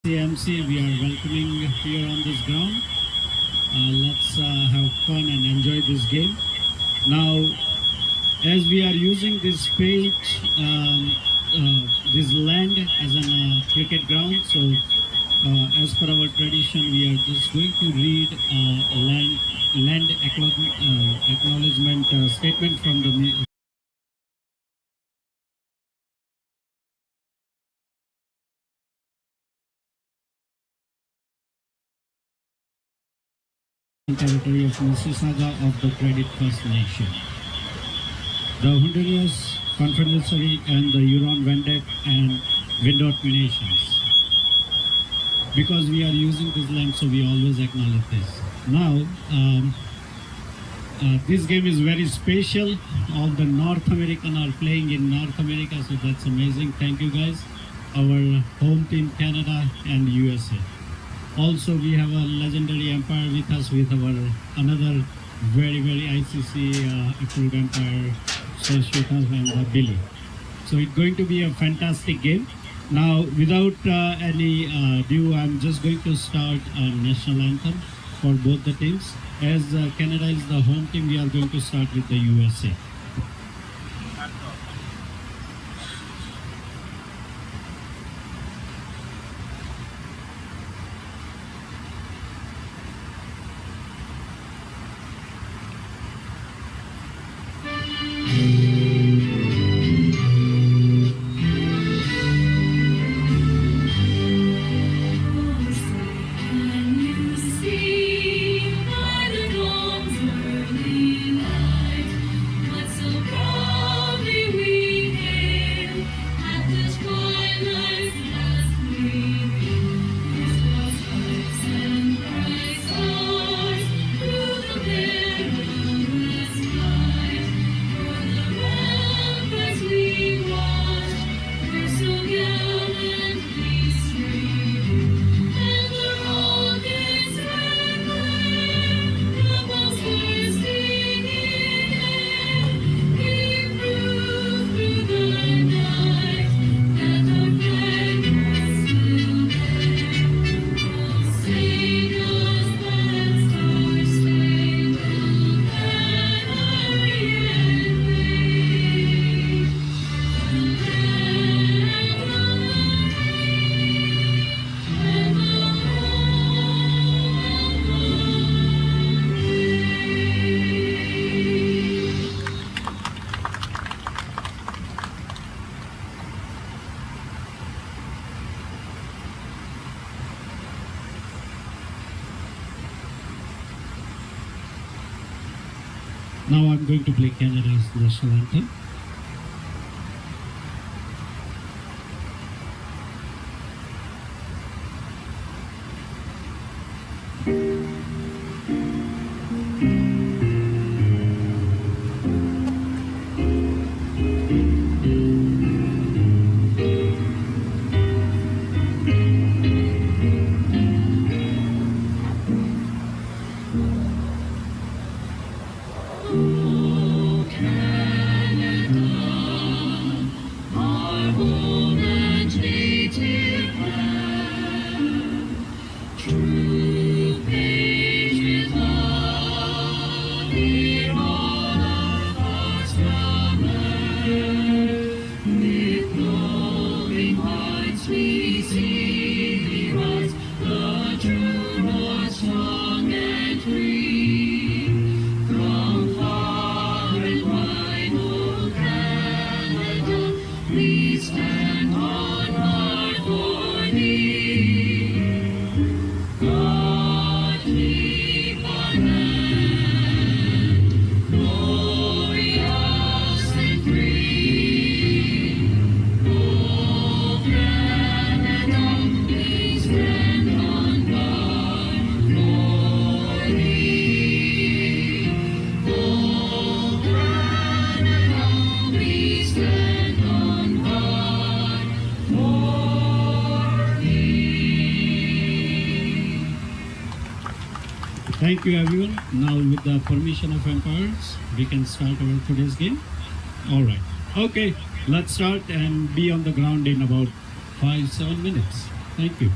IMC, we are welcoming here on this ground. Let's have fun and enjoy this game. Now, as we are using this page, this land as a cricket ground, so as per our tradition, we are just going to read land acknowledgement statement from the territory of Mississauga of the Credit First Nation. The Honduras, Confederacy, and the Huron, Wendat, and Windot nations. Because we are using this land, so we always acknowledge this. Now, this game is very special. All the North American are playing in North America, so that's amazing. Thank you guys. Our home team, Canada and USA. Also, we have a legendary umpire with us with our another very ICC approved umpire, Srishwita and Billy. So it's going to be a fantastic game. Now, without any ado, I'm just going to start a national anthem for both the teams. As Canada is the home team, we are going to start with the USA. Now I'm going to play Canada's national anthem. Thank you everyone. Now with the permission of umpires, we can start our today's game. Alright. Okay, let's start and be on the ground in about 5-7 minutes. Thank you.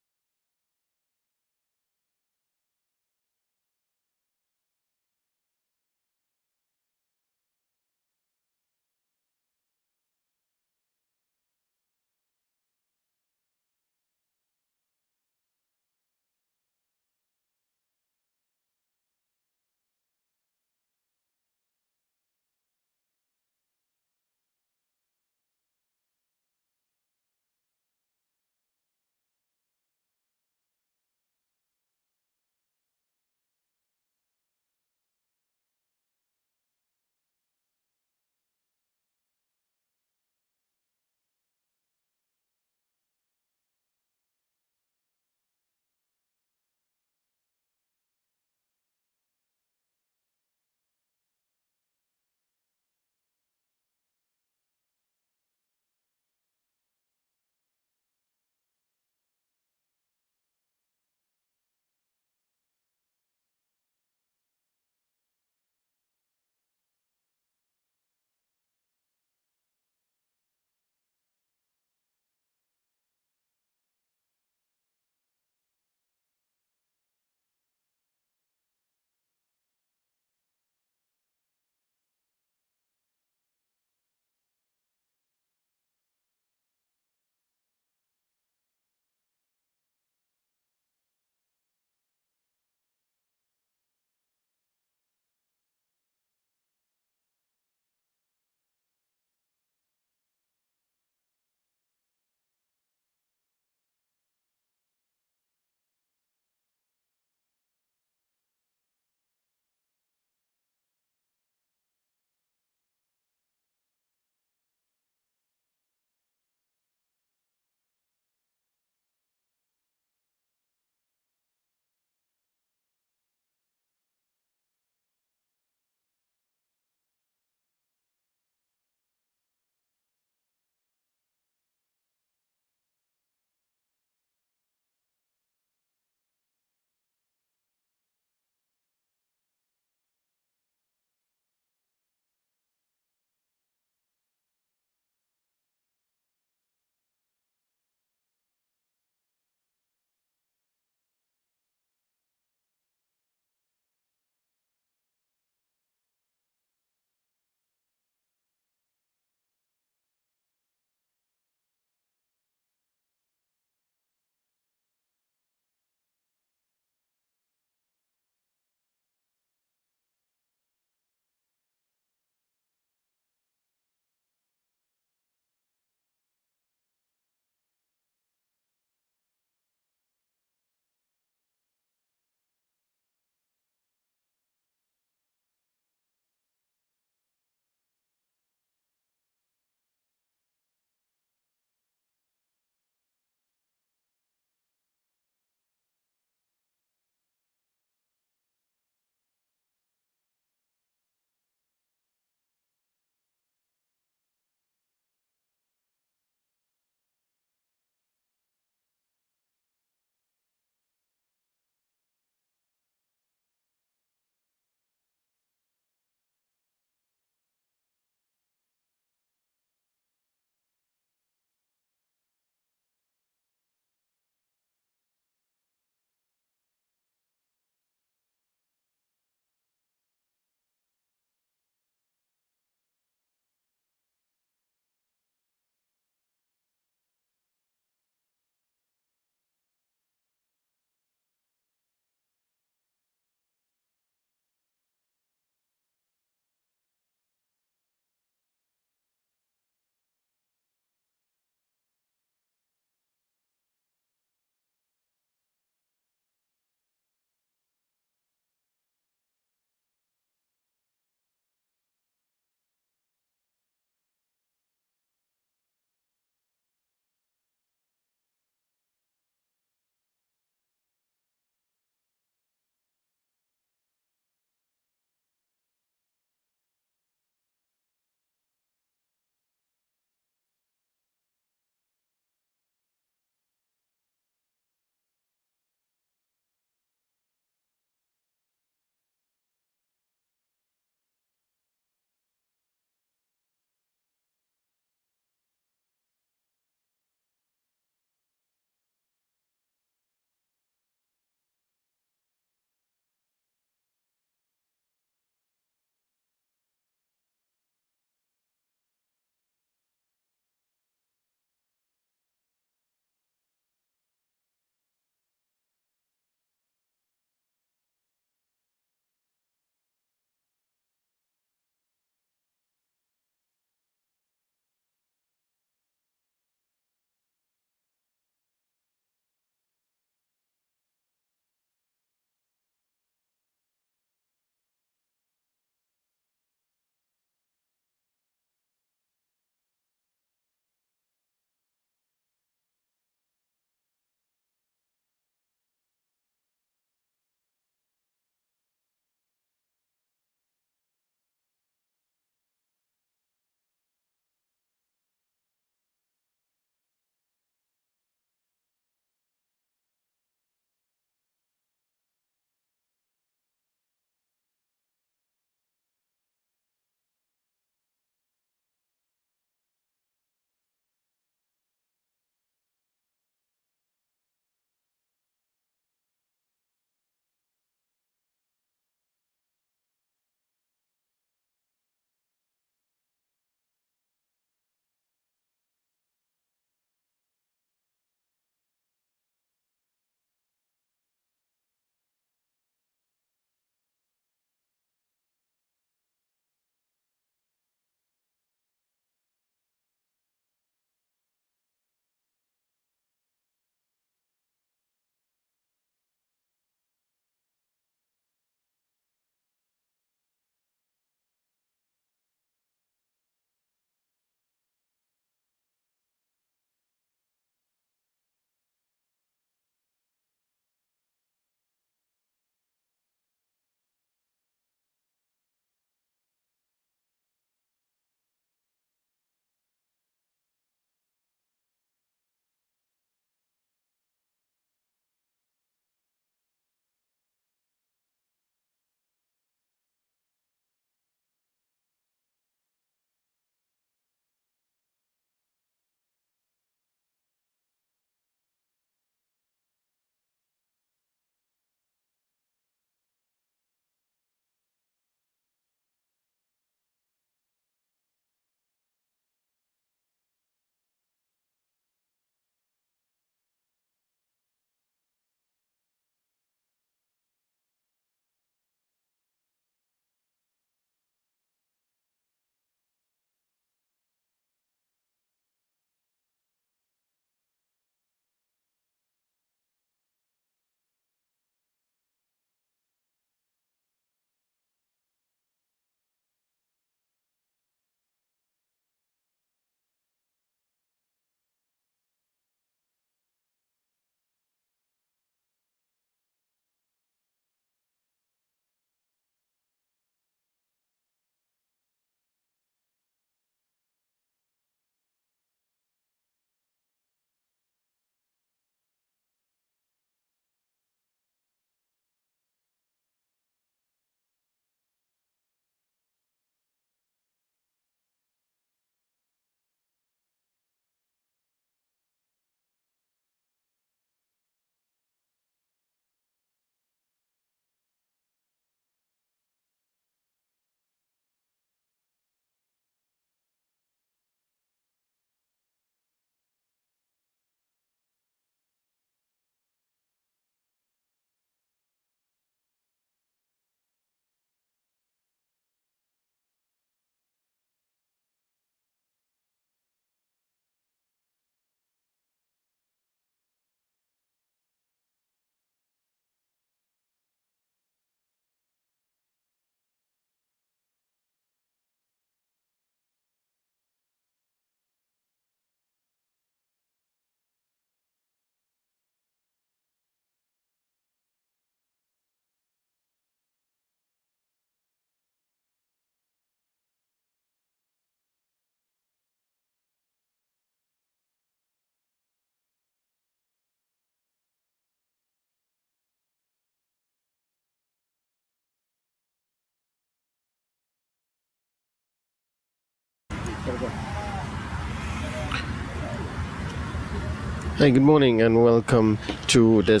Hey, good morning and welcome to the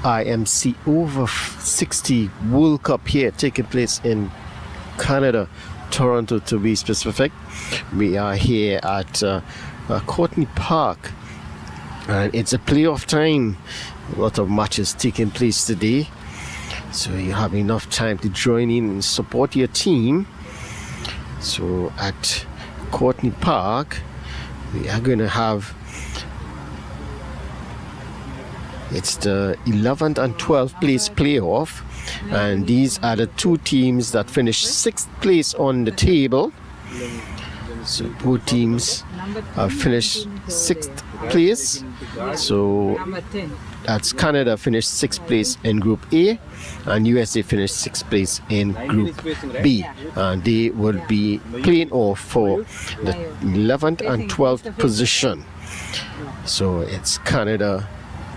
IMC over 60 World Cup here taking place in Canada, Toronto to be specific. We are here at Courtneypark and it's a playoff time. A lot of matches taking place today, so you have enough time to join in and support your team. So at Courtneypark we are going to have, it's the 11th and 12th place playoff, and these are the two teams that finished 6th place on the table. So both teams have finished 6th place. So that's Canada finished 6th place in Group A and USA finished 6th place in Group B, and they will be playing off for the 11th and 12th position. So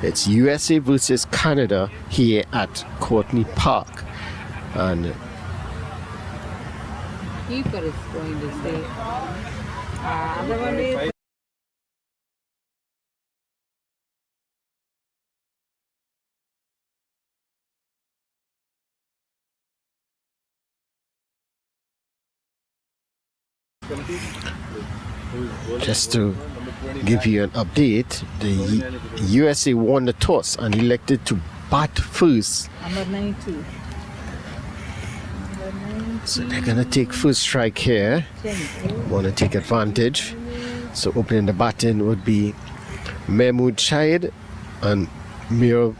it's USA versus Canada here at Courtneypark, and keeper is going to stay. Other one is just to give you an update, the USA won the toss and elected to bat first. number 92. So they're gonna take first strike here. Want to take advantage. So opening the batting would be Mahmoud Shahid and Miro.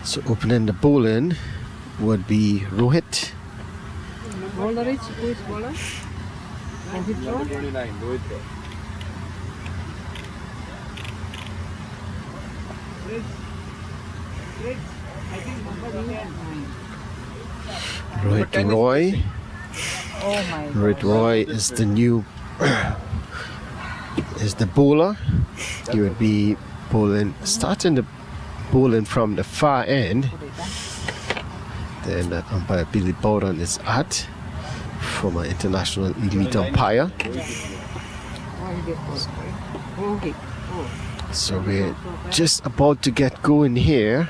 So opening the bowling would be Rohit. Bowler is, who is bowler? Rohit Roy? 29, Rohit. Rohit Roy. Oh my God. Rohit Roy is the new is the bowler. He would be starting the bowling from the far end. Then that umpire Billy Bowden is at, former international elite umpire. Okay. So we're just about to get going here.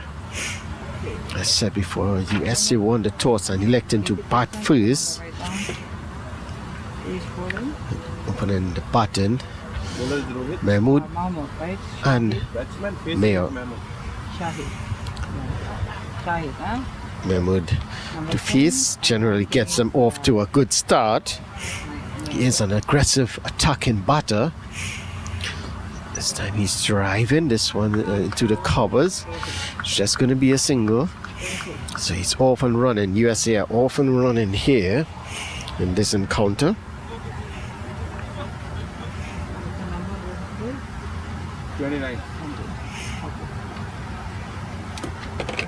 As I said before, USA won the toss and electing to bat first. He's bowling. Opening the batting, Bowler is Rohit. Mahmood Mahmoud, right? and Batsman facing Mayo. Mahmood. Shahid. Shahid, huh? Mahmood to face generally gets them off to a good start. He is an aggressive attacking batter. This time he's driving this one into the covers. It's just going to be a single. So he's off and running. USA are off and running here in this encounter. 29.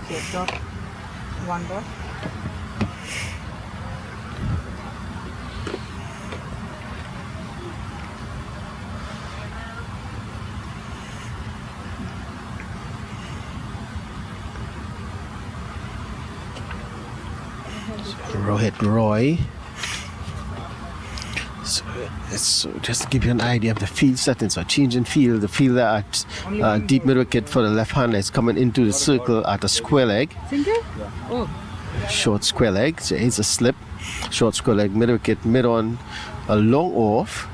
So dot, one dot. Rohit Roy. So just to give you an idea of the field settings, or changing field, the fielder at deep mid wicket for the left hander is coming into the circle at a square leg, Single? Oh, short square leg. So it's a slip, short square leg, mid wicket, mid on, a long off.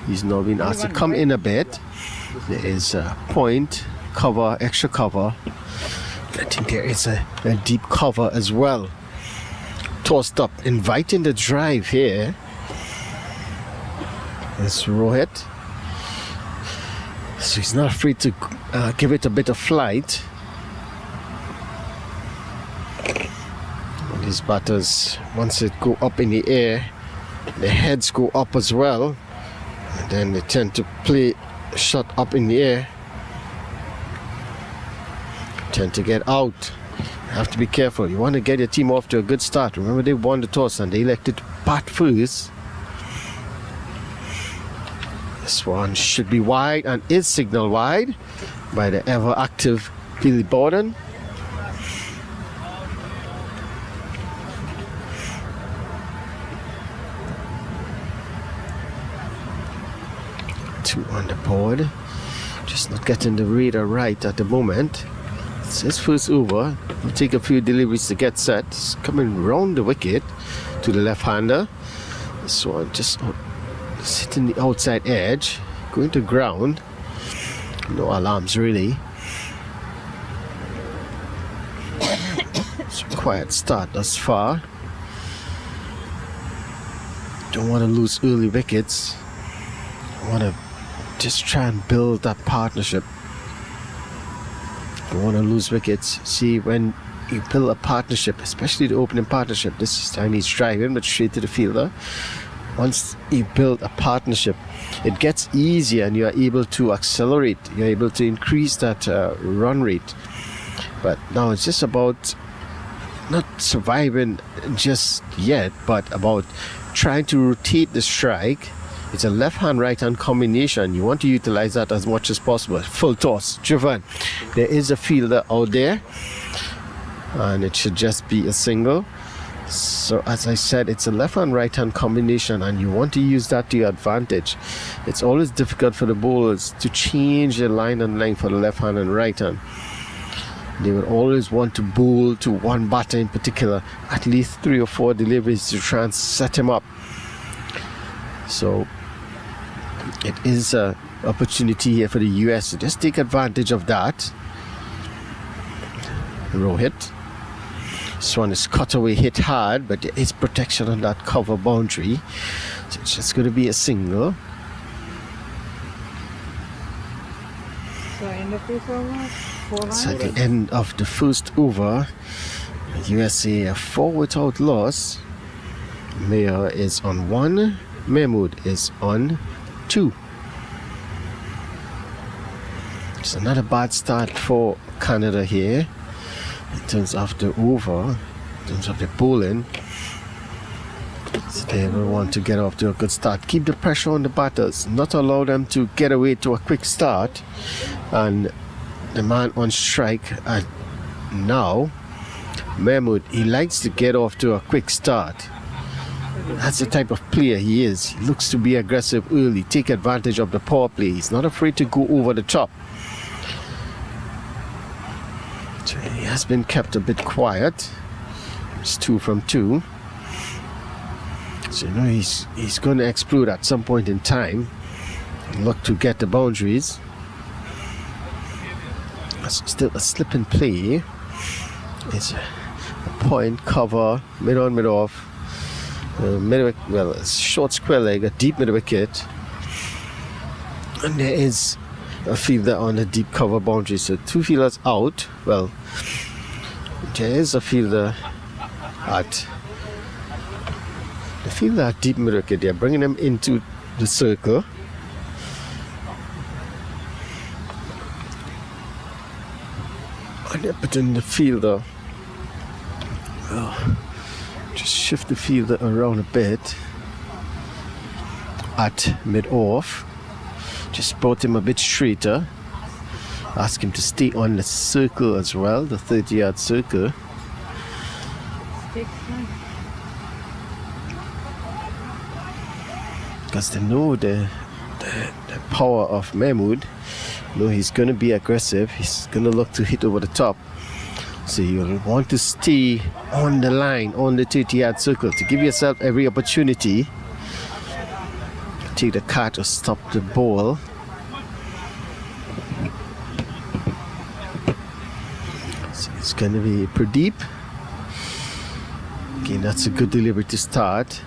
He's now been asked to come in a bit. There is a point, cover, extra cover. I think there is a deep cover as well. Tossed up, inviting the drive here. It's Rohit. So he's not afraid to give it a bit of flight. And these batters, once it go up in the air, their heads go up as well. And then they tend to play shot up in the air. Tend to get out. You have to be careful. You want to get your team off to a good start. Remember, they won the toss and they elected to bat first. This one should be wide and is signaled wide by the ever active Billy Bowden. 2 on the board. Just not getting the radar right at the moment. It's his first over. He'll take a few deliveries to get set. He's coming round the wicket to the left-hander. This one just hitting the outside edge, going to ground. No alarms really. It's a quiet start thus far. Don't want to lose early wickets. Want to just try and build that partnership. Don't want to lose wickets. See, when you build a partnership, especially the opening partnership, this time he's driving but straight to the fielder. Once you build a partnership, it gets easier and you are able to accelerate. You're able to increase that run rate. But now it's just about not surviving just yet, but about trying to rotate the strike. It's a left-hand, right-hand combination. You want to utilize that as much as possible. Full toss, driven. There is a fielder out there, and it should just be a single. So as I said, it's a left-hand, right-hand combination, and you want to use that to your advantage. It's always difficult for the bowlers to change their line and length for the left-hand and right-hand. They would always want to bowl to one batter in particular, at least 3 or 4 deliveries to try and set him up. So it is an opportunity here for the US to just take advantage of that. Rohit. This one is cut away, hit hard, but there is protection on that cover boundary. So it's just going to be a single. So in the first over, 4 It's runs. at the end of the first over. USA are 4 without loss. Mayor is on 1. Mahmood is on 2. It's another bad start for Canada here in terms of the over, in terms of the bowling. So they will want to get off to a good start. Keep the pressure on the batters, not allow them to get away to a quick start. And the man on strike now, Mahmood, he likes to get off to a quick start. That's the type of player he is. He looks to be aggressive early, take advantage of the power play. He's not afraid to go over the top. So he has been kept a bit quiet. It's 2 from 2. So you know he's going to explode at some point in time. Look to get the boundaries. That's still a slip and play. It's a point, cover, mid on, mid off. Well, a short square leg, a deep mid wicket, and there is a fielder on the deep cover boundary. So 2 fielders out. Well, there is a fielder at the fielder at deep mid wicket. They're bringing him into the circle. And they're putting the fielder. Well, just shift the fielder around a bit at mid-off. Just brought him a bit straighter. Ask him to stay on the circle as well, the 30-yard circle. 6 runs. Because they know the power of Mahmood. You know he's going to be aggressive. He's going to look to hit over the top. So you'll want to stay on the line, on the 30-yard circle, to give yourself every opportunity. Take the catch or stop the ball. So it's going to be Pradeep. Again, that's a good delivery to start.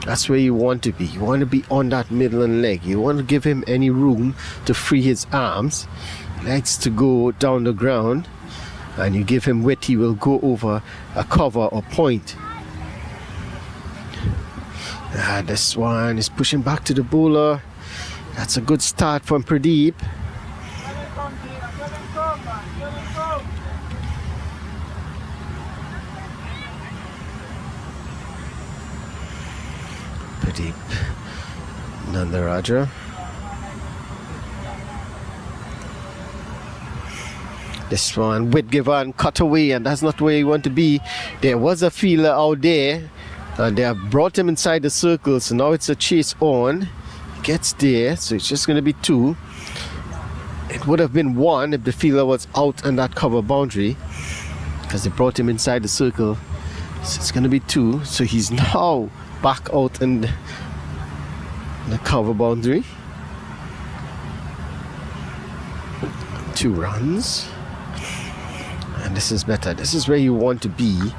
That's where you want to be. You want to be on that middle and leg. You want to give him any room to free his arms. He likes to go down the ground. And you give him width, he will go over a cover or point. This one is pushing back to the bowler. That's a good start from Pradeep. Pradeep Nandaraja. This one, width given, cut away, and that's not where you want to be. There was a fielder out there, and they have brought him inside the circle, so now it's a chase on. gets there, so it's just going to be 2. It would have been 1 if the fielder was out on that cover boundary, because they brought him inside the circle. So it's going to be 2. So he's now back out in the cover boundary. 2 runs. And this is better. This is where you want to be. You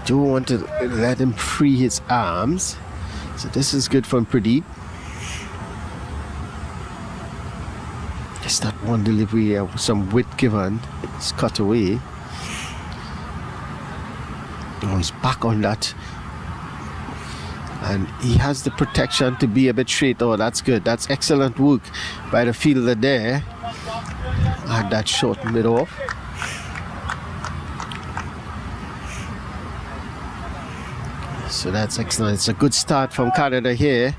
don't want to let him free his arms. So this is good from Pradeep. Just that one delivery, some width given. It's cut away. Oh, he's back on that. And he has the protection to be a bit straight. Oh, that's good. That's excellent work by the fielder there. Had that short mid off. So that's excellent. It's a good start from Canada here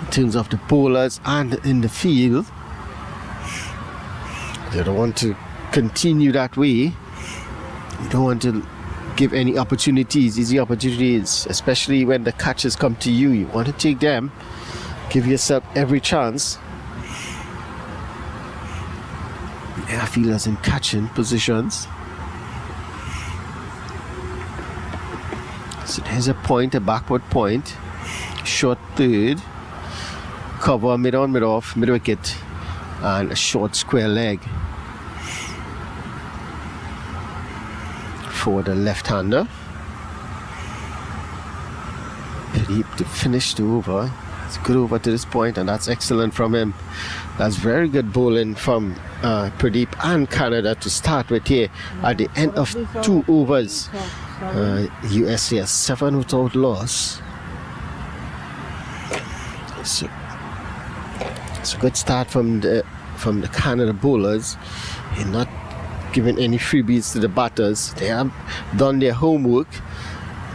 in terms of the bowlers and in the field. They don't want to continue that way. You don't want to give any opportunities, easy opportunities, especially when the catches come to you. You want to take them, give yourself every chance. Yeah, fielders in catching positions. So there's a point, a backward point, short third, cover mid on, mid off, mid wicket, and a short square leg for the left-hander. Pradeep to finish the over. It's a good over to this point, and that's excellent from him. That's very good bowling from Pradeep and Canada to start with here at the end of 2 overs. USA has 7 without loss. So it's a good start from the Canada bowlers. They're not giving any freebies to the batters. They have done their homework.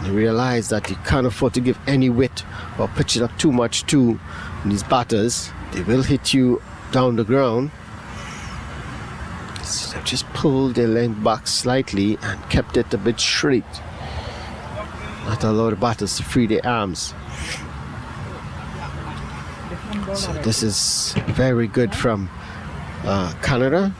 They realize that you can't afford to give any width or pitch it up too much to these batters. They will hit you down the ground. So they've just pulled their length back slightly and kept it a bit straight. Not allow the batters to free their arms. So this is very good from Canada.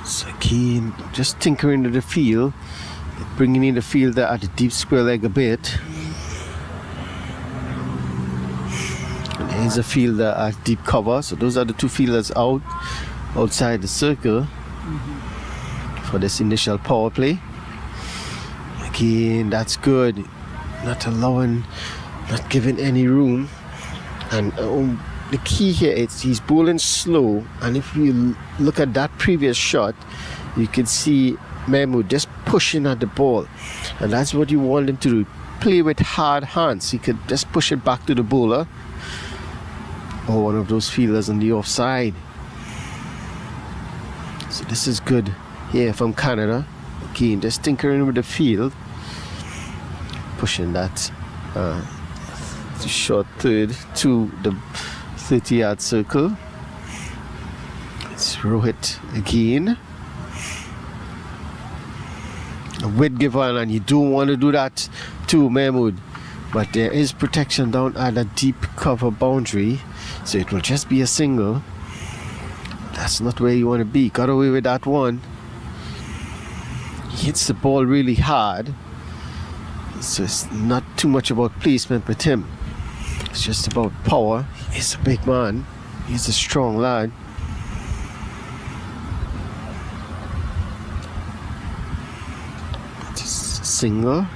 So again, just tinkering to the field, bringing in the fielder at the deep square leg a bit. And here's a fielder at deep cover. So those are the 2 fielders outside the circle for this initial power play. Again, that's good. Not allowing, not giving any room. And the key here is he's bowling slow, and if you look at that previous shot, you can see Mahmood just pushing at the ball, and that's what you want him to do. Play with hard hands. He could just push it back to the bowler or one of those fielders on the offside. So this is good here from Canada. Again, just tinkering with the field, pushing that short third to the 30-yard circle. It's Rohit again. A width given, and you don't want to do that to Mahmood. But there is protection down at a deep cover boundary, so it will just be a single. That's not where you want to be. Got away with that one. He hits the ball really hard, so it's not too much about placement with him. It's just about power. He's a big man. He's a strong lad. Just a single.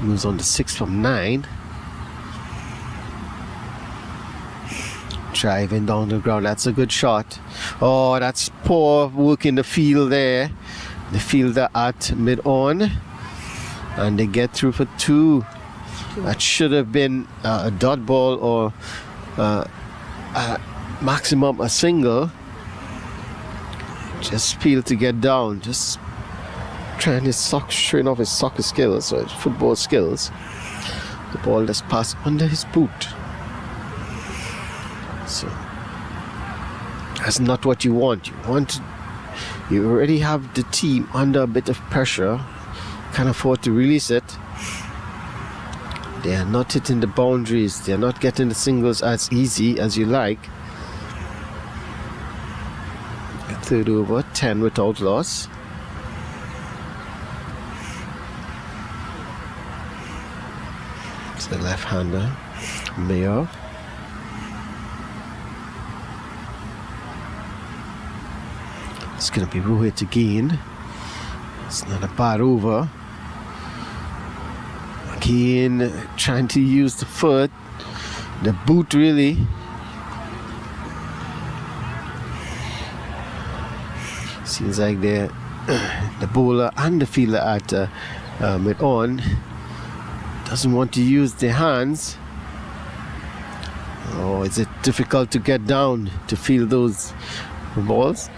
Moves on to 6 from 9. Driving down the ground. That's a good shot. Oh, that's poor work in the field there. The fielder at mid-on. And they get through for 2. That should have been a dot ball or maximum a single. Just peeled to get down. Just trying to strain off his soccer skills or his football skills. The ball just passed under his boot. So that's not what you want. You want to You already have the team under a bit of pressure. Can't afford to release it. They are not hitting the boundaries. They are not getting the singles as easy as you like. Third over, 10 without loss. It's the left-hander, Mayo. It's going to be Rohit again. It's not a bad over. Again, trying to use the foot, the boot really. Seems like the bowler and the fielder at mid-on doesn't want to use their hands. Oh, is it difficult to get down to field those balls?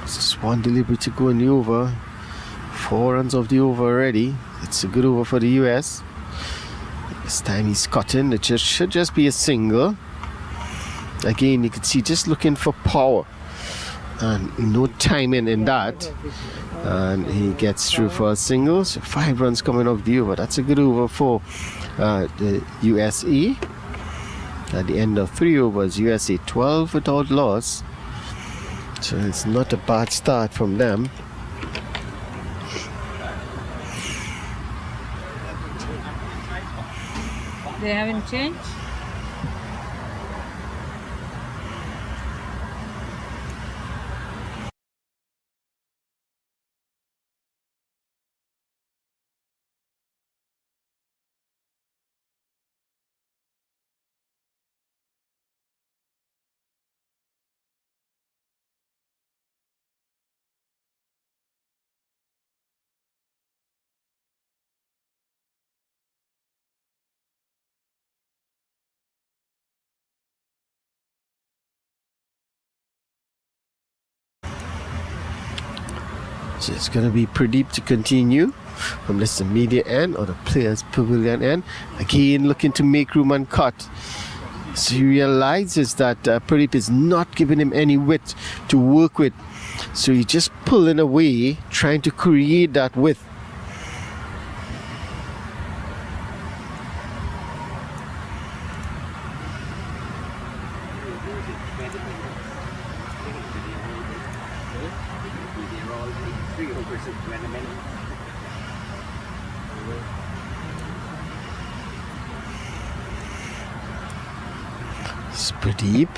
Just one delivery to go in the over. 4 runs of the over already. It's a good over for the US. This time he's cutting. It should just be a single. Again, you can see just looking for power and no timing in that, and he gets through for a single. So 5 runs coming off the over. That's a good over for the USA. At the end of 3 overs, USA 12 without loss. So it's not a bad start from them. They haven't changed? So it's going to be Pradeep to continue from this media end or the players pavilion end. Again, looking to make room and cut. So he realizes that Pradeep is not giving him any width to work with. So he's just pulling away, trying to create that width. It's Pradeep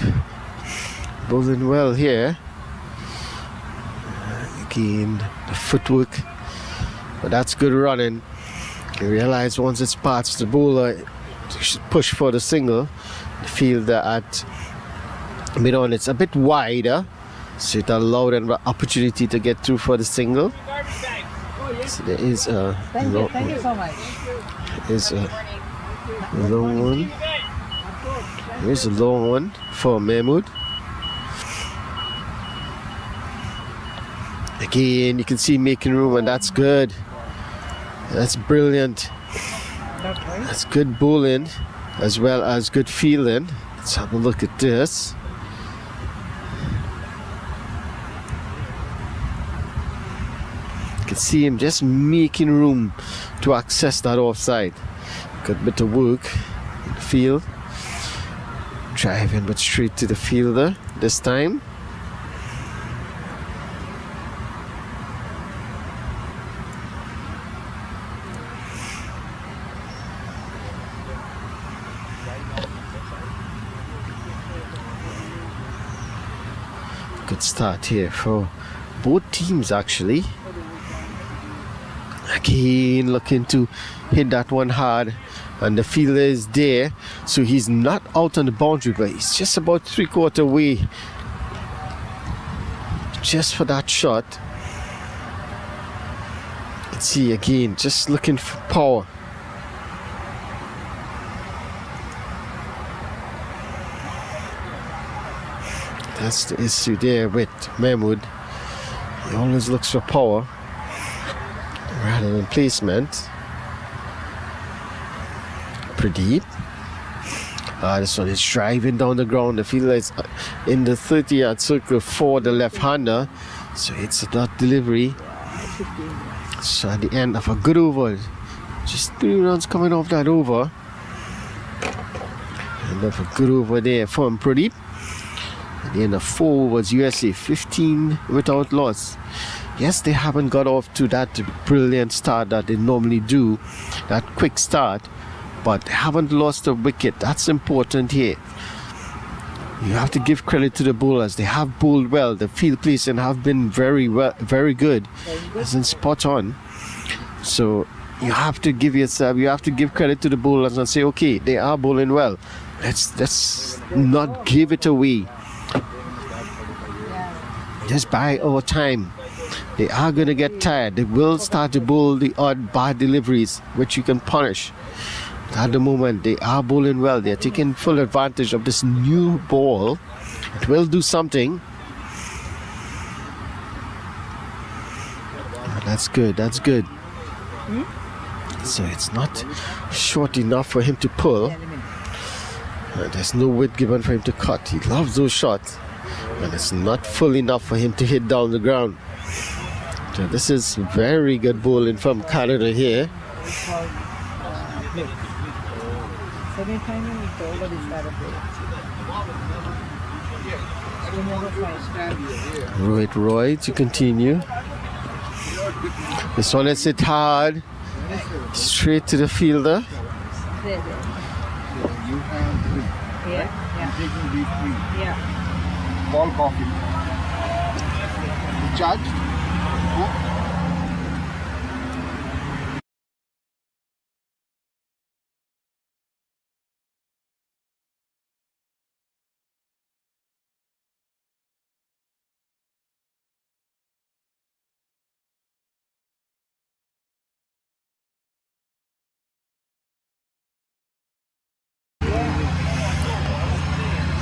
bowling well here. Again, the footwork, but that's good running. You realize once it's past the bowler, you should push for the single. The fielder at mid-on, it's a bit wider, so it allowed an opportunity to get through for the single. So there is a Thank you so much. There's a long one. Here's a long one for Mahmood. Again, you can see making room, and that's good. That's brilliant. That's good bowling as well as good fielding. Let's have a look at this. You can see him just making room to access that offside. Got a bit of work in the field. Driving but straight to the fielder this time. Good start here for both teams actually. Again, looking to hit that one hard, and the fielder is there, so he's not out on the boundary, but he's just about 3/4 way just for that shot. Let's see again, just looking for power. That's the issue there with Mahmood. He always looks for power rather than placement. Pradeep This one is driving down the ground. The fielder is in the 30-yard circle for the left-hander. So it's a dot delivery. So at the end of a good over, just 3 runs coming off that over. End of a good over there from Pradeep. At the end of 4 overs, USA 15 without loss. Yes, they haven't got off to that brilliant start that they normally do, that quick start, but they haven't lost a wicket. That's important here. You have to give credit to the bowlers. They have bowled well. The field placing have been very good, as in spot on. So you have to give credit to the bowlers and say, okay, they are bowling well. Let's not give it away. Just buy our time. They are going to get tired. They will start to bowl the odd bad deliveries, which you can punish. But at the moment, they are bowling well. They are taking full advantage of this new ball. It will do something. That's good. That's good. So it's not short enough for him to pull. There's no width given for him to cut. He loves those shots. And it's not full enough for him to hit down the ground. So this is very good bowling from Canada here. Rohit Roy to continue. This one is hit hard. Straight to the fielder. Yeah. Ball coffee. Charged?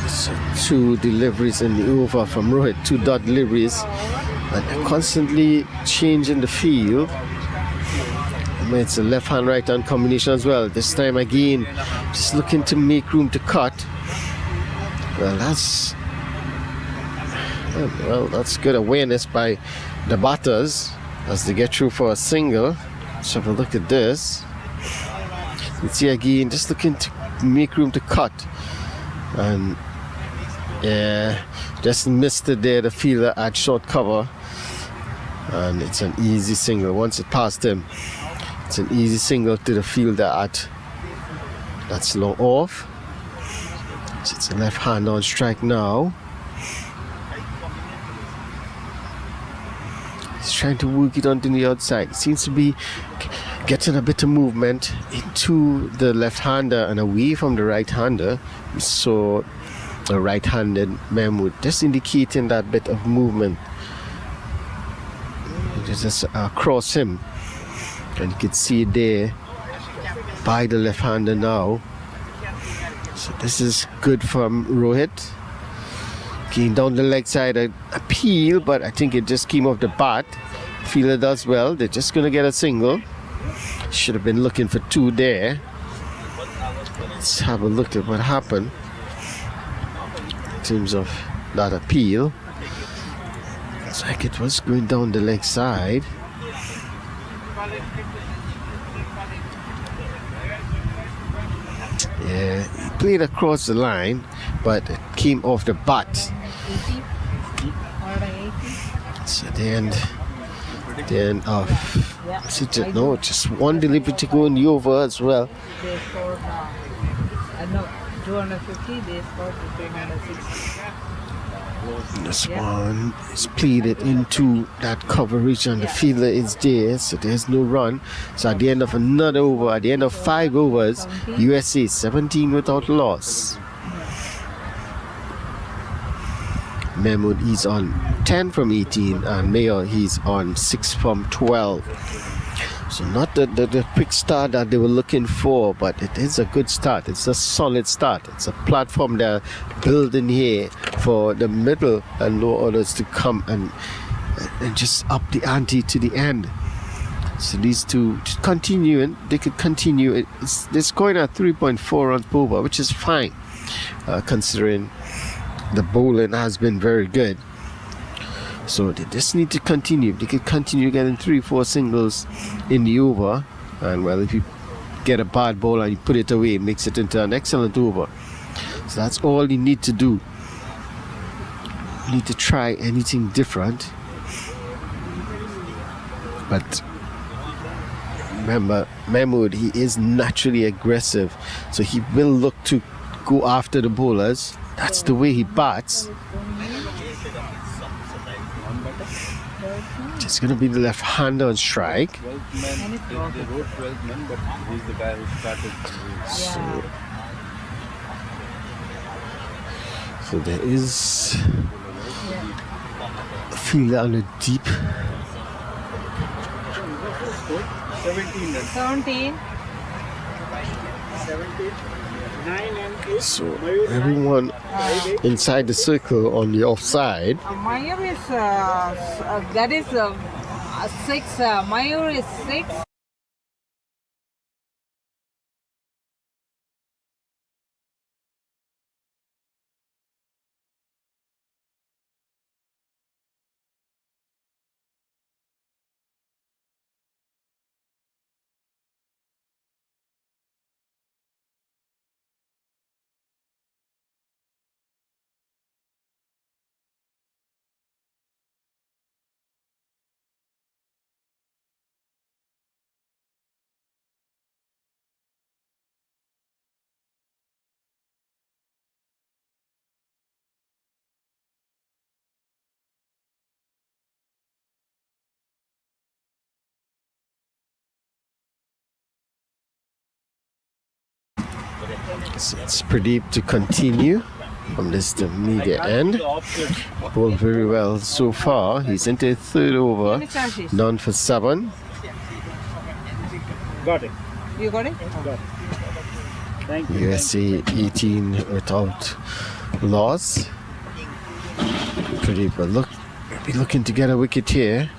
So 2 deliveries in the over from Rohit, 2 dot deliveries, and they're constantly changing the field. It's a left-hand, right-hand combination as well. This time again, just looking to make room to cut. Well, that's good awareness by the batters as they get through for a single. Let's have a look at this. You see again, just looking to make room to cut, and just missed it there. The fielder at short cover, and it's an easy single. Once it passed him, it's an easy single to the fielder at that's long off. So it's a left hand on strike now. He's trying to work it onto the outside. Seems to be getting a bit of movement into the left-hander and away from the right-hander. So a right-handed Mahmood, just indicating that bit of movement. Just across him, and you can see it there by the left-hander now. So this is good from Rohit. Came down the leg side, a peel, but I think it just came off the bat. Fielder does well. They're just gonna get a single. Should have been looking for 2 there. Let's have a look at what happened in terms of that appeal. Looks like it was going down the leg side. Yeah, he played across the line, but it came off the bat. So the end of just 1 delivery to go in the over as well. They scored 250, they scored 360. This one is pleaded into that coverage, and the fielder is there, so there's no run. So at the end of another over, at the end of 5 overs, USA 17 without loss. Mahmood, he's on 10 from 18, and Mayor, he's on 6 from 12. So not the quick start that they were looking for, but it is a good start. It's a solid start. It's a platform they're building here for the middle and lower orders to come and just up the ante to the end. So these two continue, and they could continue. They're scoring at 3.4 runs per over, which is fine. considering the bowling has been very good. So they just need to continue. If they could continue getting 3-4 singles in the over, and well, if you get a bad ball and you put it away, it makes it into an excellent over. So that's all you need to do. You need to try anything different. But remember, Mahmood, he is naturally aggressive, so he will look to go after the bowlers. That's the way he bats. It's going to be the left-hander on strike. They wrote 12 men, but he's the guy who started. So there is a fielder on a deep. 17 then. 17. 17. 9 and 8. So everyone inside the circle on the offside. Mayur is that is 6. Mayur is 6. So it's Pradeep to continue from this the media end. Bowled very well so far. He's into his third over. None for 7. Got it. You got it? Thank you. USA 18 without loss. Pradeep will be looking to get a wicket here.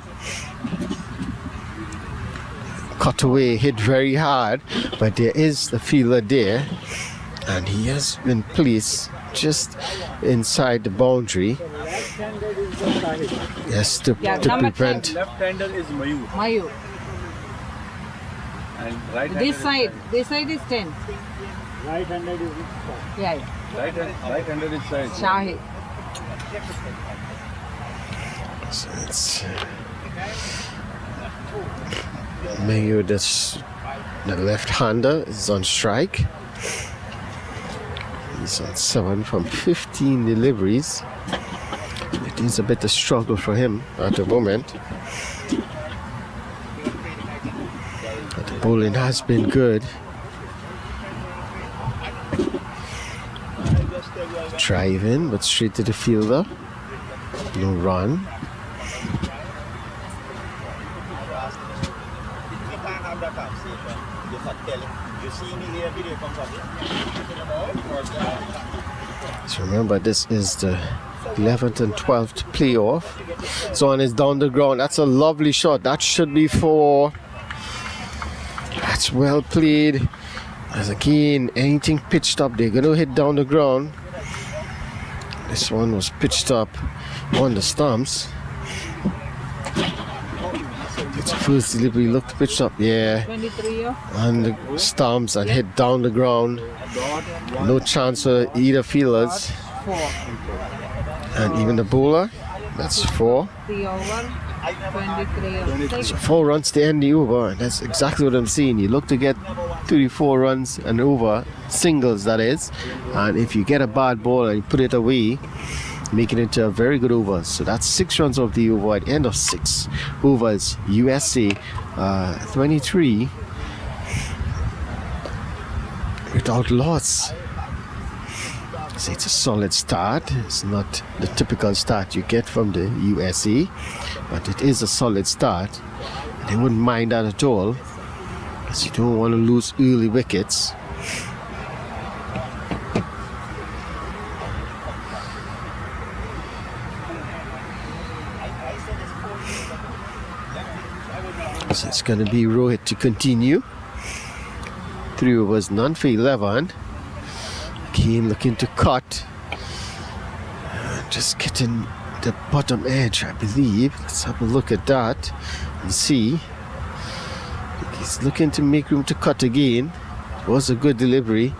Cut away, hit very hard, but there is the fielder there, and he has been placed just inside the boundary. Yes, to prevent. Left-hander is Mayur. Mayur. And right-hander This side is 10. Right-hander is Yeah. right-hander is side. Shahid. So it's Mayu, the left-hander is on strike. He's on 7 from 15 deliveries. It is a bit of struggle for him at the moment. But the bowling has been good. Drive in, but straight to the fielder. No run. So remember, this is the 11th and 12th playoff. So on is down the ground. That's a lovely shot. That should be 4. That's well played. As again, anything pitched up, they're going to hit down the ground. This one was pitched up on the stumps. It's first delivery, looked pitched up, yeah. 23. On the stumps and hit down the ground. No chance for either fielders. 4. And even the bowler, that's 4. 3 over. 23. So 4 runs to end the over, and that's exactly what I'm seeing. You look to get 34 runs and over, singles that is, and if you get a bad ball and you put it away, make it into a very good over. So that's 6 runs off the over at the end of 6 overs. USA 23 without loss. So it's a solid start. It's not the typical start you get from the USA, but it is a solid start. They wouldn't mind that at all, because you don't want to lose early wickets. So it's going to be Rohit to continue. 3 overs, none for 11. Again, looking to cut. Just getting the bottom edge, I believe. Let's have a look at that and see. He's looking to make room to cut again. It was a good delivery.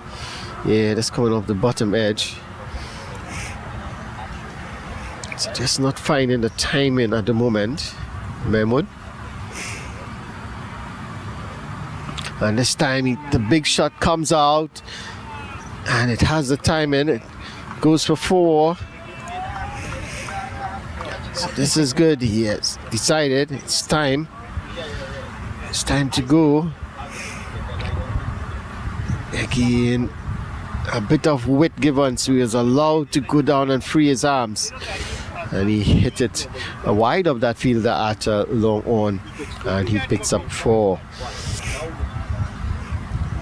Yeah, that's coming off the bottom edge. So just not finding the timing at the moment, Mahmoud. And this time the big shot comes out and it has the timing. It goes for 4. So this is good. He has decided it's time. It's time to go. Again, a bit of width given, so he was allowed to go down and free his arms. And he hit it wide of that fielder at long on, and he picks up 4.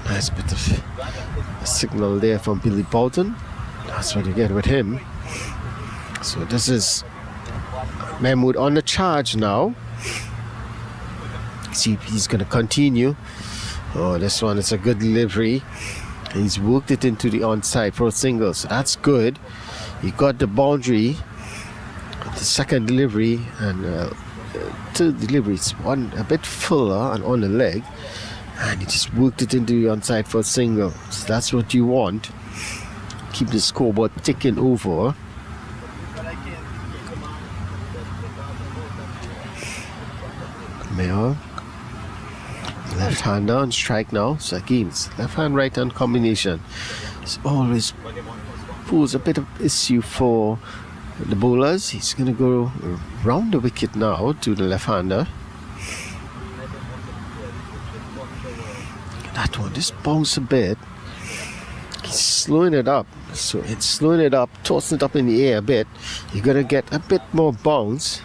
Nice bit of a signal there from Billy Bolton. That's what you get with him. So this is Mahmoud on the charge now. See if he's going to continue. Oh, this one is a good delivery. He's worked it into the onside for a single, so that's good. He got the boundary. The second delivery and third delivery is one a bit fuller and on the leg, and he just worked it into the onside for a single. So that's what you want. Keep the scoreboard ticking over. Mayor, left-hander on strike now. So again, it's left-hand, right-hand combination. It's always poses a bit of issue for the bowlers. He's going to go round the wicket now to the left-hander. That one just bounced a bit. He's slowing it up. So it's slowing it up, tossing it up in the air a bit. You're going to get a bit more bounce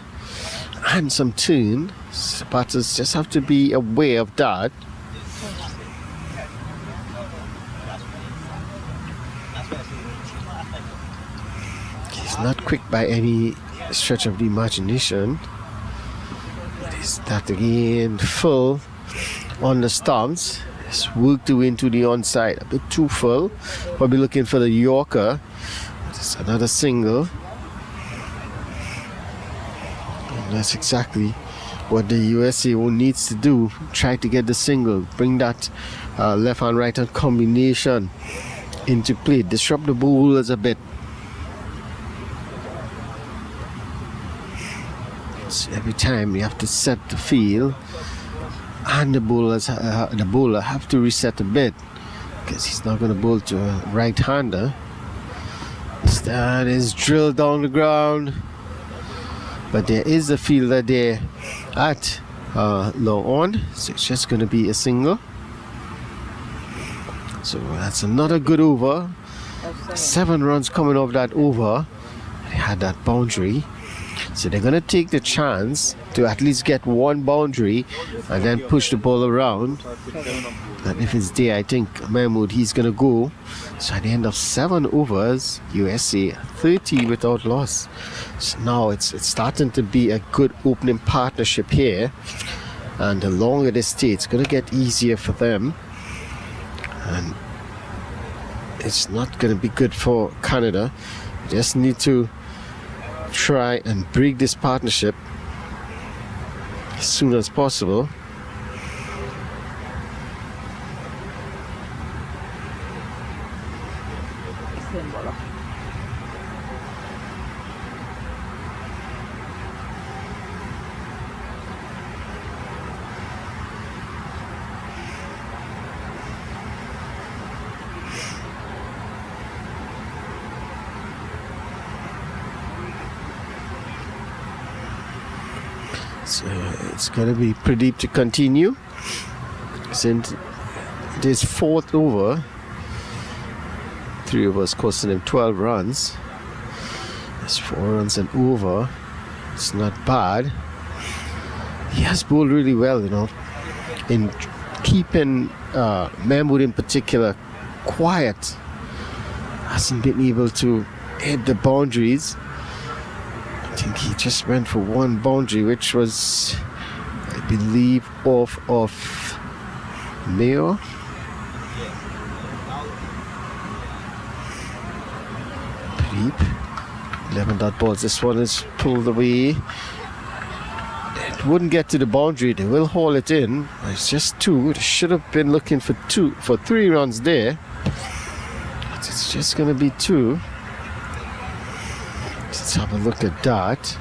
and some turn. So batters just have to be aware of that. He's not quick by any stretch of the imagination. Is that again full on the stumps? It's worked into the onside, a bit too full. Probably looking for the Yorker. Just another single. And that's exactly what the USA needs to do. Try to get the single, bring that left-hand, right-hand combination into play, disrupt the bowlers a bit. So every time you have to set the field, and the bowler have to reset a bit, because he's not going to bowl to a right-hander. That is drilled down the ground, but there is a fielder there at low on, so it's just going to be a single. So that's another good over. 7 runs coming off that over. They had that boundary, so they're going to take the chance to at least get one boundary and then push the ball around. And if it's there, I think Mahmoud, he's going to go. So at the end of 7 overs, USA 30 without loss. So now it's starting to be a good opening partnership here, and the longer they stay, it's going to get easier for them, and it's not going to be good for Canada. They just need to try and break this partnership as soon as possible. So it's going to be Pradeep to continue. Since it is 4th over, 3 overs costing him 12 runs. That's 4 runs and over. It's not bad. He has bowled really well, in keeping Mahmoud in particular quiet. Hasn't been able to hit the boundaries. I think he just went for one boundary, which was, I believe, off of Mayo. 11 dot balls. This one is pulled away. It wouldn't get to the boundary. They will haul it in. It's just 2. They should have been looking for 3 runs there. But it's just going to be 2. Let's have a look at that.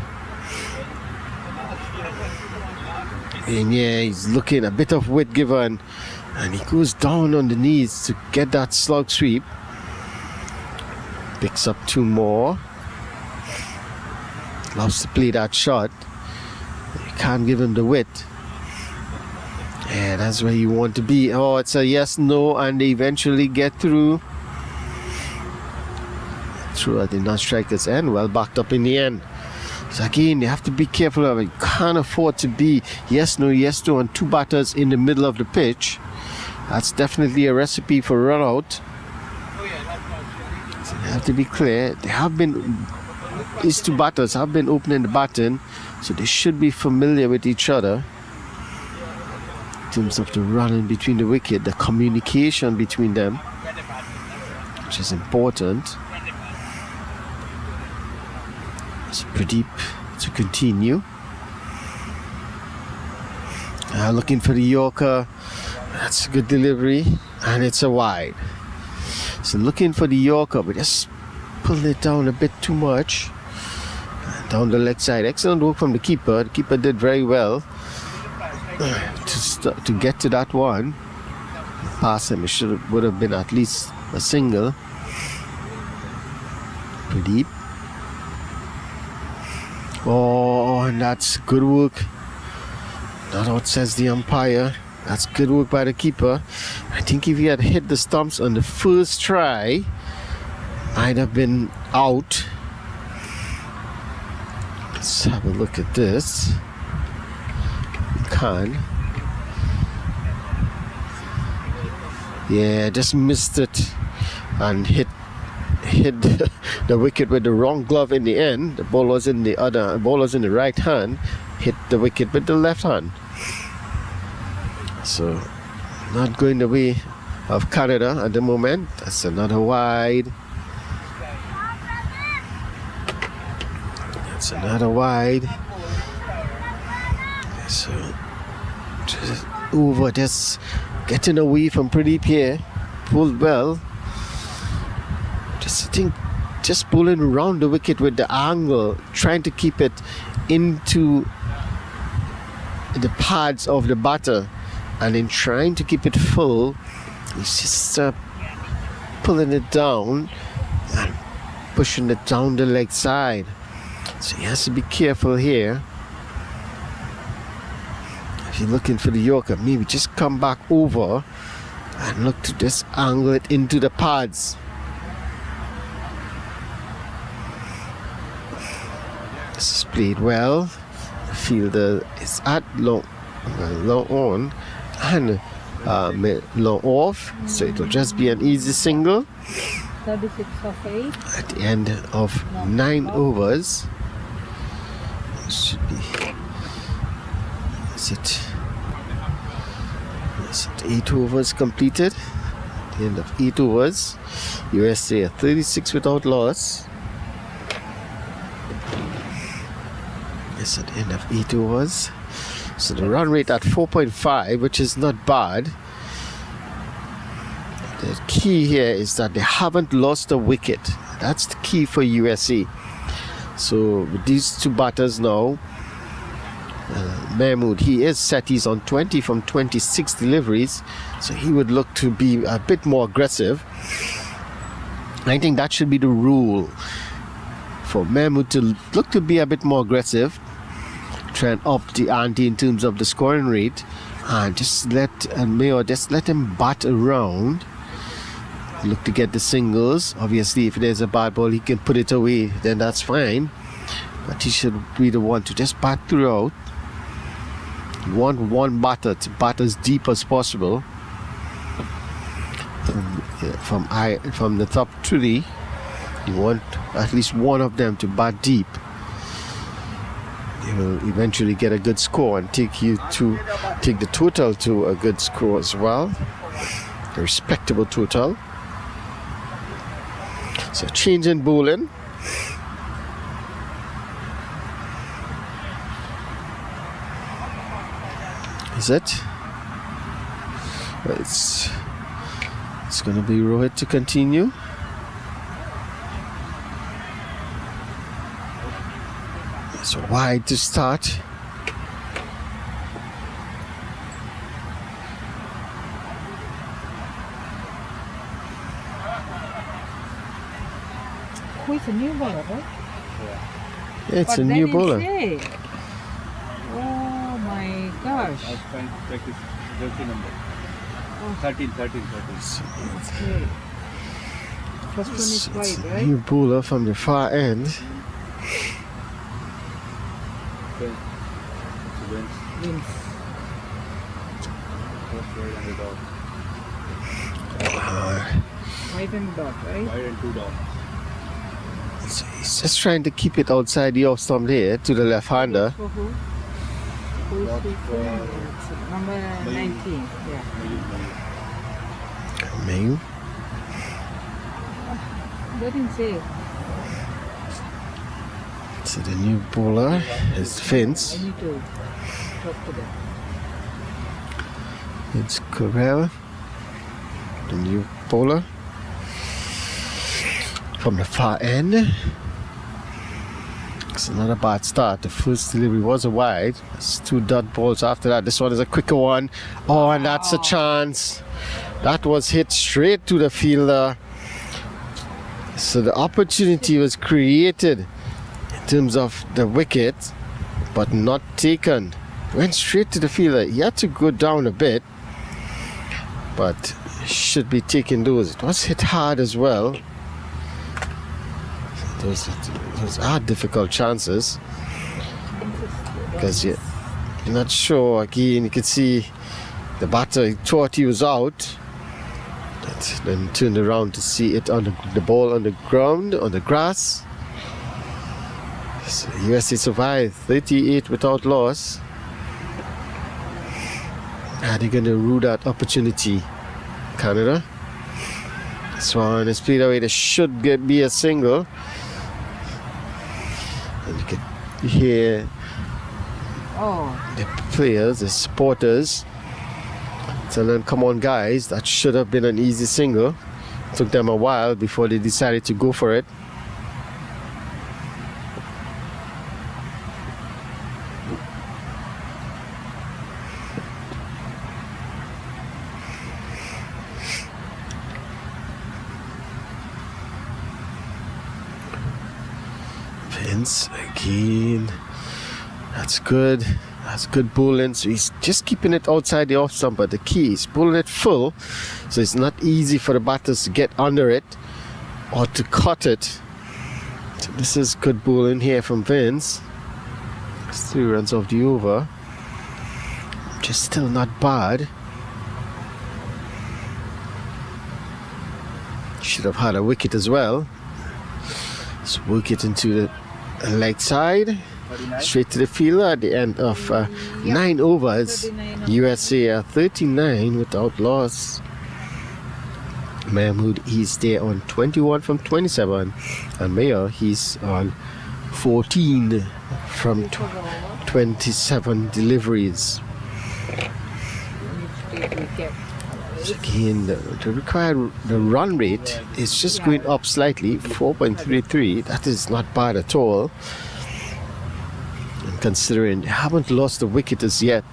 And yeah, he's looking a bit of weight given, and he goes down on the knees to get that slug sweep. Picks up 2 more. Loves to play that shot. You can't give him the width. Yeah, that's where you want to be. Oh, it's a yes, no, and they eventually get through. Through at the non-striker's end. Well backed up in the end. So again, you have to be careful of it. You can't afford to be yes, no, and 2 batters in the middle of the pitch. That's definitely a recipe for run out. So you have to be clear. These 2 batters have been opening the baton, so they should be familiar with each other in terms of the running between the wicket, the communication between them, which is important. So Pradeep to continue. Looking for the Yorker. That's a good delivery, and it's a wide. So looking for the Yorker, but just pulling it down a bit too much. Down the leg side. Excellent work from the keeper. The keeper did very well to get to that one. Pass him. It would have been at least a single. Pradeep. Oh, and that's good work. Not out, says the umpire. That's good work by the keeper. I think if he had hit the stumps on the first try, I'd have been out. Let's have a look at this. We can. Yeah, just missed it and hit the wicket with the wrong glove in the end. The ball was in the right hand. Hit the wicket with the left hand. So, not going the way of Canada at the moment. That's another wide. That's another wide. So, just getting away from Pradeep here. Pulled well. Just pulling around the wicket with the angle, trying to keep it into the pads of the batter, and in trying to keep it full, he's just pulling it down and pushing it down the leg side. So he has to be careful here. If you're looking for the Yorker, maybe just come back over and look to just angle it into the pads. This is played well. The fielder is at long on and long off, so it will just be an easy single 36 of 8 at the end of 9 overs. It should be. Is it 8 overs completed? At the end of 8 overs, USA at 36 without loss. Yes, at the end of 8 overs. So the run rate at 4.5, which is not bad. The key here is that they haven't lost a wicket. That's the key for USA. So with these 2 batters now, Mahmood, he is set. He's on 20 from 26 deliveries, so he would look to be a bit more aggressive. I think that should be the rule for Mahmood, to look to be a bit more aggressive, try and up the ante in terms of the scoring rate, and just let him bat around, look to get the singles. Obviously, if there's a bad ball, he can put it away, then that's fine, but he should be the one to just bat throughout. You want one batter to bat as deep as possible from the top 3. You want at least one of them to bat deep. They will eventually get a good score and take the total to a good score as well, a respectable total. So change in bowling. Is it? It's going to be Rohit to continue. It's wide to start. Who is a new bowler, right? It's But a they new didn't bowler. say. Oh my gosh. I was trying to check his jersey number. 13. Okay. First one is It's white, a right? new bowler from the far end. Okay. It's wins. Wins. First wide and a dot. White and dot, right? Wide and 2 dots. So he's just trying to keep it outside the off stump there to the left-hander. For who? Who is Dot the for number 19? Yeah. Mayu. They didn't say. So the new bowler is Vince. I need to talk to them. It's Corral, the new bowler from the far end. It's another bad start. The first delivery was a wide. It's 2 dot balls after that. This one is a quicker one. Oh, and that's a chance. That was hit straight to the fielder. So the opportunity was created in terms of the wicket, but not taken. Went straight to the fielder. He had to go down a bit, but should be taking those. It was hit hard as well. Those are difficult chances because you're not sure. Again, you can see the batter, he thought he was out, but then turned around to see it on the ball on the ground, on the grass. So USA survived 38 without loss. Are they going to rule that opportunity, Canada? This one is played away. There should be a single. And you can hear the players, the supporters telling them, come on guys, that should have been an easy single. Took them a while before they decided to go for it. Vince again. That's good. That's good bowling. So he's just keeping it outside the off stump, but the key is pulling it full, so it's not easy for the batters to get under it or to cut it. So this is good bowling here from Vince. It's 3 runs off the over. Just still not bad. Should have had a wicket as well. Let's work it into the leg side. Straight to the fielder at the end of 9 overs. USA are 39 without loss. Mahmood, he's there on 21 from 27. And Mayor, he's on 14 from 27 deliveries. So again, the required run rate is just going up slightly, 4.33. That is not bad at all. And considering they haven't lost the wicket as yet,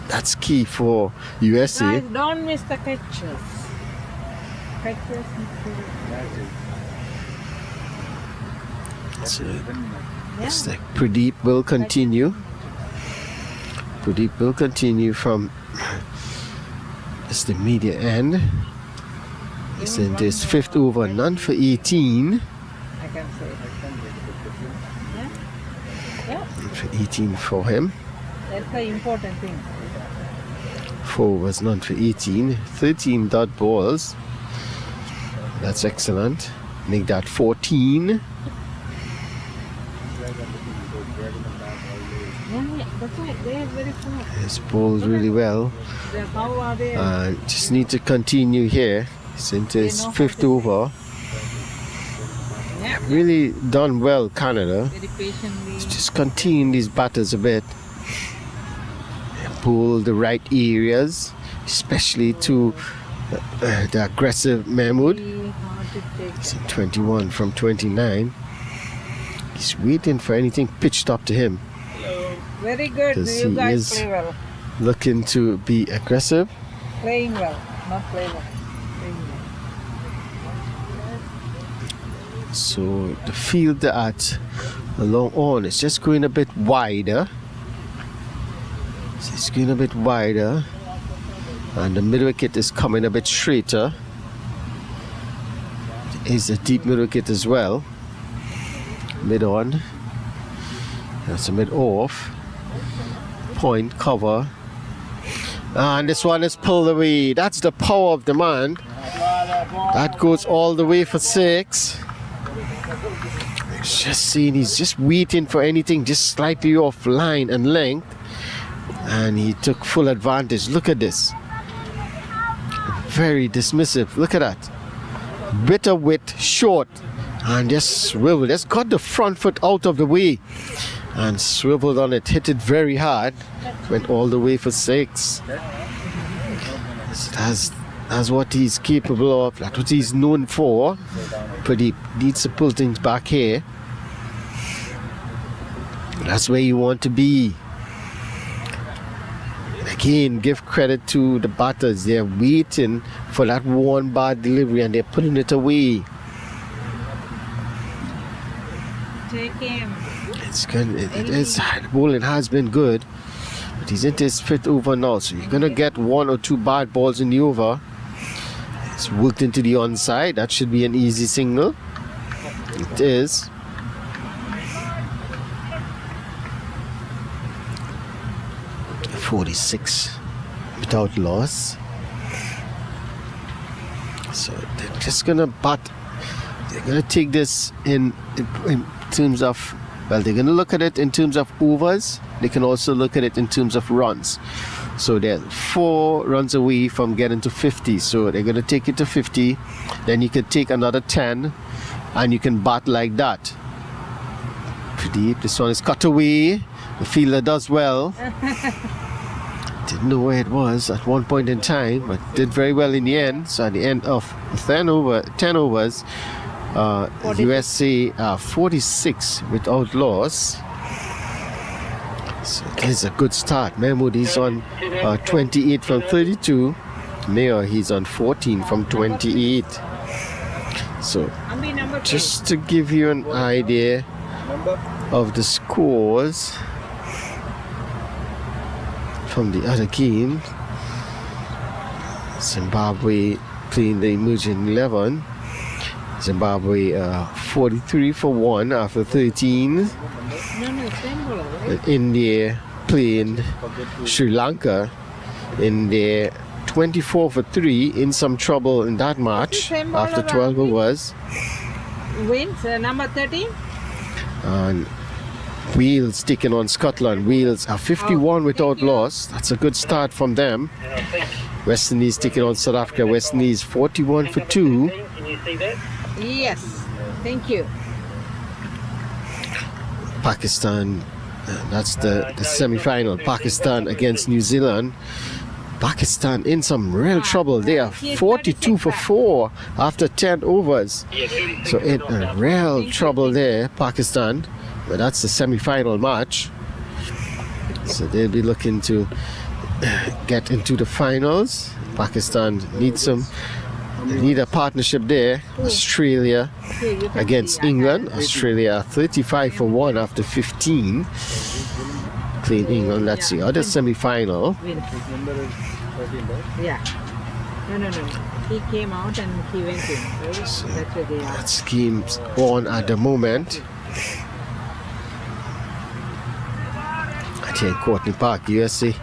that's key for USA. Guys, don't miss the catches. So, it's like Pradeep will continue. Pradeep will continue from it's the media end. It's in this 5th over, none for 18. I can say. Yeah. For 18 for him. That's the important thing. 4 was none for 18. 13 dot balls. That's excellent. Make that 14. Yeah, that's right. They are very fast. He's bowled really well. How are they? Just need to continue here. It's into his 5th over. Yeah. Really done well, Canada. Very patiently. Just continue these batters a bit. pull the right areas, especially to the aggressive Mahmoud. He's in 21 from 29. He's waiting for anything pitched up to him. Very good. Because You he guys is play well. looking to be aggressive. Playing well, not play well. Playing well. So the field they're at along on is just going a bit wider. So it's going a bit wider. And the middle wicket is coming a bit straighter. There is a deep middle wicket as well. Mid on. That's a mid off. Point cover. And this one is pulled away. That's the power of the man. That goes all the way for 6. Just seeing, he's just waiting for anything just slightly off line and length. And he took full advantage. Look at this. Very dismissive. Look at that. Bit of width, short. And just swivel. Just got the front foot out of the way. And swiveled on it. Hit it very hard. Went all the way for 6. That's what he's capable of. That's what he's known for. But he needs to pull things back here. That's where you want to be. Again, give credit to the batters. They're waiting for that one bad delivery and they're putting it away. Take him. It's good. It is. The bowling has been good, but he's into his 5th over now, so you're gonna get 1 or 2 bad balls in the over. It's worked into the onside. That should be an easy single. It is. .46 without loss. So they're just gonna bat. They're gonna take this in terms of, well, they're gonna look at it in terms of overs. They can also look at it in terms of runs. So they're 4 runs away from getting to 50. So they're gonna take it to 50. Then you can take another 10, and you can bat like that. Pretty. This one is cut away. The fielder does well. Didn't know where it was at one point in time, but did very well in the end. So at the end of 10 overs, USA 46 without loss. So it is a good start. Mahmood is on 28 from 32. Mayor, he's on 14 from 28. So just to give you an idea of the scores from the other game, Zimbabwe playing the emerging 11. Zimbabwe 43 for 1 after 13. And India playing Sri Lanka in their 24 for 3, in some trouble in that match after 12 overs. Wins number 13. And Wales taking on Scotland. Wales are 51 without loss. That's a good start from them. West Indies taking on South Africa. West Indies 41 for 2. Yes, thank you. Pakistan, that's the semi-final. Pakistan against New Zealand. Pakistan in some real trouble. They are 42 for 4 after 10 overs. So in real trouble there, Pakistan. But that's the semi-final match. So they'll be looking to get into the finals. Pakistan needs need a partnership there. Australia against England. Australia 35 for 1 after 15. Clean England. That's the other semi-final. Yeah. No. He came out and he went in. Right? So that's where they are. that game's on at the moment. Here in Courtneypark, USA.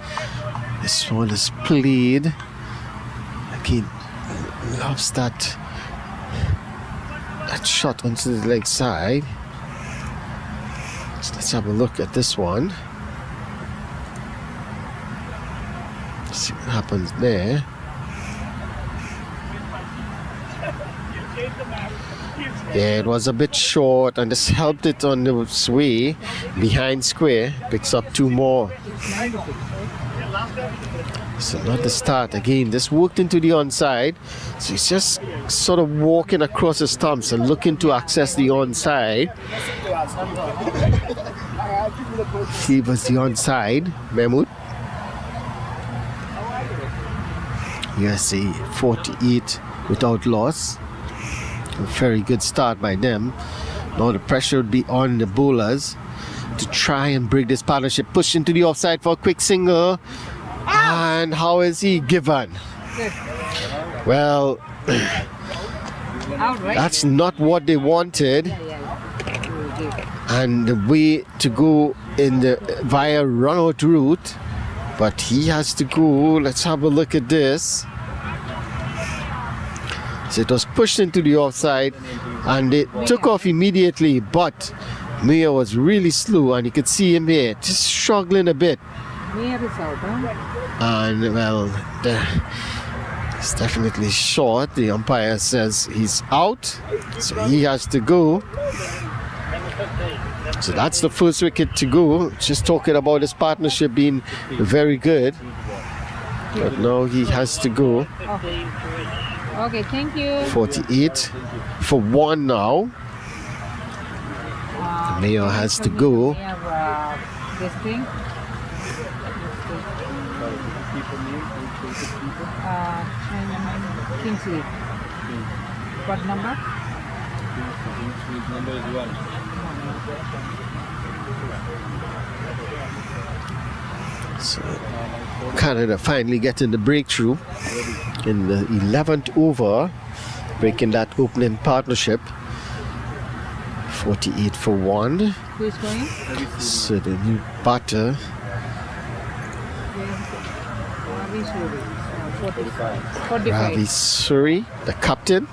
This one is played. Again, loves that shot onto the leg side. So let's have a look at this one. See what happens there. Yeah, it was a bit short and just helped it on its way behind square. Picks up 2 more. So not the start again. This worked into the onside. So he's just sort of walking across the stumps and looking to access the onside. Favors the onside. Mahmood. USA 48 without loss. A very good start by them. Now the pressure would be on the bowlers to try and break this partnership. Push into the offside for a quick single. And how is he given? Well, that's not what they wanted. And the way to go in the via run-out route. But he has to go. Let's have a look at this. So it was pushed into the offside and it took off immediately, but Mia was really slow and you could see him here just struggling a bit. Mia is out, huh? And well, it's definitely short. The umpire says he's out, so he has to go. So that's the first wicket to go. Just talking about this partnership being very good. But now he has to go. Okay, thank you. 48 for 1 now. Mayo has to go. We have this thing. Kingsley. What number? His number is 1. So Canada finally getting the breakthrough in the 11th over, breaking that opening partnership. 48 for 1. Who is going? So the new batter, Ravi Suri. 45. Ravi Suri, the captain,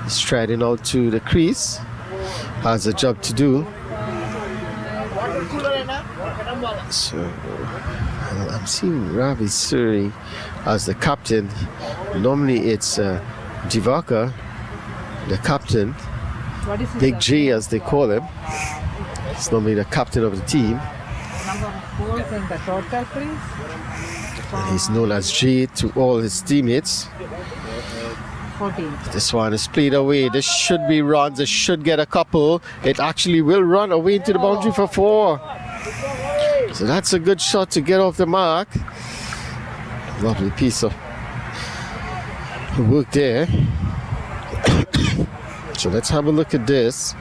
is striding out to the crease. Has a job to do. So I'm seeing Ravi Suri as the captain. Normally it's Divaka, the captain. What is his Big J as they call him. He's normally the captain of the team. number of balls in the total, please? And he's known as J to all his teammates. 14. This one is played away. This should be runs. This should get a couple. It actually will run away into the boundary for 4. So that's a good shot to get off the mark. Lovely piece of work there. So let's have a look at this.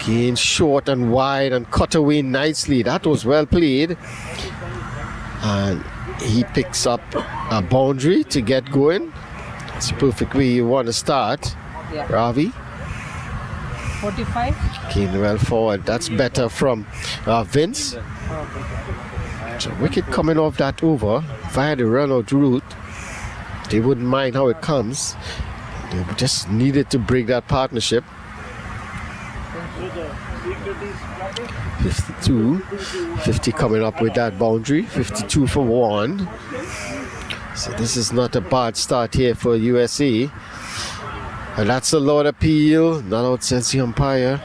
Again, short and wide and cut away nicely. That was well played. And he picks up a boundary to get going. It's a perfect way you want to start. Yeah. Ravi. 45. Came well forward. That's better from Vince. So wicket coming off that over via the run-out route. They wouldn't mind how it comes. They just needed to break that partnership. 52. 50 coming up with that boundary. 52 for 1. So this is not a bad start here for USA. And that's a lot appeal. Not out since the umpire.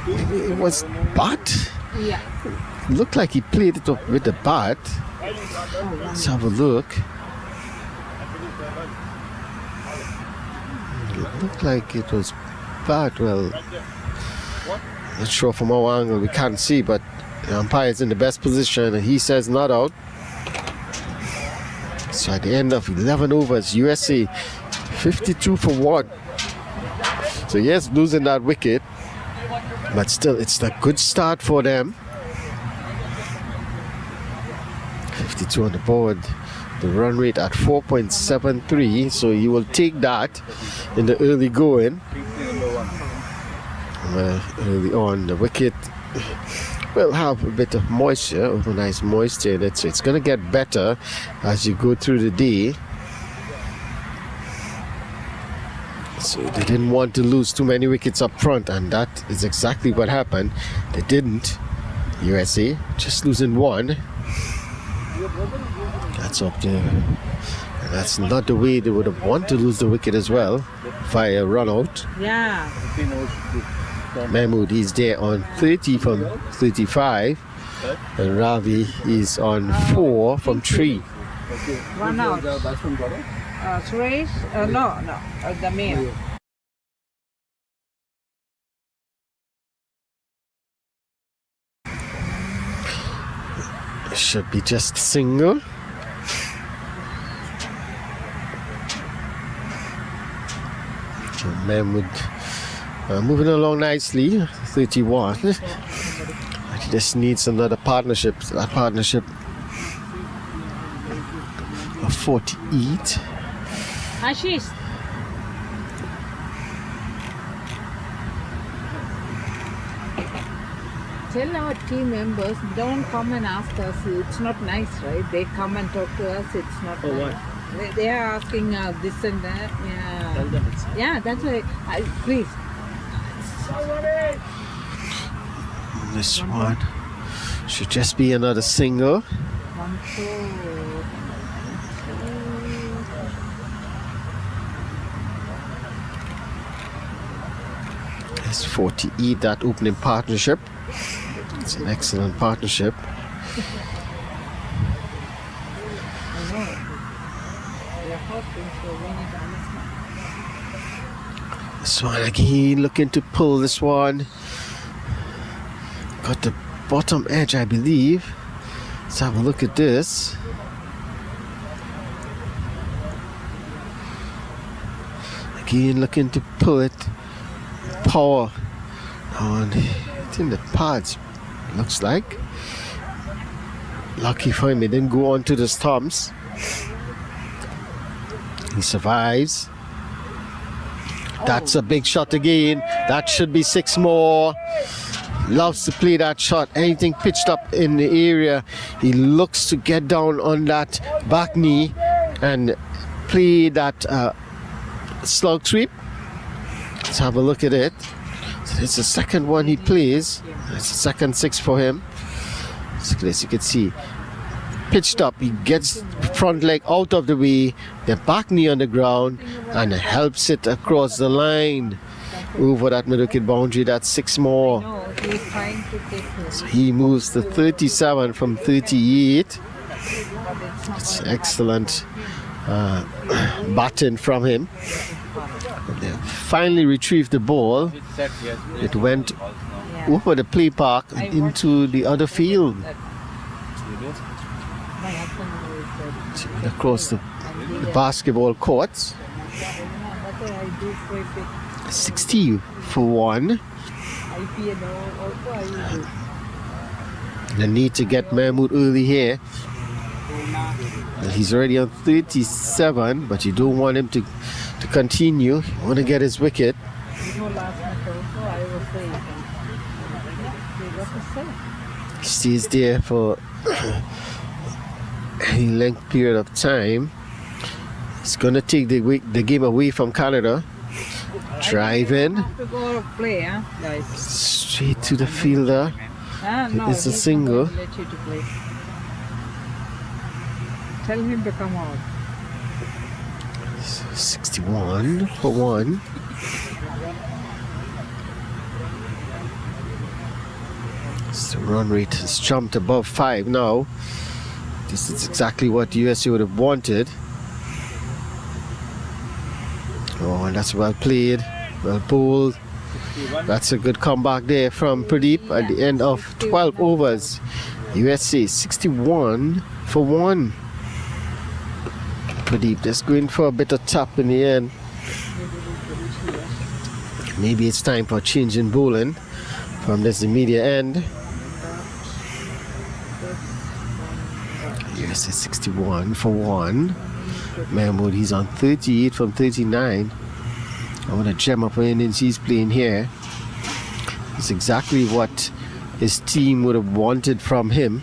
Maybe it was bat. Yeah. Looked like he played it up with the bat. Let's have a look. It looked like it was bat. Well, not sure from our angle, we can't see, but the umpire is in the best position and he says not out. So at the end of 11 overs, USA 52 for 1. So yes, losing that wicket, but still it's a good start for them. 52 on the board. The run rate at 4.73, so you will take that in the early going. Early on, the wicket will have a bit of moisture, overnight moisture in it, so it's going to get better as you go through the day. So they didn't want to lose too many wickets up front, and that is exactly what happened. They didn't. USA just losing 1. That's up there. And That's not the way they would have wanted to lose the wicket as well. Fire run out. Yeah. Mahmood is there on 30 from 35. And Ravi is on 4 from 3. One out. Suresh? No. The male. Should be just single. Mahmood moving along nicely. 31. He just needs another partnership. That partnership of 48. Ashish. Tell our team members, don't come and ask us. It's not nice, right? They come and talk to us. It's not For nice. They are asking this and that. Yeah. Tell them it's Yeah, that's why. Please. This one should just be another single. 1, 2. It's 48, that opening partnership. It's an excellent partnership. This one again, looking to pull this one. Got the bottom edge, I believe. Let's have a look at this. Again, looking to pull it. Power on. It's in the pads, looks like. Lucky for him, he didn't go on to the stumps. He survives. That's a big shot again. That should be 6 more. Loves to play that shot. Anything pitched up in the area, he looks to get down on that back knee and play that slug sweep. Let's have a look at it. It's the second one he plays. It's the second 6 for him. So as you can see, pitched up, he gets front leg out of the way, the back knee on the ground, and helps it across the line over that middle wicket boundary. That's 6 more. No, he's trying to take this. So he moves to 37 from 38. It's excellent batting from him. And they finally retrieved the ball. It went over the play park and into the other field. My husband always said, Across the basketball courts. that's what I do for it. 60 for 1. IPL also I will do. The need to get Mahmood early here. He's already on 37, but you don't want him to continue. You want to get his wicket. Last night also I was saying, what to say? He stays there for any length period of time. He's going to take the game away from Canada. Drive in. Have to go play, huh, guys? Straight to the fielder. No, It's a he's single. not going to let you to play. Tell him to come out. 61 for 1. So the run rate has jumped above 5 now. This is exactly what USA would have wanted. Oh, and that's well played, well bowled. That's a good comeback there from Pradeep at the end of 12 overs. USA 61 for 1. Pradeep just going for a bit of tap in the end. Maybe it's time for a change in bowling from this immediate end. USA 61 for 1. Mahmood, he's on 38 from 39. I want to gem up innings he's playing here. It's exactly what his team would have wanted from him.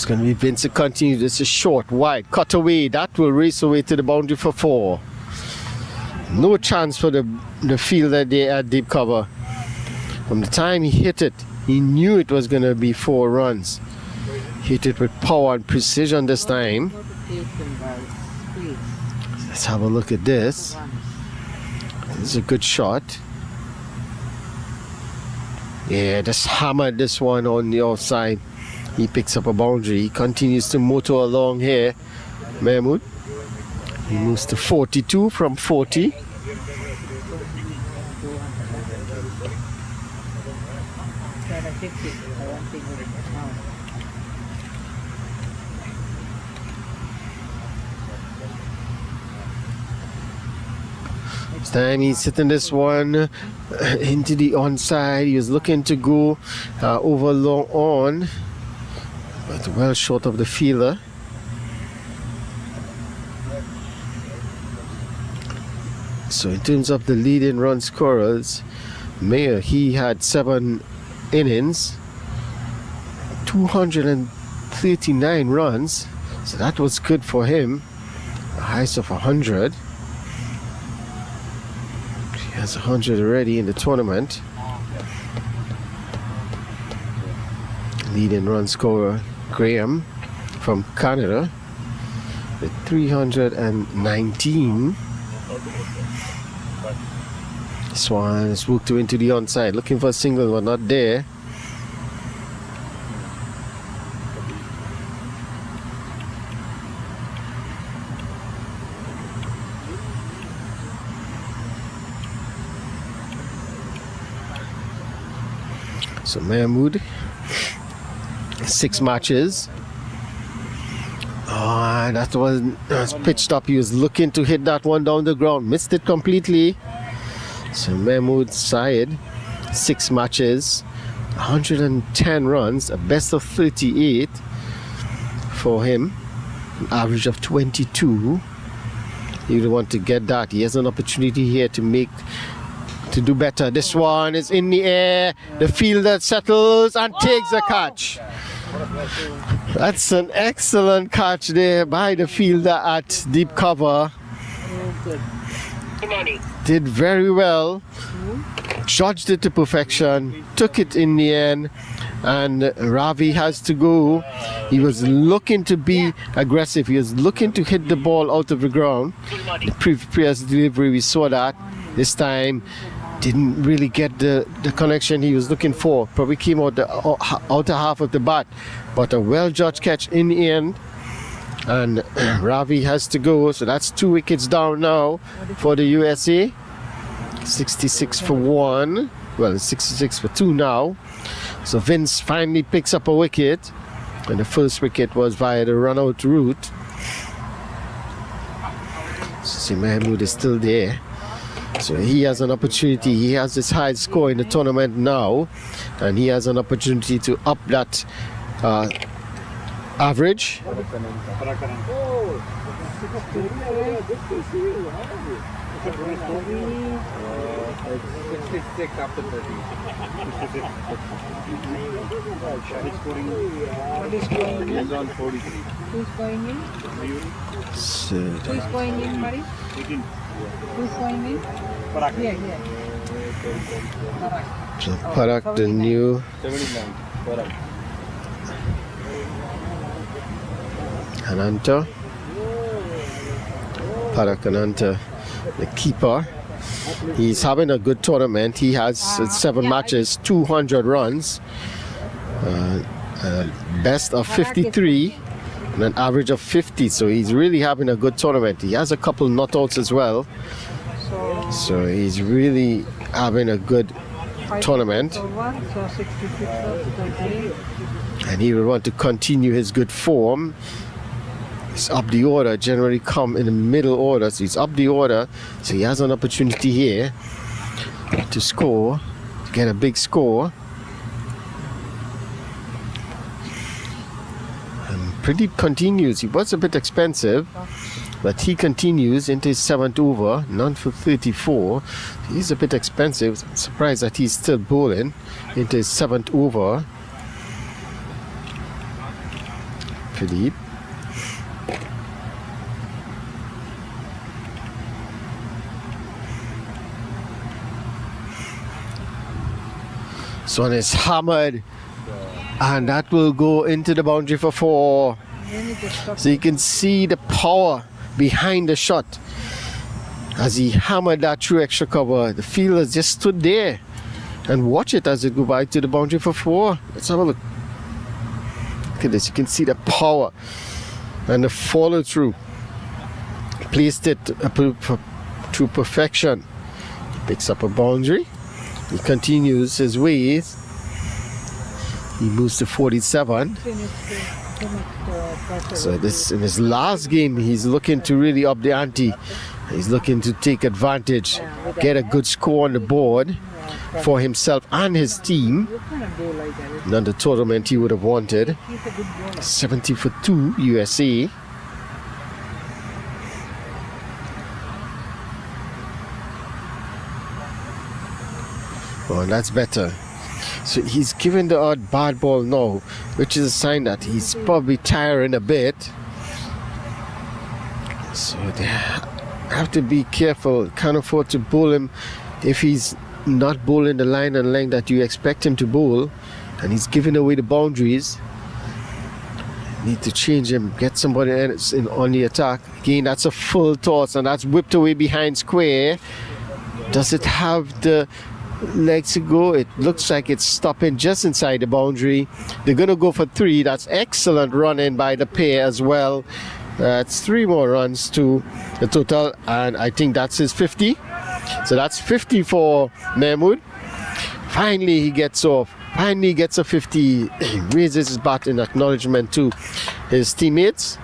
It's going to be Vincent continue. This is short, wide, cut away. That will race away to the boundary for 4. No chance for the fielder there at deep cover. From the time he hit it, he knew it was going to be 4 runs. Hit it with power and precision this time. Let's have a look at this. This is a good shot. Yeah, just hammered this one on the offside. He picks up a boundary. He continues to motor along here. Mahmood. He moves to 42 from 40. This time he's hitting this one into the onside. He was looking to go over long on, but well short of the fielder. So in terms of the leading run scorers, Mayer, he had 7 innings, 239 runs, so that was good for him. A highest of 100. He has 100 already in the tournament. Leading run scorer Graham from Canada with 319. Swan is booked into the onside, looking for a single, but not there. So Mahmood, 6 matches. Oh, that was pitched up. He was looking to hit that one down the ground, missed it completely. So Mahmood Syed, 6 matches, 110 runs, a best of 38 for him, an average of 22. He would want to get that. He has an opportunity here to do better. This one is in the air. The fielder settles and takes the catch. That's an excellent catch there by the fielder at deep cover. Did very well, judged it to perfection, took it in the end, and Ravi has to go. He was looking to be aggressive. He was looking to hit the ball out of the ground. The previous delivery, we saw that. This time, didn't really get the connection he was looking for. Probably came out the outer half of the bat, but a well-judged catch in the end. And Ravi has to go, so that's 2 wickets down now for the USA. 66 for 1. Well, it's 66 for 2 now. So Vince finally picks up a wicket, and the first wicket was via the run-out route. So see, Mahmood is still there. So he has an opportunity. He has his highest score in the tournament now, and he has an opportunity to up that average. 66 after 30. He's on 43. Who's going in? So, Who's going in, Mari? Who's going in? Here. so Parak, the new 79. Correct. Ananta. Parak Ananta, the keeper. He's having a good tournament. He has 7 matches, 200 runs, best of 53, and an average of 50. So he's really having a good tournament. He has a couple not outs as well. So he's really having a good tournament. So 66 of 38. And he will want to continue his good form. He's up the order, generally come in the middle order, so he's up the order, so he has an opportunity here to score, to get a big score. And Pradeep continues. He was a bit expensive, but he continues into his 7th over, none for 34. He's a bit expensive. I'm surprised that he's still bowling into his 7th over. Philippe. This one is hammered, and that will go into the boundary for 4. So you can see the power behind the shot as he hammered that through extra cover. The fielder just stood there and watch it as it go by to the boundary for 4. Let's have a look. Look at this. You can see the power and the follow through. Placed it to perfection. He picks up a boundary. He continues his ways. He moves to 47. So this in his last game, he's looking to really up the ante. He's looking to take advantage, get a good score on the board for himself and his team. Not the tournament he would have wanted. 70 for 2 USA. Oh, that's better. So he's given the odd bad ball now, which is a sign that he's probably tiring a bit. So they have to be careful. Can't afford to bowl him if he's not bowling the line and length that you expect him to bowl, and he's giving away the boundaries. Need to change him, get somebody else in on the attack. Again, that's a full toss, and that's whipped away behind square. Does it have the legs to go? It looks like it's stopping just inside the boundary. They're gonna go for 3. That's excellent running by the pair as well. That's 3 more runs to the total, and I think that's his 50. So that's 50 for Mahmood. Finally he gets off. Finally gets a 50. He raises his bat in acknowledgement to his teammates.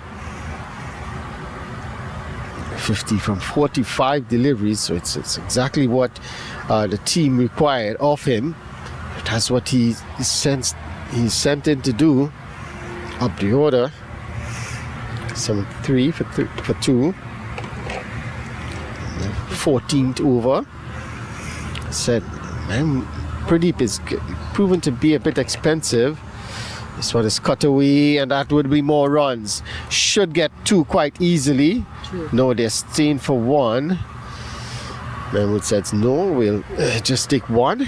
50 from 45 deliveries, so it's exactly what the team required of him. That's what he's sent in to do. Up the order. 73 for 2. 14th over. Said, man, Pradeep is proven to be a bit expensive. This one is cut away, and that would be more runs. Should get 2 quite easily. No, they're staying for 1. Mahmood says, no, we'll just take 1.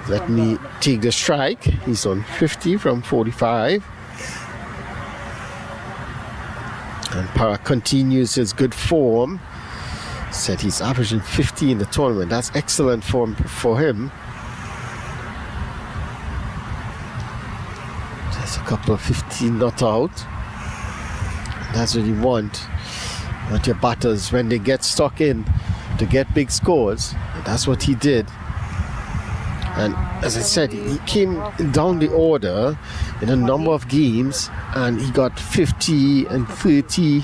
Let me take the strike. He's on 50 from 45. And Para continues his good form. Said he's averaging 50 in the tournament. That's excellent form for him. There's a couple of 15 not out. That's what you want. Want your batters when they get stuck in to get big scores. That's what he did. And as I said, he came down the order in a number of games, and he got 50 and 30,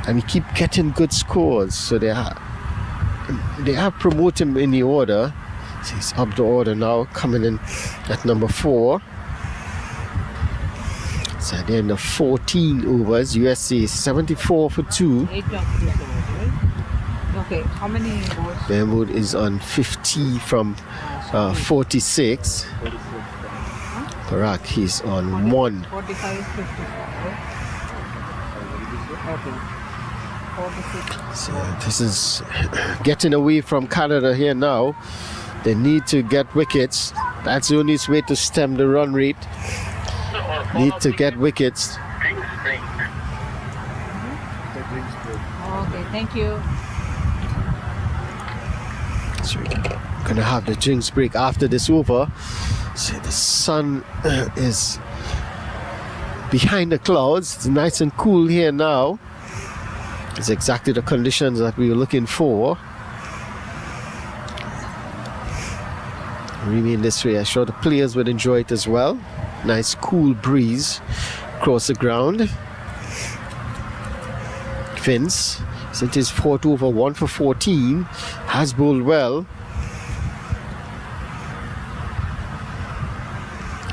and he keep getting good scores. So they have promoted him in the order. So he's up the order now, coming in at number 4. So at the end of 14 overs, USA 74 for 2. 8 of these overs, right? Okay, how many balls? Mahmood is on 50 from 46. Parak, he's on 1. 45, 54, right? Okay. 46. So this is getting away from Canada here now. They need to get wickets. That's the only way to stem the run rate. Need to get wickets. Okay, thank you. So we're gonna have the drinks break after this over. So the sun is behind the clouds. It's nice and cool here now. It's exactly the conditions that we were looking for. Remain this way. I'm sure the players would enjoy it as well. Nice cool breeze across the ground. Vince, since his 4th over, 1 for 14, has bowled well.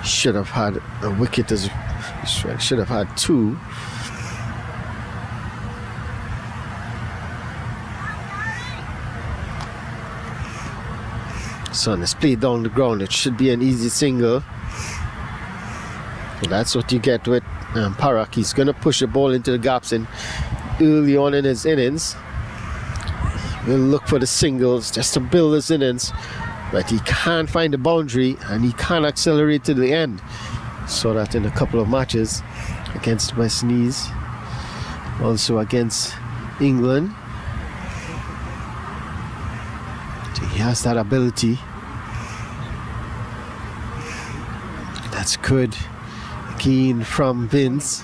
Should have had a wicket as should have had 2. Son is played down the ground. It should be an easy single. So that's what you get with Parak. He's going to push the ball into the gaps and early on in his innings. He'll look for the singles just to build his innings, but he can't find the boundary and he can't accelerate to the end. Saw that in a couple of matches against West Indies, also against England. So he has that ability. That's good. Again from Vince.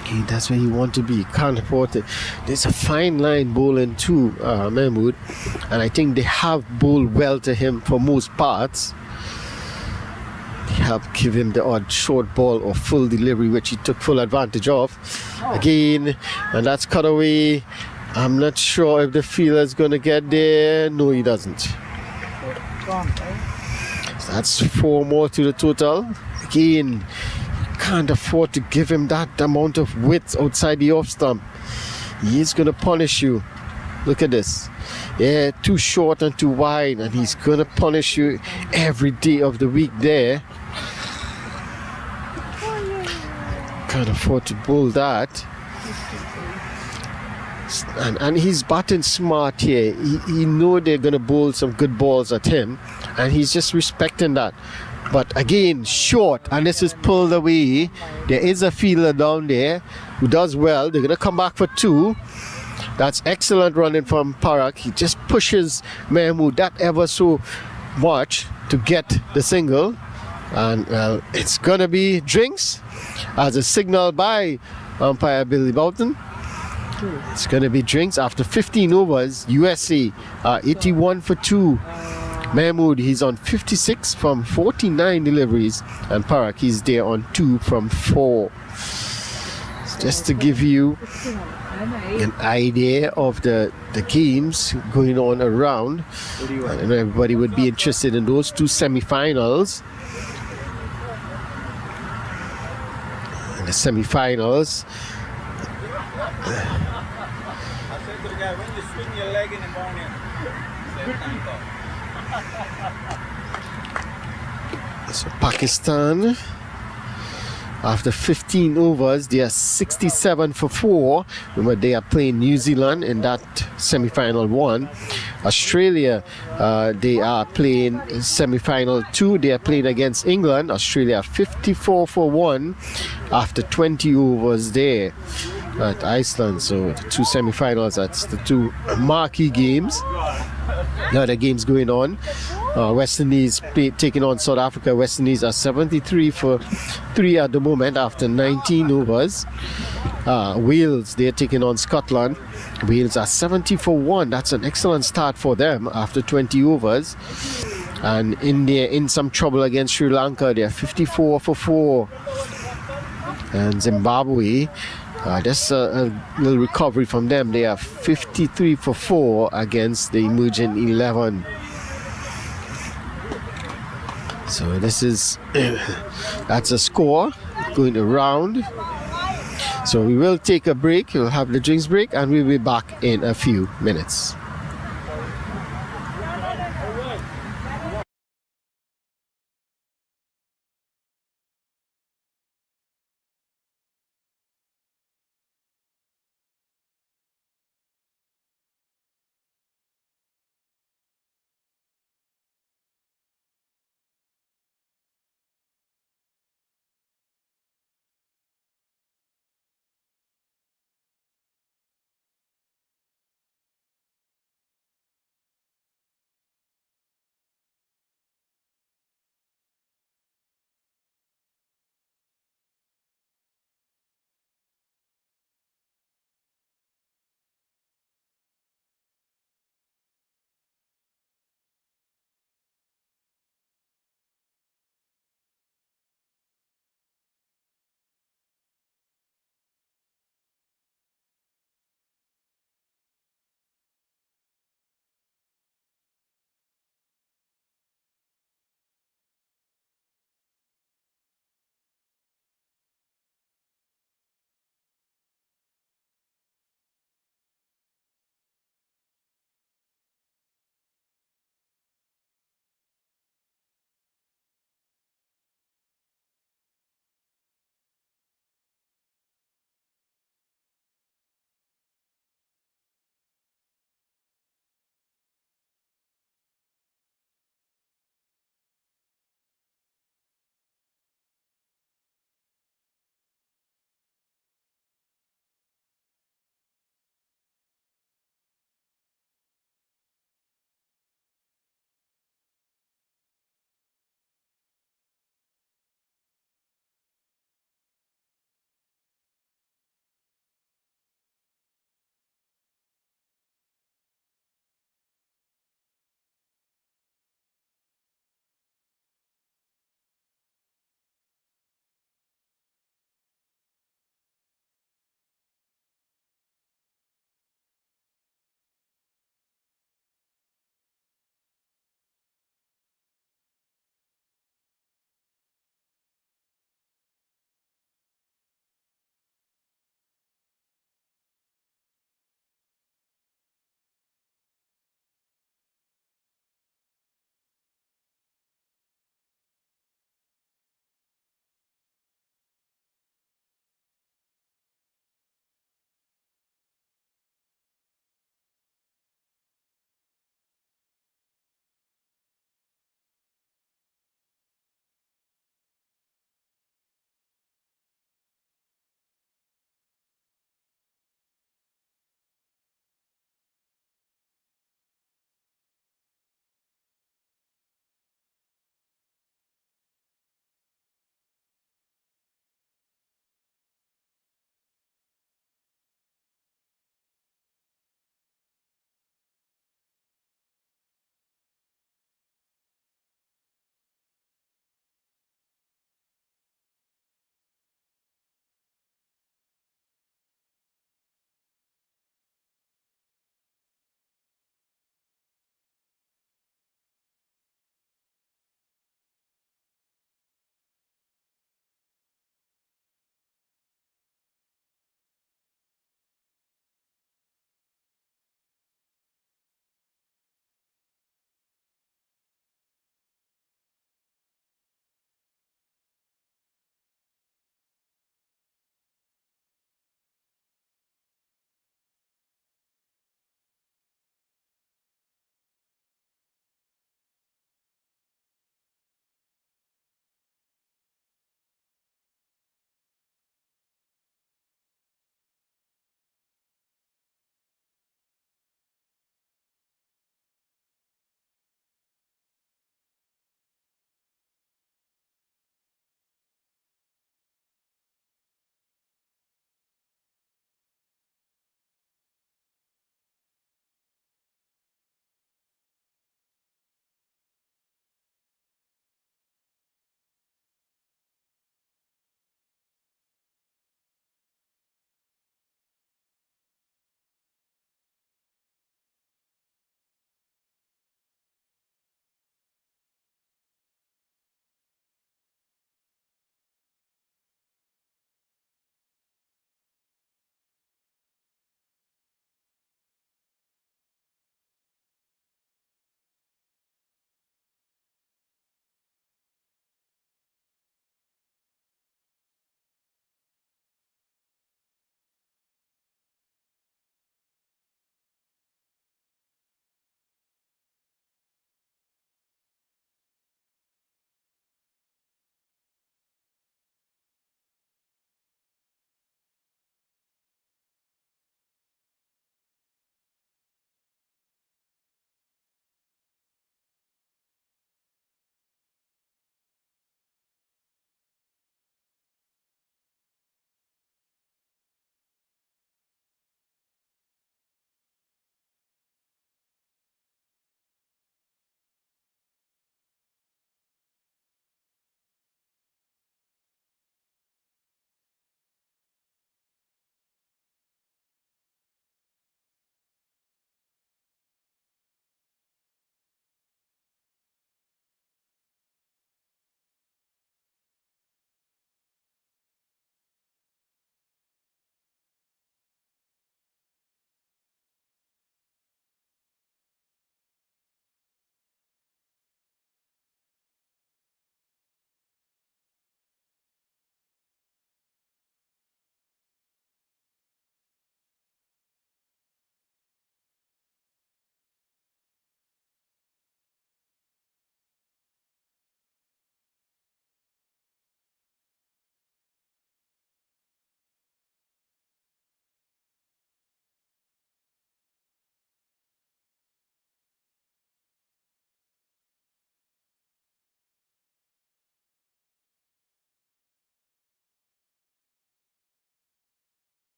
Okay, that's where you want to be. Can't afford it. There's a fine line bowling too, Mahmood, and I think they have bowled well to him for most parts. They have given him the odd short ball or full delivery, which he took full advantage of. Again, and that's cut away. I'm not sure if the fielder's gonna get there. No, he doesn't. So that's 4 more to the total. Again, can't afford to give him that amount of width outside the off stump. He's gonna punish you. Look at this. Yeah, too short and too wide, and he's gonna punish you every day of the week there. Can't afford to bowl that. And he's batting smart here. He know they're gonna bowl some good balls at him, and he's just respecting that. But again, short, and this is pulled away. There is a fielder down there who does well. They're gonna come back for 2. That's excellent running from Parak. He just pushes Mahmood that ever so much to get the single, and it's gonna be drinks as a signal by umpire Billy Boughton. It's gonna be drinks after 15 overs. USA 81 for 2. Mahmood, he's on 56 from 49 deliveries, and Parak, he's there on 2 from 4. Just to give you an idea of the games going on around, and everybody would be interested in those 2 semi-finals. In the semi-finals, I said to the guy, when you swing your leg in the morning, same time though. so Pakistan, after 15 overs, they are 67 for 4. Remember, they are playing New Zealand in that semi-final 1. Australia, they are playing semi-final 2. They are playing against England. Australia 54 for 1 after 20 overs there at Iceland. So the 2 semi-finals, that's the 2 marquee games. Now the games going on. West Indies taking on South Africa. West Indies are 73 for 3 at the moment after 19 overs. Wales, they're taking on Scotland. Wales are 70 for 1. That's an excellent start for them after 20 overs. And India in some trouble against Sri Lanka. They're 54 for 4. And Zimbabwe, just a little recovery from them. They are 53 for 4 against the emerging 11. So this is that's a score going around. So we will take a break. We'll have the drinks break, and we'll be back in a few minutes.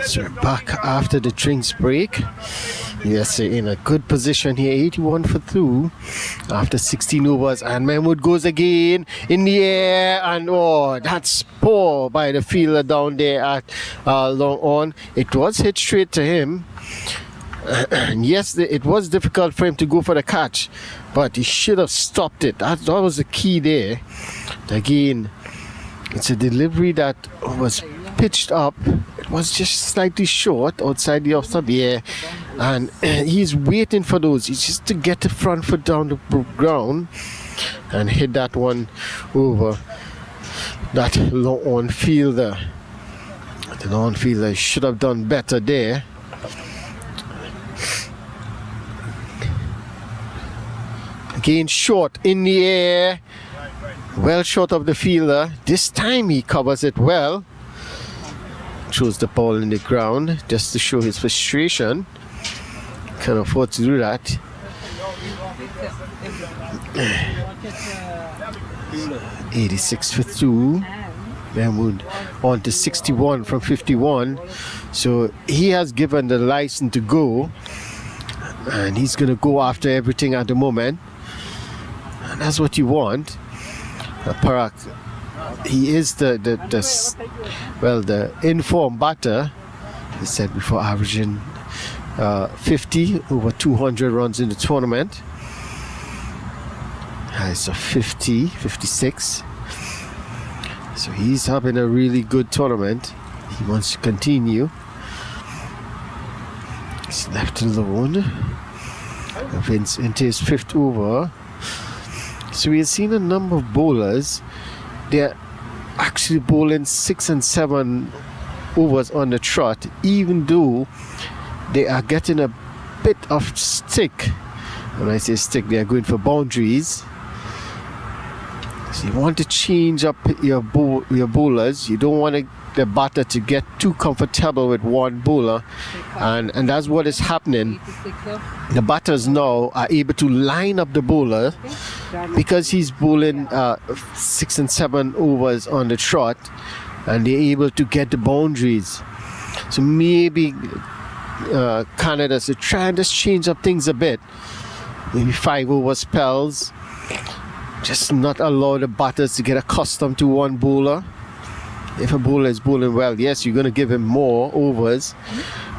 So we're back after the drinks break. USA in a good position here, 81 for 2 after 16 overs, and Mahmood goes again in the air, and oh, that's poor by the fielder down there at long on. It was hit straight to him. And yes, it was difficult for him to go for the catch, but he should have stopped it. That was the key there. Again, it's a delivery that was pitched up. It was just slightly short outside the off stump, yeah. And he's waiting for those. He's just to get the front foot down the ground and hit that one over that long on fielder. The long fielder should have done better there. Again, short in the air, well short of the fielder. This time he covers it well. Throws the ball in the ground just to show his frustration. Can't afford to do that. 86 for 2. Mahmood on to 61 from 51. So he has given the license to go, and he's going to go after everything at the moment. And that's what you want. Parak, he is the informed batter. He said before, averaging 50 over 200 runs in the tournament. It's a 50, 56. So he's having a really good tournament. He wants to continue. He's left alone. Vince into his 5th over. So we've seen a number of bowlers. They're actually bowling 6 and 7 overs on the trot, even though they are getting a bit of stick. When I say stick, they are going for boundaries. So you want to change up your bowlers. You don't want the batter to get too comfortable with one bowler, and that's what is happening. The batters now are able to line up the bowler because he's bowling 6 and 7 overs on the trot, and they're able to get the boundaries. So maybe Canada should try and just change up things a bit. Maybe 5 over spells. Just not allow the batters to get accustomed to one bowler. If a bowler is bowling well, yes, you're going to give him more overs,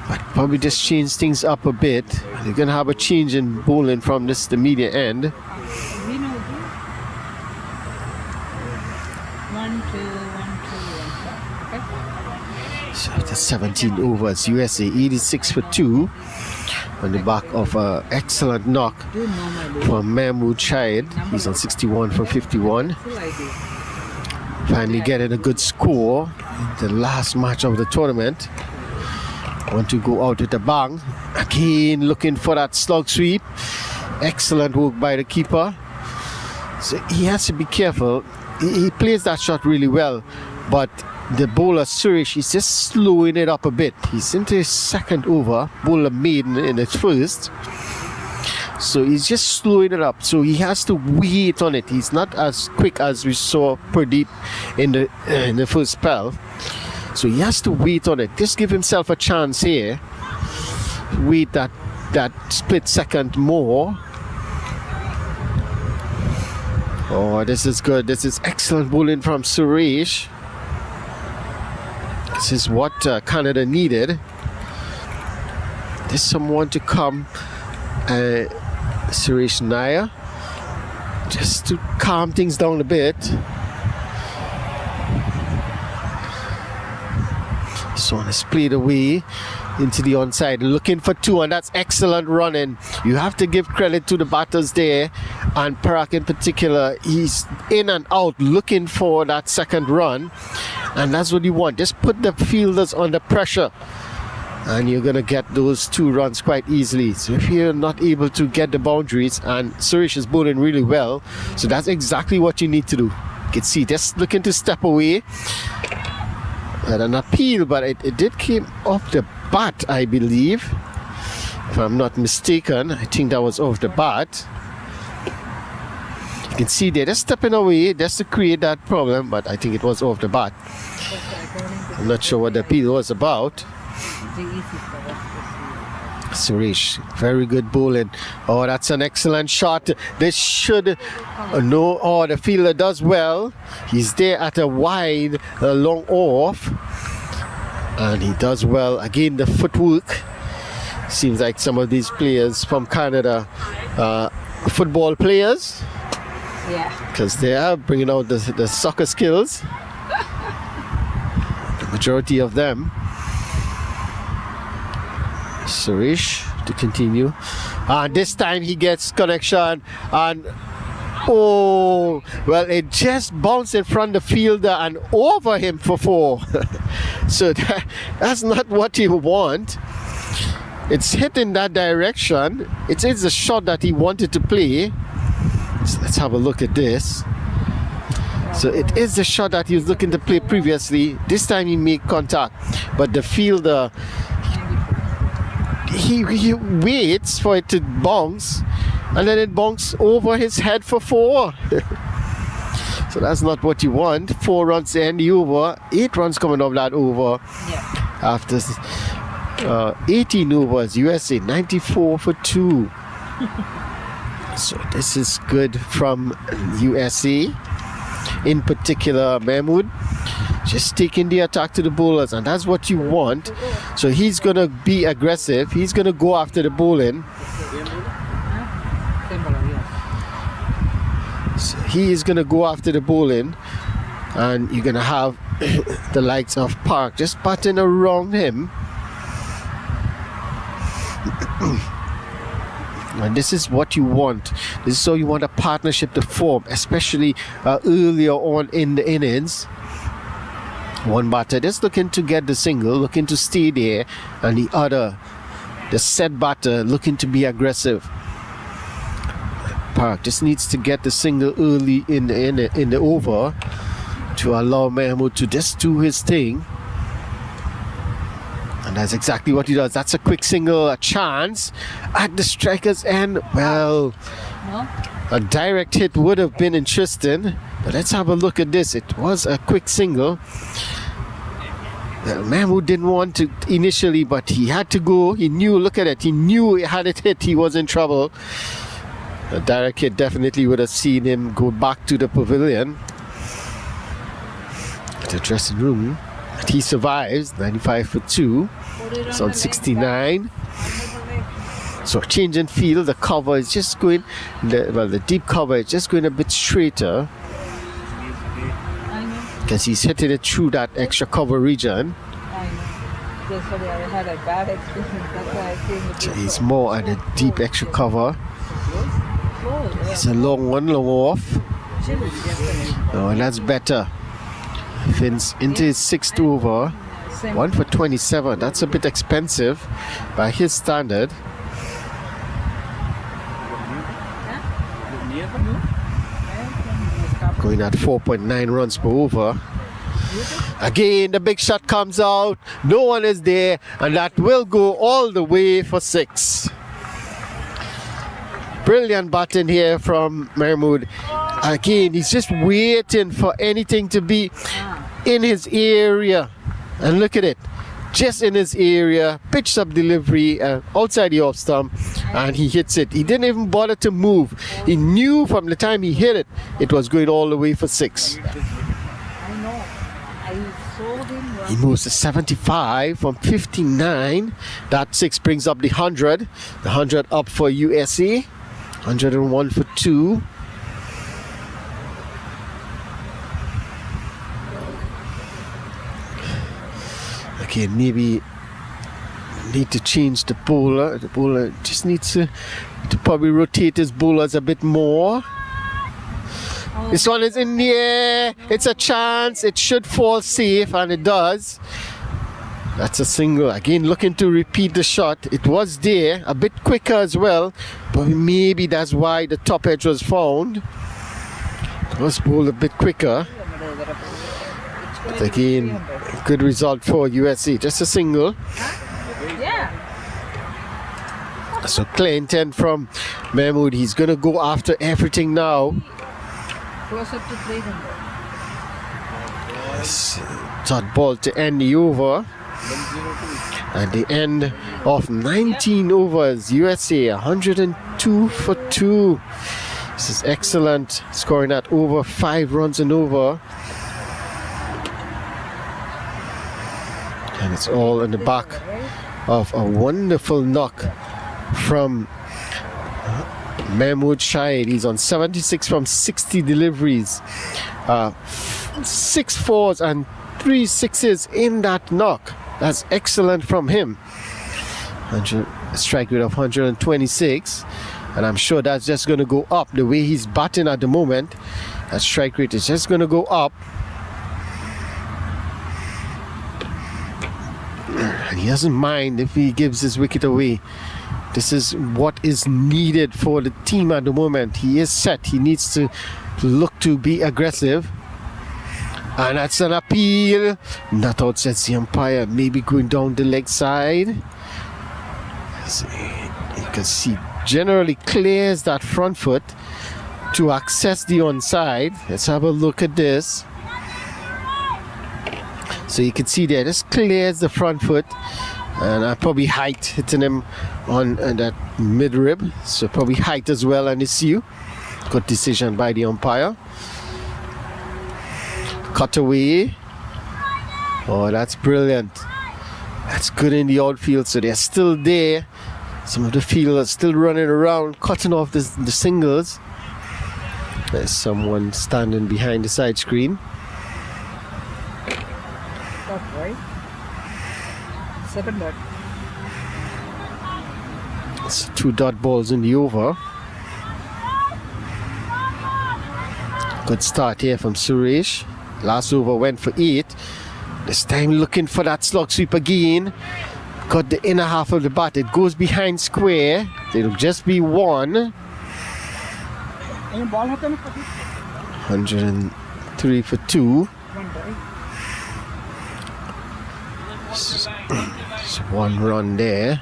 but probably just change things up a bit. You're going to have a change in bowling from the media end. So after 17 overs, USA 86 for 2 on the back of an excellent knock from Mahmood Shahid. He's on 61 for 51. Finally getting a good score in the last match of the tournament. Want to go out with a bang. Again looking for that slug sweep. Excellent work by the keeper. So he has to be careful. He plays that shot really well, but the bowler Suresh is just slowing it up a bit. He's into his 2nd over. Bowler Maiden in his 1st. So he's just slowing it up. So he has to wait on it. He's not as quick as we saw Pradeep in the first spell. So he has to wait on it. Just give himself a chance here. Wait that split second more. Oh, this is good. This is excellent bowling from Suresh. This is what Canada needed. There's someone to come, Suresh Nair, just to calm things down a bit. So on is played away into the onside, looking for 2, and that's excellent running. You have to give credit to the batters there, and Parak in particular. He's in and out looking for that 2nd run, and that's what you want. Just put the fielders under pressure, and you're gonna get those 2 runs quite easily. So if you're not able to get the boundaries, and Suresh is bowling really well, so that's exactly what you need to do. You can see just looking to step away. Had an appeal, but it did came off the bat, I believe. If I'm not mistaken, I think that was off the bat. You can see they're just stepping away just to create that problem, but I think it was off the bat. I'm not sure what the appeal was about. It's easy for us to see. Suresh, very good bowling. Oh, that's an excellent shot. This should no. Oh, the fielder does well. He's there at a wide, long off, and he does well. Again, the footwork. Seems like some of these players from Canada, football players, Yeah. because they are bringing out the soccer skills. The majority of them. Suresh to continue, and this time he gets connection, and oh well, it just bounced in front of the fielder and over him for 4. So that's not what you want. It's hit in that direction. It is the shot that he wanted to play. So let's have a look at this. So it is the shot that he was looking to play previously. This time he made contact, but the fielder, he waits for it to bounce, and then it bounces over his head for 4. So that's not what you want. 4 runs to end the over. 8 runs coming off that over. Yeah. After 18 overs, USA 94 for 2. So this is good from USA. In particular, Mahmood just taking the attack to the bowlers, and that's what you want. So he's gonna be aggressive. He's gonna go after the bowling. So he is gonna go after the bowling, and you're gonna have the likes of Park just batting around him. And this is what you want. This is how you want a partnership to form, especially earlier on in the innings. One batter just looking to get the single, looking to stay there, and the other, the set batter, looking to be aggressive. Park just needs to get the single early in the over to allow Mahmood to just do his thing. And that's exactly what he does. That's a quick single, a chance at the striker's end. Well, No? a direct hit would have been interesting, but let's have a look at this. It was a quick single. Well, Mahmood didn't want to initially, but he had to go. He knew, look at it, he knew had it hit, he was in trouble. A direct hit definitely would have seen him go back to the pavilion, the dressing room. But he survives, 95 for 2. It's on 69. So change in field, the cover is just going, the deep cover is just going a bit straighter, I know. because he's hitting it through that extra cover region. I know. Just sorry, I had a bad experience. That's why I came with So you. he's more at a deep extra cover. Close, yeah. It's a long one, long off. Oh, and that's better. Fins into his 6th over. Same. 1 for 27. That's a bit expensive by his standard. Going at 4.9 runs per over. Again, the big shot comes out. No one is there, and that will go all the way for 6. Brilliant batting here from Mahmood. Again, he's just waiting for anything to be in his area. And look at it. Just in his area, pitched up delivery outside the off stump, and he hits it. He didn't even bother to move. He knew from the time he hit it, it was going all the way for 6. I know. I saw him run. He moves to 75 from 59. That 6 brings up the 100. The 100 up for USA. 101 for 2. Okay, maybe need to change the bowler. The bowler just needs to probably rotate his bowlers a bit more. This one is in the air. It's a chance. It should fall safe, and it does. That's a single. Again, looking to repeat the shot. It was there, a bit quicker as well, but maybe that's why the top edge was found. It was bowled a bit quicker. But again, good result for USA. Just a single. Yeah. So clear intent from Mahmood. He's going to go after everything now. Close up to 300. Third ball to end the over. At the end of 19 overs, USA 102 for 2. This is excellent, scoring at over 5 runs and over. And it's all in the back of a wonderful knock from Mahmood Shahid. He's on 76 from 60 deliveries. 6 fours and 3 sixes in that knock. That's excellent from him. A strike rate of 126. And I'm sure that's just going to go up. The way he's batting at the moment, that strike rate is just going to go up. And he doesn't mind if he gives his wicket away. This is what is needed for the team at the moment. He is set. He needs to look to be aggressive. And that's an appeal. Not out, says the umpire. Maybe going down the leg side. As you can see, generally clears that front foot to access the onside. Let's have a look at this. So you can see there, just clears the front foot. And probably height hitting him on that mid rib. So probably height as well, and it's you. Good decision by the umpire. Cut away. Oh, that's brilliant. That's good in the outfield. So they're still there. Some of the fielders still running around, cutting off the singles. There's someone standing behind the side screen. Dot, right? 7 dot. It's 2 dot balls in the over. Good start here from Suresh. Last over went for 8. This time looking for that slug sweep again. Got the inner half of the bat. It goes behind square. It'll just be 1. 103 for 2. It's 1 run there.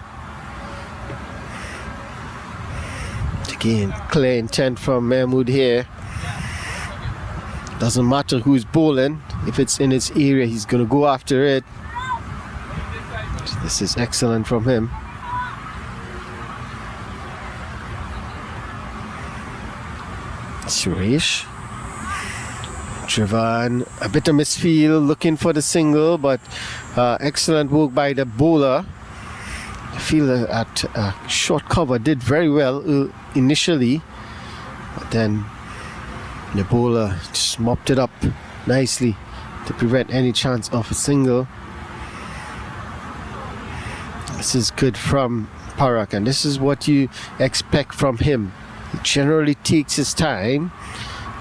Again, clear intent from Mahmood here. Doesn't matter who's bowling. If it's in his area, he's going to go after it. This is excellent from him. Suresh. Trevor, a bit of misfield, looking for the single, but excellent work by the bowler. I feel that short cover did very well initially, but then the bowler just mopped it up nicely to prevent any chance of a single. This is good from Parak, and this is what you expect from him. He generally takes his time,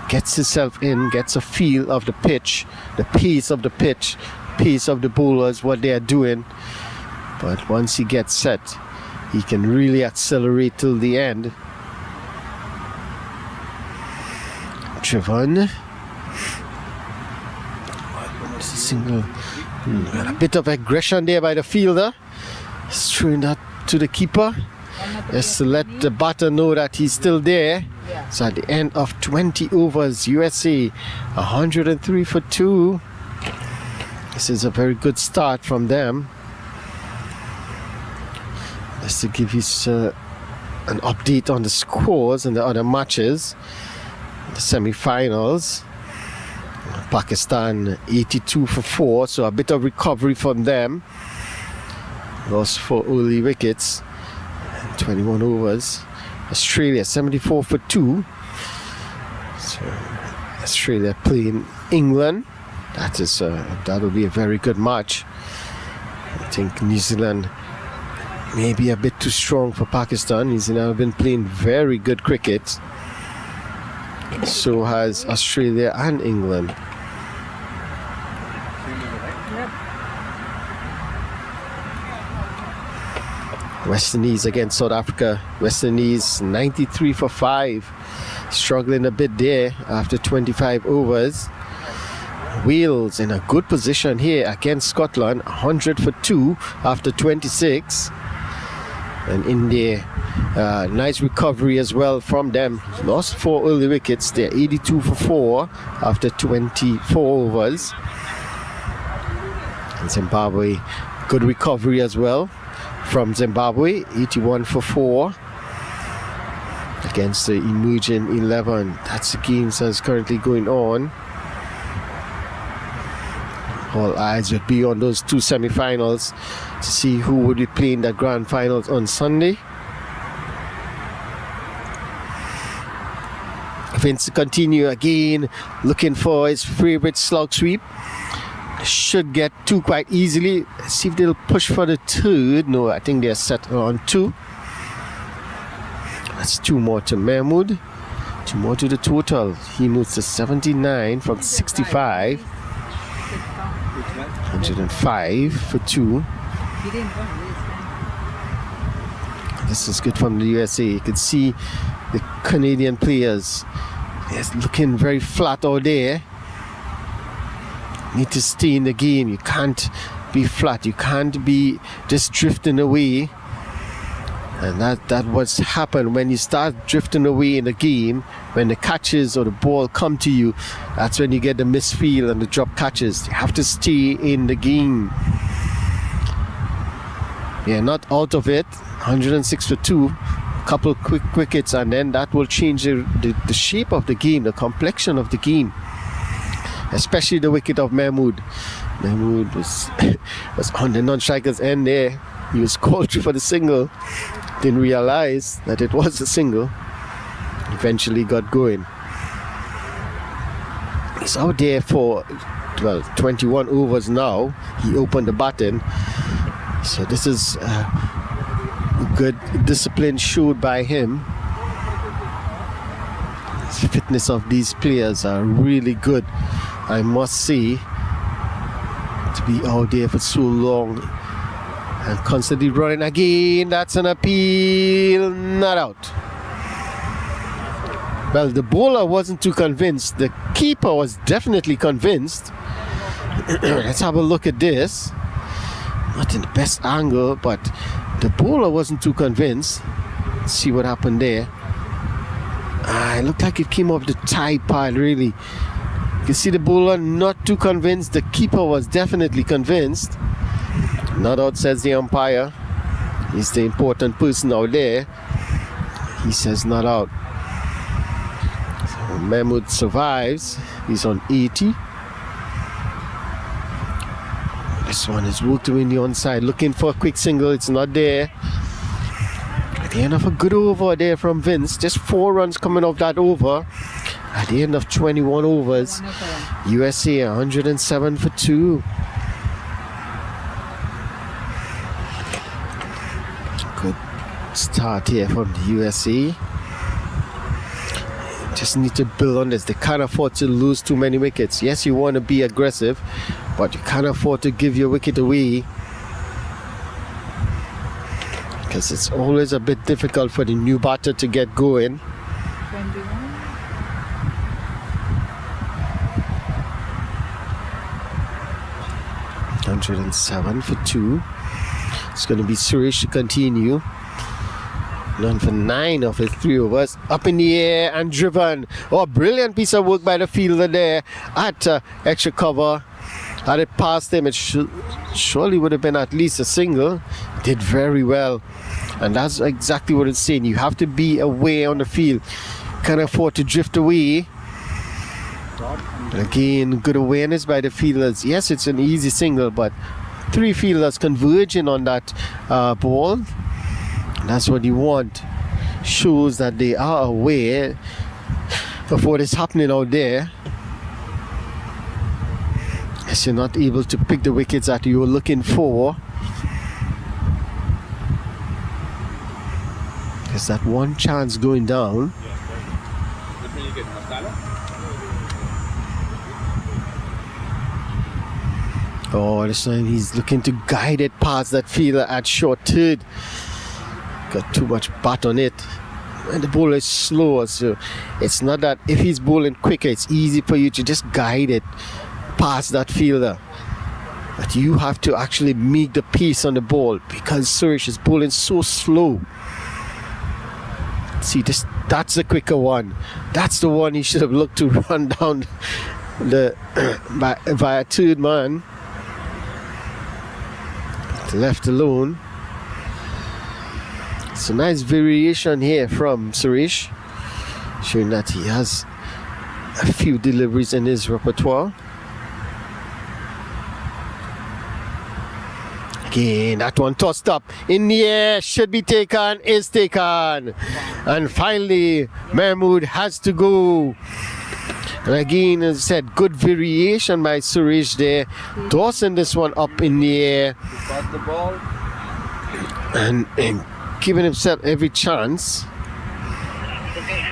gets himself in, gets a feel of the pitch, the pace of the pitch, pace of the bowlers, what they are doing. But once he gets set, he can really accelerate till the end. Trevon. Single. A bit of aggression there by the fielder. He's throwing that to the keeper. Just to let the batter know that he's still there. So at the end of 20 overs, USA 103 for 2. This is a very good start from them. Just to give you an update on the scores in the other matches. The semi-finals. Pakistan 82 for 4, so a bit of recovery from them. Lost 4 early wickets. 21 overs. Australia 74 for 2. So Australia playing England. That'll be a very good match. I think New Zealand may be a bit too strong for Pakistan. New Zealand have been playing very good cricket. So has Australia and England. West Indies against South Africa. West Indies 93 for 5. Struggling a bit there after 25 overs. Wales in a good position here against Scotland. 100 for 2 after 26. And India, nice recovery as well from them. Lost 4 early wickets. They're 82 for 4 after 24 overs. And Zimbabwe Good recovery as well from Zimbabwe, 81 for 4 against the emerging 11. That's the game that's currently going on. All eyes would be on those two semi-finals to see who would be playing the grand finals on Sunday. Vince continue again, looking for his favorite slug sweep. Should get 2 quite easily. Let's see if they'll push for the 3rd. No, I think they're set on 2. That's 2 more to Mahmood. 2 more to the total. He moves to 79 from 65. 105 for 2. This is good from the USA. You can see the Canadian players. They're looking very flat out there. Need to stay in the game. You can't be flat. You can't be just drifting away. And that what's happened when you start drifting away in the game. When the catches or the ball come to you, that's when you get the misfield and the drop catches. You have to stay in the game. Yeah, not out of it. 106 for 2. Couple quick wickets, and then that will change the shape of the game, the complexion of the game. Especially the wicket of Mahmood. Mahmood was on the non-striker's end there. He was called through for the single. Didn't realize that it was a single. Eventually got going. He's out there for 21 overs now. He opened the batting. So this is a good discipline showed by him. The fitness of these players are really good, I must say. To be out there for so long and constantly running again. That's an appeal. Not out. Well, the bowler wasn't too convinced. The keeper was definitely convinced. Let's have a look at this. Not in the best angle, but the bowler wasn't too convinced. Let's see what happened there. It looked like it came off the tie pile, really. You can see the bowler not too convinced. The keeper was definitely convinced. Not out, says the umpire. He's the important person out there. He says not out. So Mahmood survives. He's on 80. This one is worked away in the onside, looking for a quick single. It's not there. At the end of a good over there from Vince, just 4 runs coming off that over. At the end of 21 overs, USA 107 for 2. Good start here from the USA. Just need to build on this. They can't afford to lose too many wickets. Yes, you want to be aggressive, but you can't afford to give your wicket away, because it's always a bit difficult for the new batter to get going. 107 for 2. It's going to be Suresh to continue. None for 9 of his 3 overs. Up in the air and driven. Oh, brilliant piece of work by the fielder there at extra cover. Had it past him, it surely would have been at least a single. Did very well. And that's exactly what it's saying. You have to be away on the field. Can't afford to drift away. And again, good awareness by the fielders. Yes, it's an easy single, but 3 fielders converging on that ball. That's what you want. Shows that they are aware of what is happening out there. Yes, you're not able to pick the wickets that you were looking for. There's that one chance going down. Oh, this time he's looking to guide it past that fielder at short third. Got too much bat on it. And the bowler is slower, so it's not that if he's bowling quicker, it's easy for you to just guide it past that fielder. But you have to actually make the pace on the ball, because Suresh is bowling so slow. See, that's the quicker one. That's the one he should have looked to run down the by a third man. Left alone. It's a nice variation here from Suresh, showing that he has a few deliveries in his repertoire. Again, that one tossed up in the air, should be taken, is taken. And finally, Mahmood has to go. And again, as I said, good variation by Suresh there, tossing this one up in the air. Got the ball. And giving himself every chance. Okay.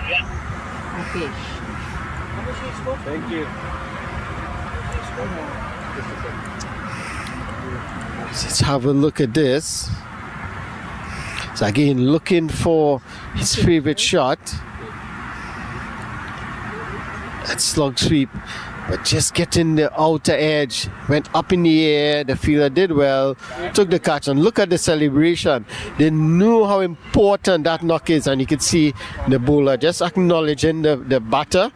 Thank you. Let's have a look at this. So again, looking for his favorite shot. That slug sweep, but just getting the outer edge. Went up in the air, the fielder did well, took the catch, and look at the celebration. They knew how important that knock is, and you could see the bowler just acknowledging the batter.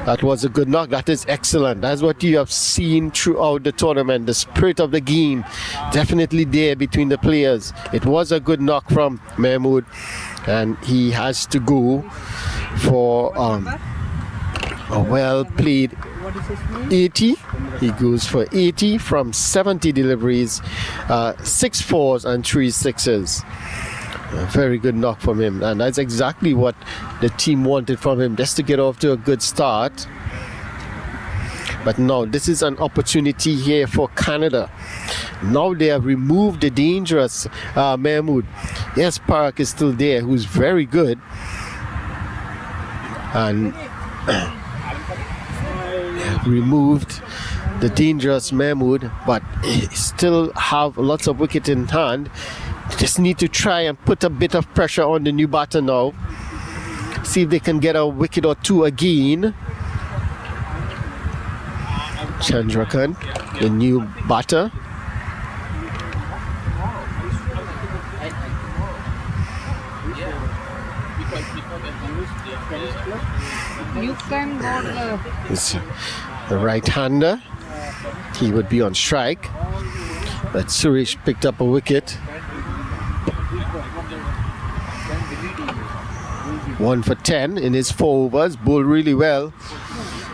That was a good knock. That is excellent. That's what you have seen throughout the tournament. The spirit of the game definitely there between the players. It was a good knock from Mahmood, and he has to go for a well played What is his name? 80. He goes for 80 from 70 deliveries, 6 fours and 3 sixes. A very good knock from him, and that's exactly what the team wanted from him, just to get off to a good start. But now this is an opportunity here for Canada. Now they have removed the dangerous Mahmood. Yes, Park is still there, who's very good, and removed the dangerous Mahmood, but still have lots of wicket in hand. Just need to try and put a bit of pressure on the new batter now. See if they can get a wicket or two again. Chandrakant, the new batter. You can go It's the right-hander. He would be on strike. But Suresh picked up a wicket. 1 for 10 in his 4 overs. Bowled really well.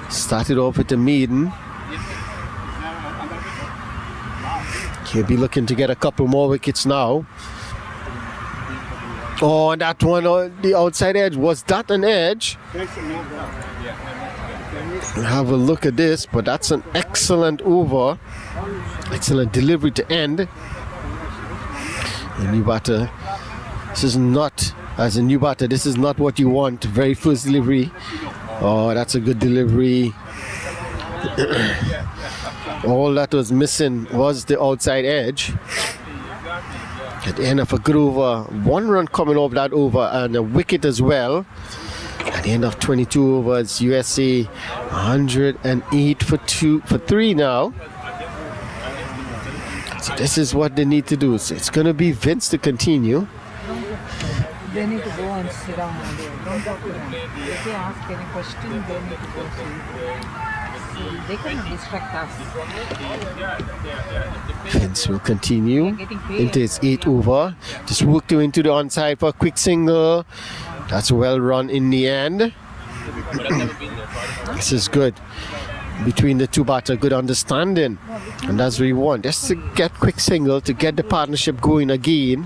Started off with a maiden. He'll be looking to get a couple more wickets now. Oh, and that one on the outside edge. Was that an edge? Have a look at this, but that's an excellent over. Excellent delivery to end. The new batter. This is not, as a new batter, this is not what you want. Very first delivery. Oh, that's a good delivery. All that was missing was the outside edge. At the end of a good over, 1 run coming off that over, and a wicket as well. At the end of 22 overs, USA 108 for 3 now. So this is what they need to do. So it's going to be Vince to continue. They need to go and sit down and don't talk to them. If they ask any question, they need to go see. They cannot distract us. Vince will continue into his 8th over. Just worked him into the onside for a quick single. That's well run in the end. This is good. Between the two batters, good understanding. And that's what we want. Just to get quick single, to get the partnership going again.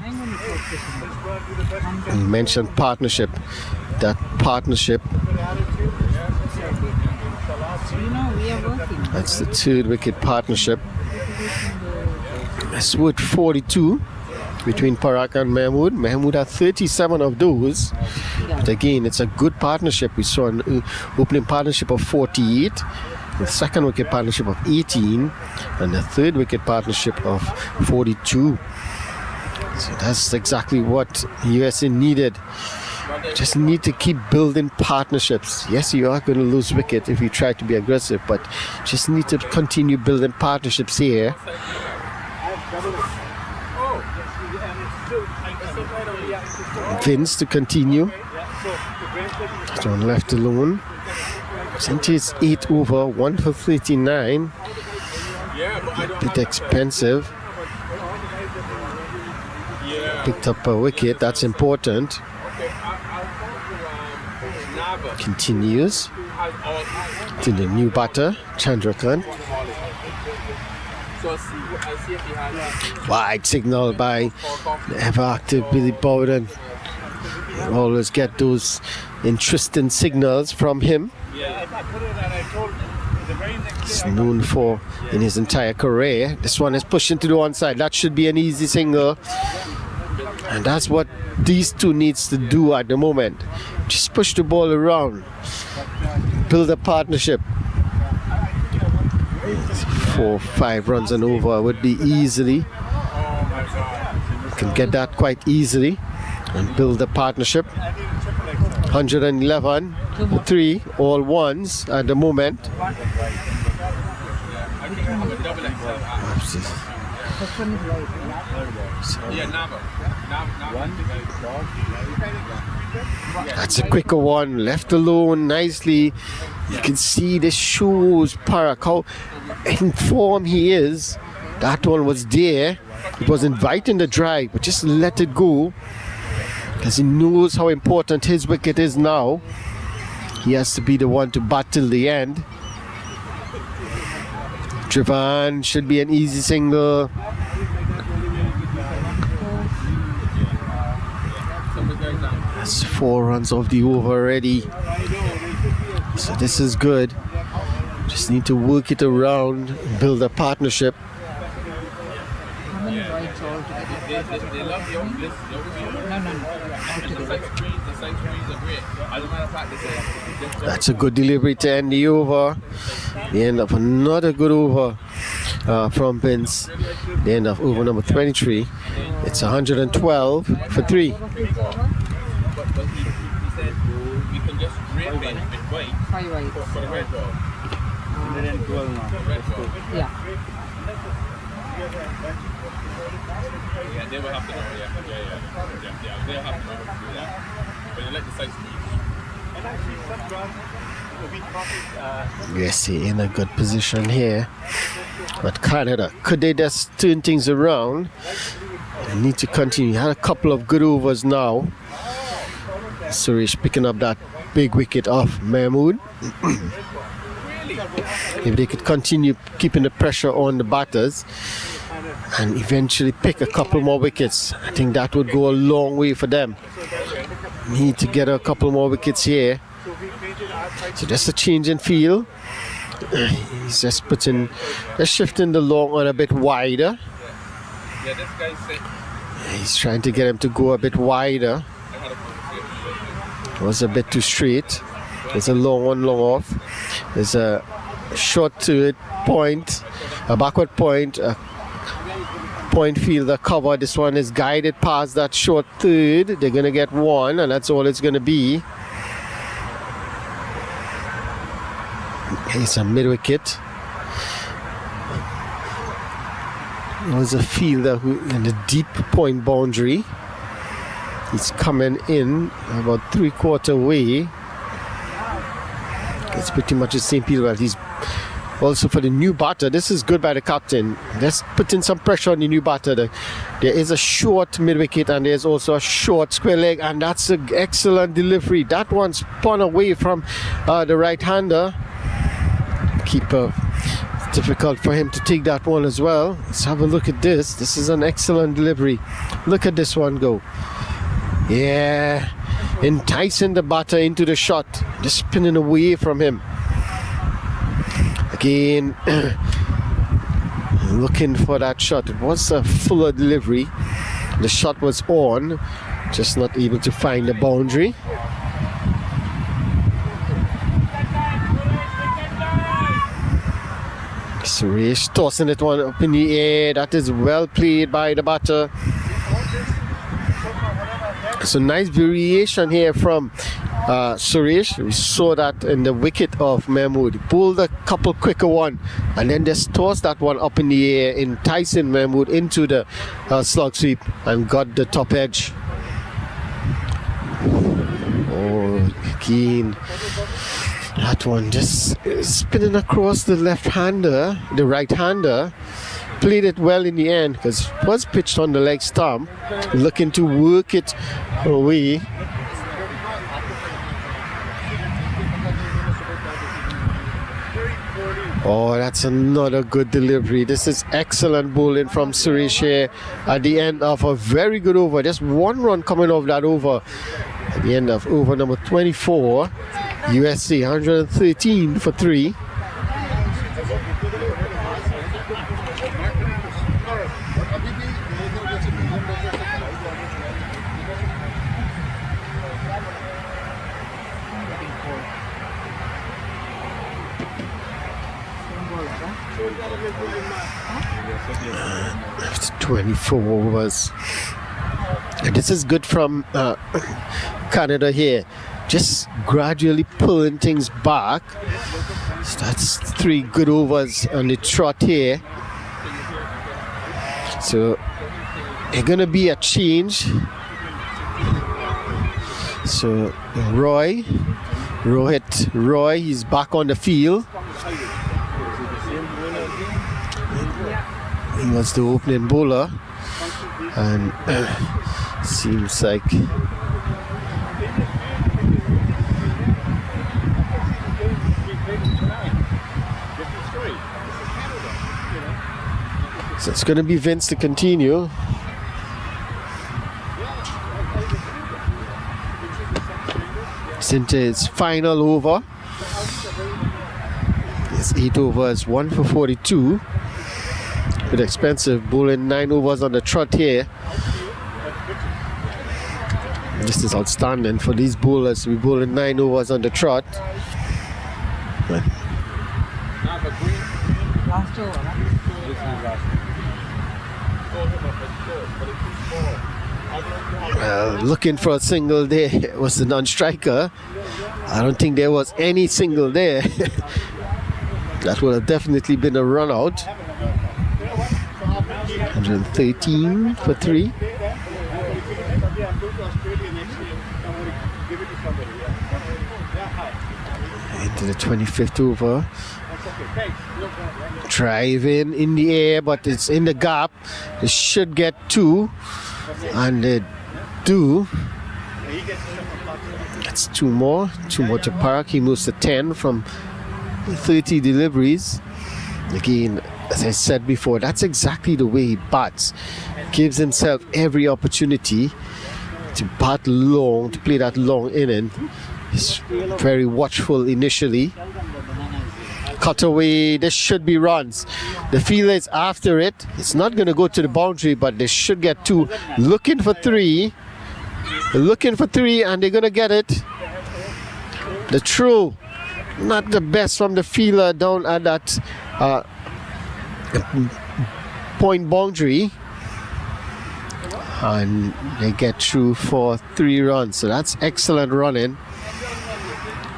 You mentioned partnership. That partnership. We are working. That's the 3rd wicket partnership. It's with 42 between Parak and Mahmood. Mahmood had 37 of those. But again, it's a good partnership. We saw an opening partnership of 48, the 2nd wicket partnership of 18, and the 3rd wicket partnership of 42. So that's exactly what USA needed. Just need to keep building partnerships. Yes, you are going to lose wicket if you try to be aggressive, but just need to continue building partnerships here. Vince to continue. John left alone. Since his 8th over, 1 for 39. A bit expensive. picked up a wicket. That's important. Continues to the new batter, Chandrakant. Wide signal by the ever active Billy Bowden. You always get those interesting signals from him. He's known for in his entire career. This one is pushing to the one side. That should be an easy single. And that's what these two needs to do at the moment. Just push the ball around. Build a partnership. 4-5 runs and over would be easily. Can get that quite easily and build a partnership. 111, 3, all ones at the moment. That's a quicker one, left alone nicely. You can see this shows Parak how in form he is. That one was there. He was inviting the drive, but just let it go because he knows how important his wicket is now. He has to be the one to bat till the end. Drivan should be an easy single. That's 4 runs off the over already. So this is good. Just need to work it around, build a partnership. How many rights altogether? No. That's a good delivery to end the over. The end of another good over from Vince. The end of over number 23. It's 112 for 3. Five rights. Yeah. They will have to know, yeah. They'll have to know that. But you let the sites Yes, he in a good position here. But Canada, could they just turn things around? They need to continue. Had a couple of good overs now. Suresh picking up that big wicket off Mahmood. If they could continue keeping the pressure on the batters and eventually pick a couple more wickets, I think that would go a long way for them. Need to get a couple more wickets here. So just a change in feel. He's just shifting the long one a bit wider. He's trying to get him to go a bit wider. It was a bit too straight. There's a long one, long off. There's a short to it point, a backward point, a point fielder cover. This one is guided past that short third. They're going to get one, and that's all it's going to be. It's a mid wicket. There's a fielder who in the deep point boundary. He's coming in about 3/4 way. It's pretty much the same field. He's also for the new batter. This is good by the captain. Let's put in some pressure on the new batter. There is a short mid wicket and there's also a short square leg, and that's an excellent delivery. That one's spun away from the right hander. Keeper, it's difficult for him to take that one as well. Let's have a look at this. This is an excellent delivery. Look at this one go. Yeah, enticing the batter into the shot, just spinning away from him. Again, looking for that shot. It was a fuller delivery. The shot was on, just not able to find the boundary. Suresh tossing it one up in the air. That is well played by the batter. So nice variation here from Suresh. We saw that in the wicket of Mahmood. He pulled a couple quicker one and then just tossed that one up in the air, enticing Mahmood into the slug sweep and got the top edge. Oh, again. That one just spinning across the left-hander, the right-hander. played it well in the end because it was pitched on the leg stump, looking to work it away. Oh, that's another good delivery. This is excellent bowling from Suresh here at the end of a very good over. Just one run coming off that over. At the end of over number 24, USA 113 for 3. After 24 overs. And this is good from Canada here. Just gradually pulling things back. So that's 3 good overs on the trot here. So it's gonna be a change. So Roy, he's back on the field. He was the opening bowler, and seems like so it's going to be Vince to continue. It's into his final over. It's 8 overs, 1 for 42. Bit expensive, bowling 9 overs on the trot here. This is outstanding for these bowlers. We bowling 9 overs on the trot. Last over, looking for a single there. It was the non-striker. I don't think there was any single there. That would have definitely been a run out. 113 for 3. Into the 25th over. Driving in the air, but it's in the gap. They should get 2, and they do. That's 2 more to Park. He moves to 10 from 30 deliveries. Again, as I said before, that's exactly the way he bats. Gives himself every opportunity to bat long, to play that long inning. He's very watchful initially. Cut away, there should be runs. The fielder is after it. It's not going to go to the boundary, but they should get 2. Looking for 3. Looking for 3, and they're going to get it. The throw, not the best from the fielder down at that point boundary, and they get through for 3 runs. So that's excellent running.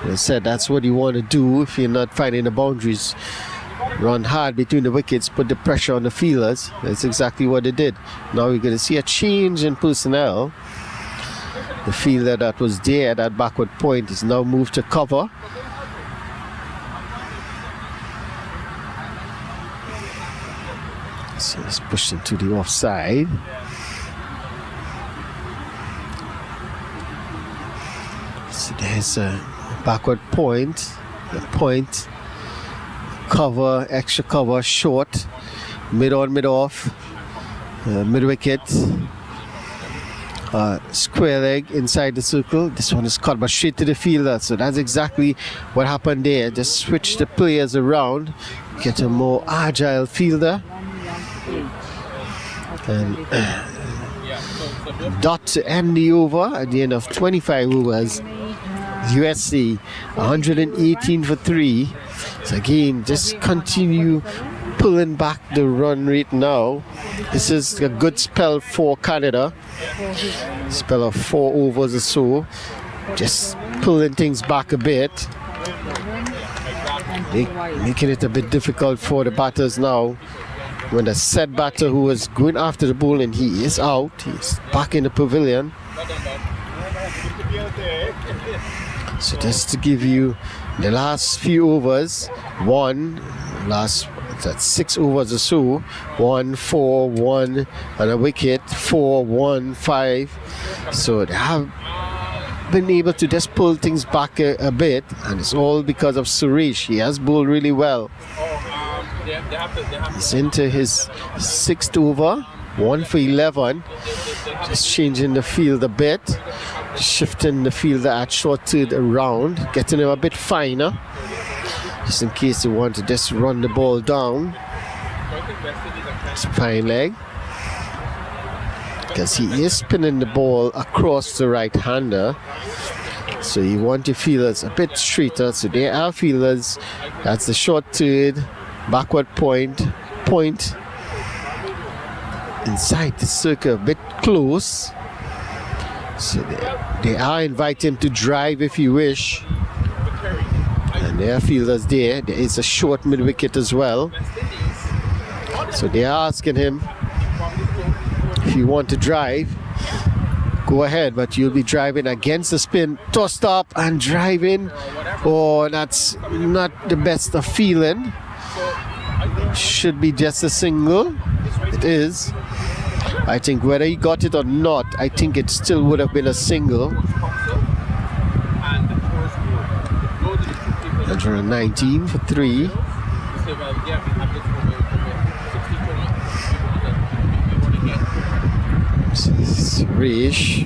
As I said, that's what you want to do if you're not finding the boundaries. Run hard between the wickets, put the pressure on the fielders. That's exactly what they did. Now we're going to see a change in personnel. The fielder that was there at that backward point is now moved to cover. So it's pushed into the offside. So there's a backward point, cover, extra cover, short, mid on, mid off, mid wicket, square leg inside the circle. This one is cut but straight to the fielder. So that's exactly what happened there. Just switch the players around, get a more agile fielder. And dot to end the over at the end of 25 overs. USC 118 for 3. So again, just continue pulling back the run rate now. This is a good spell for Canada. Spell of 4 overs or so. Just pulling things back a bit. Making it a bit difficult for the batters now. When the set batter who was going after the ball, and he is out. He's back in the pavilion. So just to give you the last few overs, last That's 6 overs or so. 1, 4, 1, and a wicket. 4, 1, 5. So they have been able to just pull things back a bit, and it's all because of Suresh. He has bowled really well. He's into his 6th over. 1 for 11. Just changing the field a bit. Shifting the fielder at short third around. Getting him a bit finer. Just in case they want to just run the ball down. It's a fine leg. Because he is spinning the ball across the right-hander. So you want your fielders a bit straighter. So they are fielders. That's the short third. Backward point. Inside the circle, a bit close. So they are inviting him to drive if you wish. And there are fielders there. There is a short mid-wicket as well. So they are asking him, if you want to drive, go ahead, but you'll be driving against the spin. Tossed up and driving. Oh, that's not the best of feeling. Should be just a single. It is. I think whether he got it or not, I think it still would have been a single. 119 for 3. Suresh.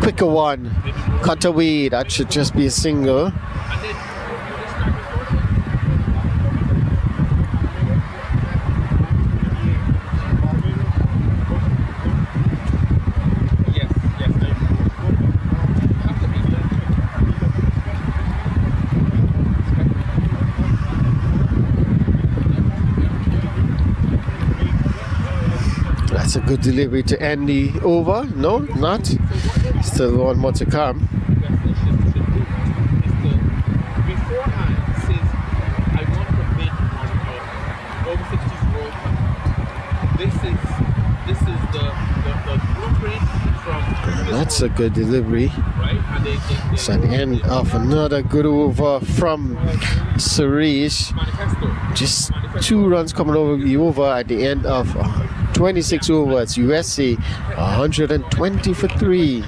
Quicker one. Cut away. That should just be a single. That's a good delivery to end the over. No, not. Still one more to come. That's a good delivery. It's an end of another good over from Suresh. Just 2 runs coming over the over at the end of 26 overs. USA 120 for 3.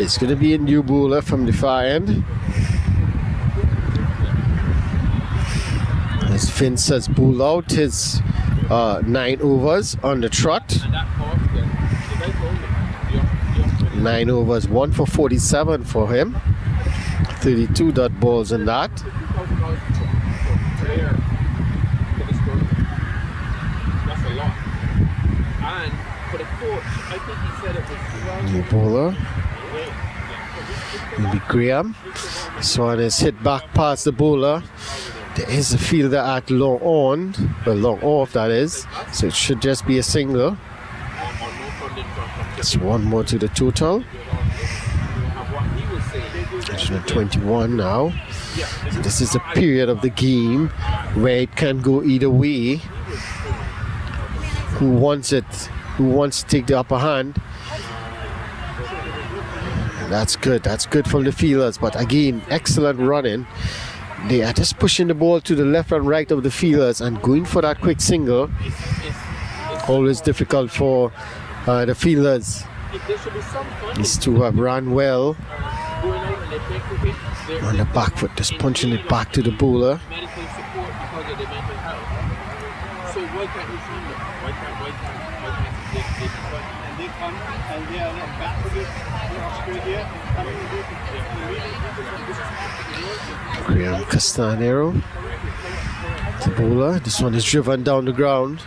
It's going to be a new bowler from the far end. As Vince has bowled out his 9 overs on the trot. 9 overs, 1 for 47 for him. 32 dot balls in that. New bowler. Will be Graham. This one is hit back past the bowler. There is a fielder at long on, well, long off that is, so it should just be a single. It's 1 more to the total. 121 now. So this is a period of the game where it can go either way. Who wants it? Who wants to take the upper hand? That's good. That's good from the fielders. But again, excellent running. They are just pushing the ball to the left and right of the fielders and going for that quick single. Always difficult for the fielders. These two have run well. On the back foot, just punching it back to the bowler. Graham Castanero, the bowler. This one is driven down the ground.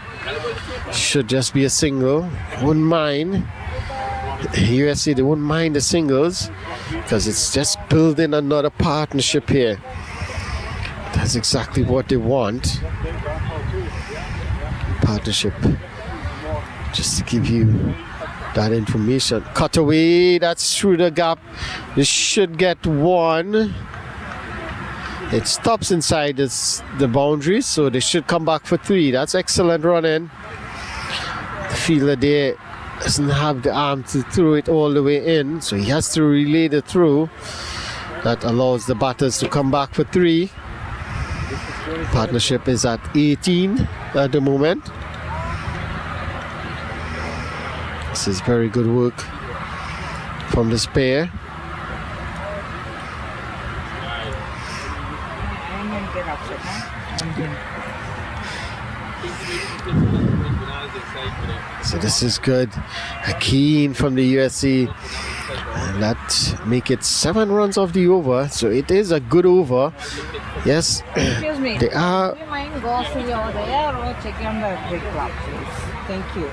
Should just be a single. Wouldn't mind USA, they won't mind the singles because it's just building another partnership here. That's exactly what they want. Partnership. Just to give you that information. Cut away, that's through the gap. This should get one. It stops inside the boundary, so they should come back for 3. That's excellent running. The fielder there doesn't have the arm to throw it all the way in, so he has to relay the throw. That allows the batters to come back for 3. Partnership is at 18 at the moment. This is very good work from this pair. So this is good. A keen from the USC. And that make it 7 runs off the over. So it is a good over. Yes. Excuse me. They are. Do you mind go see over there or check on the Cricclubs, please? Thank you.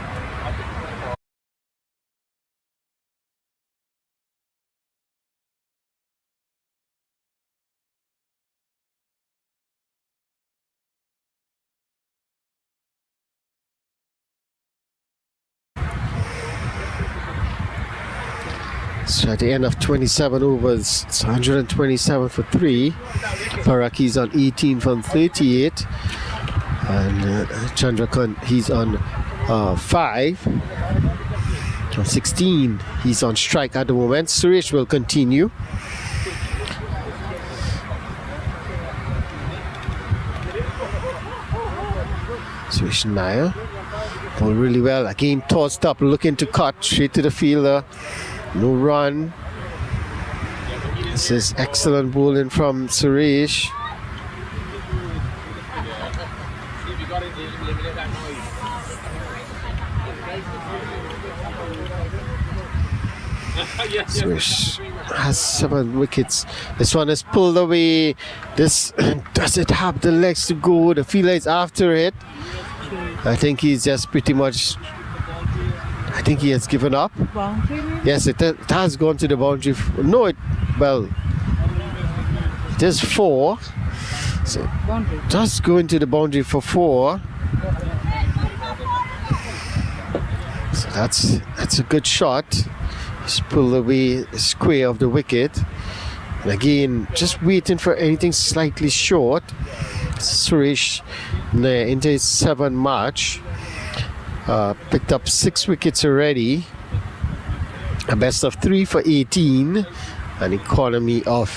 So at the end of 27 overs, it's 127 for 3. Paraki's on 18 from 38. And Chandrakant, he's on 5 from 16. He's on strike at the moment. Suresh will continue. Suresh Nair. Ball really well. Again, tossed up, looking to cut straight to the fielder. No run. This is excellent bowling from Suresh. Suresh has 7 wickets. This one is pulled away. This does it have the legs to go? The fielder is after it. I think he's just pretty much. I think he has given up. Boundary? Yes, it has gone to the boundary. No, it is 4. So Boundary. just going to the boundary for 4. So that's a good shot. Just pull away square of the wicket. And again, just waiting for anything slightly short. Suresh into his 7th match. Picked up 6 wickets already. A best of 3 for 18. An economy of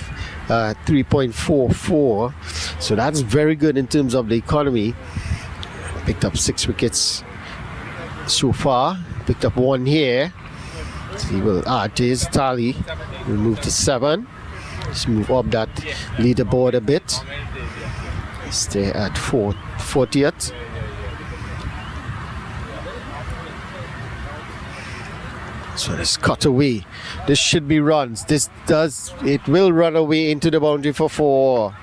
3.44. So that's very good in terms of the economy. Picked up 6 wickets so far. Picked up 1 here. So he will add to his tally. We'll move to 7. Let's move up that leaderboard a bit. Stay at 40th. So let's cut away. This should be runs. It will run away into the boundary for 4.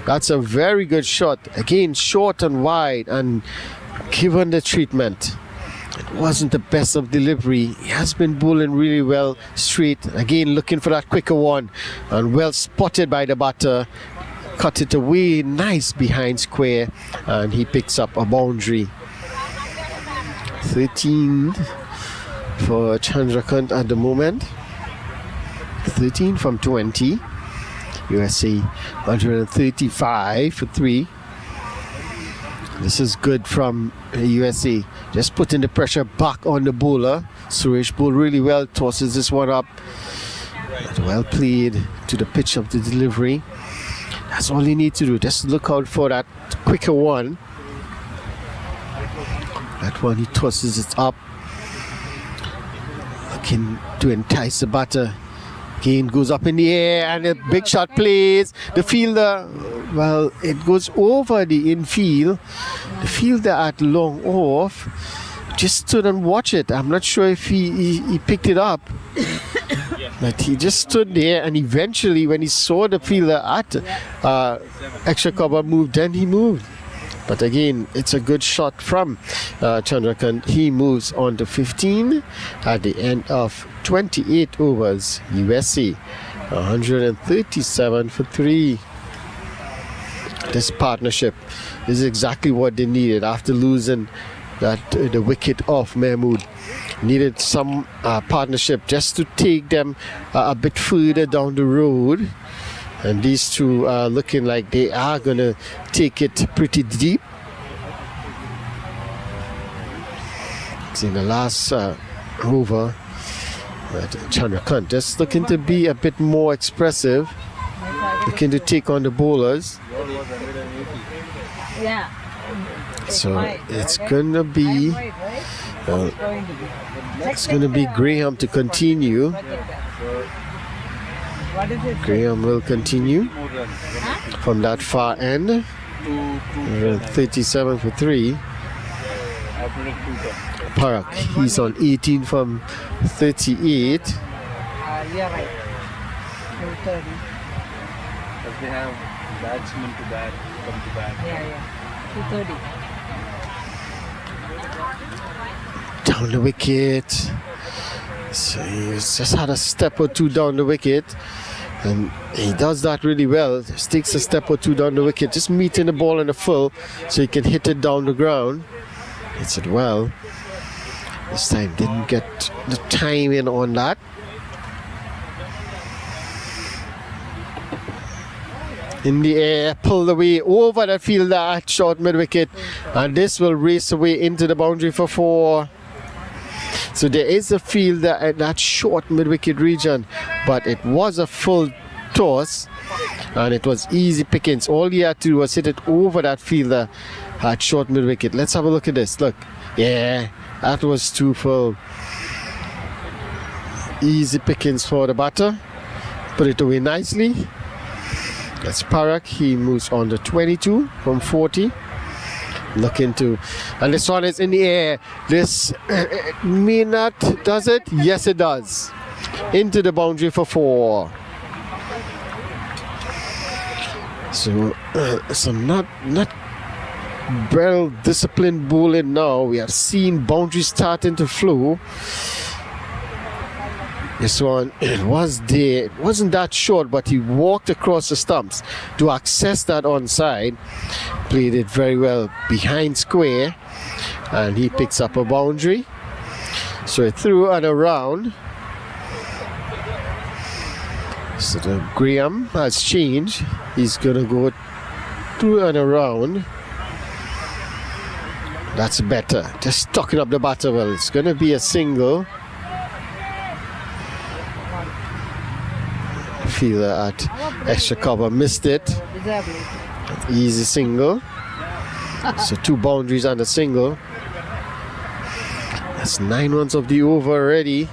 That's a very good shot. Again, short and wide, and given the treatment, it wasn't the best of delivery. He has been bowling really well straight. Again, looking for that quicker one, and well spotted by the batter. Cut it away nice behind square, and he picks up a boundary. 13 for Chandrakant at the moment. 13 from 20. USA 135 for 3. This is good from USA. Just putting the pressure back on the bowler. Suresh bowled really well, tosses this one up. Well played to the pitch of the delivery. That's all you need to do. Just look out for that quicker one. That one, he tosses it up. Looking to entice the batter. Again, goes up in the air, and a big shot plays. The fielder, well, it goes over the infield. The fielder at long off just stood and watched it. I'm not sure if he picked it up. But he just stood there, and eventually when he saw the fielder at extra cover move, then he moved. But again, it's a good shot from Chandrakant. He moves on to 15 at the end of 28 overs. USA 137 for 3. This partnership is exactly what they needed after losing the wicket off Mahmood. Needed some partnership just to take them a bit further down the road. And these two are looking like they are going to take it pretty deep. It's in the last over. Chandrakant just looking to be a bit more expressive. Looking to take on the bowlers. Yeah. So it's going to be... it's going to be Graham to continue. What is it? Graham will continue from that far end. 37 for 3. Parak, he's on 18 from 38. You're right. 230. Because they have batsmen to bat, come to bat. Yeah. 230. Down the wicket. So he's just had a step or two down the wicket. And he does that really well. Just takes a step or two down the wicket, just meeting the ball in the full so he can hit it down the ground. Hits it well. This time didn't get the timing on that. In the air, pulled away over the fielder at short mid wicket, and this will race away into the boundary for 4. So there is a fielder at that short mid wicket region, but it was a full toss and it was easy pickings. All he had to do was hit it over that fielder at short mid wicket. Let's have a look at this. Look, yeah, that was too full. Easy pickings for the batter. Put it away nicely. That's Parak. He moves on to 22 from 40. Looking to, and this one is in the air. This may not, does it? Yes, it does. Into the boundary for 4. So, not well disciplined bowling now. We are seeing boundaries starting to flow. This one, it was there. It wasn't that short, but he walked across the stumps to access that onside. Played it very well behind square, and he picks up a boundary. So it through and around. So the Graham has changed. He's gonna go through and around. That's better. Just tucking up the batter well. It's gonna be a single. Fielder at extra cover missed it. Easy single. So 2 boundaries and a single. That's 9 runs of the over already.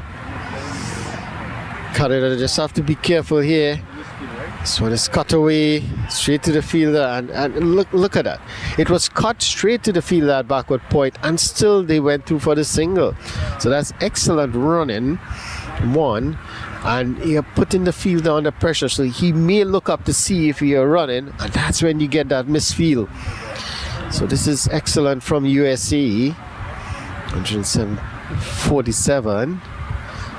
Canada just have to be careful here. This one is cut away straight to the fielder, and look at that. It was cut straight to the fielder at backward point, and still they went through for the single. So that's excellent running. 1. And you're putting the fielder under pressure, so he may look up to see if you're running, and that's when you get that misfield. So this is excellent from USA. 147.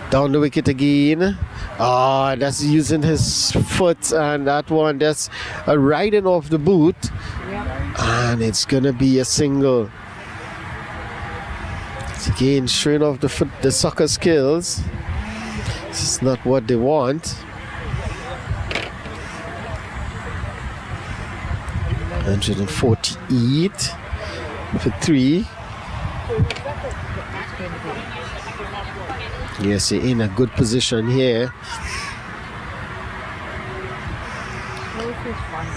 Down the wicket again. That's using his foot, and that one, that's a riding off the boot. And it's gonna be a single. It's again showing off the soccer skills. This is not what they want. 148 for 3. Yes, you're in a good position here.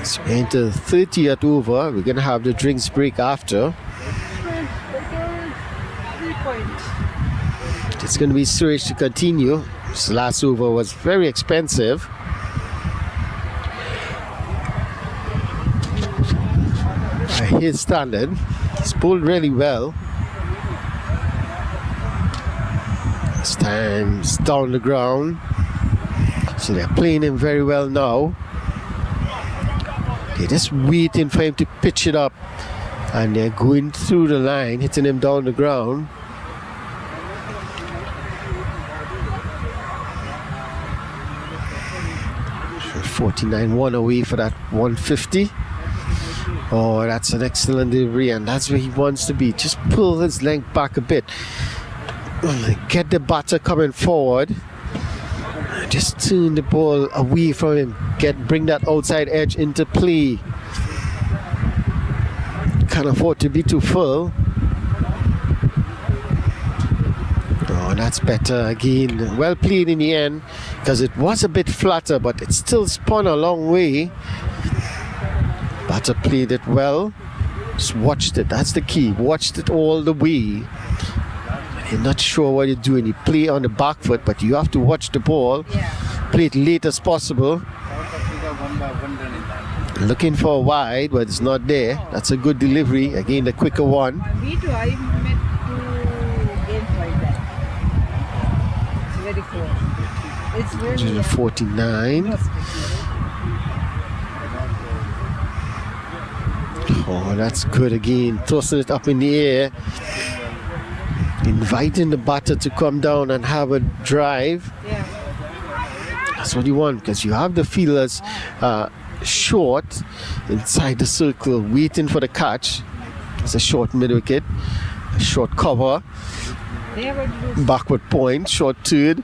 So into the 30th over. We're going to have the drinks break after. It's going to be Suresh to continue. This last over was very expensive. His standard. He's pulled really well. This time it's down the ground. So they're playing him very well now. They're just waiting for him to pitch it up and they're going through the line, hitting him down the ground. So 49 away for that 150. Oh, that's an excellent delivery, and that's where he wants to be. Just pull his length back a bit. Get the batter coming forward. Just turn the ball away from him. Bring that outside edge into play. Can't afford to be too full. Oh, that's better again. Well played in the end, because it was a bit flatter, but it still spun a long way. Batter played it well. Just watched it. That's the key. Watched it all the way. You're not sure what you're doing. You play on the back foot, but you have to watch the ball. Yeah. Play it late as possible. Looking for a wide, but it's not there. That's a good delivery. Again, the quicker one. Me too. I met 2 games like that. It's very close. It's very 49. Oh, that's good again. Tossing it up in the air. Inviting the batter to come down and have a drive. Yeah. That's what you want, because you have the fielders short inside the circle waiting for the catch. It's a short mid wicket, a short cover, backward point, short third.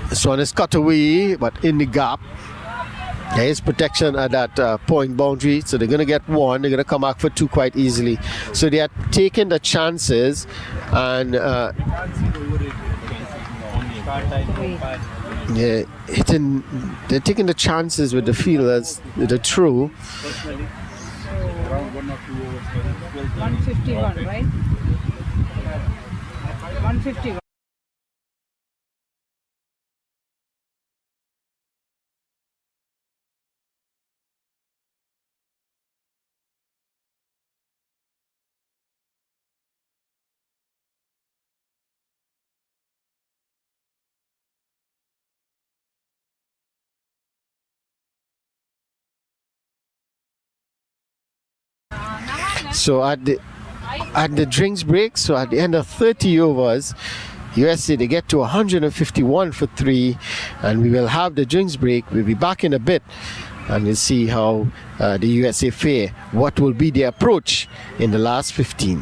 This one is cut away, but in the gap. There is protection at that point boundary, so they're going to get 1. They're going to come back for 2 quite easily. So they are taking the chances, and they're taking the chances with the fielders, with the throw. 151, right? 151. So at the drinks break, so at the end of 30 overs, USA, they get to 151 for 3, and we will have the drinks break. We'll be back in a bit, and we'll see how the USA fare, what will be their approach in the last 15.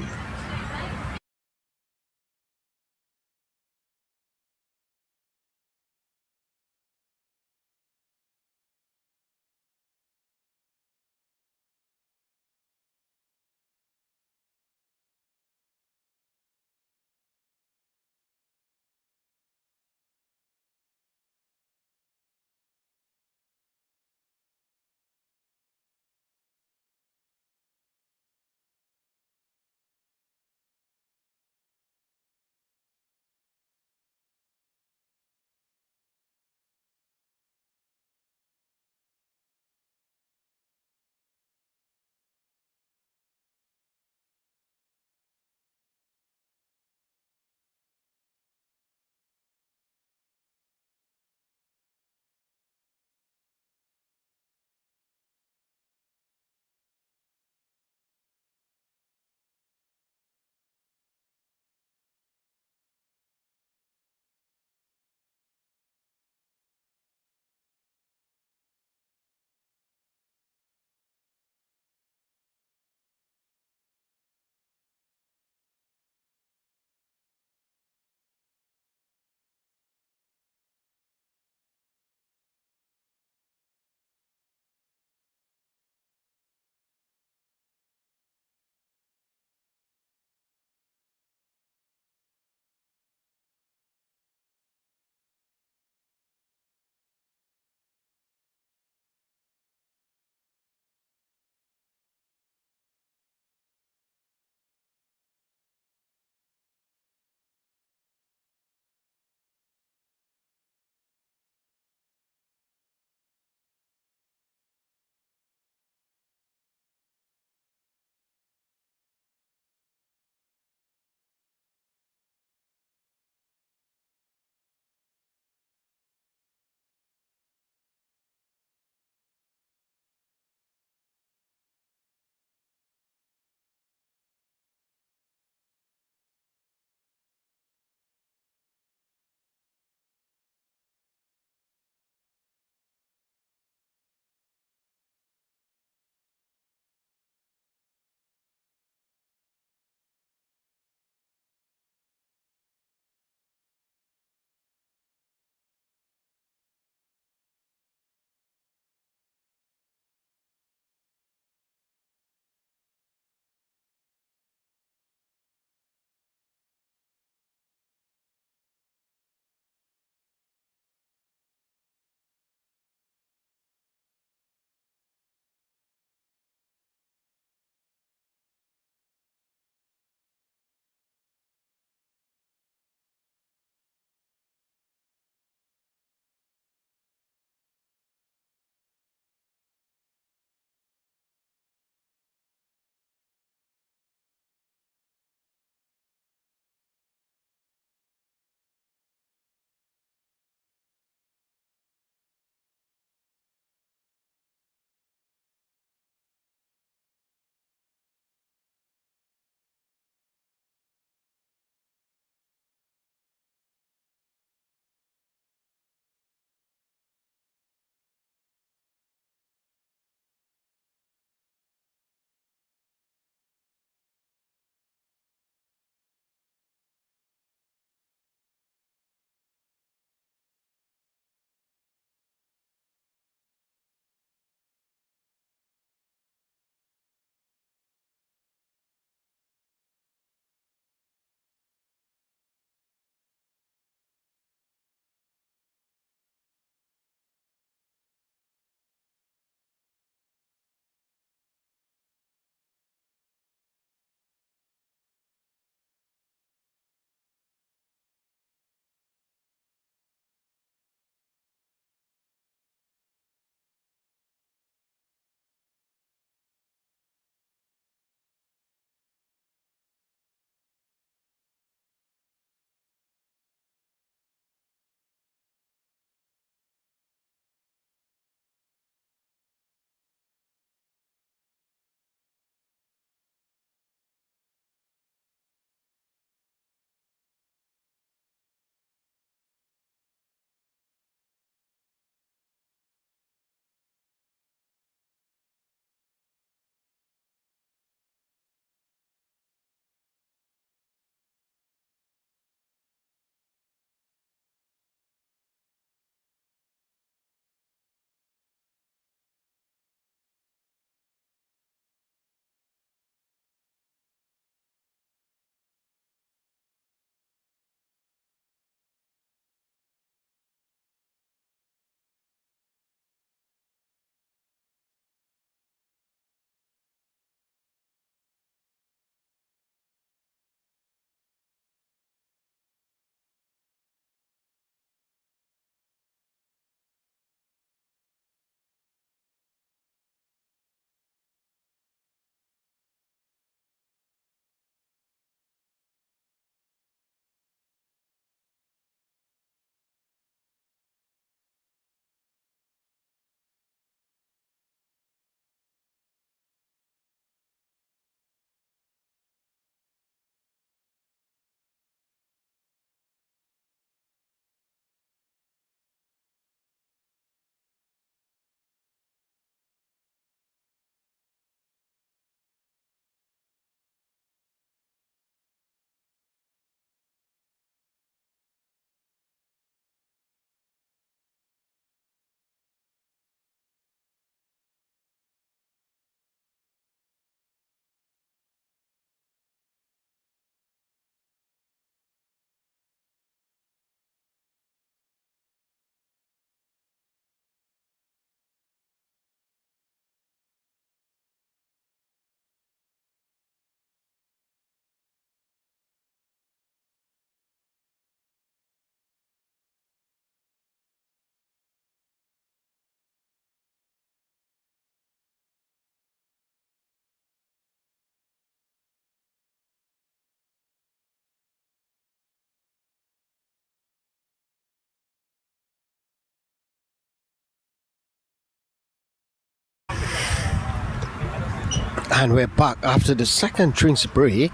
And we're back after the second drinks break.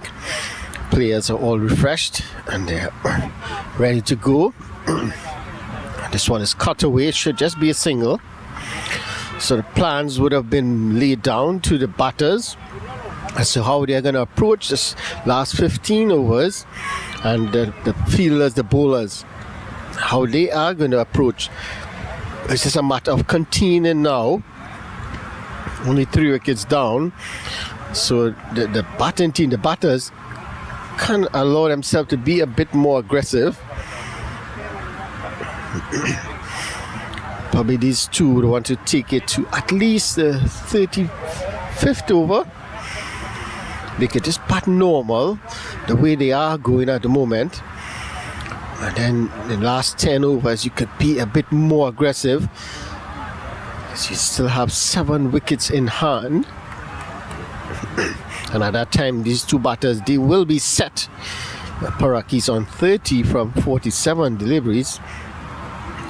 Players are all refreshed and they're ready to go. This one is cut away. It should just be a single. So the plans would have been laid down to the batters as to how they're going to approach this last 15 overs, and the fielders, the bowlers, how they are going to approach. It's just a matter of containing now. Only 3 wickets down. So the batting team, the batters, can allow themselves to be a bit more aggressive. Probably these two would want to take it to at least the 35th over. They could just bat normal the way they are going at the moment. And then the last 10 overs you could be a bit more aggressive. So you still have 7 wickets in hand. And at that time these two batters, they will be set. Parak is on 30 from 47 deliveries.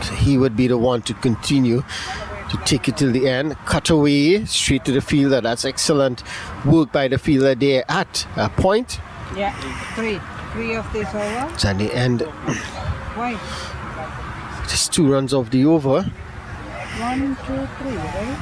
So he would be the one to continue to take it till the end. Cut away straight to the fielder. That's excellent work by the fielder there at a point. Yeah, 3 of this over. So at the end, Why? just 2 runs off the over. 1, 2, 3, right?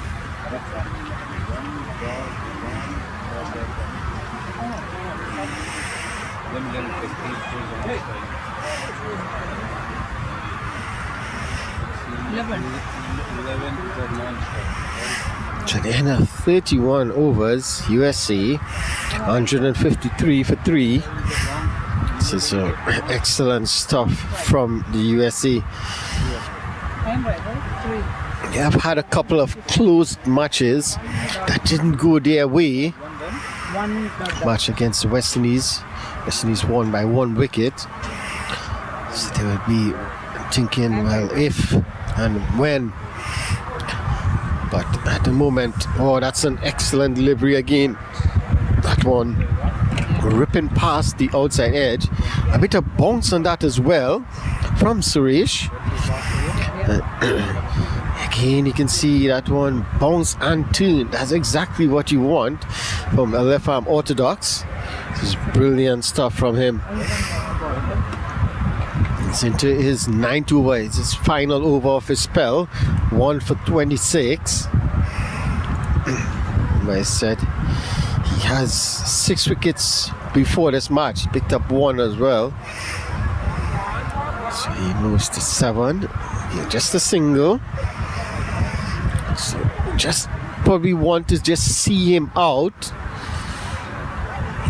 So at the end of 31 overs, USA 153 for 3. This is excellent stuff from the USA. I'm right, right? 3. They have had a couple of close matches that didn't go their way. 1 Match against the West Indies. West Indies won by 1 wicket. So they would be thinking, well, if and when. But at the moment, oh, that's an excellent delivery again. That one ripping past the outside edge. A bit of bounce on that as well from Suresh. Again, you can see that one bounce and turn. That's exactly what you want from a left arm orthodox. This is brilliant stuff from him. It's into his 9th over. It's his final over of his spell. 1 for 26. Like I said, he has 6 wickets before this match. He picked up 1 as well. So he moves to 7. Yeah, just a single. So just probably want to just see him out.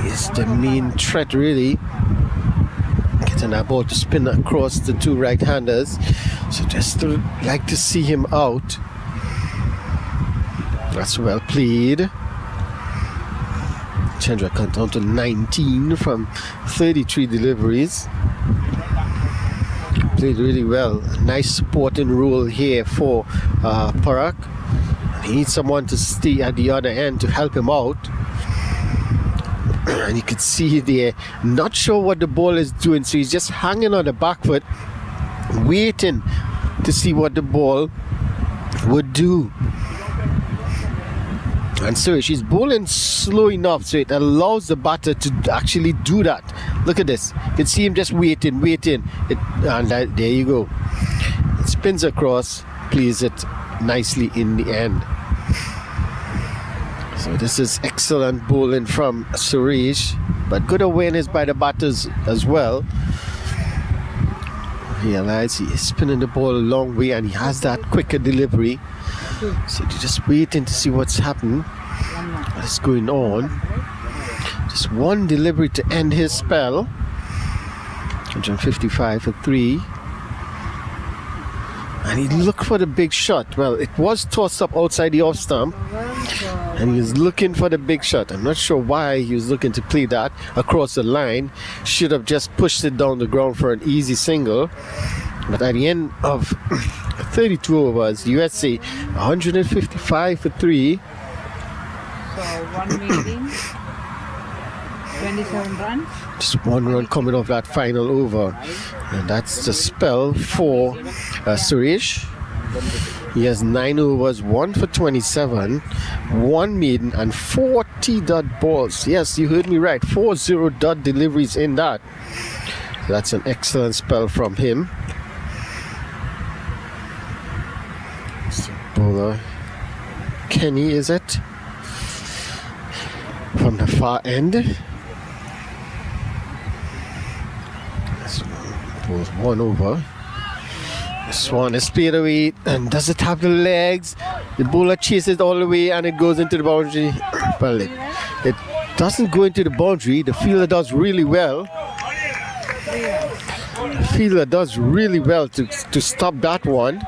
He's the main threat, really. Getting that ball to spin across the 2 right-handers. So just to like to see him out. That's well played. Chandra cut down to 19 from 33 deliveries. Played really well. Nice supporting role here for Parak. He needs someone to stay at the other end to help him out. And you could see there, not sure what the ball is doing, so he's just hanging on the back foot, waiting to see what the ball would do. And so she's bowling slow enough so it allows the batter to actually do that. Look at this. You can see him just waiting. There you go. It spins across, plays it nicely in the end. So this is excellent bowling from Suresh, but good awareness by the batters as well. Realize he is spinning the ball a long way and he has that quicker delivery. So you're just waiting to see what's happening, what's going on. Just 1 delivery to end his spell. 155 for 3. And he looked for the big shot. Well, it was tossed up outside the off stump. And he was looking for the big shot. I'm not sure why he was looking to play that across the line. Should have just pushed it down the ground for an easy single. But at the end of 32 overs, USA 155 for 3. So 1 meeting, 27 runs. Just 1 run coming off that final over. And that's the spell for Suresh. He has 9 overs, 1 for 27, 1 maiden, and 40 dot balls. Yes, you heard me right. 40 dot deliveries in that. That's an excellent spell from him. So bowler Kenny, is it? From the far end. This one goes 1 over. This one is played away, and does it have the legs? The bowler chases it all the way and it goes into the boundary. Well, it doesn't go into the boundary. The fielder does really well. The fielder does really well to stop that one.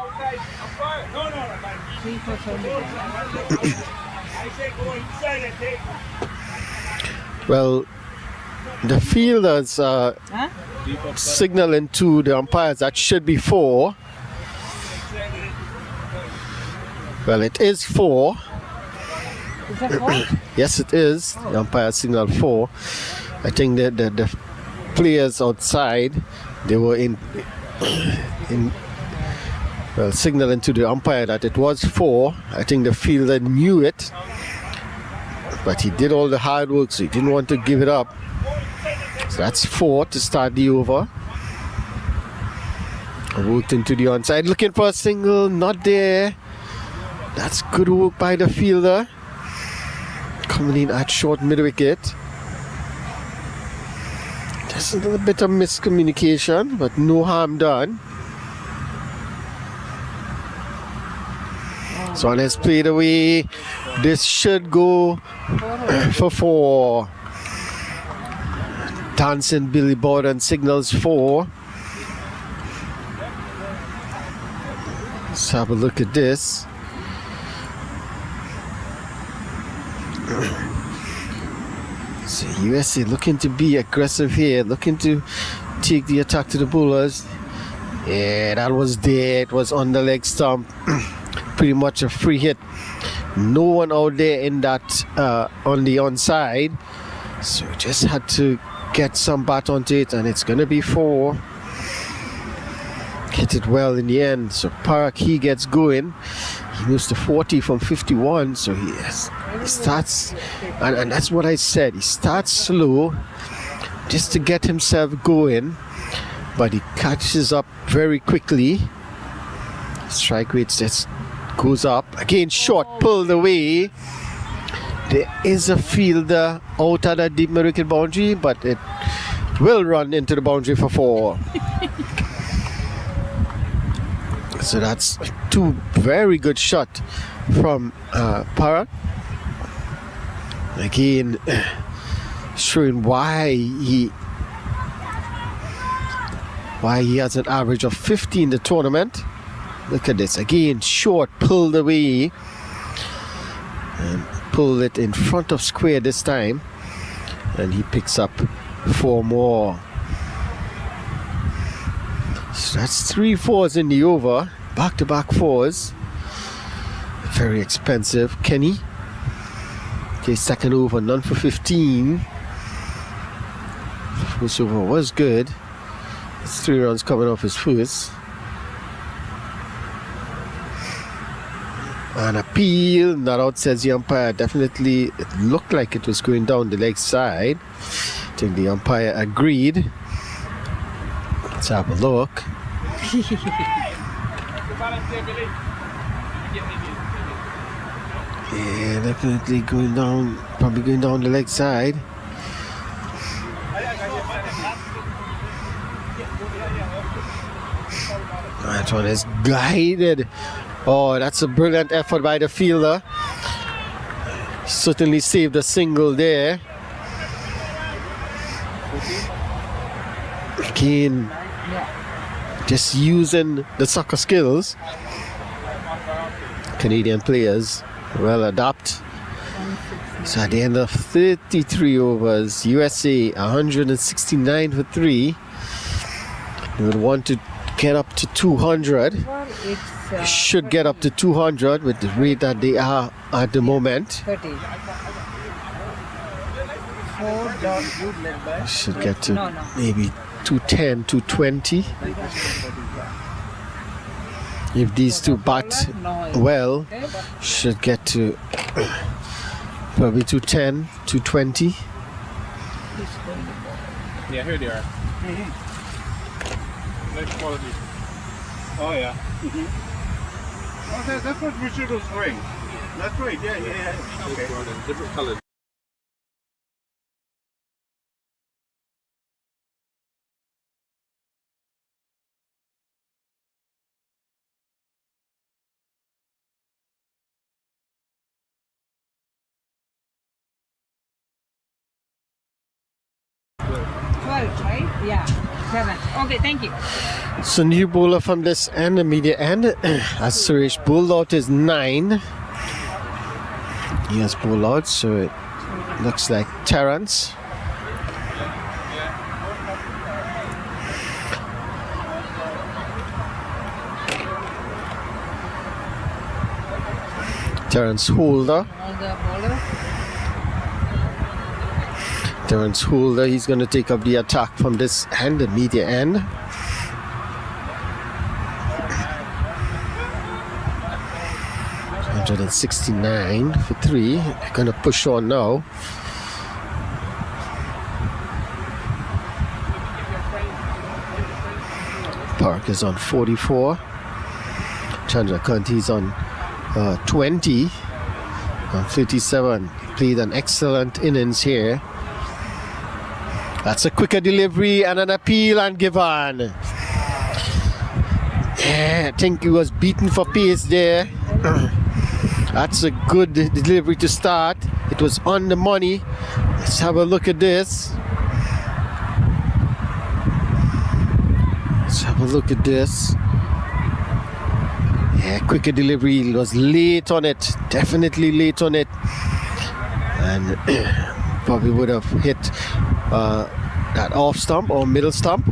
Well, the fielders are signaling to the umpires that should be 4. Well, it is 4. Is that 4? Yes, it is. The umpire signaled 4. I think that the players outside, they were signaling to the umpire that it was 4. I think the fielder knew it, but he did all the hard work, so he didn't want to give it up. So that's 4 to start the over. Worked into the onside, looking for a single, not there. That's good work by the fielder. Coming in at short mid-wicket. Just a little bit of miscommunication, but no harm done. So one has played away. This should go for 4. Dancing Billy Borden signals 4. Let's have a look at this. So USA looking to be aggressive here, looking to take the attack to the bowlers. Yeah, that was there. It was on the leg stump. Pretty much a free hit. No one out there in that on the onside. So just had to get some bat onto it, and it's gonna be 4. Hit it well in the end. So Park, he gets going. He moves to 40 from 51. So he starts, and that's what I said. He starts slow just to get himself going, but he catches up very quickly. Strike rate just goes up. Again, short, pulled away. There is a fielder out at the deep mid-wicket boundary, but it will run into the boundary for 4. So that's 2 very good shots from Parrot. Again, showing why he has an average of 50 in the tournament. Look at this. Again, short, pulled away. And pulled it in front of square this time. And he picks up 4 more. So that's 3 4s in the over. Back-to-back 4s. Very expensive. Kenny. Okay, second over, none for 15. First over was good. It's 3 runs coming off his first. An appeal, not out, says the umpire. Definitely, it looked like it was going down the leg side. I think the umpire agreed. Let's have a look. Yeah, definitely going down, probably going down the leg side. That one is guided. Oh, that's a brilliant effort by the fielder. Certainly saved a single there. Again, just using the soccer skills. Canadian players well adapt. So at the end of 33 overs, USA 169 for 3. They would want to get up to 200. Should get up to 200 with the rate that they are at the moment. 30. 4. Should get to maybe 210, 220. If these two bat well, should get to probably 210, 220. Yeah, here they are. Nice quality. Oh yeah. Oh, that's what Richard was wearing. That's right. Yeah. Okay. Different colors. Right? Yeah. 7. Okay, thank you. So new bowler from this end, the media end, as Suresh bowled out is 9. He has bowled out, so it looks like Terence. Terence Holder. All the bowlers. Terence Holder, he's going to take up the attack from this end, the media end. $169 for 3. They're going to push on now. Park is on 44. Chandrakant, he's on 20. On 37. Played an excellent innings here. That's a quicker delivery and an appeal and given. Yeah, I think he was beaten for pace there. That's a good delivery to start. It was on the money. Let's have a look at this. Let's have a look at this. Yeah, quicker delivery. He was late on it. Definitely late on it. And probably would have hit that off stump or middle stump.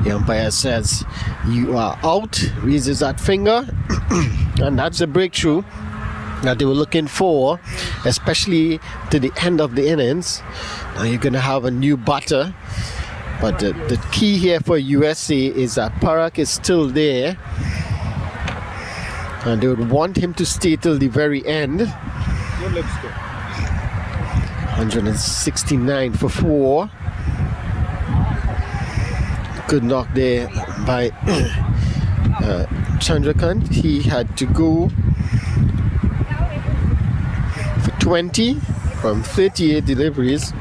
The umpire says you are out, raises that finger, and that's the breakthrough that they were looking for, especially to the end of the innings. Now you're going to have a new batter, but the key here for USA is that Parak is still there, and they would want him to stay till the very end. Good looks good. 169 for 4. Good knock there by Chandrakant. He had to go for 20 from 38 deliveries.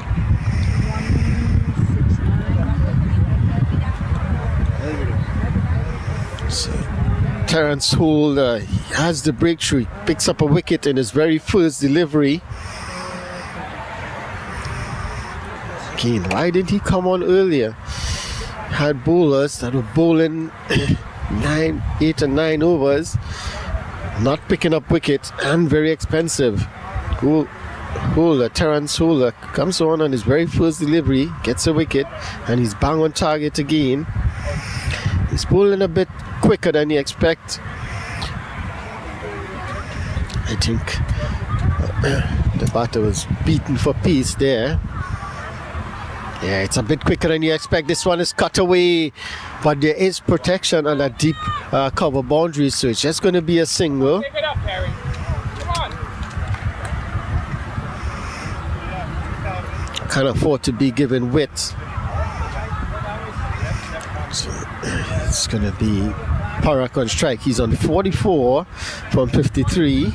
So, Terence Holder has the breakthrough. He picks up a wicket in his very first delivery. Again, why didn't he come on earlier? Had bowlers that were bowling 8 and 9 overs, not picking up wickets, and very expensive. Terence Holder comes on his very first delivery, gets a wicket, and he's bang on target again. He's bowling a bit quicker than you expect. I think the batter was beaten for pace there. Yeah, it's a bit quicker than you expect. This one is cut away, but there is protection on that deep cover boundary, so it's just going to be a single. Pick it up, Harry. Come on. Can't afford to be given width. So it's going to be Parak on strike. He's on 44 from 53.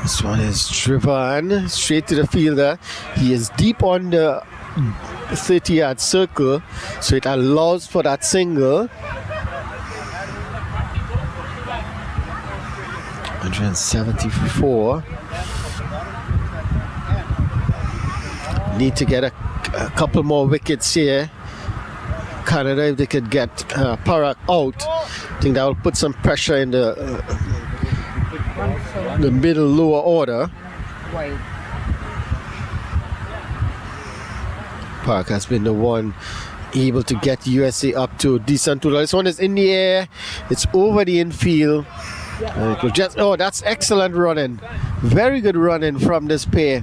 This one is driven straight to the fielder. He is deep on the 30-yard circle, so it allows for that single. 174. Need to get a couple more wickets here. Canada, if they could get Parak out, I think that will put some pressure in the middle lower order. Wide. Park has been the one able to get USA up to a decent total. This one is in the air. It's over the infield. That's excellent running. Very good running from this pair.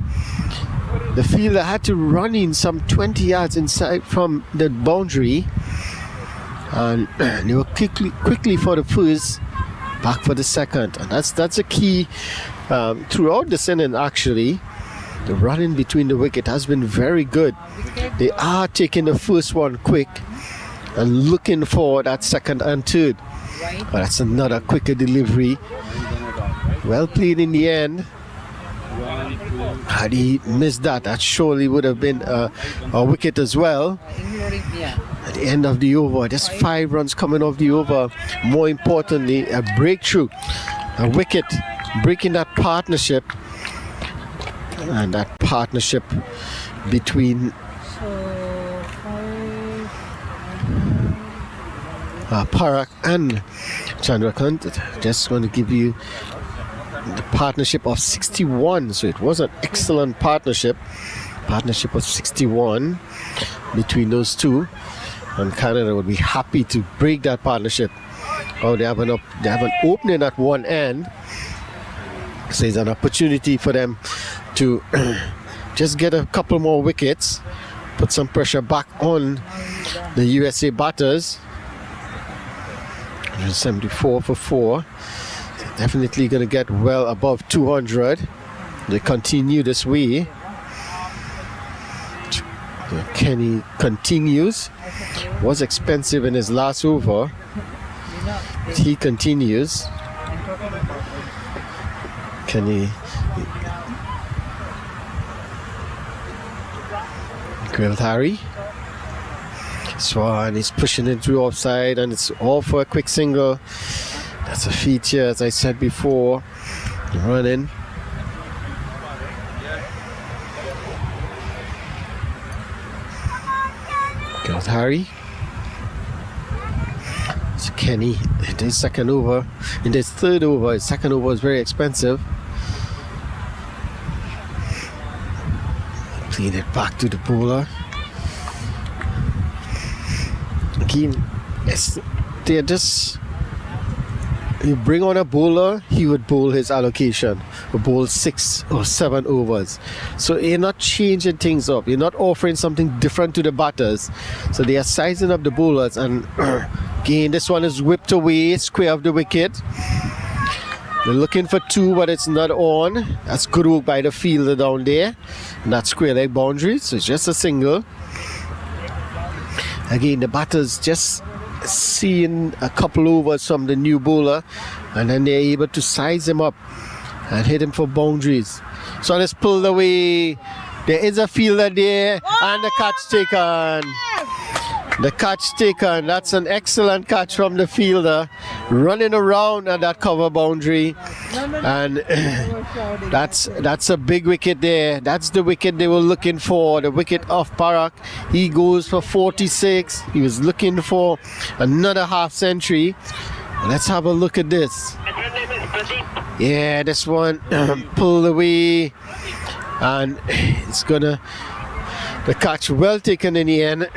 The fielder had to run in some 20 yards inside from the boundary, and they were quickly for the first, back for the second, and that's a key throughout this inning. Actually, the running between the wicket has been very good. They are taking the first one quick and looking for that second and third. But that's another quicker delivery. Well played in the end. Had he missed that, that surely would have been a wicket as well. At the end of the over, just 5 runs coming off the over. More importantly, a breakthrough, a wicket, breaking that partnership, and that partnership between Parak and Chandrakant. Just going to give you the partnership of 61. So it was an excellent partnership of 61 between those two, and Canada would be happy to break that partnership. Oh, they have an opening at one end, so it's an opportunity for them to just get a couple more wickets, put some pressure back on the USA batters. 174 for 4. Definitely going to get well above 200. They continue this way. Kenny continues. Was expensive in his last over, but he continues. Kenny grilled Harry. Swan is pushing it through offside, and it's all for a quick single. That's a feature, as I said before. Running. Goes Harry. So Kenny in his second over. In his third over, his second over was very expensive. Playing it back to the bowler. Again, they're just, you bring on a bowler, he would bowl his allocation, or bowl 6 or 7 overs. So you're not changing things up, you're not offering something different to the batters. So they are sizing up the bowlers, and again, this one is whipped away, square of the wicket. They're looking for 2, but it's not on. That's good work by the fielder down there. And that's square leg boundary, so it's just a single. Again, the batters just seeing a couple overs from the new bowler, and then they're able to size him up and hit him for boundaries. So it's pulled away. There is a fielder there, and the catch taken. The catch taken. That's an excellent catch from the fielder, running around at that cover boundary, and that's a big wicket there. That's the wicket they were looking for, the wicket of Parak. He goes for 46. He was looking for another half century. Let's have a look at this. Yeah, this one pulled away, and it's gonna, the catch well taken in the end.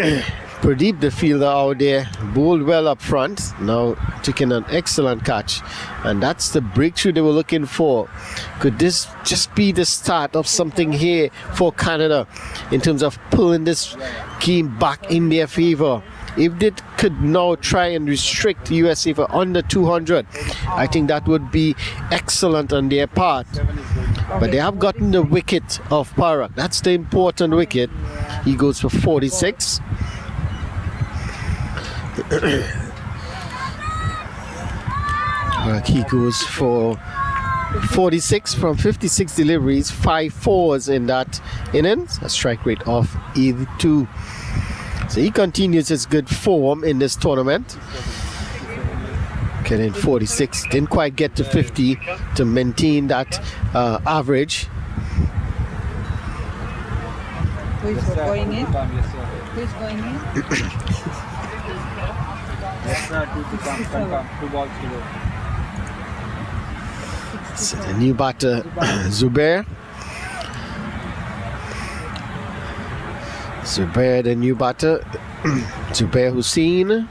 Pradeep, the fielder out there, bowled well up front, now taking an excellent catch, and that's the breakthrough they were looking for. Could this just be the start of something here for Canada in terms of pulling this game back in their favor? If they could now try and restrict USA for under 200, I think that would be excellent on their part. But they have gotten the wicket of Parak. That's the important wicket. He goes for 46. He goes for 46 from 56 deliveries, 5 fours in that innings, a strike rate of 82. So he continues his good form in this tournament. Getting 46, didn't quite get to 50 to maintain that average. Who is going in? Who is going in? So the new batter, Zubair, the new batter, Zubair Hussain.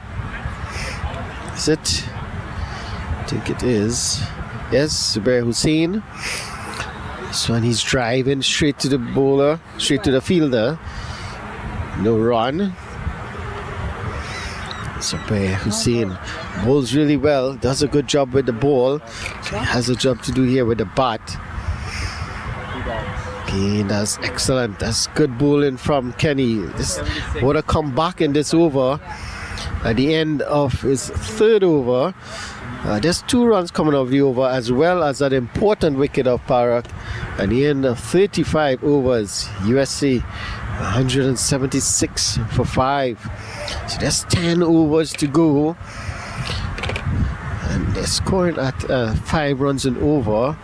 Is it? I think it is. Yes, Zubair Hussain. So when he's driving straight to the bowler, straight to the fielder, no run. Zubair Hussein bowls really well, does a good job with the ball. So he has a job to do here with the bat. Okay, that's excellent. That's good bowling from Kenny. What a comeback in this over. At the end of his third over, there's 2 runs coming off the over, as well as that important wicket of Parak. At the end of 35 overs, USA 176 for 5. So there's 10 overs to go, and they're scoring at 5 runs and over.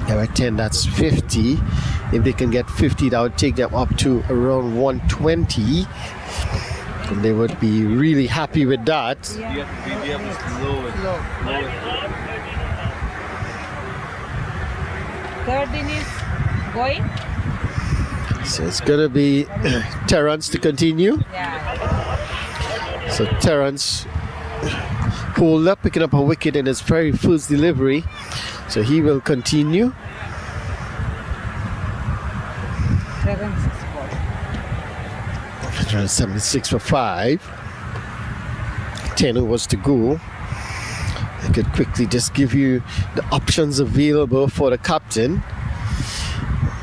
They're at 10, that's 50. If they can get 50, that would take them up to around 120. And they would be really happy with that. Third innings going? So it's gonna be Terrence to continue. Yeah. So Terrence pulled up, picking up a wicket in his very first delivery. So he will continue. 176 for 5. 10 overs to go. I could quickly just give you the options available for the captain.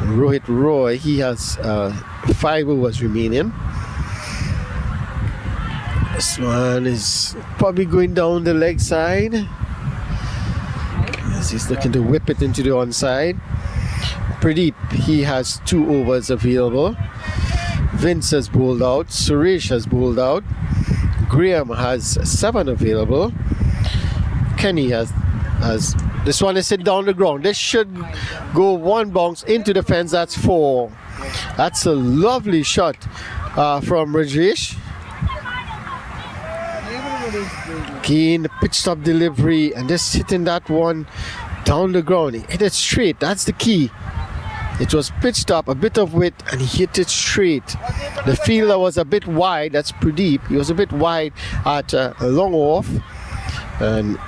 Rohit Roy, he has 5 overs remaining. This one is probably going down the leg side, as he's looking to whip it into the onside. Pradeep, he has 2 overs available. Vince has bowled out. Suresh has bowled out. Graham has 7 available. Kenny has this one is hit down the ground. This should go 1 bounce into the fence. That's 4. That's a lovely shot from Rajesh. Keen pitch stop delivery, and just hitting that one down the ground. He hit it straight. That's the key. It was pitched up, a bit of width, and he hit it straight. The fielder was a bit wide. That's Pradeep. He was a bit wide at a long off, and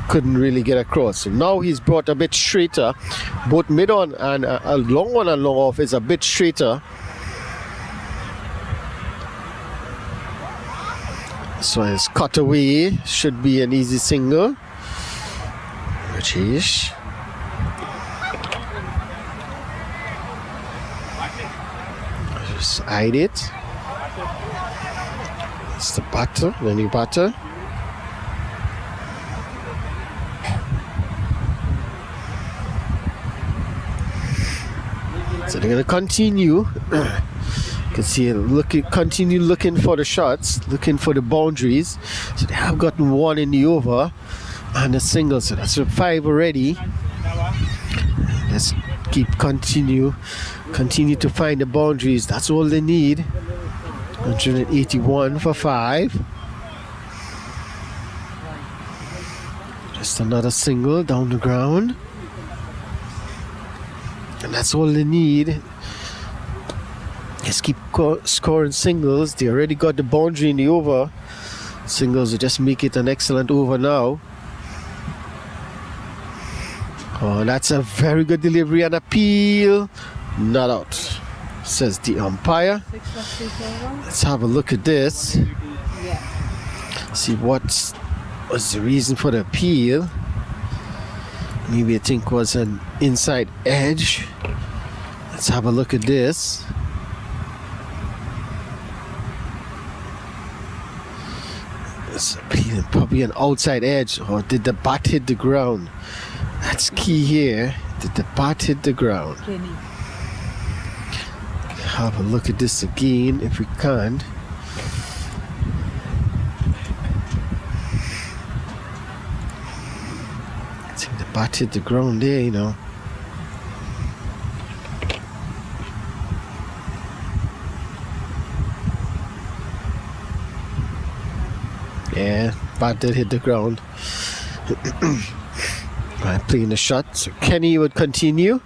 couldn't really get across. So now he's brought a bit straighter. Both mid on and a long on and long off is a bit straighter. So it's cut away. Should be an easy single. Rajesh. Just hide it. It's the batter, the new batter. So they're gonna continue. You can see continue looking for the shots, looking for the boundaries. So they have gotten 1 in the over and a single. So that's 5 already. Let's continue to find the boundaries. That's all they need. 181 for 5. Just another single down the ground. And that's all they need. Just keep scoring singles. They already got the boundary in the over. Singles will just make it an excellent over now. Oh, that's a very good delivery and appeal. Not out, says the umpire. Let's have a look at this. See what was the reason for the appeal. Maybe I think was an inside edge. Let's have a look at this. It's probably an outside edge, or did the bat hit the ground? That's key here. Did the bat hit the ground? Have a look at this again if we can. I think the bat hit the ground there, you know. Yeah, bat did hit the ground. Right, playing the shot. So Kenny would continue.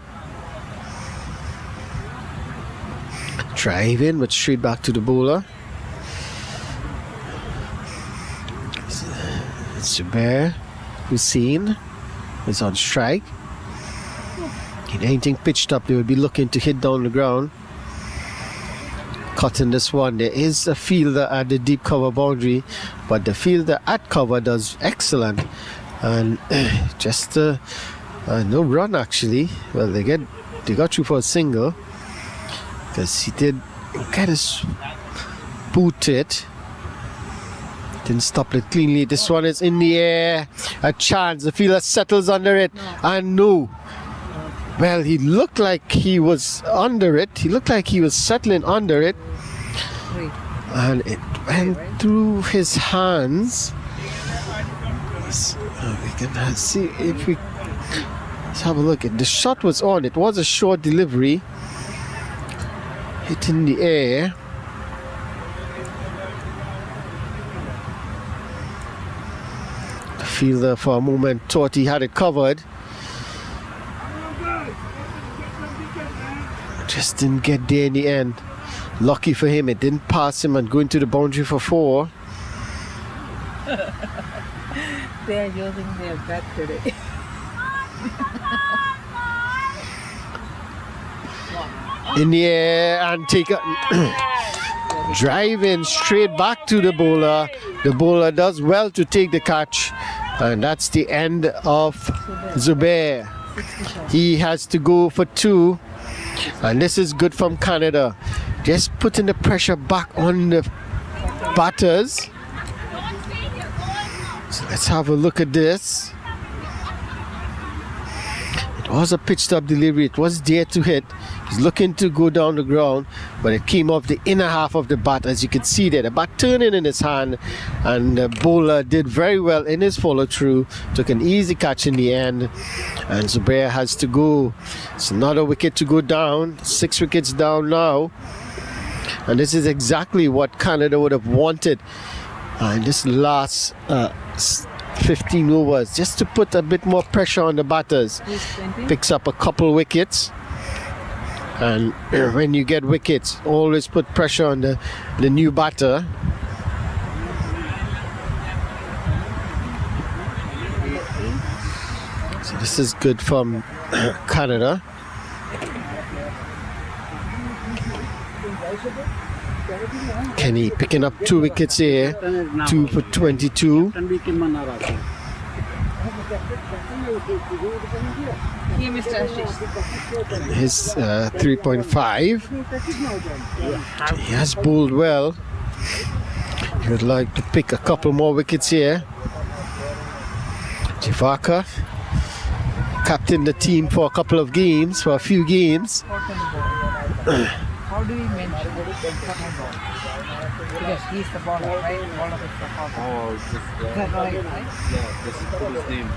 Drive in, but straight back to the bowler. Zubair Hussein is on strike. In anything pitched up, they would be looking to hit down the ground. cutting this one. There is a fielder at the deep cover boundary, but the fielder at cover does excellent. And just no run actually. Well, they got through for a single because he did get his boot it. Didn't stop it cleanly. This one is in the air. A chance. The fielder settles under it. And no. Well, he looked like he was under it. He looked like he was settling under it. And it went through his hands. We can see if we... Let's have a look. The shot was on. It was a short delivery. Hit in the air. The fielder for a moment thought he had it covered. Just didn't get there in the end. Lucky for him, it didn't pass him and go into the boundary for 4. They are using their bat today. In the air and take a driving straight back to the bowler. The bowler does well to take the catch, and that's the end of Zubair. He has to go for 2, and this is good from Canada. Just putting the pressure back on the batters. So let's have a look at this. It was a pitched up delivery. It was there to hit. He's looking to go down the ground, but it came off the inner half of the bat, as you can see there. The bat turning in his hand, and the bowler did very well in his follow through. Took an easy catch in the end, and Zubair has to go. It's another wicket to go down. 6 wickets down now, and this is exactly what Canada would have wanted in this last 15 overs, just to put a bit more pressure on the batters. Picks up a couple wickets. And when you get wickets, always put pressure on the new batter. So this is good from Canada. Kenny picking up 2 wickets here, 2 for 22. Here, Mr. Ashish. His 3.5. He has bowled well. He would like to pick a couple more wickets here. Jivaka captained the team for a couple of games, for a few games. How do we mention because he's the bowler, right? Bowler is the bowler. Oh, Is that right? yeah, just put his name.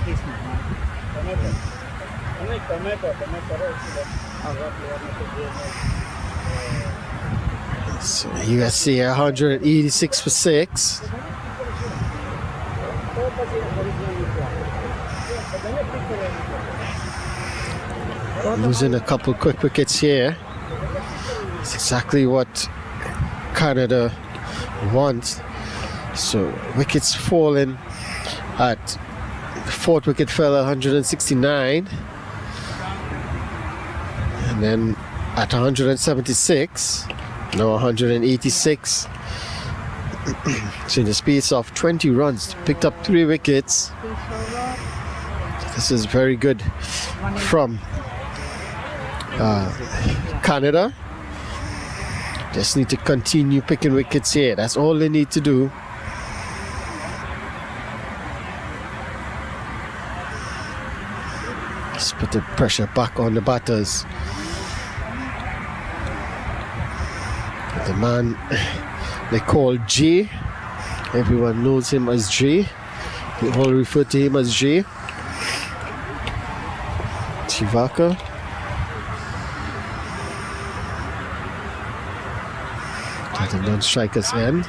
His name. So USA 186 for 6. Losing a couple quick wickets here. It's exactly what Canada wants. So wickets falling at the 4th wicket fell 169, and then at 176, now 186. So in the space of 20 runs, picked up 3 wickets. This is very good from Canada. Just need to continue picking wickets here. That's all they need to do. Just put the pressure back on the batters. The man they call J. Everyone knows him as J. We all refer to him as J. Chivaka. At the non-striker's end.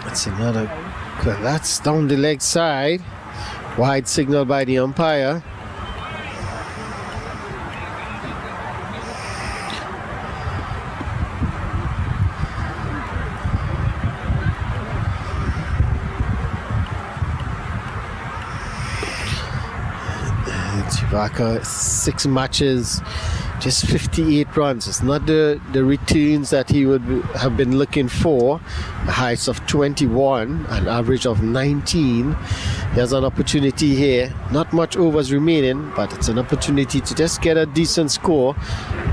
That's another. That's down the leg side. Wide signal by the umpire. Vaca, 6 matches, just 58 runs. It's not the returns that he would have been looking for. A heights of 21, an average of 19. He has an opportunity here. Not much overs remaining, but it's an opportunity to just get a decent score,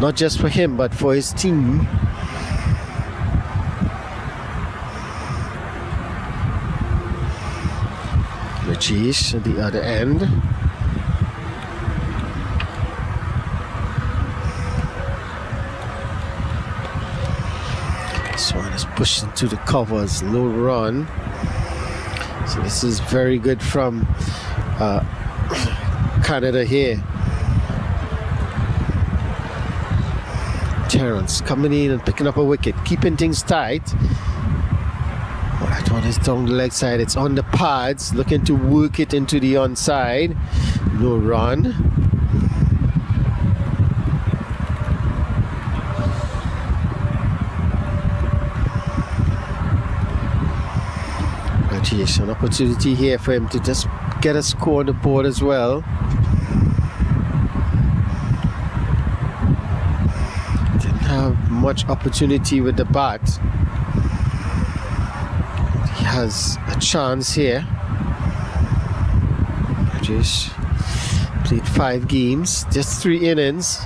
not just for him, but for his team. Rajesh at the other end. This one is pushed into the covers, low run. So this is very good from Canada here. Terrence coming in and picking up a wicket, keeping things tight. That one is down the leg side. It's on the pads, looking to work it into the onside. No run. Rajesh, an opportunity here for him to just get a score on the board as well. Didn't have much opportunity with the bat. Has a chance here. Just played 5 games, just 3 innings.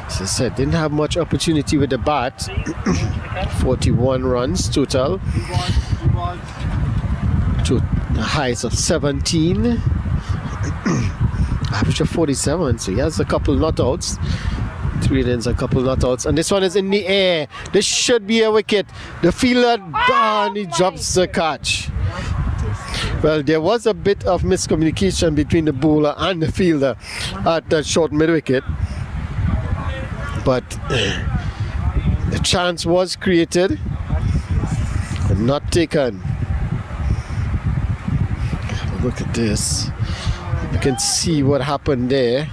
As I said, didn't have much opportunity with the bat. 41 runs total. To the highs of 17. Average of 47. So he has a couple not outs. 3 innings, a couple not outs, and this one is in the air. This should be a wicket. The fielder down, he drops the catch. Well, there was a bit of miscommunication between the bowler and the fielder at that short mid wicket, but the chance was created and not taken. Look at this. You can see what happened there.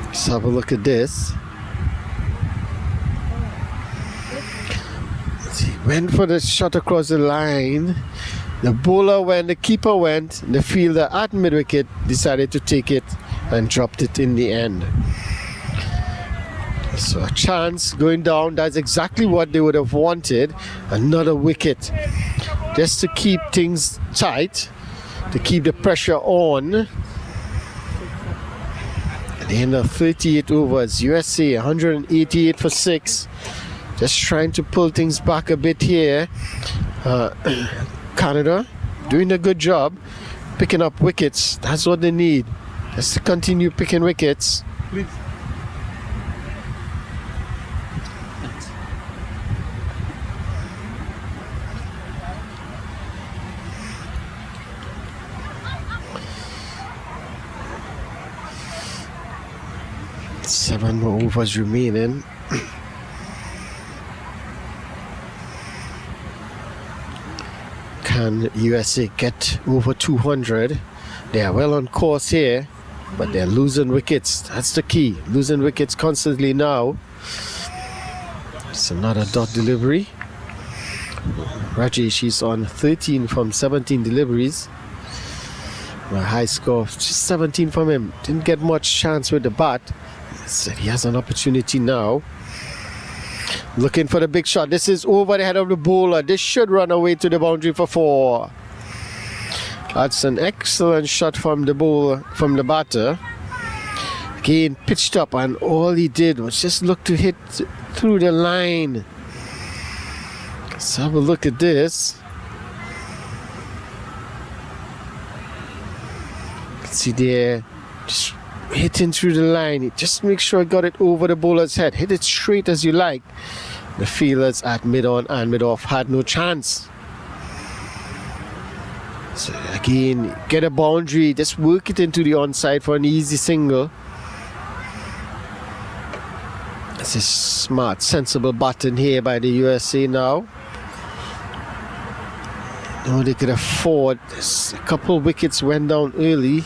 Let's have a look at this. He went for the shot across the line. The bowler went, the keeper went, the fielder at mid wicket decided to take it and dropped it in the end. So a chance going down. That's exactly what they would have wanted. Another wicket, just to keep things tight, to keep the pressure on. At the end of 38 overs, USA 188 for 6. Just trying to pull things back a bit here. Canada doing a good job picking up wickets. That's what they need. Just to continue picking wickets. Please. Seven more overs remaining. Can USA get over 200? They are well on course here, but they're losing wickets. That's the key. Losing wickets constantly now. It's another dot delivery. Rajesh is on 13 from 17 deliveries. A high score of just 17 from him. Didn't get much chance with the bat. Said he has an opportunity now. Looking for the big shot. This is over the head of the bowler. This should run away to the boundary for 4. That's an excellent shot from the bowler, from the batter. Again, pitched up, and all he did was just look to hit through the line. Let's have a look at this. See there, just hitting through the line. Just make sure I got it over the bowler's head. Hit it straight as you like. The fielders at mid-on and mid-off had no chance. So again, get a boundary. Just work it into the onside for an easy single. This is smart, sensible batting here by the USA now. No, they could afford. A couple wickets went down early.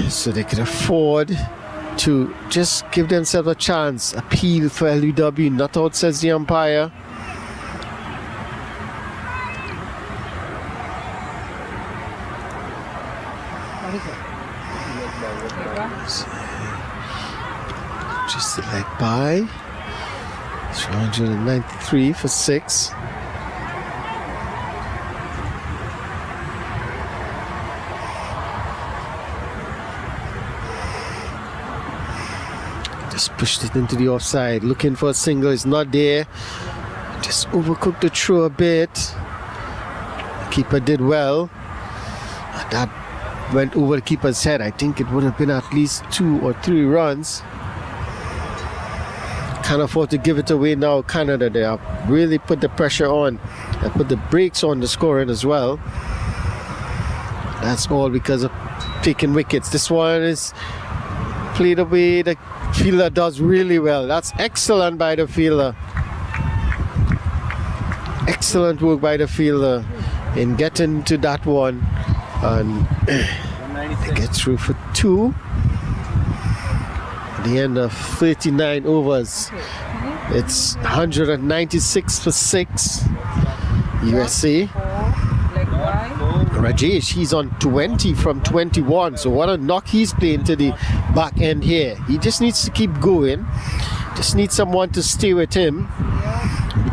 So they could afford to just give themselves a chance. Appeal for LUW, not out, says the umpire. by 293 for 6. Just pushed it into the offside, looking for a single. It's not there. Just overcooked the throw a bit. The keeper did well. That went over the keeper's head. I think it would have been at least 2 or 3 runs. Can't afford to give it away now. Canada, they have really put the pressure on and put the brakes on the scoring as well. That's all because of taking wickets. This one is played away. The fielder does really well. That's excellent by the fielder. Excellent work by the fielder in getting to that one, and they get through for 2 at the end of 39 overs. It's 196 for 6 USA. Rajesh, he's on 20 from 21, so what a knock he's playing to the back end here. He just needs to keep going, just needs someone to stay with him.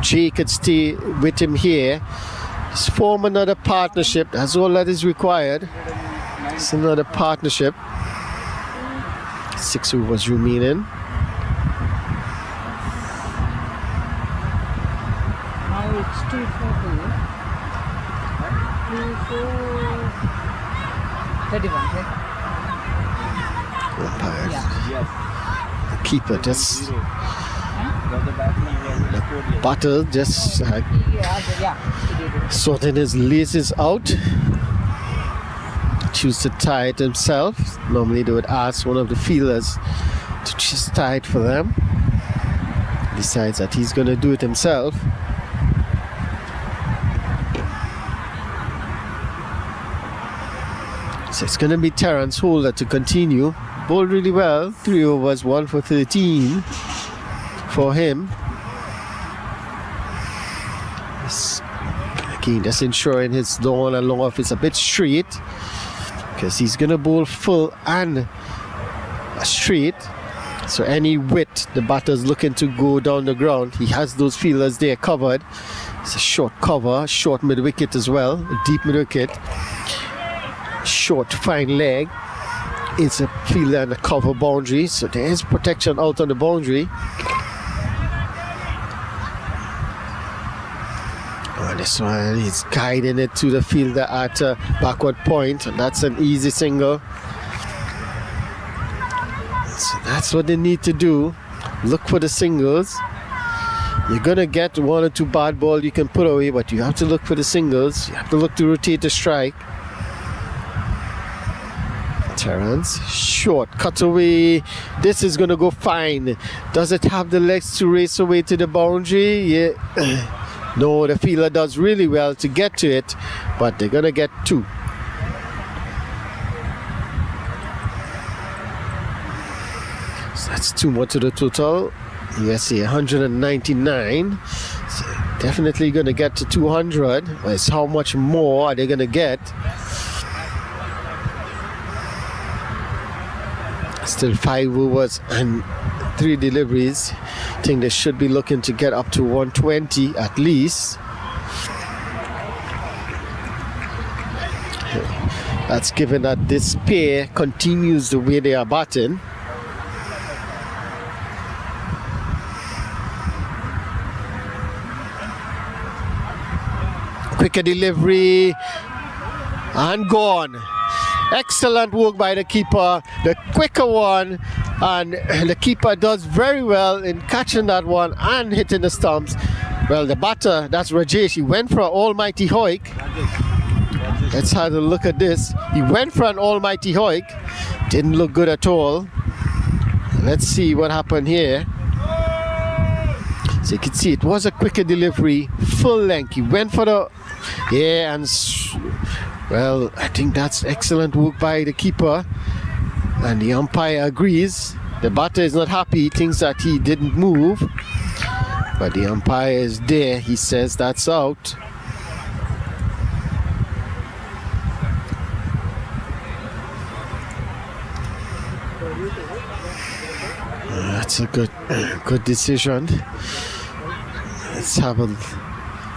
Jay could stay with him here. Just form another partnership, that's all that is required. It's another partnership. 6 overs remaining. Now it's 2 for 31, right? Umpires. Yeah. The keeper just Butter just sorting his laces out. Choose to tie it himself. Normally they would ask one of the fielders to just tie it for them. Decides that he's going to do it himself. So it's going to be Terrence Holder to continue. Bowled really well. 3 overs, 1 for 13 for him. Again, just ensuring his down and long off is a bit straight, because he's going to bowl full and straight. So any width the batter's looking to go down the ground, he has those fielders there covered. It's a short cover, short mid wicket as well, a deep mid wicket. Short fine leg. It's a fielder and a cover boundary, so there is protection out on the boundary. Oh, this one is guiding it to the fielder at a backward point, and that's an easy single. So that's what they need to do. Look for the singles. You're gonna get 1 or 2 bad balls you can put away, but you have to look for the singles. You have to look to rotate the strike. Terrence, short cutaway. This is gonna go fine. Does it have the legs to race away to the boundary? Yeah. No, the fielder does really well to get to it, but they're gonna get 2. So that's 2 more to the total. USA 199. So definitely gonna get to 200. It's how much more are they gonna get? Still 5 overs and 3 deliveries. I think they should be looking to get up to 120 at least. That's given that this pair continues the way they are batting. Quicker delivery and gone. Excellent work by the keeper, the quicker one, and the keeper does very well in catching that one and hitting the stumps. Well, the batter, that's Rajesh, he went for an almighty hoik. Let's have a look at this. He went for an almighty hoik, didn't look good at all. Let's see what happened here. So you can see it was a quicker delivery, full length. He went for the, yeah, and well, I think that's excellent work by the keeper, and the umpire agrees. The batter is not happy, he thinks that he didn't move, but the umpire is there. He says that's out. That's a good decision.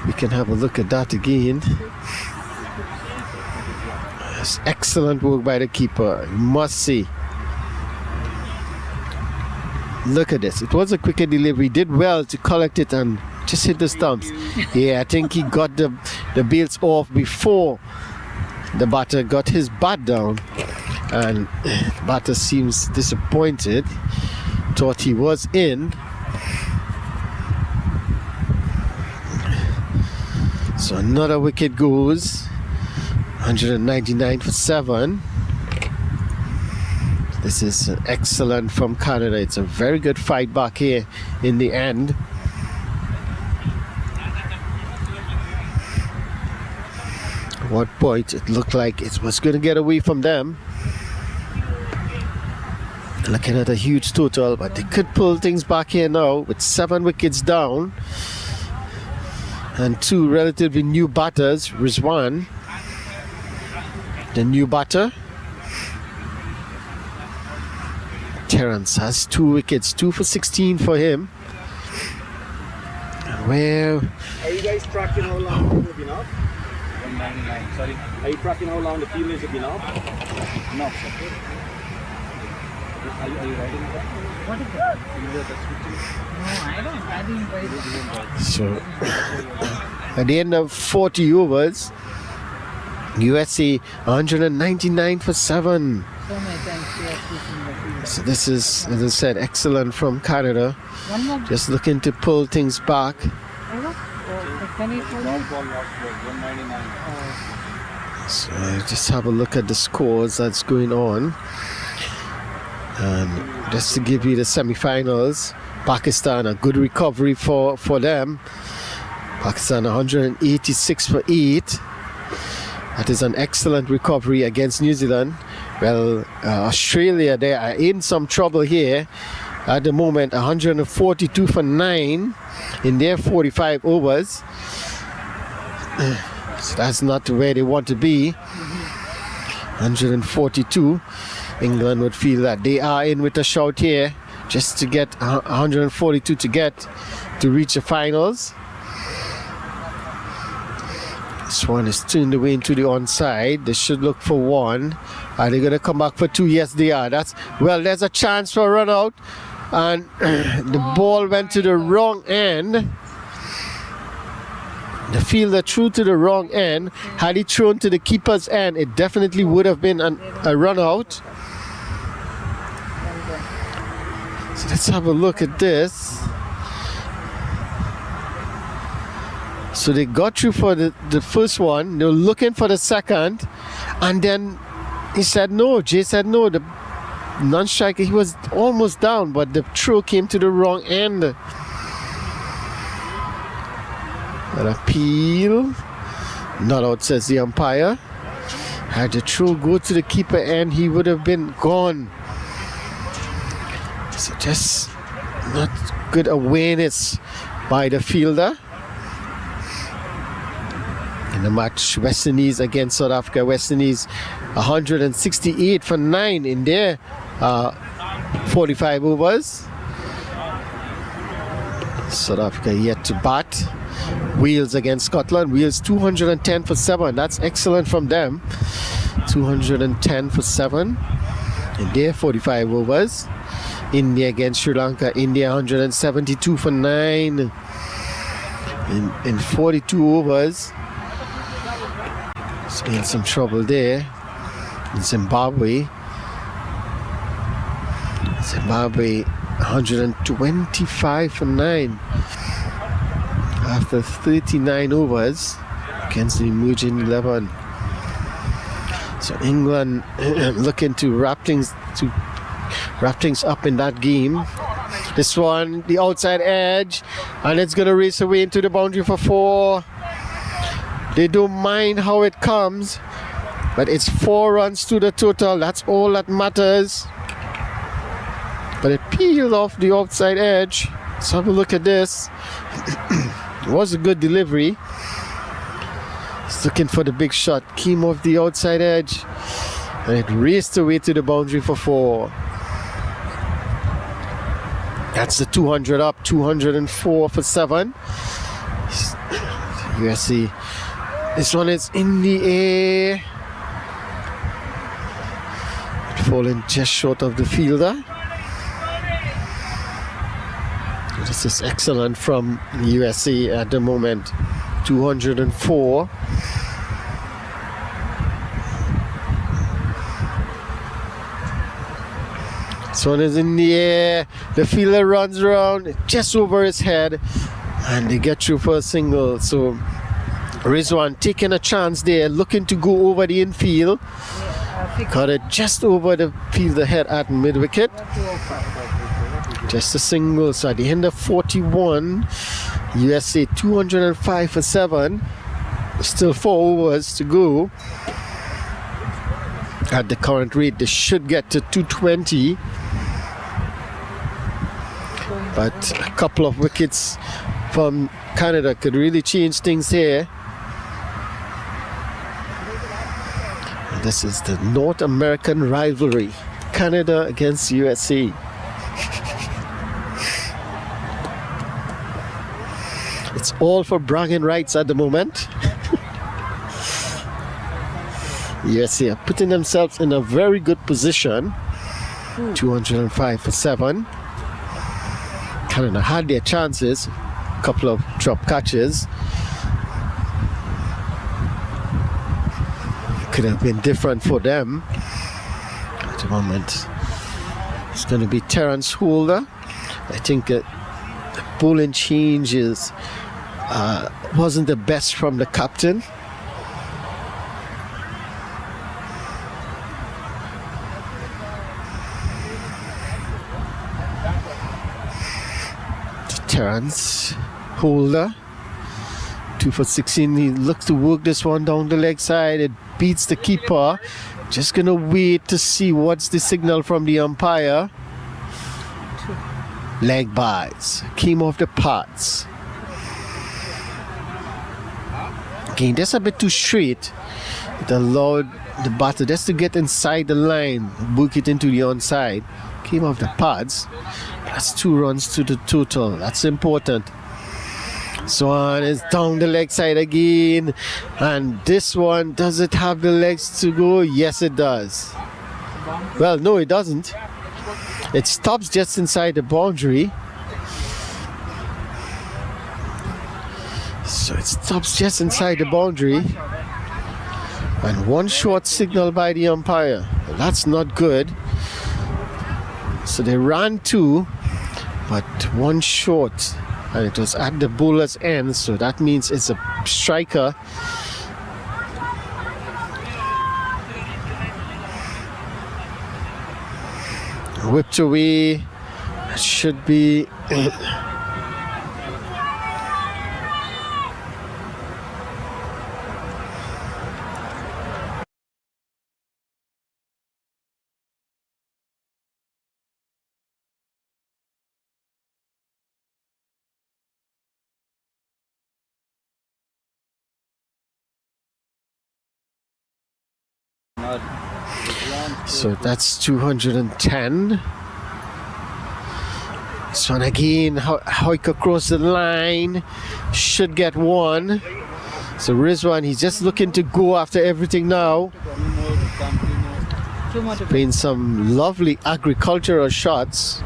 We can have a look at that again. It's excellent work by the keeper, you must see. Look at this. It was a quicker delivery. Did well to collect it and just hit the stumps. Yeah, I think he got the bails off before the batter got his bat down. And the batter seems disappointed. Thought he was in. So another wicket goes. 199 for 7. This is excellent from Canada. It's a very good fight back here in the end. At what point it looked like it was going to get away from them. Looking at a huge total, but they could pull things back here now with 7 wickets down and 2 relatively new batters. Rizwan, the new batter. Terence has 2 wickets, 2 for 16 for him. Where Are you guys tracking how long the field has been up? 199, sorry. Are you tracking how long the field has been up? No, sir. Are you riding it? What is that? No, I didn't ride it. so at the end of 40 overs, USA 199 for 7. So many times we are pushing the field. So this is, as I said, excellent from Canada. One more. Just looking to pull things back. Can you tell me? Long ball, last ball, 199. So just have a look at the scores that's going on. And just to give you the semi-finals, Pakistan, a good recovery for them. Pakistan 186 for 8. That is an excellent recovery against New Zealand. Well, Australia, they are in some trouble here at the moment. 142 for 9 in their 45 overs. So that's not where they want to be. 142. England would feel that they are in with a shout here, just to get 142 to reach the finals. This one is turned away into the onside. They should look for 1. Are they going to come back for 2? Yes, they are. There's a chance for a run out, and the ball went to the wrong end. The fielder threw to the wrong end. Had he thrown to the keeper's end, it definitely would have been a run out. So let's have a look at this. So they got through for the first one. They were looking for the second, and then he said no. Jay said no. The non-striker, he was almost down, but the throw came to the wrong end. An appeal. Not out, says the umpire. Had the throw go to the keeper end, he would have been gone. So just not good awareness by the fielder. In the match, West Indies against South Africa. West Indies 168 for 9 in their 45 overs. South Africa yet to bat. Wales against Scotland. Wales 210 for 7. That's excellent from them. 210 for 7 in their 45 overs. India against Sri Lanka. India 172 for 9 in 42 overs. It's in some trouble there. In Zimbabwe 125 for 9 after 39 overs against the emerging 11. So England looking to wrap things up in that game. This one, the outside edge, and it's gonna race away into the boundary for 4. They don't mind how it comes, but it's 4 runs to the total. That's all that matters. But it peeled off the outside edge. Let's have a look at this. It was a good delivery. He's looking for the big shot. Came off the outside edge, and it raced away to the boundary for 4. That's the 200 up, 204 for 7. USC. This one is in the air. Falling just short of the fielder. This is excellent from USC at the moment. 204. This one is in the air. The fielder runs around just over his head, and they get through for a single. So Rizwan taking a chance there, looking to go over the infield. Got it just over the fielder head at mid wicket. Just a single. So at the end of 41, USA 205 for 7. Still 4 overs to go. At the current rate, they should get to 220. But a couple of wickets from Canada could really change things here. This is the North American rivalry. Canada against USA. It's all for bragging rights at the moment. USA are putting themselves in a very good position. 205 for 7. Canada had their chances. A couple of drop catches. Could have been different for them. At the moment, it's going to be Terence Holder. I think the bowling changes wasn't the best from the captain. Terence Holder, 2 for 16. He looks to work this one down the leg side. It beats the keeper. Just gonna wait to see what's the signal from the umpire. Leg byes. Came off the pads. Again, that's a bit too straight. It allowed the batter just to get inside the line, book it into the onside. Came off the pads. That's 2 runs to the total. That's important. Swan is down the leg side again. And this one, does it have the legs to go? Yes, it does. Well, no, it doesn't. It stops just inside the boundary. So it stops just inside the boundary. And one short signal by the umpire. That's not good. So they ran 2, but 1 short. And it was at the bowler's end, so that means it's a striker. Whipped away. It should be. So that's 210. This one again, Hoik across the line, should get 1. So Rizwan, he's just looking to go after everything now. Playing some lovely agricultural shots.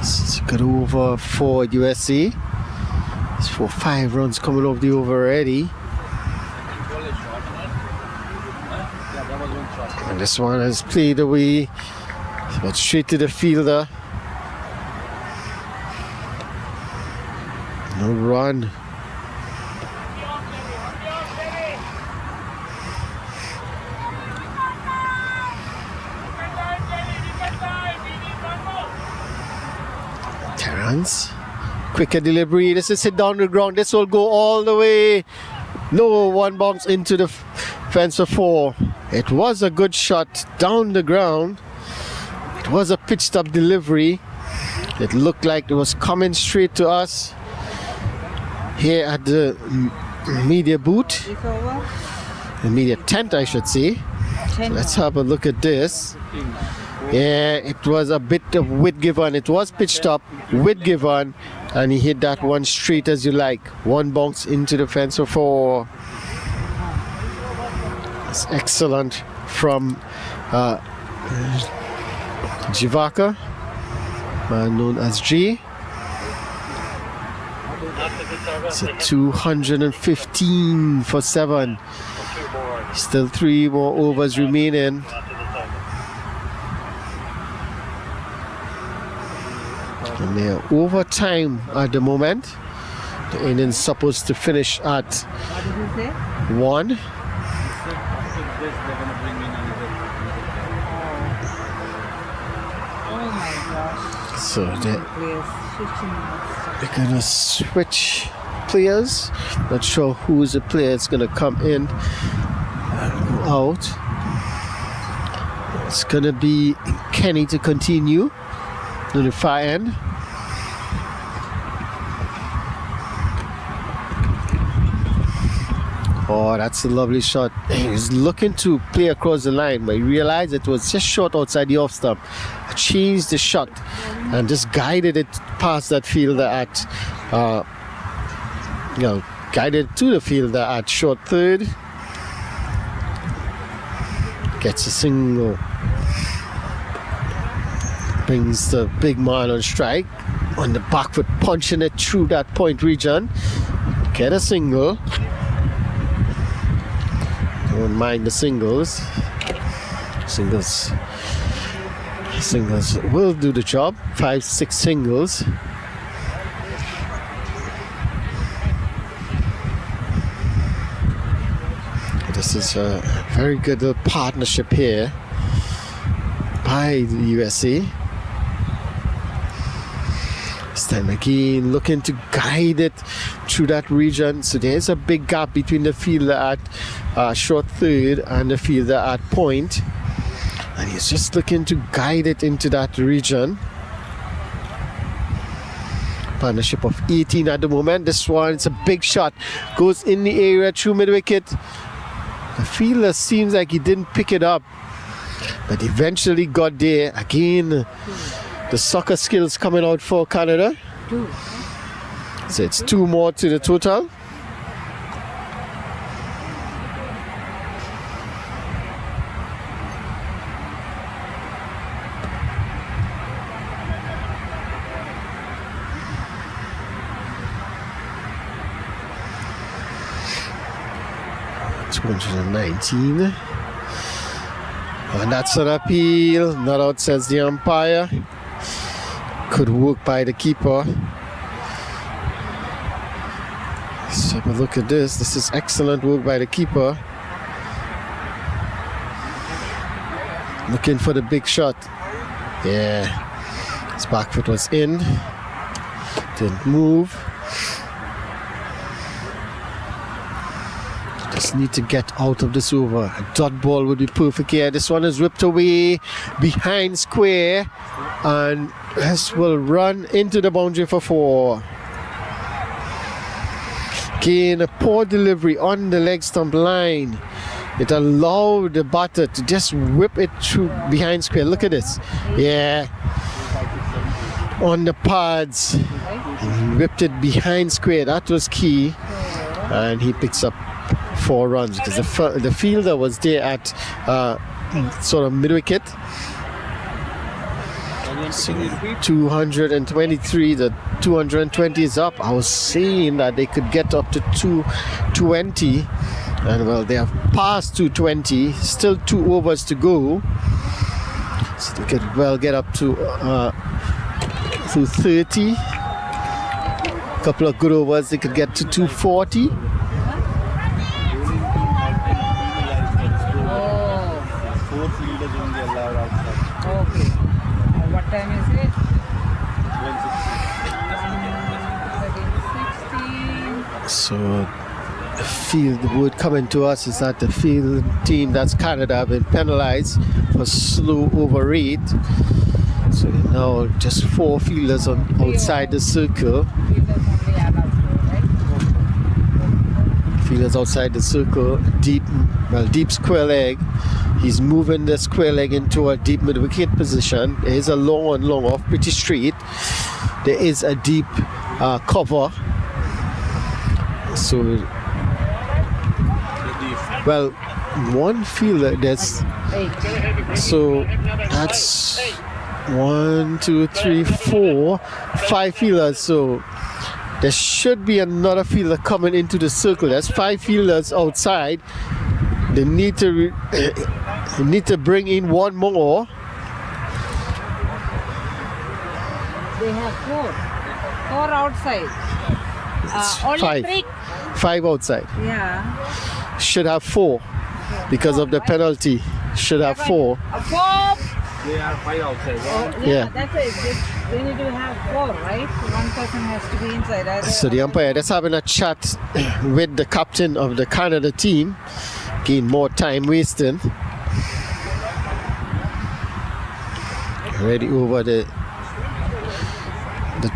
It's a good over for USC. It's for 5 runs coming off the over already. And this one has played away, but straight to the fielder. No run. Terence. Quicker delivery. This is hit down the ground. This will go all the way. No, 1 bounce into the fence for 4. It was a good shot down the ground. It was a pitched up delivery. It looked like it was coming straight to us here at the media booth. immediate tent, I should say. 10 Let's have a look at this. Yeah, it was a bit of width given. It was pitched up, width given, and he hit that one straight as you like. One bounce into the fence for 4. It's excellent from Jivaka, man known as G. It's a 215 for 7. Still 3 more overs remaining. And they're overtime at the moment. The innings supposed to finish at What did you say? 1. Oh my gosh. So they're Players switching. gonna switch players. Not sure who's the player that's gonna come in and go out. It's gonna be Kenny to continue to the far end. Oh, that's a lovely shot. He's looking to play across the line, but he realized it was just short outside the off stump. Changed the shot and just guided it past that fielder at, guided to the fielder at short third. Gets a single. Brings the big man on strike. On the back foot, punching it through that point region. Get a single. Don't mind the singles. Singles will do the job. 5-6 singles. This is a very good little partnership here by the USA. This time again, looking to guide it through that region. So there's a big gap between the fielder at short third and the fielder at point. And he's just looking to guide it into that region. Partnership of 18 at the moment. This one, it's a big shot. Goes in the area through mid-wicket. The fielder seems like he didn't pick it up, but eventually got there. Again, the soccer skills coming out for Canada. 2. So it's 2 more to the total. $219. And that's an appeal. Not out, says the umpire. Could work by the keeper. Let's have a look at this. This is excellent work by the keeper. Looking for the big shot. Yeah. His back foot was in. Didn't move. Just need to get out of this over. A dot ball would be perfect here. This one is ripped away behind square. And this will run into the boundary for 4. Again, a poor delivery on the leg stump line. It allowed the batter to just whip it through behind square. Look at this. Yeah. On the pads. And he whipped it behind square. That was key. And he picks up 4 runs because the fielder was there at sort of mid-wicket. So 223, the 220 is up. I was saying that they could get up to 220, and well, they have passed 220. Still 2 overs to go, so they could well get up to 30. A couple of good overs, they could get to 240. Okay. What time is it? 16. So the field word coming to us is that the field team, that's Canada, have been penalized for slow over rate. So now just 4 fielders on outside the circle. Fielders only allowed 4, right? Fielders outside the circle, deep square leg. He's moving the square leg into a deep mid wicket position. There is a long on long off, pretty straight. There is a deep cover. So, well, one fielder, there's, so that's 1, 2, 3, 4, 5 fielders. So there should be another fielder coming into the circle. There's 5 fielders outside. They need to bring in one more. They have 4 outside. Only 5. 3. 5 outside. Yeah. Should have 4 because of the penalty. Should have 4. 4. They are 5 outside. Yeah. That's it. They need to have 4, right? One person has to be inside. So the umpire is having a chat with the captain of the Canada team. Gain more time wasting. Already over the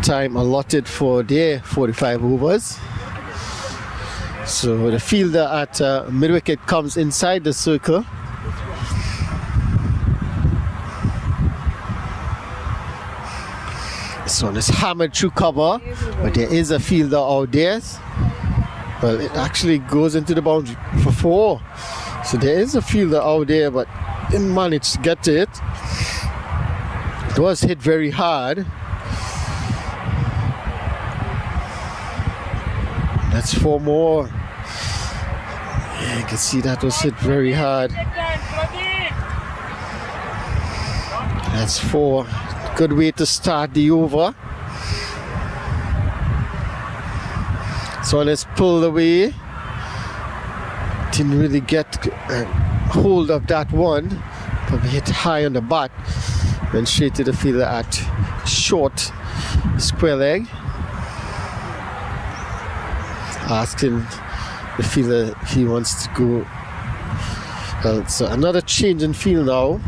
time allotted for their 45 overs. So the fielder at mid-wicket comes inside the circle. This one is hammered through cover, but there is a fielder out there. Well, it actually goes into the boundary for 4. So there is a fielder out there, but didn't manage to get to it. It was hit very hard. That's 4 more. Yeah, you can see that was hit very hard. That's 4. Good way to start the over. So let's pull away. Didn't really get hold of that one. Probably hit high on the bat. Went straight to the fielder at short square leg. Asking the fielder if he wants to go. Well, so another change in field now.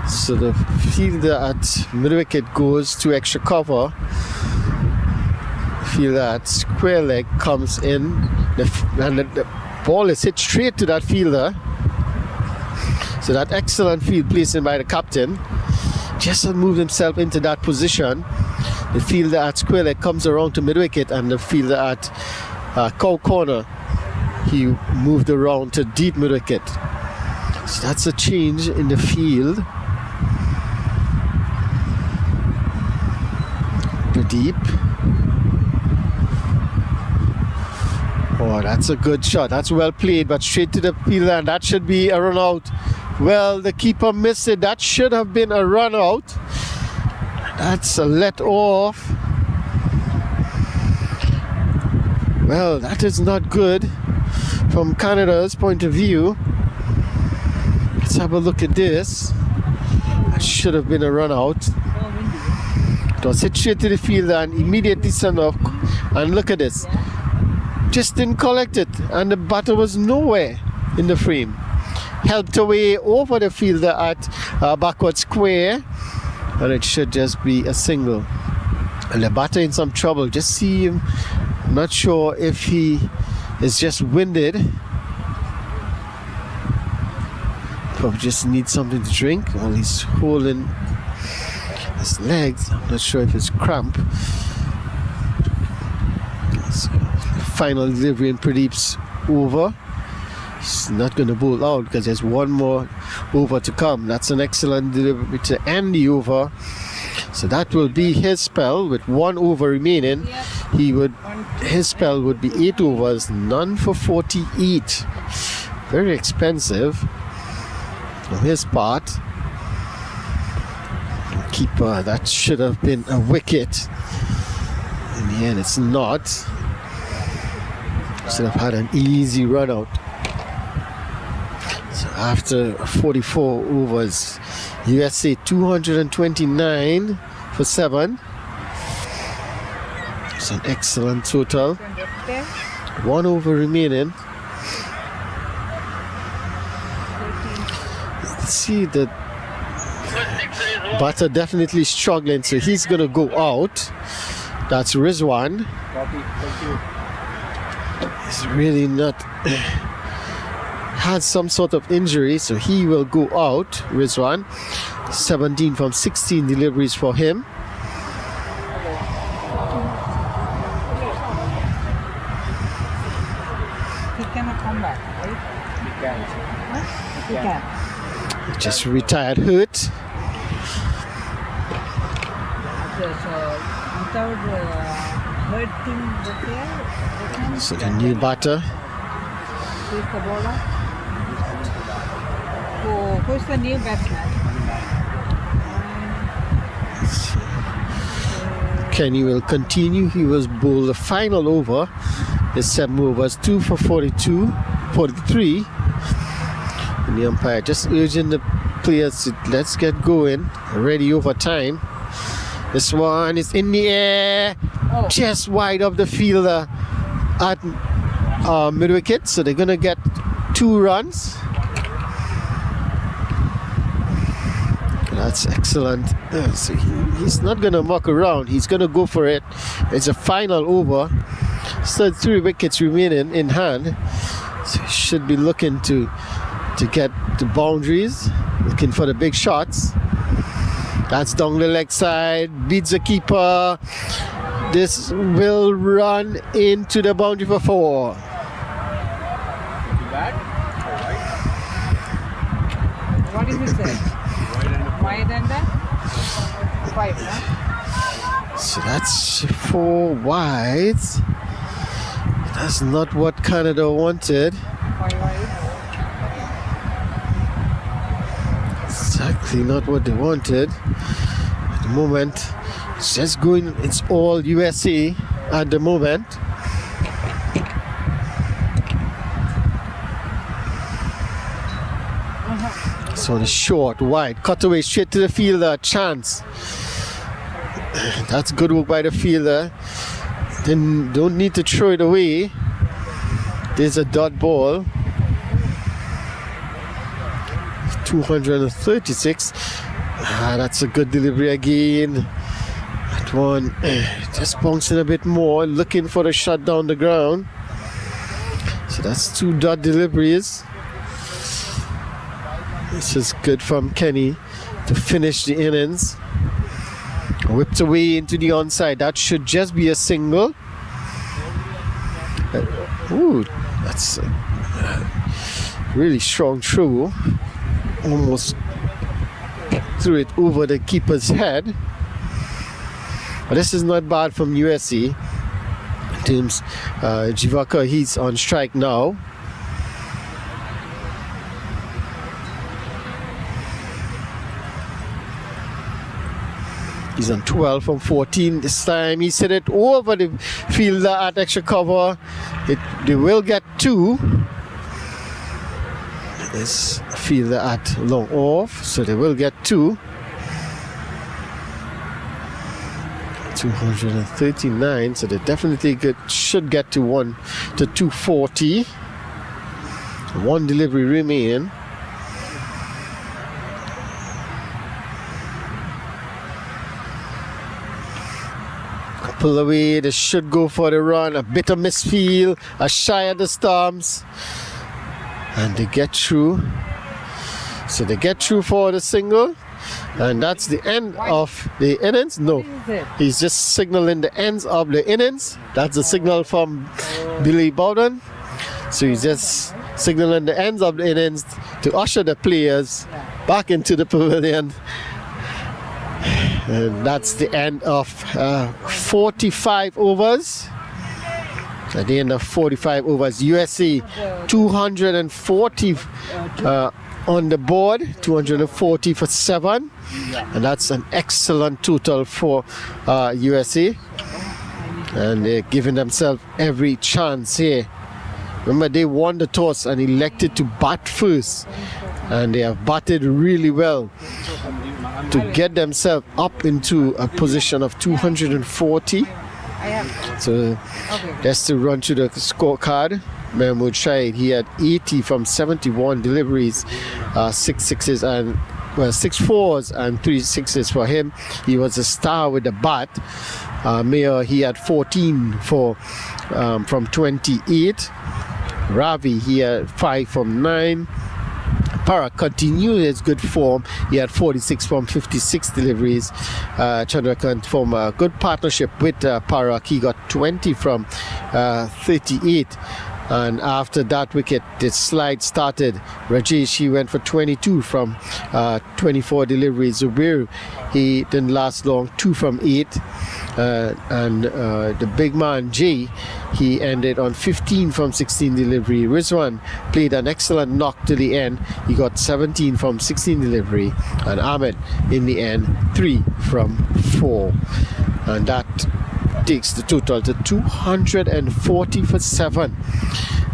So the fielder at mid-wicket goes to extra cover. The fielder at square leg comes in, and the ball is hit straight to that fielder. So that excellent field placing by the captain. Just moved himself into that position. The fielder at square leg comes around to mid-wicket, and the fielder at cow corner, he moved around to deep mid-wicket. So that's a change in the field. Deep. Oh, that's a good shot. That's well played, but straight to the fielder, and that should be a run out. Well, the keeper missed it. That should have been a run out. That's a let off. Well, that is not good from Canada's point of view. Let's have a look at this. That should have been a run out. It was hit straight to the fielder and immediately sent off. And look at this. Just didn't collect it. And the batter was nowhere in the frame. Helped away over the fielder at backward square. And it should just be a single. And the batter in some trouble. Just see him. I'm not sure if he is just winded. Probably just needs something to drink. While he's holding his legs. I'm not sure if it's cramp. So, final delivery in Pradeep's over. He's not going to bowl out because there's one more over to come. That's an excellent delivery to end the over. So that will be his spell with 1 over remaining. His spell would be 8 overs, none for 48. Very expensive on his part. Keeper, that should have been a wicket. In the end, it's not. Should have had an easy run out. So after 44 overs, USA 229 for 7. It's an excellent total. 1 over remaining. Let's see that batter definitely struggling, so he's gonna go out. That's Rizwan. He's really not had some sort of injury, so he will go out. Rizwan, 17 from 16 deliveries for him. He cannot come back, right? He can. Just retired hurt. So without hurting the player, they can. So the new batter. Who's the bowler? Who's the new batsman? Kenny will continue. He was bowled the final over. His 7 overs, 2 for 43. And the umpire just urging the players to let's get going. Ready over time. This one is in the air. Oh. Just wide of the fielder at mid wicket. So they're going to get 2 runs. That's excellent. So he's not going to muck around. He's going to go for it. It's a final over. Still 3 wickets remaining in hand. So he should be looking to get the boundaries. Looking for the big shots. That's down the leg side. Beats the keeper. This will run into the boundary for 4. What is it, sir? Wide and 5, huh? So that's 4 wides. That's not what Canada wanted. 5 wide. Exactly not what they wanted. At the moment, it's just going, it's all USA at the moment. So the short, wide, cut away straight to the fielder, chance. That's good work by the fielder. Then don't need to throw it away. There's a dot ball. 236. That's a good delivery again. That one just bouncing a bit more, looking for a shot down the ground. So that's 2 dot deliveries. This is good from Kenny to finish the innings. Whipped away into the onside. That should just be a single. Ooh, that's a really strong throw. Almost threw it over the keeper's head. But this is not bad from USC. Teams Jivaka, he's on strike now. He's on 12 from 14 this time. He set it over the fielder at extra cover. They will get 2. This fielder at long off, so they will get 2. 239, so they definitely should get to 240. 1 delivery remaining. Pull away, they should go for the run. A bit of misfield, a shy of the stumps. And they get through. So they get through for the single. And that's the end of the innings. No, he's just signaling the ends of the innings. That's the signal from Billy Bowden. So he's just signaling the ends of the innings to usher the players back into the pavilion. And that's the end of 45 overs. At the end of 45 overs, USA 240 on the board, 240 for 7. And that's an excellent total for USA. And they're giving themselves every chance here. Remember, they won the toss and elected to bat first. And they have batted really well to get themselves up into a position of 240. So that's to run to the scorecard. Mahmood Shahid, he had 80 from 71 deliveries, 6 sixes and 6 fours and 3 sixes for him. He was a star with the bat. Mayor, he had 14 from 28. Ravi, he had 5 from 9. Para continued his good form. He had 46 from 56 deliveries. Chandrakant from a good partnership with Parak. He got 20 from 38. And after that wicket, the slide started. Rajesh, he went for 22 from 24 deliveries. Zubir, he didn't last long, 2 from 8. And the big man, Jay, he ended on 15 from 16 delivery. Rizwan played an excellent knock to the end. He got 17 from 16 delivery. And Ahmed, in the end, 3 from 4. And that takes the total to 240 for 7.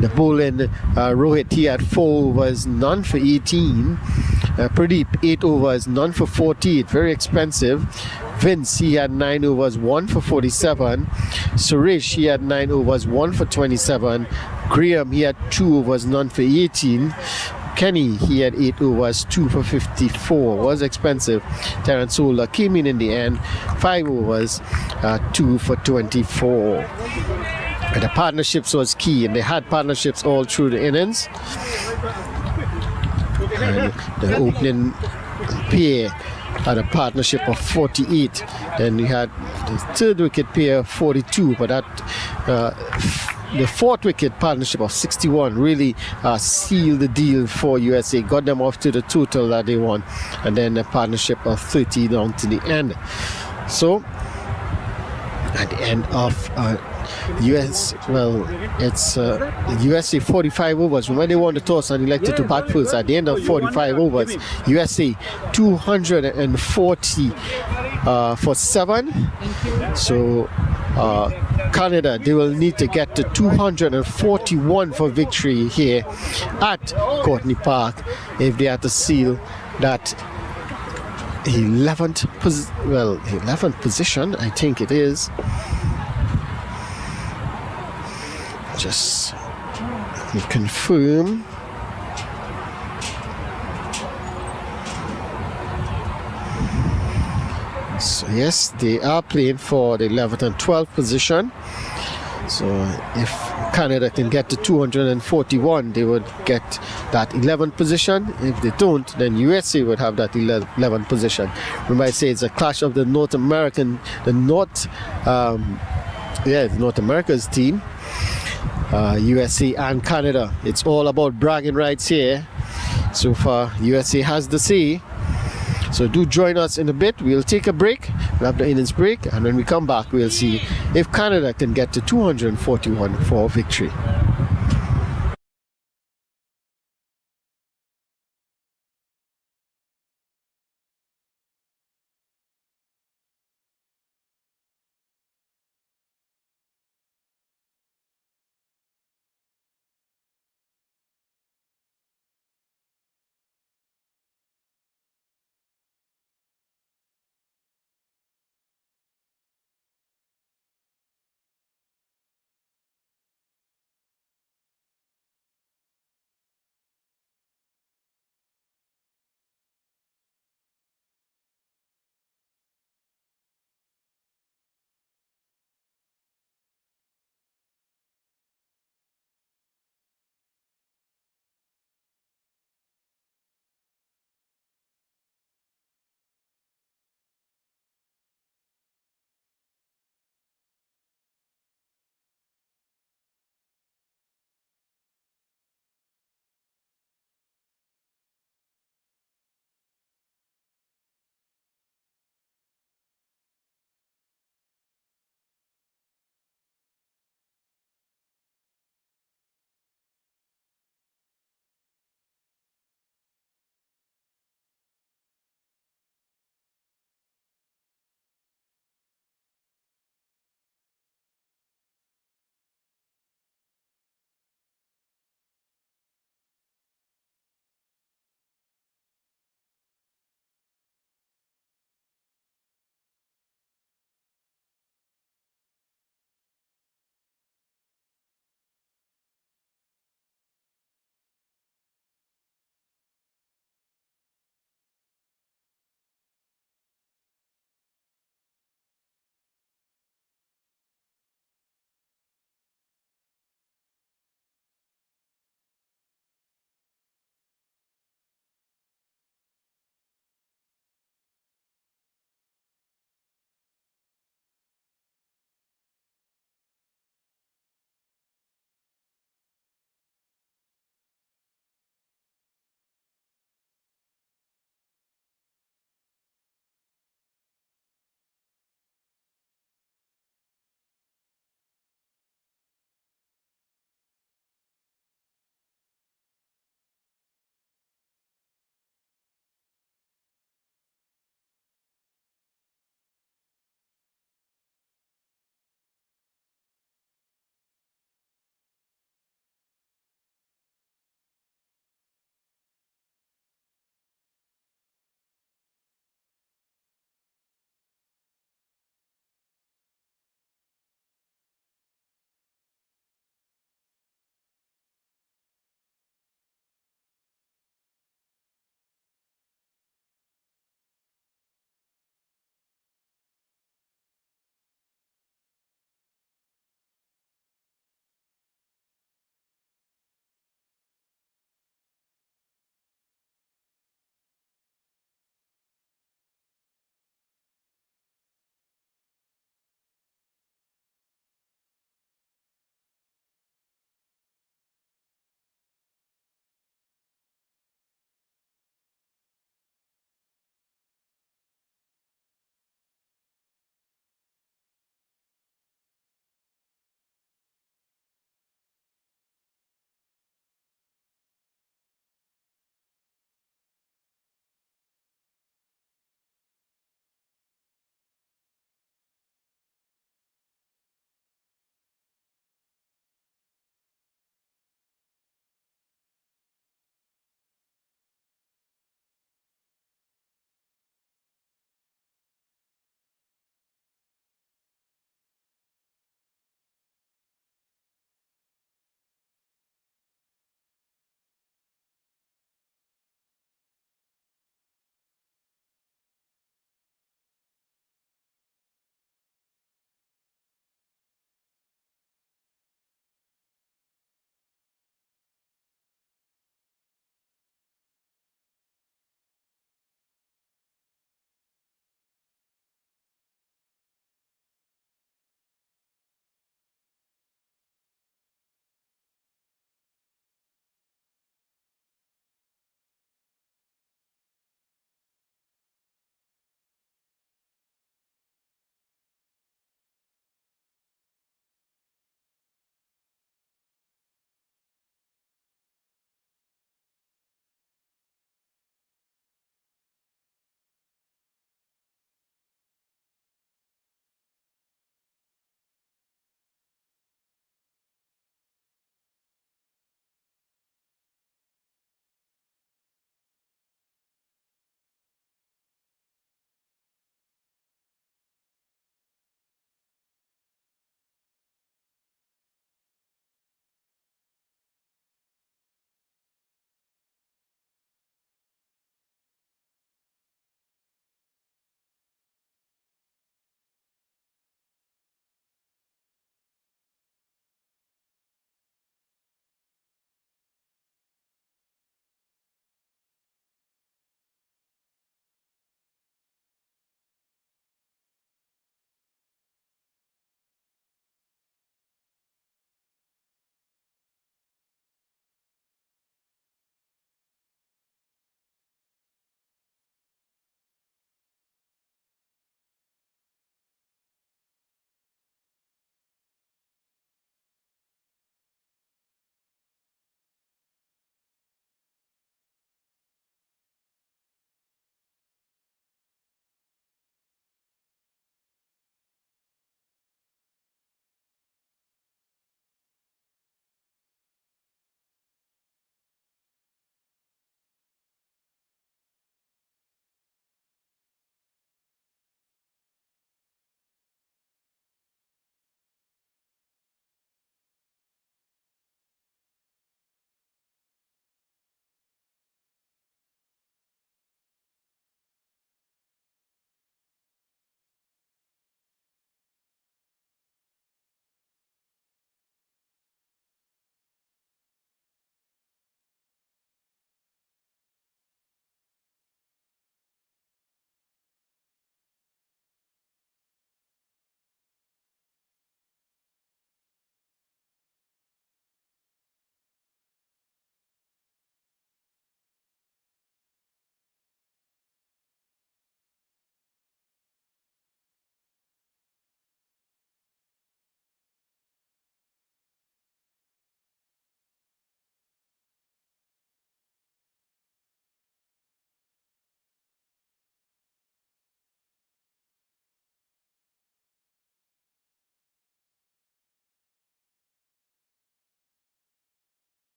The bowling, Rohit, he had 4 overs, none for 18. Pradeep, 8 overs, none for 48, very expensive. Vince, he had 9 overs, 1 for 47. Suresh, he had 9 overs, 1 for 27. Graham, he had 2 overs, none for 18. Kenny, he had 8 overs, 2 for 54. Was expensive. Terence Holder came in the end, 5 overs, 2 for 24. And the partnerships was key, and they had partnerships all through the innings. And the opening pair had a partnership of 48. Then we had the third wicket pair 42, but that the fourth wicket partnership of 61 really sealed the deal for USA, got them off to the total that they won, and then a partnership of 30 down to the end. So at the end of US, well, it's USA 45 overs. When they won the toss and elected to bat first, at the end of 45 overs, USA 240 for 7. So Canada, they will need to get to 241 for victory here at Courtneypark if they are to seal that 11th position, I think it is. Just confirm. So yes, they are playing for the 11th and 12th position. So if Canada can get to 241, they would get that 11th position. If they don't, then USA would have that 11th position. Remember I say it's a clash of the North America's team. USA and Canada. It's all about bragging rights here. So far, USA has the say. So do join us in a bit. We'll take a break. We'll have the innings break, and when we come back, we'll see if Canada can get to 241 for victory.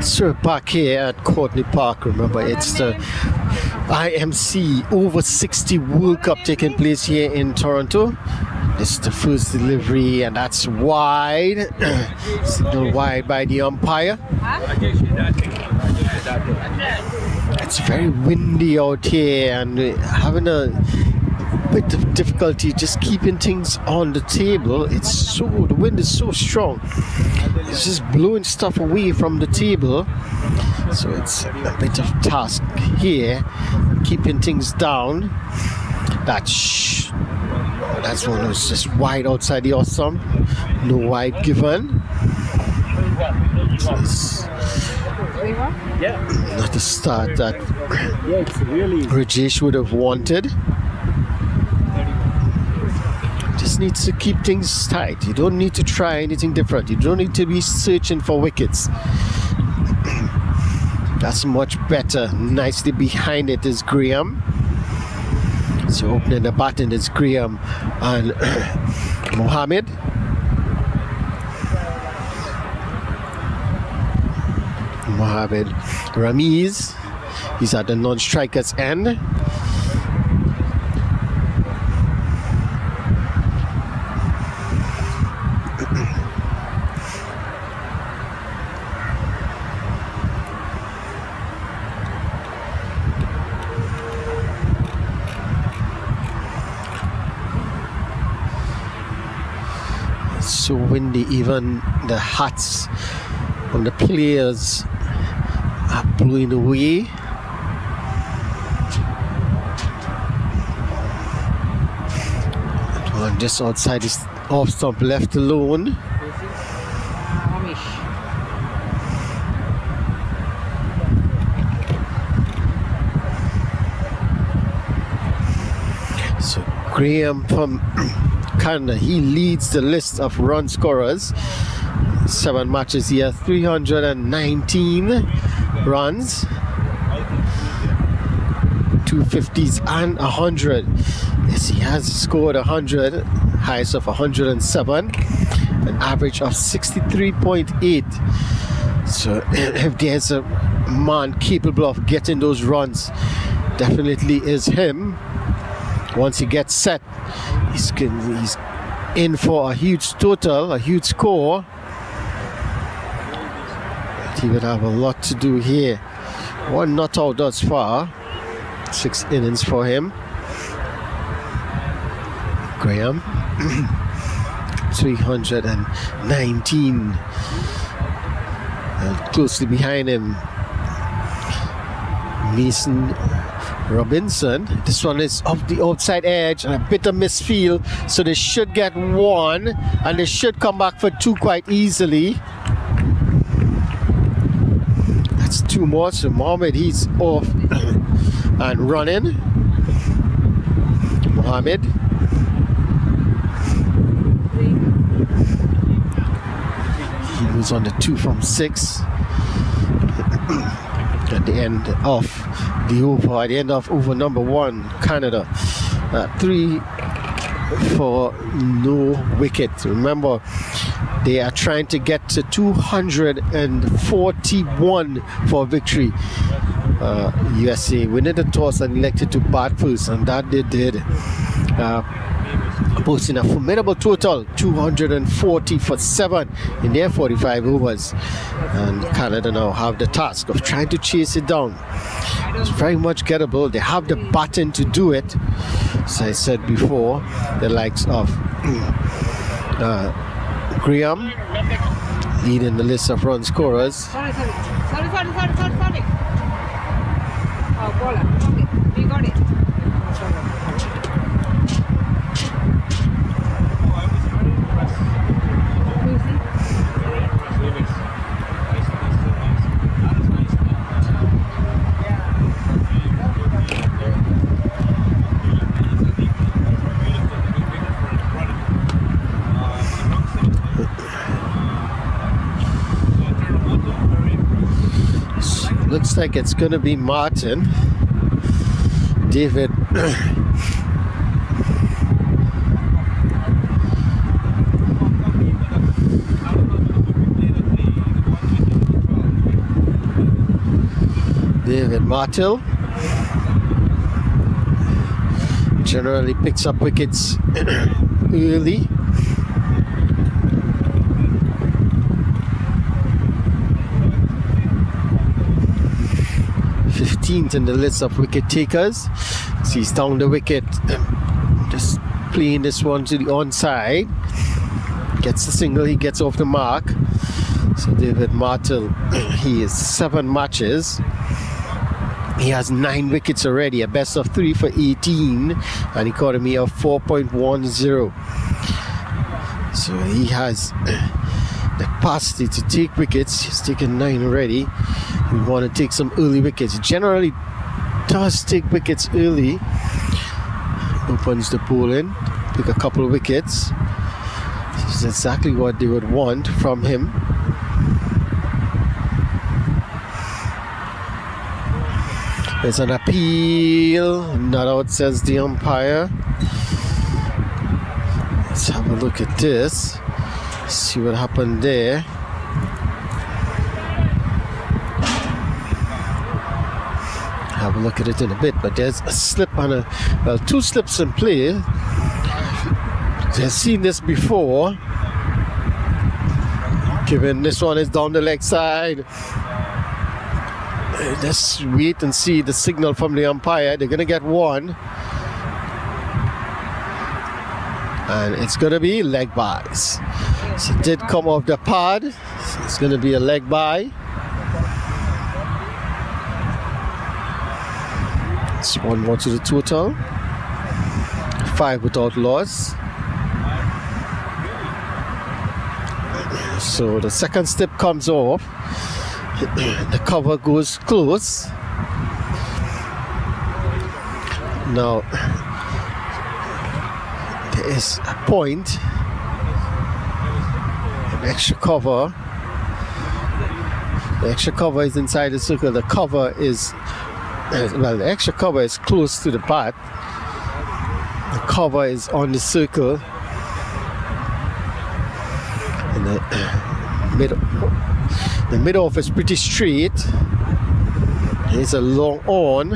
So back here at Courtneypark, remember it's the IMC over 60 World Cup taking place here in Toronto. This is the first delivery, and that's wide. Signal wide by the umpire. It's very windy out here, and having a bit of difficulty just keeping things on the table. The wind is so strong. It's just blowing stuff away from the table. So it's a bit of task here, keeping things down. That's one was just wide outside the awesome. No wide given. Not the start that Rajesh would have wanted. Just needs to keep things tight. You don't need to try anything different. You don't need to be searching for wickets. That's much better. Nicely behind it is Graham. So opening the baton is Graham and Mohammed. Mohammed Ramiz. He's at the non-striker's end. So windy, even the hats on the players are blowing away. That one just outside is off stump, left alone. So Graham from Canada, he leads the list of run scorers. 7 matches here, 319 runs, 250s and 100. Yes, he has scored 100, highest of 107, an average of 63.8. So if there's a man capable of getting those runs, definitely is him. Once he gets set, he's in for a huge total, a huge score. But he would have a lot to do here. One not out thus far. 6 innings for him. Graham. 319. And closely behind him, Mason Robinson. This one is off the outside edge and a bit of misfield, so they should get 1 and they should come back for 2 quite easily. That's 2 more. So Mohammed, he's off and running. Mohammed. He was on the 2 from 6. At the end of the over, at the end of over number 1, Canada. 3 for no wicket. Remember, they are trying to get to 241 for victory. USA winning the toss and elected to bat first, and that they did. Posting a formidable total, 240 for 7 in their 45 overs. And Canada now have the task of trying to chase it down. It's very much gettable. They have the baton to do it. As I said before, the likes of Graham leading the list of run scorers. Sorry. Oh, bowler. Okay, we got it. Looks like it's going to be Martin. David. David Martel generally picks up wickets early. th in the list of wicket takers. So he's down the wicket, just playing this one to the onside. Gets the single, he gets off the mark. So David Martel, he is 7 matches. He has 9 wickets already, a best of 3 for 18, an economy of 4.10. So he has the capacity to take wickets. He's taken 9 already. We want to take some early wickets. He generally does take wickets early. Opens the bowling, pick a couple of wickets. This is exactly what they would want from him. There's an appeal, not out, says the umpire. Let's have a look at this, see what happened there. Have a look at it in a bit, but there's a slip and well, 2 slips in play. They've seen this before. Given this one is down the leg side. Let's wait and see the signal from the umpire. They're gonna get 1. And it's gonna be leg byes. So it did come off the pad. So it's gonna be a leg bye. It's 1 more to the total. 5 without loss. So the second step comes off. The cover goes close. Now there is a point, an extra cover. The extra cover is inside the circle. The cover is the extra cover is close to the bat. The cover is on the circle. And the mid-off is pretty straight. It's a long on,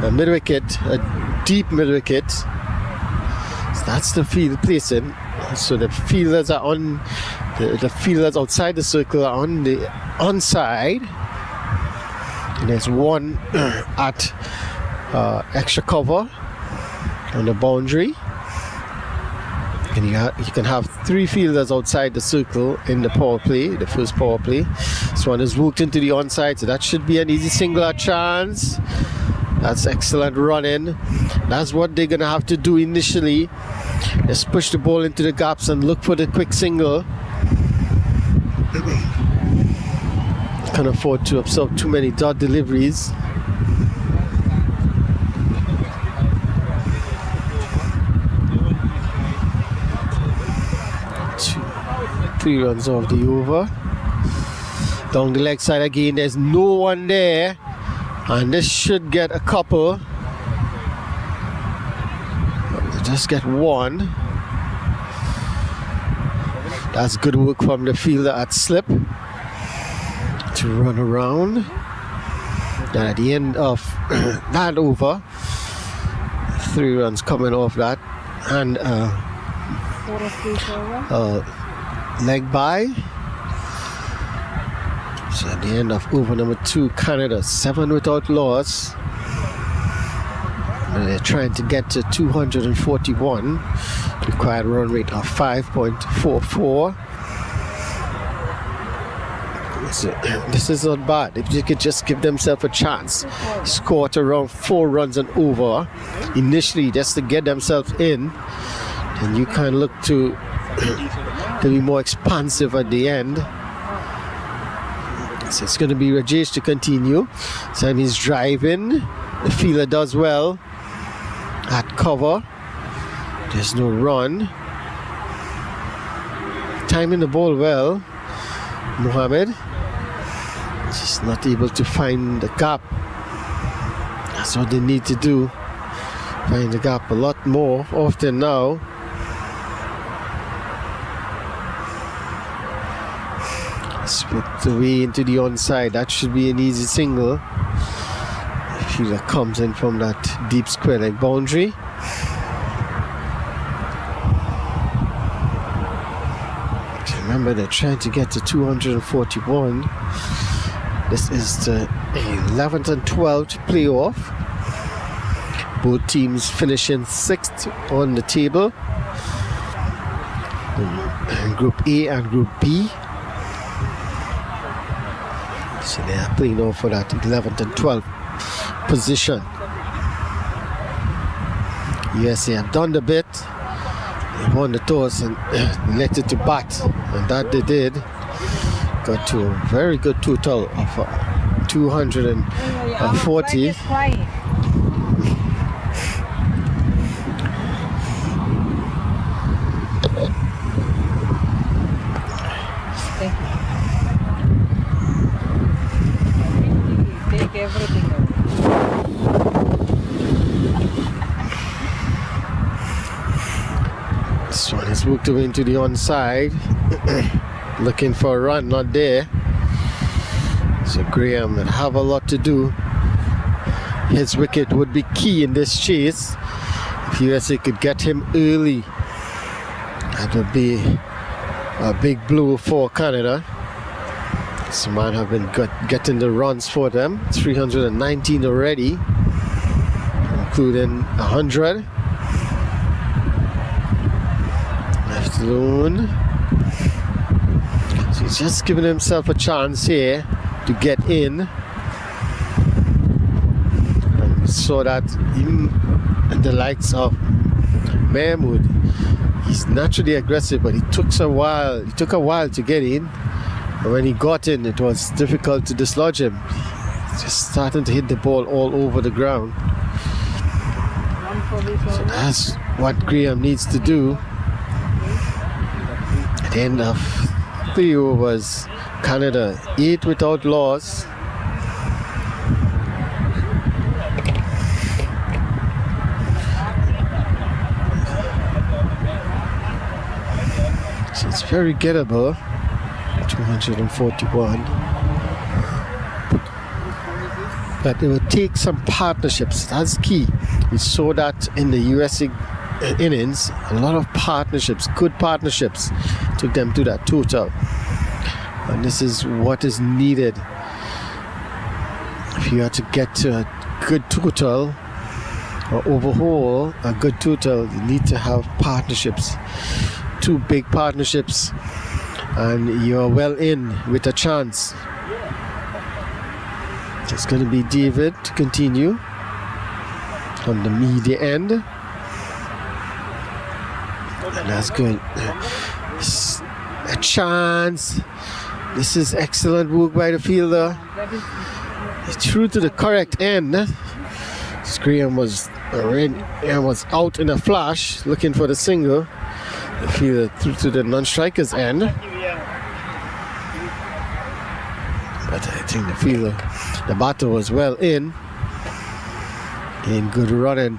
a mid-wicket, a deep mid-wicket. So that's the field placing. So the fielders are on, the fielders outside the circle are on the onside. And there's 1 at extra cover on the boundary. And you can have 3 fielders outside the circle in the power play, the first power play. This one is worked into the onside, so that should be an easy singular chance. That's excellent running. That's what they're gonna have to do initially. Just push the ball into the gaps and look for the quick single. Can't afford to absorb too many dot deliveries. 3 runs off the over. Down the leg side again, there's no one there, and this should get a couple. Just get 1. That's good work from the fielder at slip to run around. And at the end of that over, 3 runs coming off that, and leg bye. So at the end of over number 2, Canada 7 without loss. And they're trying to get to 241. Required run rate of 5.44. So this is not bad. If they could just give themselves a chance, score to around 4 runs and over initially, just to get themselves in, then you can look to be more expansive at the end. So it's going to be Rajesh to continue. So he's driving. The fielder does well at cover. There's no run. Timing the ball well. Mohammed just not able to find the gap. That's what they need to do. Find the gap a lot more often now. Split the way into the onside. That should be an easy single. Fielder comes in from that deep square leg boundary. Remember, they're trying to get to 241. This is the 11th and 12th playoff. Both teams finishing 6th on the table. Group A and Group B. So they are playing off for that 11th and 12th position. Yes, they have done the bit. They won the toss and elected to bat, and that they did. Got to a very good total of 240. Take everything out. This one is worked away into the onside. Looking for a run, not there. So Graham will have a lot to do. His wicket would be key in this chase. If USA could get him early, that would be a big blow for Canada. This man have been getting the runs for them. 319 already, including 100. Left alone. So he's just giving himself a chance here to get in. And we saw that even the likes of Mahmood, he's naturally aggressive, but it took a while to get in. And when he got in, it was difficult to dislodge him. He's just starting to hit the ball all over the ground. So that's what Graham needs to do. At the end of 3 overs, Canada 8 without loss. So it's very gettable. 241. But it would take some partnerships. That's key. We saw that in the USA innings. A lot of partnerships, good partnerships, took them to that total. And this is what is needed. If you are to get to a good total, or overall a good total, you need to have partnerships. 2 big partnerships, and you're well in with a chance. It's going to be David to continue on the media end. And that's good. A chance. This is excellent work by the fielder. It's through to the correct end. Graham was out in a flash looking for the single. The fielder through to the non-striker's end. But I think the batter was well in good running.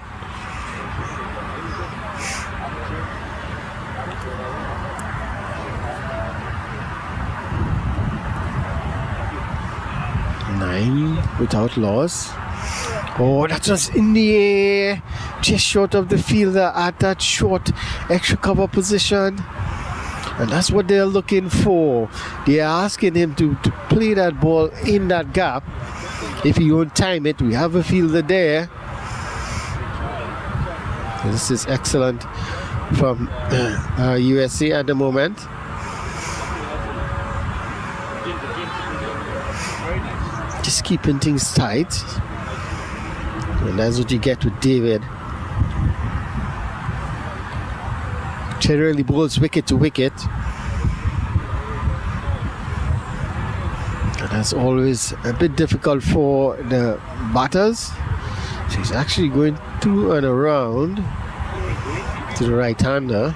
Without loss. Oh, that was in the air, just short of the fielder at that short extra cover position. And that's what they're looking for. They are asking him to play that ball in that gap. If he won't time it, we have a fielder there. This is excellent from USA at the moment. Just keeping things tight. And that's what you get with David. Generally bowls wicket to wicket. And that's always a bit difficult for the batters. So he's actually going through and around to the right-hander.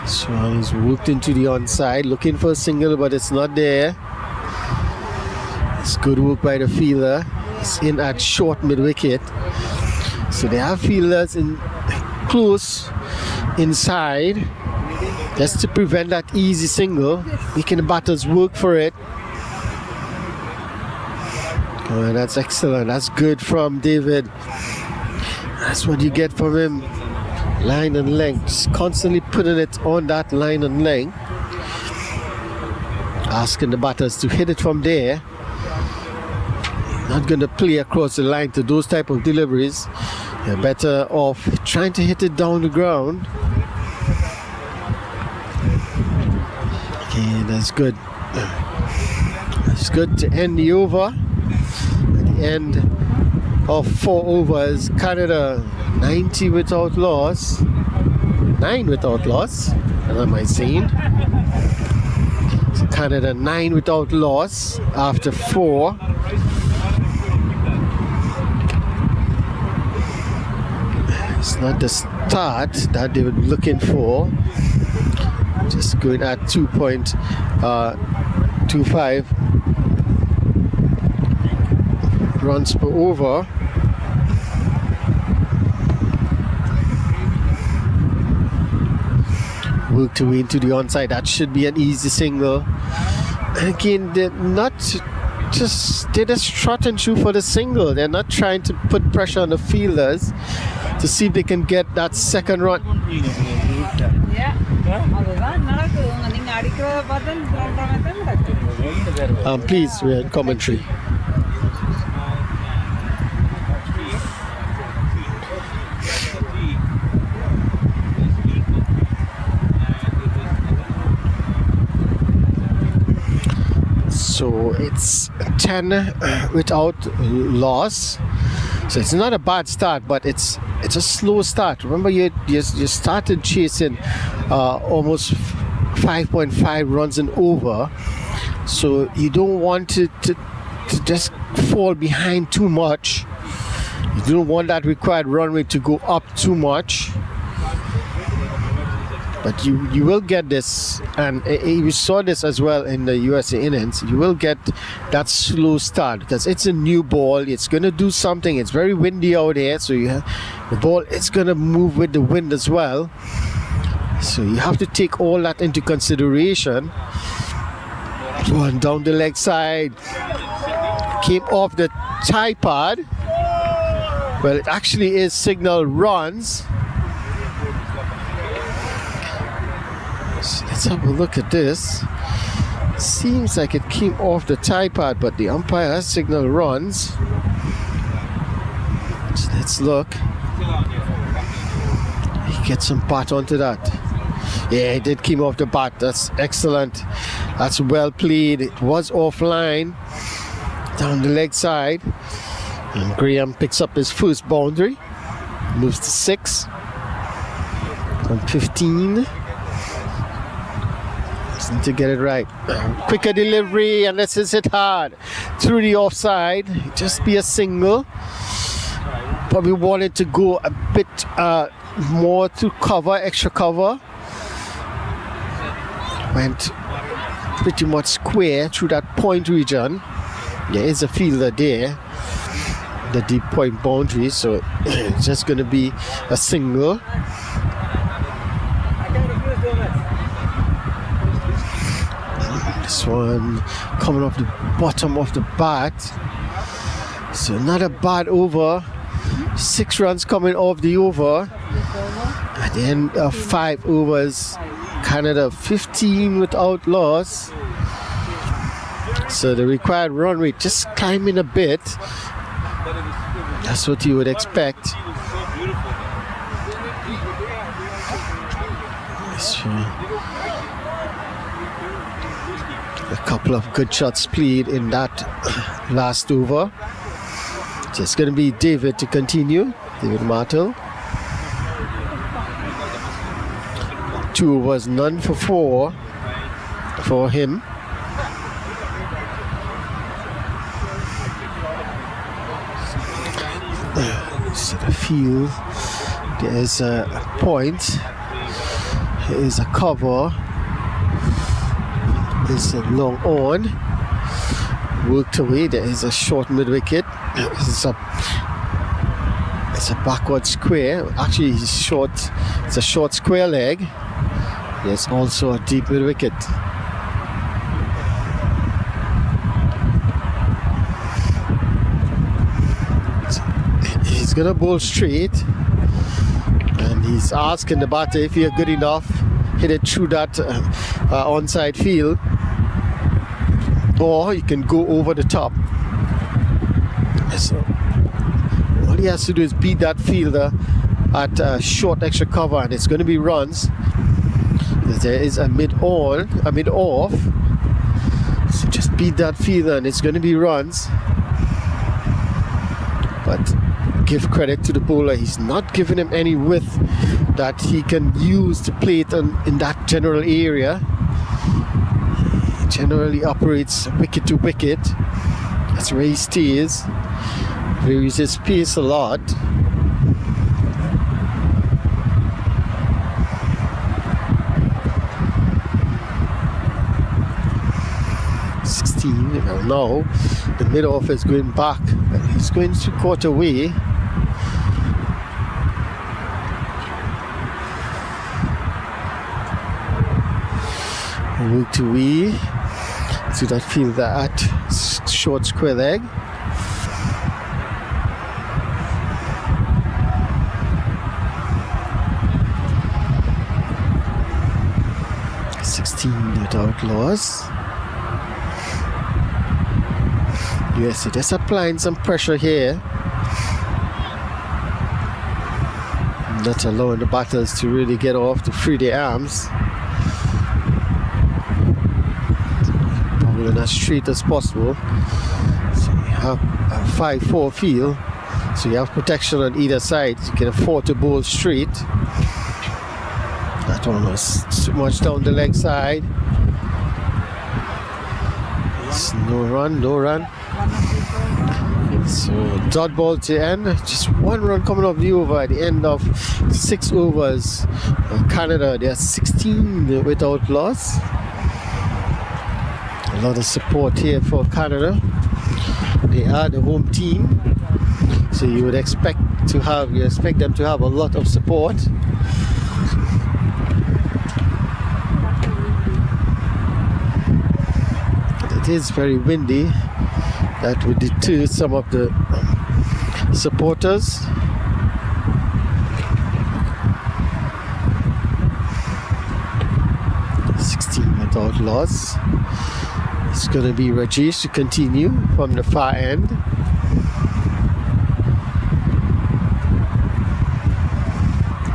So he's walked into the onside, looking for a single, but it's not there. It's good work by the fielder. It's in at short mid-wicket. So they have fielders in close inside just to prevent that easy single, making the batters work for it. Oh, that's excellent. That's good from David. That's what you get from him. Line and length. Just constantly putting it on that line and length. Asking the batters to hit it from there. Not going to play across the line to those type of deliveries. You're better off trying to hit it down the ground. Okay, that's good. That's good to end the over. At the end of 4 overs, Canada 90 without loss. 9 without loss. What am I saying? So Canada 9 without loss after 4. It's not the start that they were looking for. Just going at 2.25 runs per over. Worked away into the onside. That should be an easy single. And again, they're just trot and shoot for the single. They're not trying to put pressure on the fielders to see if they can get that second run. Please, we're in commentary. So it's 10 without loss. So it's not a bad start, but it's a slow start. Remember, you started chasing almost 5.5 runs and over. So you don't want to just fall behind too much. You don't want that required run rate to go up too much. But you will get this, and we saw this as well in the USA innings. You will get that slow start because it's a new ball. It's going to do something. It's very windy out there, so the ball is going to move with the wind as well. So you have to take all that into consideration. One down the leg side, came off the tripod. Well, it actually is signal runs. So let's have a look at this. Seems like it came off the tripod, but the umpire has signal runs. So let's look. He gets some bat onto that. Yeah, it did come off the bat. That's excellent. That's well played. It was offline down the leg side. And Graham picks up his first boundary. Moves to 6. On 15. Need to get it right. Quicker delivery, and this is hit hard through the offside. Just be a single. Probably wanted to go a bit more to cover, extra cover. Went pretty much square through that point region. There is a fielder there, the deep point boundary, so it's just going to be a single. This one coming off the bottom of the bat. So not a bad over. 6 runs coming off the over. At the end of 5 overs, Canada 15 without loss. So the required run rate just climbing a bit. That's what you would expect. A couple of good shots played in that last over. Just going to be David to continue. David Martel. 2 overs, none for 4 for him. So the field, there is a point. There is a cover. Is a long on, worked away. There is a short mid wicket. It's It's a backward square. Actually, it's short. It's a short square leg. There's also a deep mid wicket. He's gonna bowl straight, and he's asking the batter if you're good enough, hit it through that onside field, or you can go over the top. So all he has to do is beat that fielder at short extra cover, and it's going to be runs. There is a mid off, so just beat that fielder and it's going to be runs. But give credit to the bowler, he's not giving him any width that he can use to play it in that general area. He generally operates wicket to wicket. That's where he stays. He uses pace a lot. Now the mid off is going back. He's going to caught away. Worked away to that fielder at short square leg. Without loss. USA just applying some pressure here, not allowing the batters to really get off to free their arms. Bowling as straight as possible. So you have a 5-4 field, so you have protection on either side. You can afford to bowl straight. That one was too much down the leg side. It's no run. So dot ball to end. Just one run coming off the over at the end of 6 overs. Canada, they are 16 without loss. A lot of support here for Canada. They are the home team, so you would expect them to have a lot of support. It is very windy. That would deter some of the supporters. Without loss. It's going to be Rajesh to continue from the far end.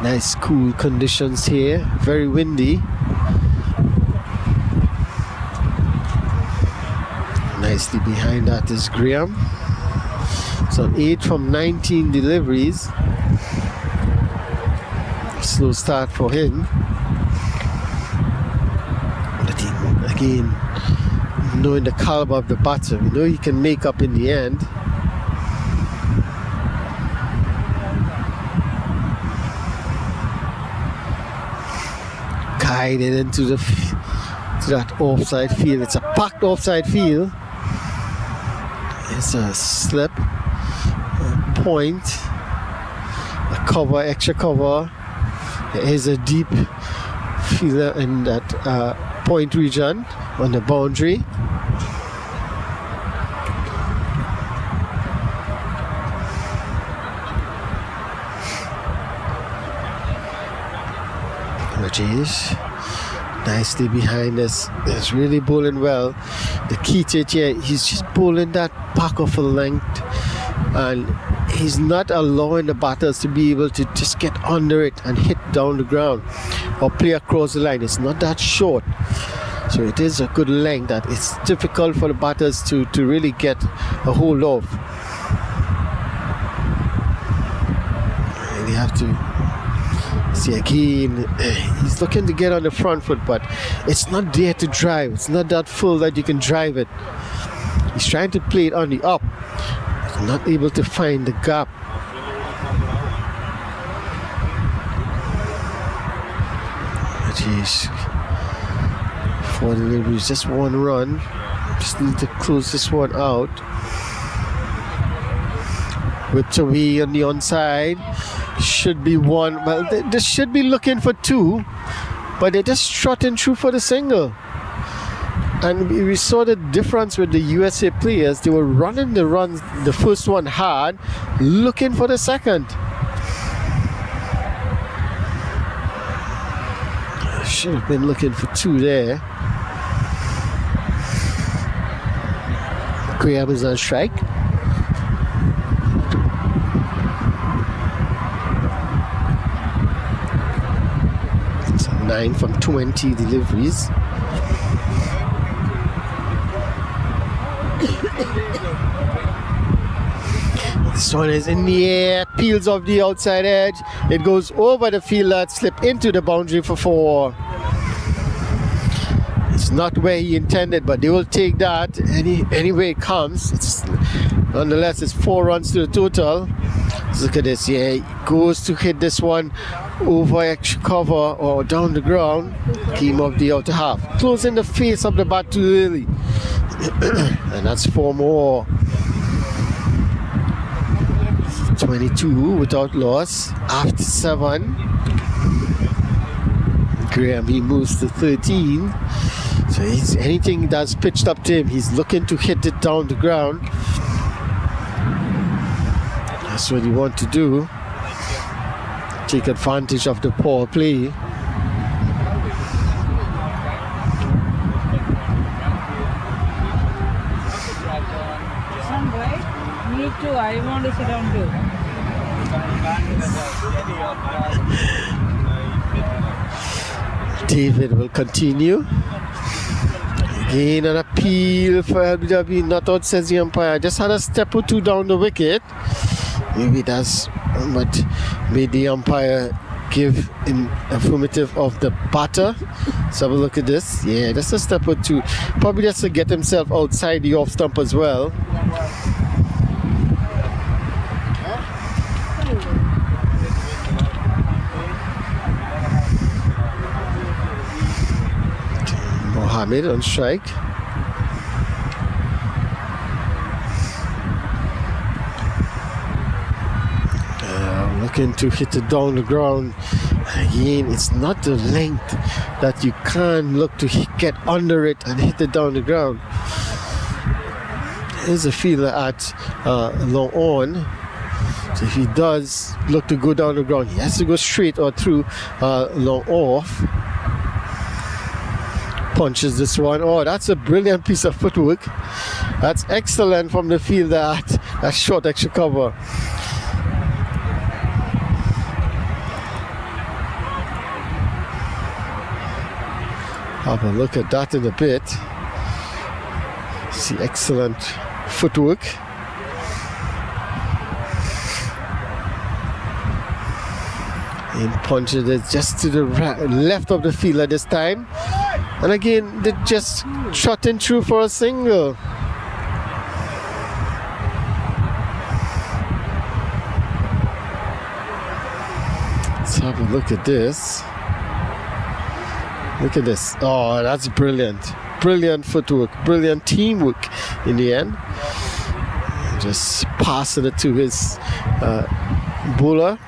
Nice cool conditions here, very windy. Nicely behind that is Graham. So 8 from 19 deliveries. Slow start for him. But again, knowing the caliber of the batter, we know he can make up in the end. Guided into that offside field. It's a packed offside field. It's a slip, a point, a cover, extra cover. There is a deep fielder in that point region on the boundary. Rajesh nicely behind us. He's really bowling well. The key to it here, he's just bowling that back of a length, and he's not allowing the batters to be able to just get under it and hit down the ground or play across the line. It's not that short, so it is a good length that it's difficult for the batters to really get a hold of. Really have to see again, he's looking to get on the front foot, but it's not there to drive. It's not that full that you can drive it. He's trying to play it on the up, but not able to find the gap. Jeez. 4 deliveries, just 1 run. Just need to close this one out. whipped away on the onside. Should be one. Well, they should be looking for two, but they're just trotting through for the single. And we saw the difference with the USA players. They were running the first one hard, looking for the second. Should have been looking for two there. Graham is on strike. It's 9 from 20 deliveries. This one is in the air, peels off the outside edge. It goes over the fielder, slip into the boundary for 4. It's not where he intended, but they will take that any way it comes. Nonetheless, it's 4 runs to the total. Look at this, yeah, he goes to hit this one over extra cover or down the ground. Came off the outer half. Closing the face of the bat too early. And that's 4 more. 22 without loss after 7. Graham, he moves to 13. So anything that's pitched up to him, he's looking to hit it down the ground. That's what he wants to do. Take advantage of the power play. Me too, I want to sit down too. David will continue. Again, an appeal for LBW. Not out, says the umpire. Just had a step or two down the wicket. Maybe that's what made the umpire give an affirmative of the batter. Let's have a look at this. Yeah, just a step or two. Probably just to get himself outside the off stump as well. Mohammed on strike. Looking to hit it down the ground. Again, it's not the length that you can look to get under it and hit it down the ground. There's a fielder at long on. So if he does look to go down the ground, he has to go straight or through long off. Punches this one. Oh, that's a brilliant piece of footwork. That's excellent from the fielder at that short extra cover. Have a look at that in a bit. See, excellent footwork. And punches it just to the left of the fielder this time. And again, they just trotting through for a single. Let's have a look at this. Look at this. Oh, that's brilliant. Brilliant footwork. Brilliant teamwork in the end. Just passing it to his bowler.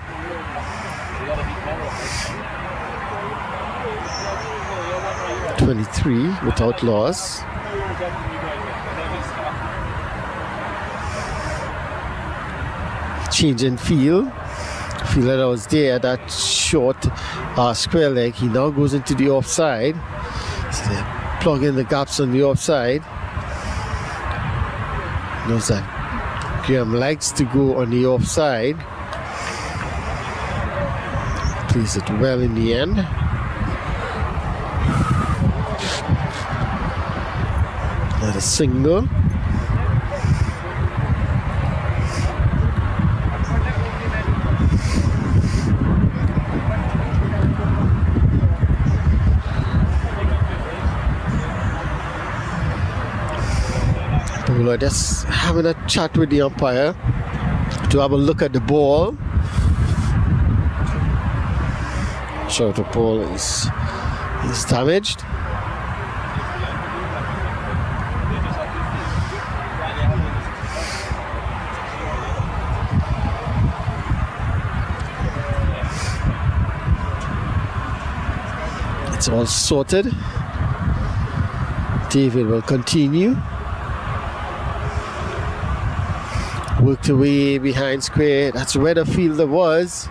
.23 without loss. Change in field. Fielder that was there, that short square leg, he now goes into the offside. So they plug in the gaps on the offside. Knows that Graham likes to go on the offside. Plays it well in the end. Another single. Bowler just having a chat with the umpire to have a look at the ball. Sure, the ball is damaged. It's all sorted. David will continue. Worked away behind square. That's where the fielder was.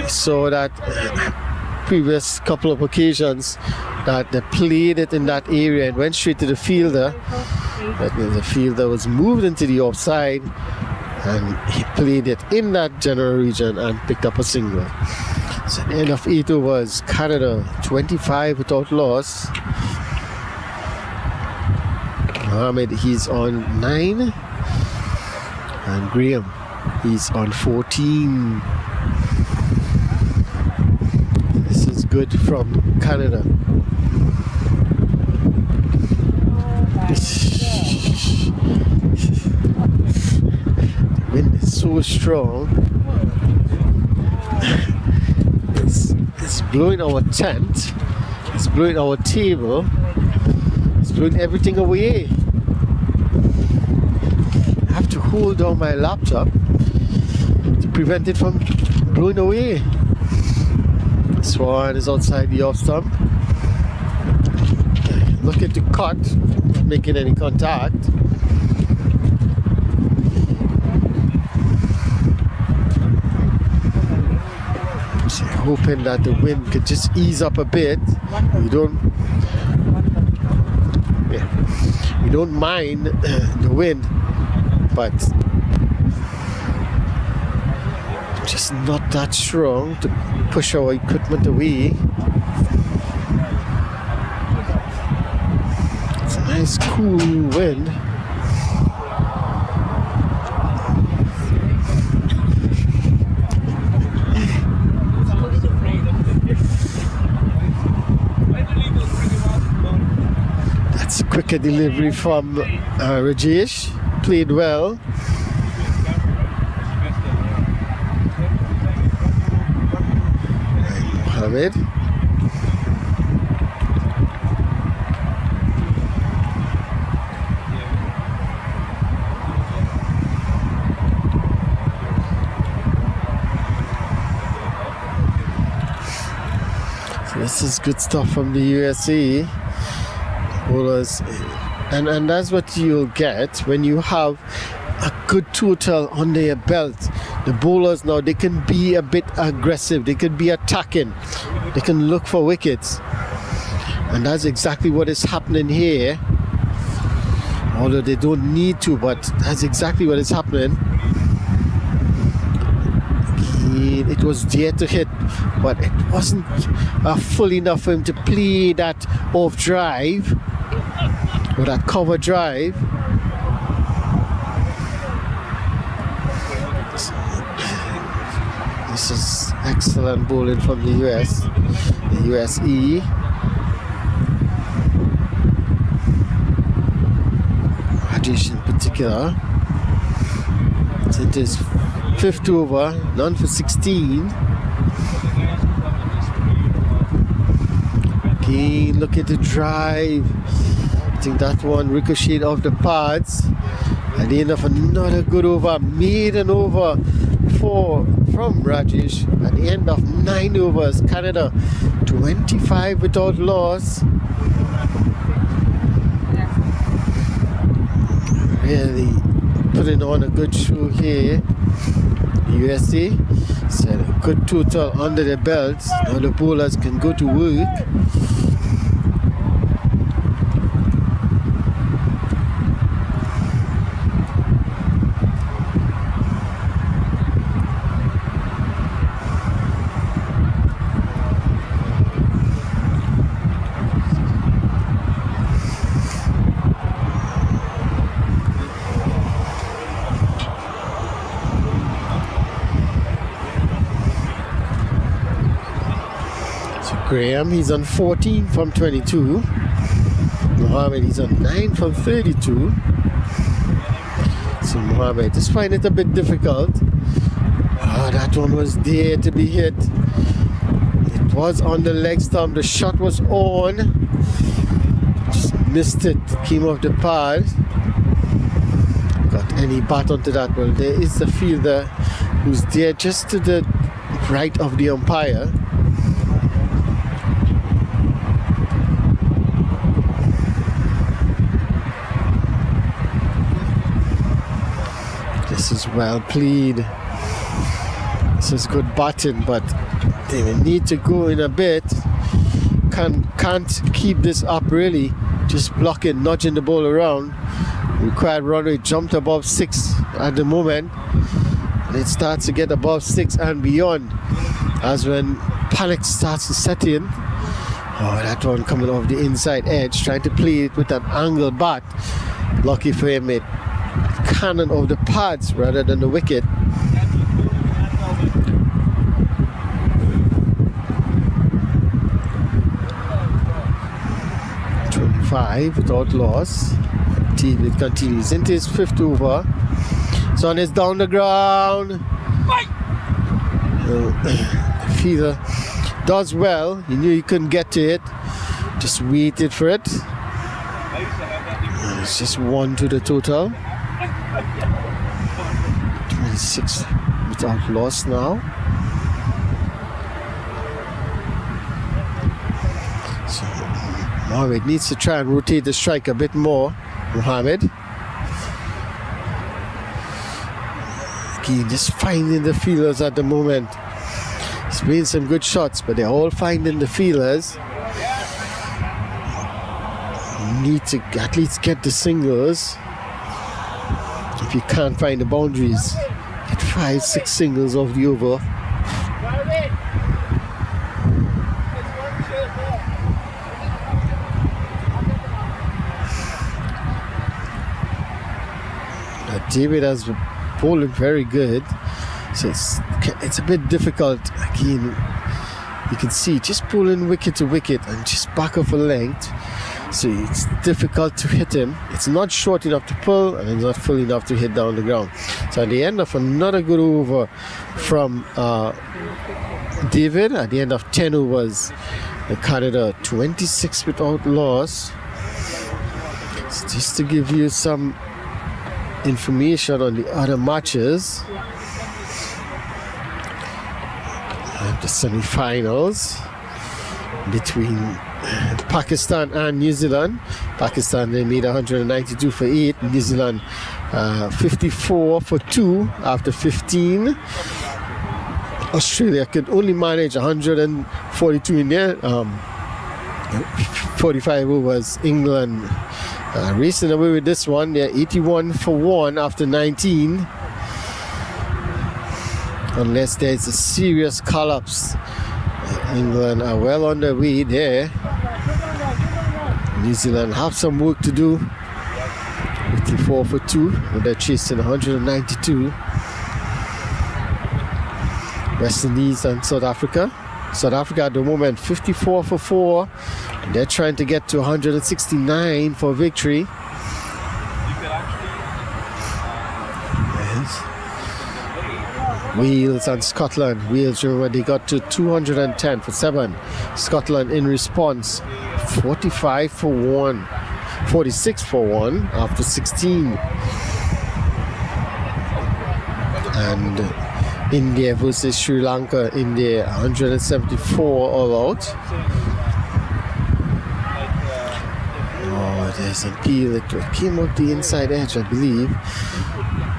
Saw that previous couple of occasions that they played it in that area and went straight to the fielder. That means the fielder was moved into the offside and he played it in that general region and picked up a single. So at the end of 8 overs, Canada 25 without loss. Mohammed, he's on 9. And Graham, he's on 14. This is good from Canada. The wind is so strong. It's blowing our tent. It's blowing our table. It's blowing everything away. I have to hold down my laptop to prevent it from blowing away. This one is outside the off stump. Look at the cut, not making any contact. So hoping that the wind could just ease up a bit. You don't mind the wind, but just not that strong to push our equipment away. It's a nice cool wind. That's a quicker delivery from Rajesh. Played well. Mohammed. So this is good stuff from the USA. Bowlers, and that's what you'll get when you have a good total under your belt. The bowlers now, they can be a bit aggressive, they can be attacking, they can look for wickets, and that's exactly what is happening here. Although they don't need to, but that's exactly what is happening. It was there to hit, but it wasn't full enough for him to play that off drive or that cover drive. This is excellent bowling from the US, the USE. Rajesh in particular. So it is 5th over, none for 16. Okay, look at the drive. I think that one ricocheted off the pads. At the end of another good over, made an over 4 from Rajesh. At the end of 9 overs, Canada 25 without loss. Really putting on a good show here. USA said a good total under the belts. Now the bowlers can go to work. Graham, he's on 14 from 22. Mohammed, he's on 9 from 32. So Mohammed just find it a bit difficult. Oh, that one was there to be hit. It was on the leg stump. The shot was on. Just missed it. Came off the pad. Got any bat onto that? Well, there is the fielder who's there just to the right of the umpire. well played. This is good batting, but they will need to go in a bit. Can't keep this up really. Just blocking, nudging the ball around. Required run rate jumped above 6 at the moment. And it starts to get above 6 and beyond. As when panic starts to set in. Oh, that one coming off the inside edge, trying to play it with an angled bat. Lucky for him, it cannon of the pads rather than the wicket. Without loss. David continues into his 5th over. Son is down the ground. The fielder does well. He knew he couldn't get to it. Just waited for it. It's just 1 to the total. 26 without loss now. Mohammed needs to try and rotate the strike a bit more. Mohammed. Again, just finding the feelers at the moment. He's playing some good shots, but they're all finding the feelers. You need to at least get the singles. If you can't find the boundaries, get 5-6 singles off the over. David has been bowling very good, so it's a bit difficult. Again, you can see just pulling wicket to wicket and just back off a length, so it's difficult to hit him. It's not short enough to pull and it's not full enough to hit down the ground. So at the end of another good over from David, at the end of 10 overs, the Canada 26 without loss. So just to give you some information on the other matches, the semi-finals between Pakistan and New Zealand. Pakistan, they made 192 for 8. New Zealand 54 for 2 after 15. Australia could only manage 142 in there. 45 overs. England racing away with this one. They're 81 for 1 after 19. Unless there's a serious collapse, England are well on their way there. New Zealand have some work to do. 54 for 2, and they're chasing 192. West Indies and South Africa. South Africa at the moment 54 for 4. They're trying to get to 169 for victory. Yes. Wales and Scotland. Wales, remember, they got to 210 for 7. Scotland in response 45 for 1. 46 for 1 after 16. And India versus Sri Lanka. India 174 all out. Oh, there's a peel. It came up the inside edge, I believe,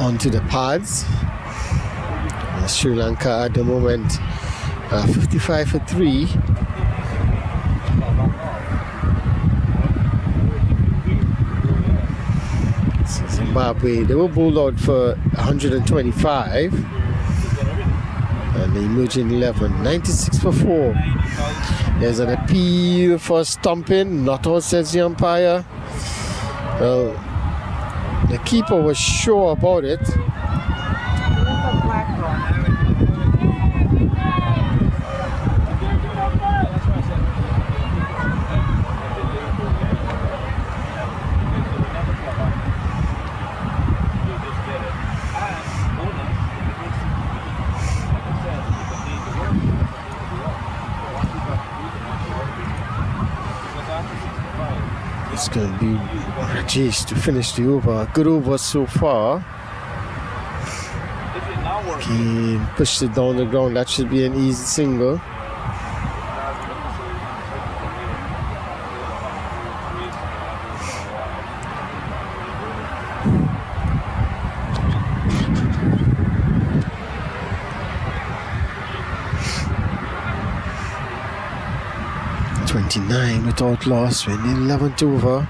onto the pads. Sri Lanka at the moment 55 for 3. Zimbabwe, they were bowled out for 125. And the emerging 11, 96 for 4. There's an appeal for stumping, not all, says the umpire. Well, the keeper was sure about it. It's going to be Rajesh to finish the over. Good over so far. He pushed it down the ground. That should be an easy single. 29 without loss. We're in the 11th over.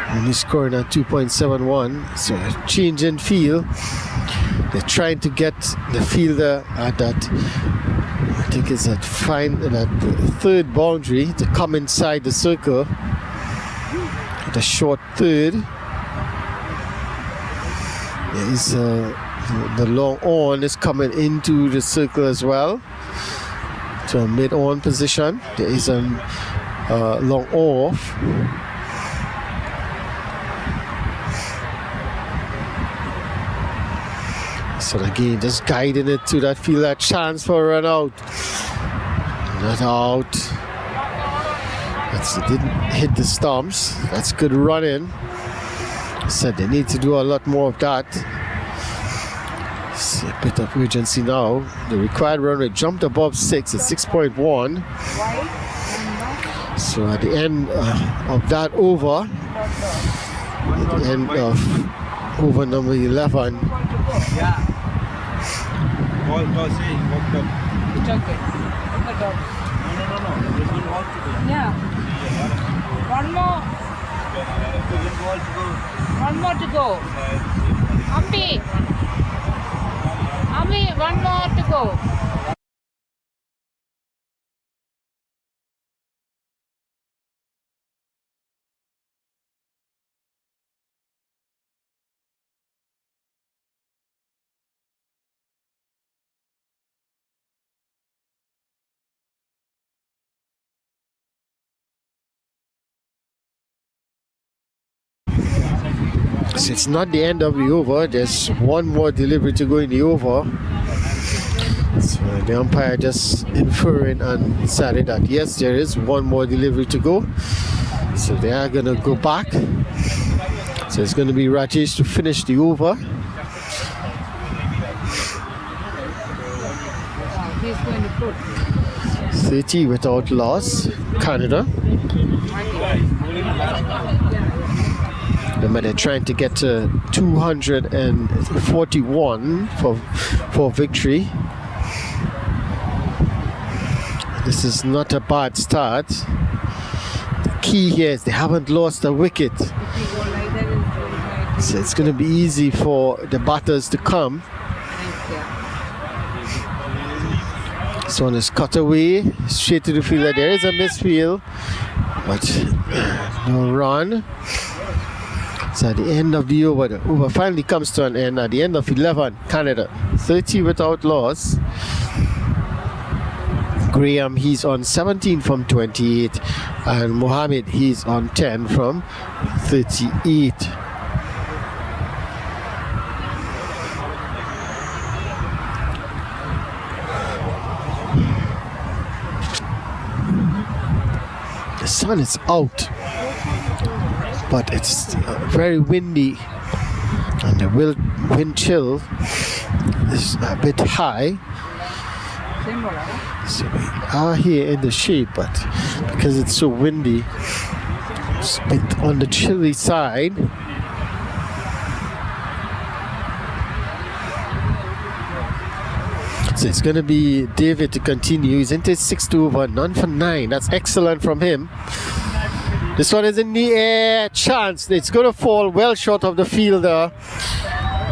Only scoring at 2.71. So a change in field. They're trying to get the fielder at that, I think it's that third boundary to come inside the circle. The short third. There is the long on is coming into the circle as well. To a mid on position. There is a long off. So again, just guiding it to that field, that chance for a run out. Not out. It didn't hit the stumps. That's good running. Said they need to do a lot more of that. See a bit of urgency now. The required run rate jumped above 6 at 6.1. So at the end of that over, at the end of over number 11. Yeah. Ball tossing, walked up. It's okay. Put the dog. No. There's one ball to go. Yeah. One more. One more to go. Ambi, one more to go. So it's not the end of the over. There's one more delivery to go in the over. So the umpire just inferring and decided that yes, there is one more delivery to go. So they are going to go back. So it's going to be Rajesh to finish the over. He's going to put 30 without loss, Canada. Remember, they're trying to get to 241 for victory. This is not a bad start. The key here is they haven't lost a wicket. So it's going to be easy for the batters to come. This one is cut away, straight to the fielder. There is a misfield, but no run. So at the end of the over finally comes to an end at the end of 11. Canada 30 without loss. Graham, he's on 17 from 28, and Mohammed, he's on 10 from 38. The sun is out, but it's very windy, and the wind chill is a bit high. So we are here in the shade, but because it's so windy, it's a bit on the chilly side. So it's going to be David to continue. He's into his 6th over, none for 9. That's excellent from him. This one is in the air, chance. It's going to fall well short of the fielder,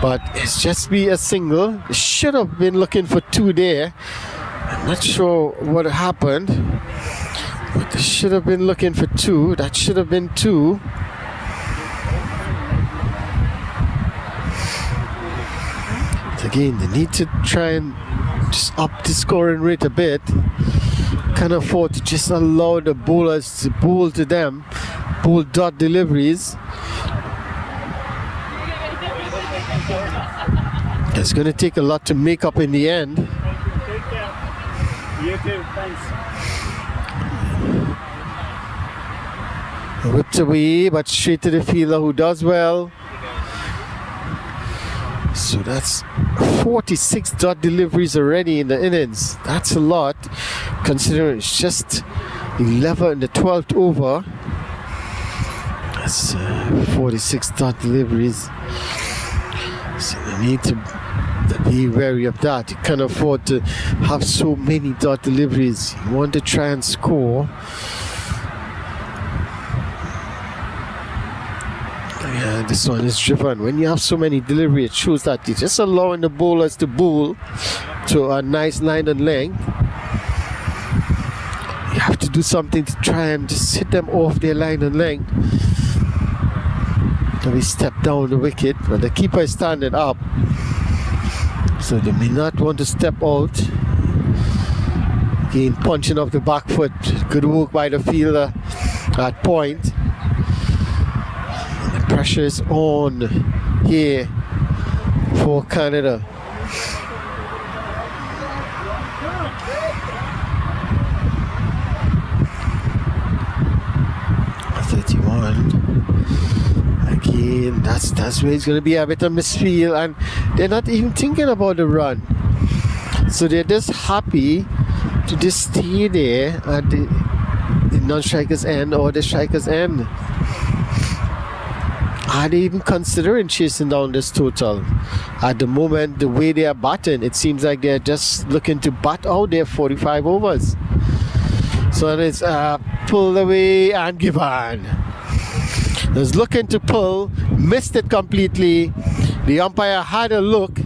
but it's just be a single. Should have been looking for 2 there. I'm not sure what happened, but they should have been looking for 2. That should have been 2. Again, they need to try and just up the scoring rate a bit. Can't afford to just allow the bowlers to bowl to them, bowl dot deliveries. It's going to take a lot to make up in the end. You too, thanks. Whipped away, but straight to the fielder who does well. So that's 46 dot deliveries already in the innings. That's a lot, considering it's just 11 in the 12th over. That's 46 dot deliveries. So they need to Be wary of that. You can't afford to have so many dot deliveries. You want to try and score. Yeah, this one is driven. When you have so many deliveries, it shows that you're just allowing the bowlers to bowl to a nice line and length. You have to do something to try and just hit them off their line and length. Then we step down the wicket, but the keeper is standing up. So they may not want to step out. Again, punching off the back foot. Good work by the fielder at point. And the pressure is on here for Canada. Again, that's where it's going to be a bit of misfeel, and they're not even thinking about the run. So they're just happy to just stay there at the non-striker's end or the striker's end. Are they even considering chasing down this total? At the moment, the way they are batting, it seems like they're just looking to bat out their 45 overs. So it's pull away and give on. Was looking to pull, missed it completely. The umpire had a look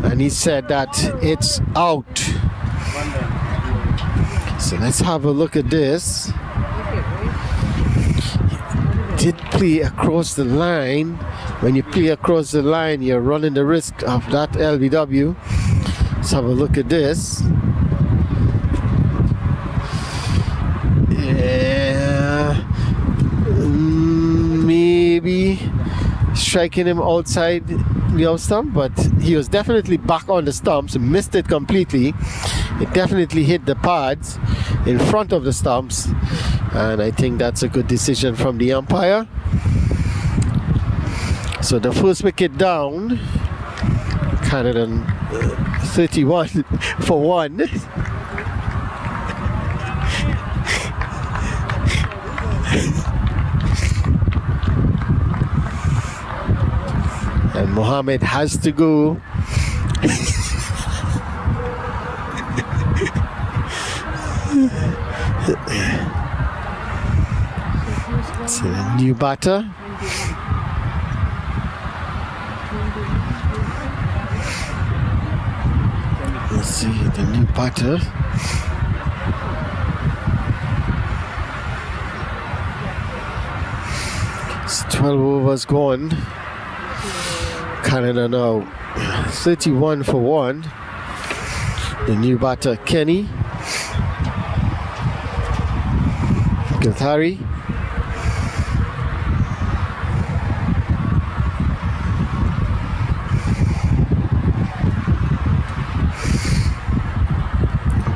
and he said that it's out. So let's have a look at this. Did play across the line. When you play across the line, you're running the risk of that LBW. Let's have a look at this. Yeah. Maybe striking him outside the off stump, but he was definitely back on the stumps, missed it completely. It definitely hit the pads in front of the stumps, and I think that's a good decision from the umpire. So the first wicket down, Canada 31 for 1. And Mohammed has to go. So the new batter. Let's see the new batter. It's 12 overs gone. Canada now 31 for 1. The new batter Kenny Gilthari.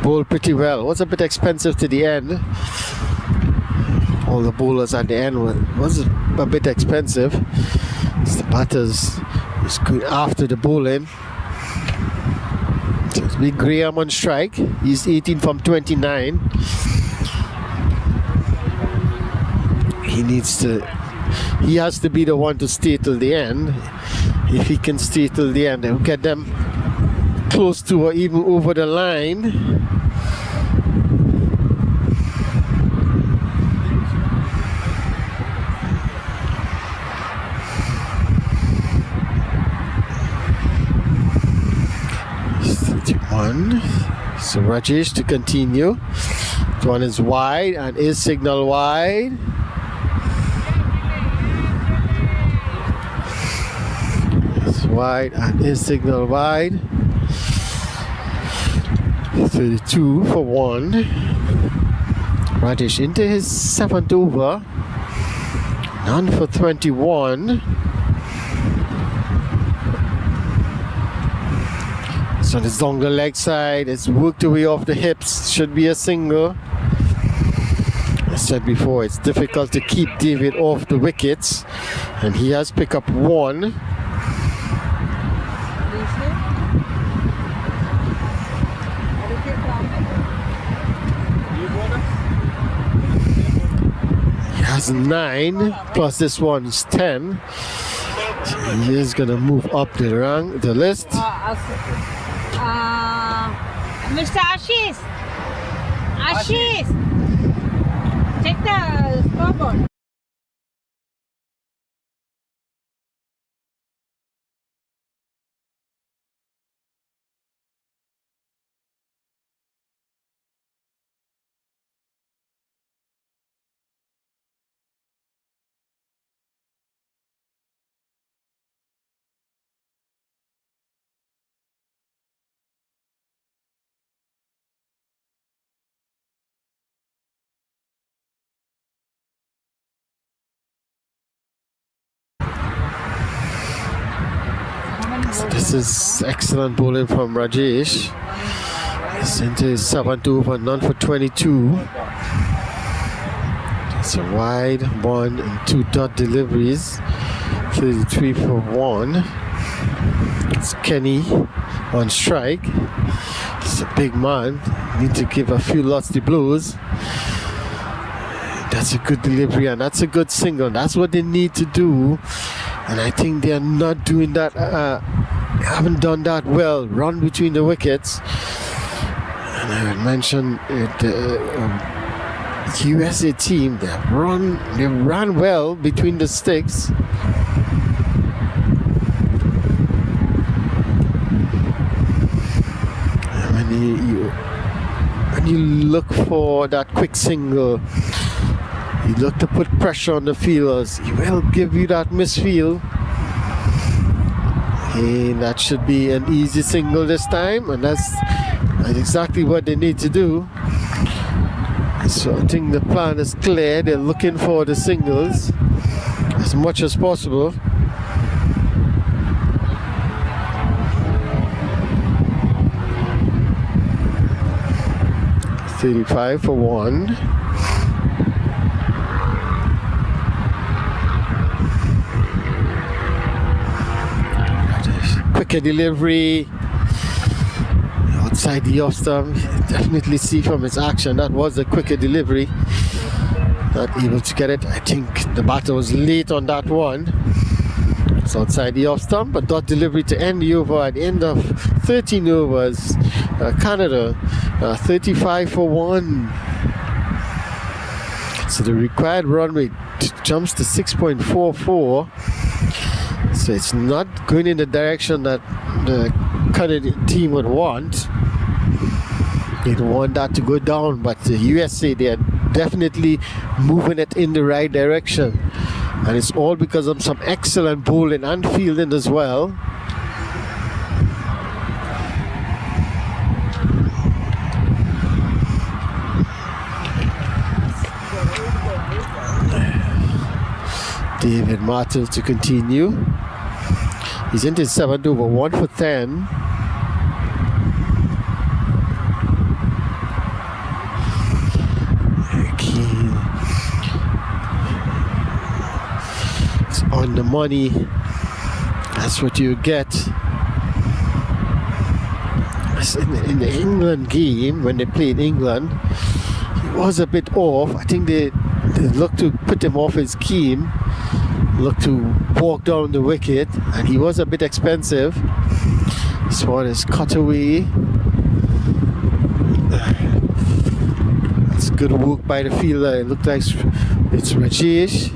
Bowled pretty well. Was a bit expensive to the end. All the bowlers at the end was a bit expensive. It's the batters was good after the bowling. So it's Big Graham on strike. He's 18 from 29. He has to be the one to stay till the end. If he can stay till the end, they'll get them close to or even over the line. So Rajesh to continue. This one is wide and is signal wide. It's wide and is signal wide. 32 for 1. Rajesh into his 7th over. None for 21. So it's on the leg side, it's worked away off the hips, should be a single. I said before, it's difficult to keep David off the wickets, and he has picked up 1. He has 9, plus this one's 10. He is gonna move up the list. Mr. Ashish. Ashish. Check the scoreboard. So this is excellent bowling from Rajesh. He's into his 7-2 for none for 22. It's a wide one and 2 dot deliveries. 33 for 1. It's Kenny on strike. He's a big man. Need to give a few lots to blows. That's a good delivery and that's a good single. That's what they need to do. And I think they are not doing that. Haven't done that well. Run between the wickets. And I would mention the USA team. They ran well between the sticks. When you look for that quick single, you look to put pressure on the fielders. He will give you that misfield. And that should be an easy single this time. And that's exactly what they need to do. So I think the plan is clear. They're looking for the singles as much as possible. $35 for 1. Quicker delivery outside the off stump. Definitely see from his action that was a quicker delivery. Not able to get it. I think the batter was late on that one. It's outside the off stump, but dot delivery to end the over at the end of 13 overs. Canada 35 for 1. So the required run rate jumps to 6.44. So it's not going in the direction that the Canadian team would want. They don't want that to go down, but the USA, they are definitely moving it in the right direction. And it's all because of some excellent bowling and fielding as well. David Martel to continue. He's into 7 over 1 for 10. It's on the money. That's what you get. In the England game, when they played England, he was a bit off. I think they looked to put him off his game. Look to walk down the wicket, and he was a bit expensive. This one is cut away. That's good work by the fielder. It looked like it's Rajesh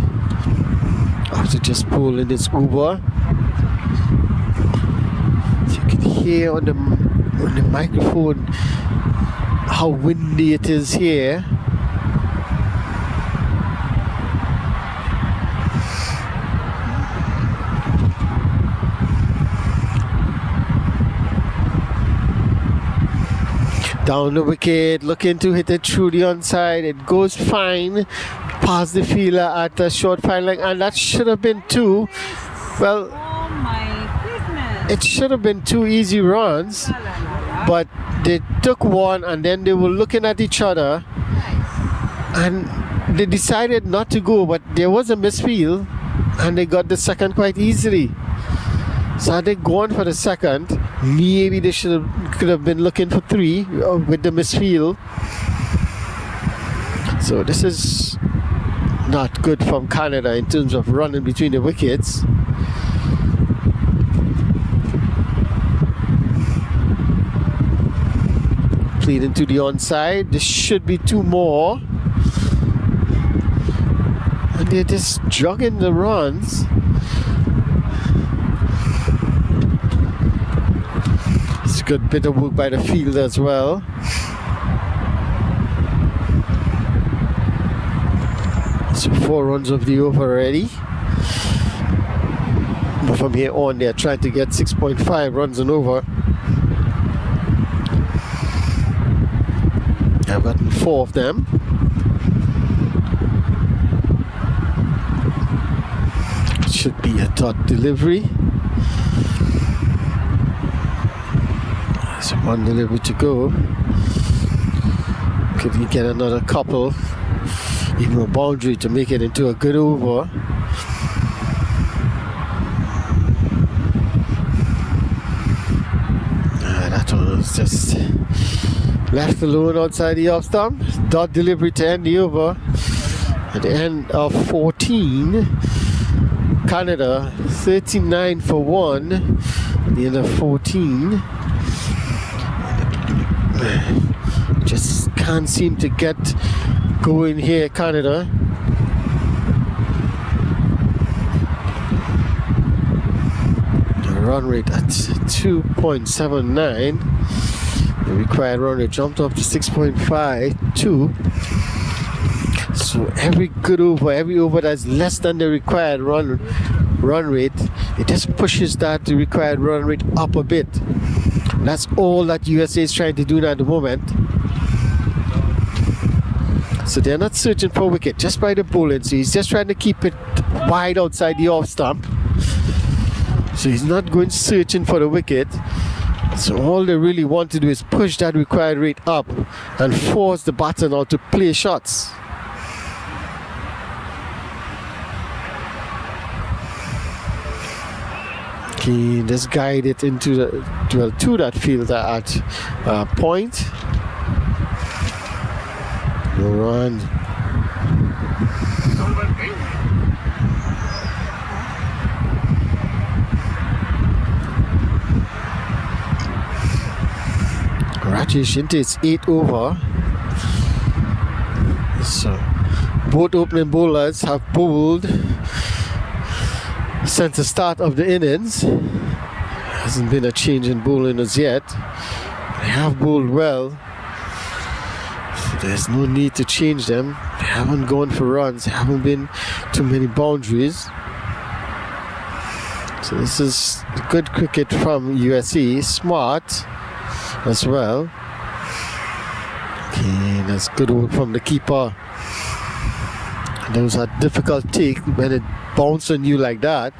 after just pulling this over. So you can hear on the microphone how windy it is here. Down the wicket, looking to hit it through the onside. It goes fine past the fielder at the short fine leg, and that should have been 2. Well, Oh my goodness. it should have been 2 easy runs, but they took one and then they were looking at each other and they decided not to go, but there was a misfield and they got the second quite easily. So had they gone for the second, maybe they could have been looking for 3 with the misfield. So this is not good from Canada in terms of running between the wickets. played into the onside. There should be 2 more. And they're just jogging the runs. It's a good bit of work by the field as well. So 4 runs of the over already. But from here on, they're trying to get 6.5 runs and over. I've gotten 4 of them. Should be a dot delivery. So 1 delivery to go. Could we get another couple, even a boundary to make it into a good over? That one was just left alone outside the off stump. Dot delivery to end the over. At the end of 14, Canada 39 for 1. At the end of 14, just can't seem to get going here, Canada. The run rate at 2.79. The required run rate jumped up to 6.52. So every good over, every over that's less than the required run rate, it just pushes the required run rate up a bit. That's all that USA is trying to do now at the moment. So they're not searching for a wicket just by the bowling. So he's just trying to keep it wide outside the off stump. So he's not going searching for the wicket. So all they really want to do is push that required rate up and force the batter now to play shots. Okay, just guide it into to that fielder at point. No run. Rajesh into its 8th over. So both opening bowlers have bowled since the start of the innings. Hasn't been a change in bowling as yet. They have bowled well. So there's no need to change them. They haven't gone for runs. There haven't been too many boundaries. So this is good cricket from USA. Smart as well. Okay, that's good work from the keeper. Those are difficult take when it bounces on you like that.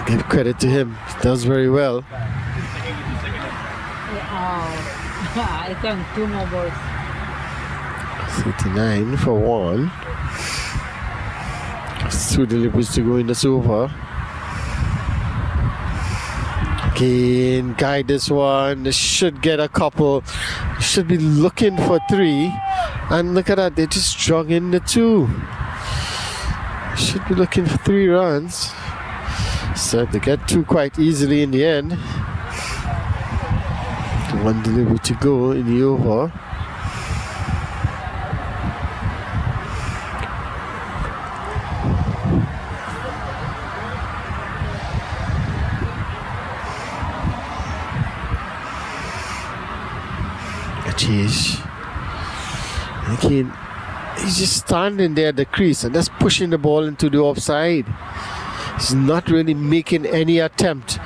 Give credit to him. He does very well. I think 2 more balls. 39 for 1. 2 deliveries to go in this over. Again, guide this one. They should get a couple. Should be looking for 3. And look at that, they just drug in the 2. Should be looking for 3 runs. So they get 2 quite easily in the end. 1 delivery to go in the over. Jeez. Again, he's just standing there at the crease and just pushing the ball into the offside. He's not really making any attempt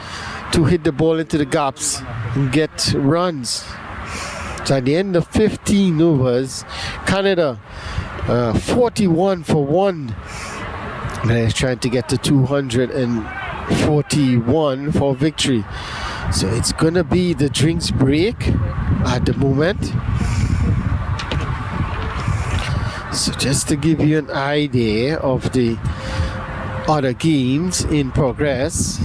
to hit the ball into the gaps and get runs. So at the end of 15 overs, Canada 41 for 1. And they're trying to get to 241 for victory. So it's gonna be the drinks break at the moment. So just to give you an idea of the other games in progress,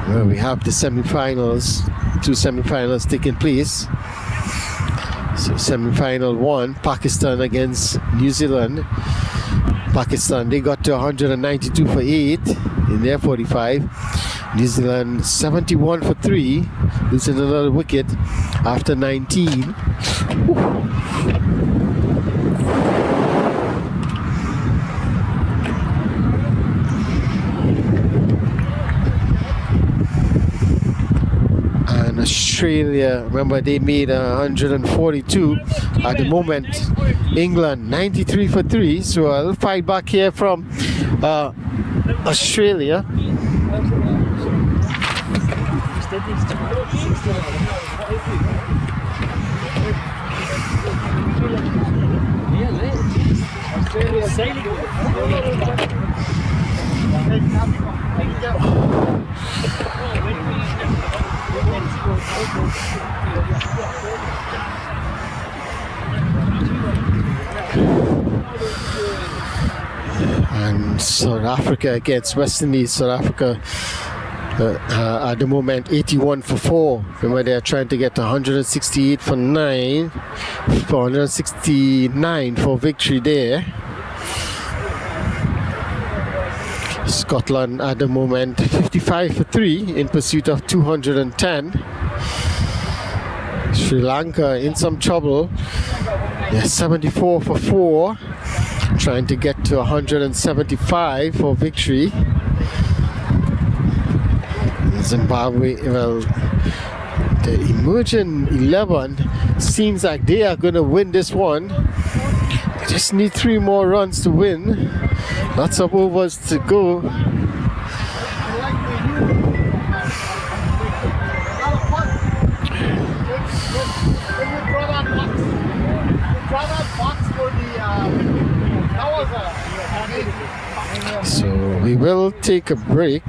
well, we have the semi-finals, 2 semi-finals taking place. So semi-final 1, Pakistan against New Zealand. Pakistan, they got to 192 for 8 in their 45. New Zealand 71 for 3, losing another wicket after 19. And Australia, remember they made 142. At the moment, England 93 for 3. So a little fight back here from Australia. And South Africa against West Indies. South Africa at the moment 81 for 4. Remember they are trying to get 168 for 9, for 169 for victory there. Scotland at the moment 55 for 3 in pursuit of 210. Sri Lanka in some trouble. They're 74 for 4, trying to get to 175 for victory. Zimbabwe, well, the emerging 11 seems like they are going to win this one. They just need 3 more runs to win. Lots of overs to go. So we will take a break.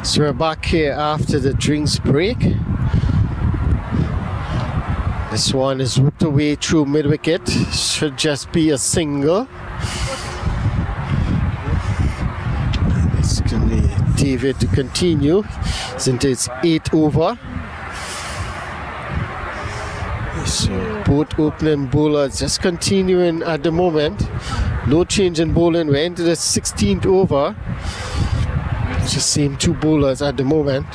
So we're back here after the drinks break. This one is whipped away through mid-wicket. Should just be a single. It's going to be David to continue since it's 8 over. So both opening bowlers just continuing at the moment. No change in bowling. We're into the 16th over. Just seeing 2 bowlers at the moment.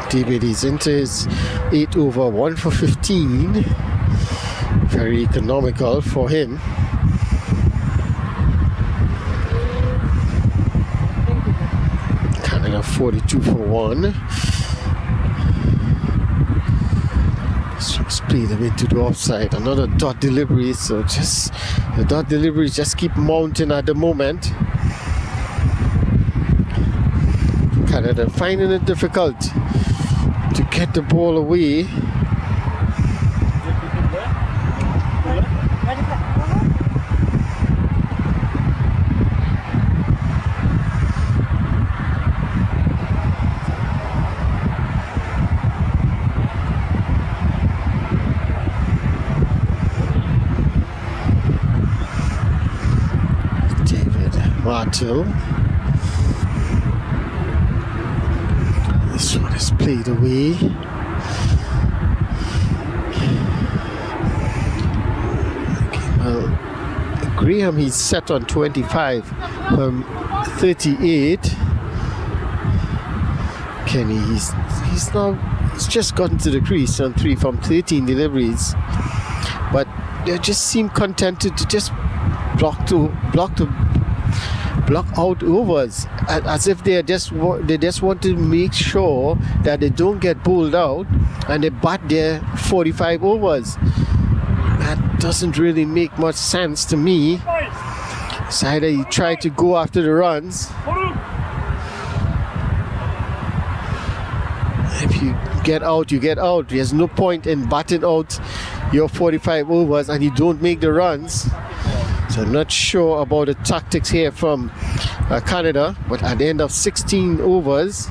David is into his 8 over, 1 for 15. Very economical for him. Canada 42 for 1. So it's played a bit to the offside. Another dot delivery. So just the dot deliveries just keep mounting at the moment. Canada finding it difficult to get the ball away. Martel. This one is played away. Okay, well, Graham, he's set on 25 from 38. Kenny, he's just gotten to the crease on 3 from 13 deliveries, but they just seem contented to just block out overs, as if they just want to make sure that they don't get bowled out, and they bat their 45 overs. That doesn't really make much sense to me. It's either you try to go after the runs. If you get out, you get out. There's no point in batting out your 45 overs and you don't make the runs. So I'm not sure about the tactics here from Canada, but at the end of 16 overs,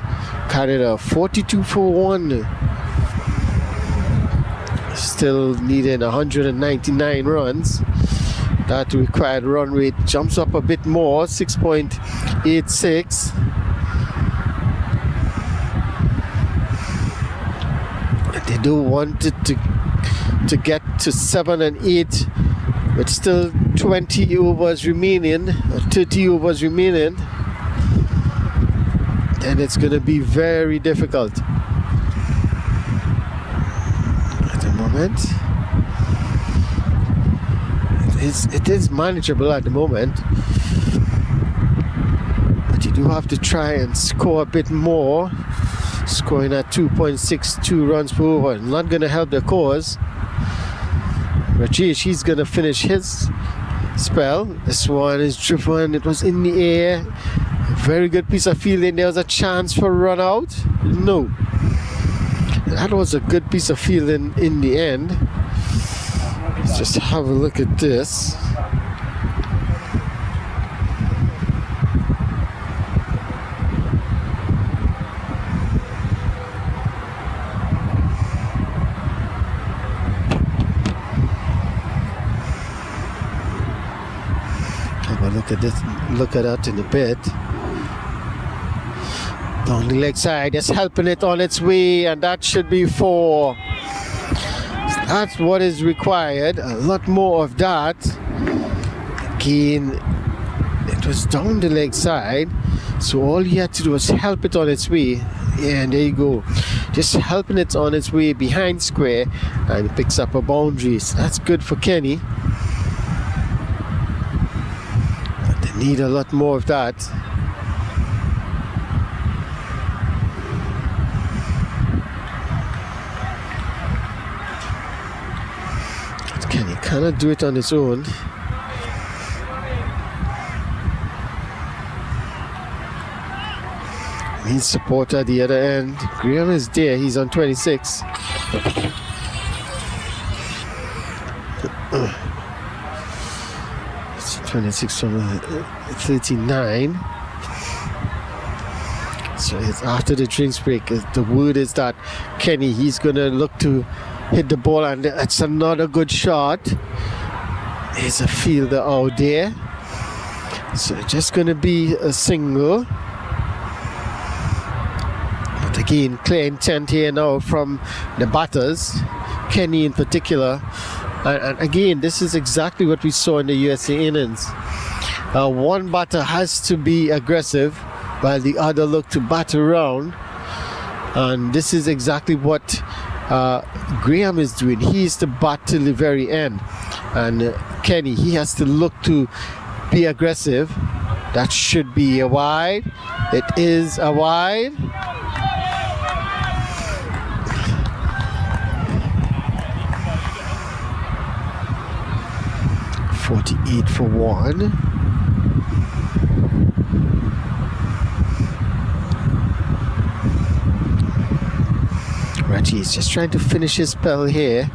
Canada 42 for 1. Still needing 199 runs. That required run rate jumps up a bit more, 6.86. They don't want it to get to 7 and 8. But still 20 overs remaining, 30 overs remaining, and it's going to be very difficult at the moment. It is manageable at the moment, but you do have to try and score a bit more. Scoring at 2.62 runs per over, not going to help the cause. Rajesh, he's going to finish his spell. This one is driven. It was in the air. Very good piece of fielding. There was a chance for a run out. No. That was a good piece of fielding in the end. Let's just have a look at this. Look at that in a bit. Down the leg side, just helping it on its way, and that should be 4. That's what is required. A lot more of that. Again, it was down the leg side, so all you had to do was help it on its way. Yeah, and there you go. Just helping it on its way behind square, and it picks up a boundary. So that's good for Kenny. Need a lot more of that. Can he cannot do it on his own? Needs support at the other end. Graham is there. He's on 26. 26 from 39. So it's after the drinks break. The word is that Kenny, he's gonna look to hit the ball, and it's another good shot. There's a fielder out there. So it's just gonna be a single. But again, clear intent here now from the batters, Kenny in particular. And again, this is exactly what we saw in the USA innings. One batter has to be aggressive while the other look to bat around. And this is exactly what Graham is doing. He is to bat till the very end. And Kenny, he has to look to be aggressive. That should be a wide. It is a wide. 48 for 1. Reggie is just trying to finish his spell here.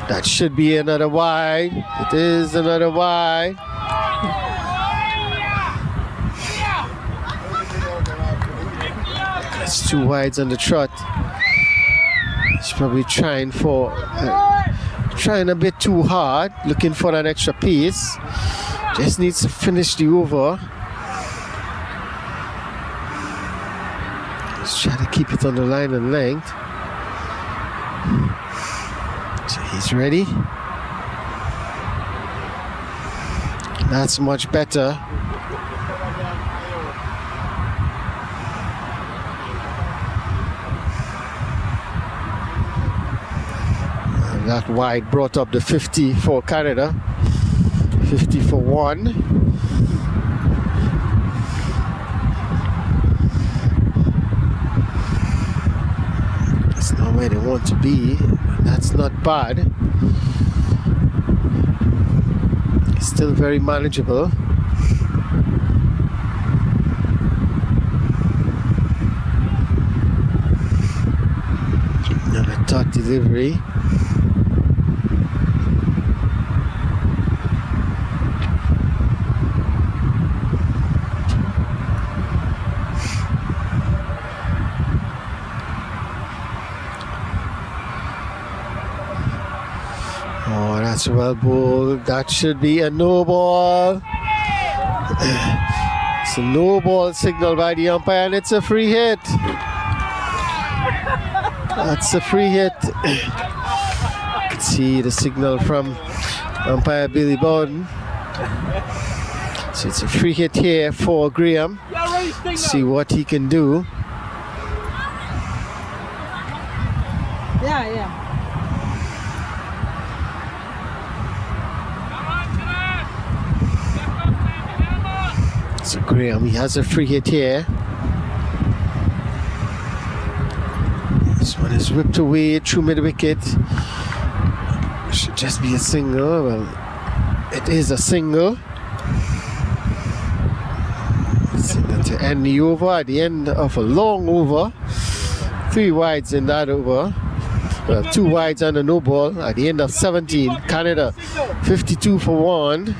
That should be another wide. It is another wide. It's 2 wides on the trot. He's probably trying a bit too hard, looking for an extra piece. Just needs to finish the over. Just try to keep it on the line and length. So he's ready. That's much better. That wide brought up the 50 for Canada. 50 for 1. That's not where they want to be. That's not bad. It's still very manageable. Another thought delivery. That's well bowled. That should be a no ball. It's a no ball signal by the umpire, and it's a free hit. That's a free hit. You can see the signal from umpire Billy Bowden. So it's a free hit here for Graham. See what he can do. Yeah. So Graham, he has a free hit here. This one is whipped away through mid wicket. Should just be a single. Well, it is a single. Single to end the over at the end of a long over. 3 wides in that over. Well, 2 wides and a no ball at the end of 17. Canada 52 for 1.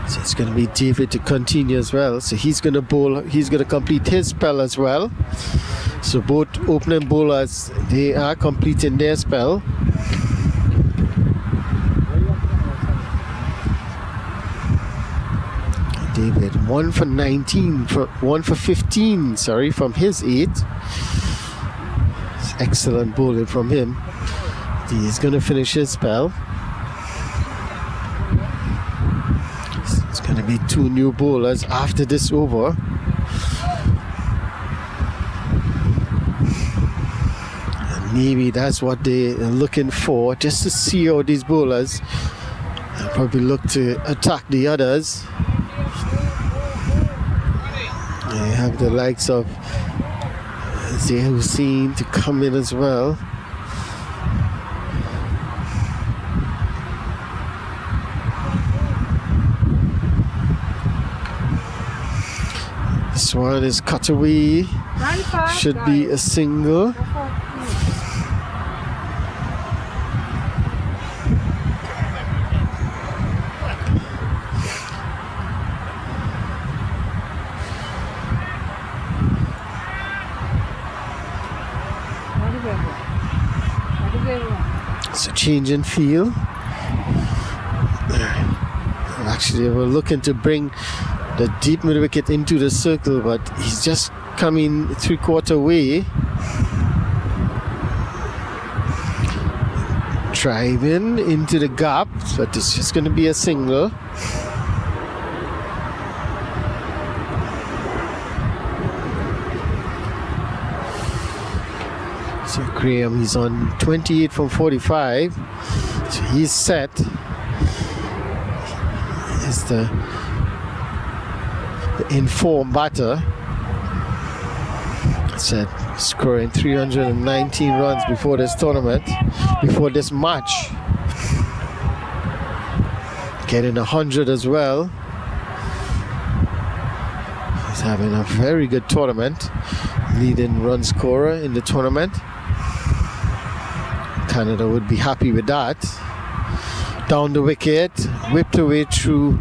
So it's going to be David to continue as well. So he's going to bowl. He's going to complete his spell as well. So both opening bowlers, they are completing their spell. David 1 for 19, 1 for 15, sorry, from his 8. It's excellent bowling from him. He's going to finish his spell. It's going to be 2 new bowlers after this over. And maybe that's what they're looking for, just to see how these bowlers probably look to attack the others. You have the likes of Zia Hussein to come in as well. This one is cut away. Should be a single. It's a change in feel. Actually, they were looking to bring the deep mid wicket into the circle, but he's just coming 3/4 way. Driving into the gap, but it's just going to be a single. So Graham, he's on 28 from 45. So he's set. He's the informed batter. Said scoring 319 runs before this tournament, before this match. Getting 100 as well. He's having a very good tournament. Leading run scorer in the tournament. Canada would be happy with that. Down the wicket, whipped away through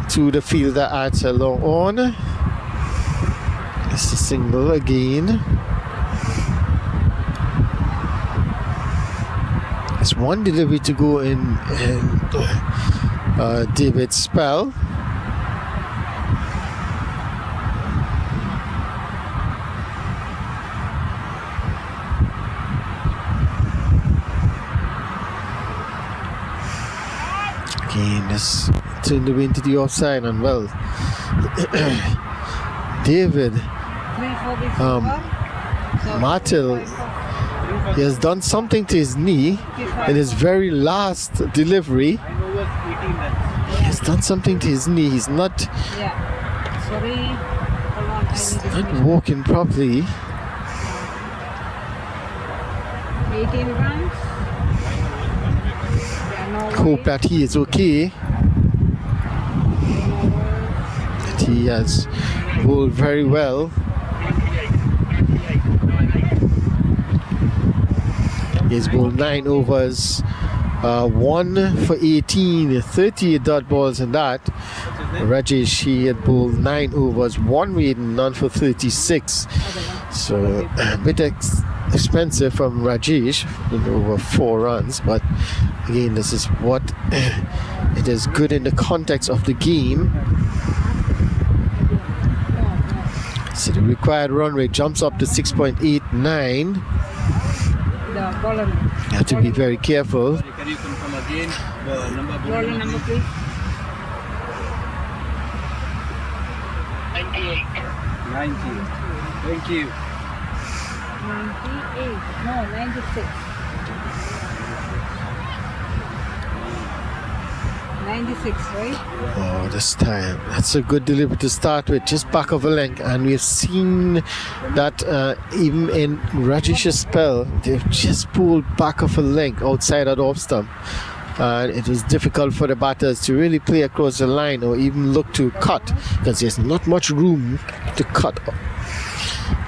to the fielder at a long on. It's a single again. It's one delivery to go in David's spell. Again, this turned away into the offside, and well, David Martel, he has done something to his knee in his very last delivery. He has done something to his knee. He's not, he's not walking properly. 18 runs. Hope that he is okay. That he has bowled very well. He's bowled 9 overs, 1 for 18, 38 dot balls and that. Rajesh, he had bowled 9 overs, 1 maiden, none for 36. So a bit expensive from Rajesh, over 4 runs, but again, this is what it is good in the context of the game. So the required run rate jumps up to 6.89. You have to be very careful. Can you confirm again the number? Rolling number, please. 90. Thank you. 98. No, 96. 96, right? Oh, this time. That's a good delivery to start with, just back of a length. And we've seen that even in Rajesh's spell, they've just pulled back of a length outside of the off stump. And it was difficult for the batters to really play across the line or even look to cut, because there's not much room to cut.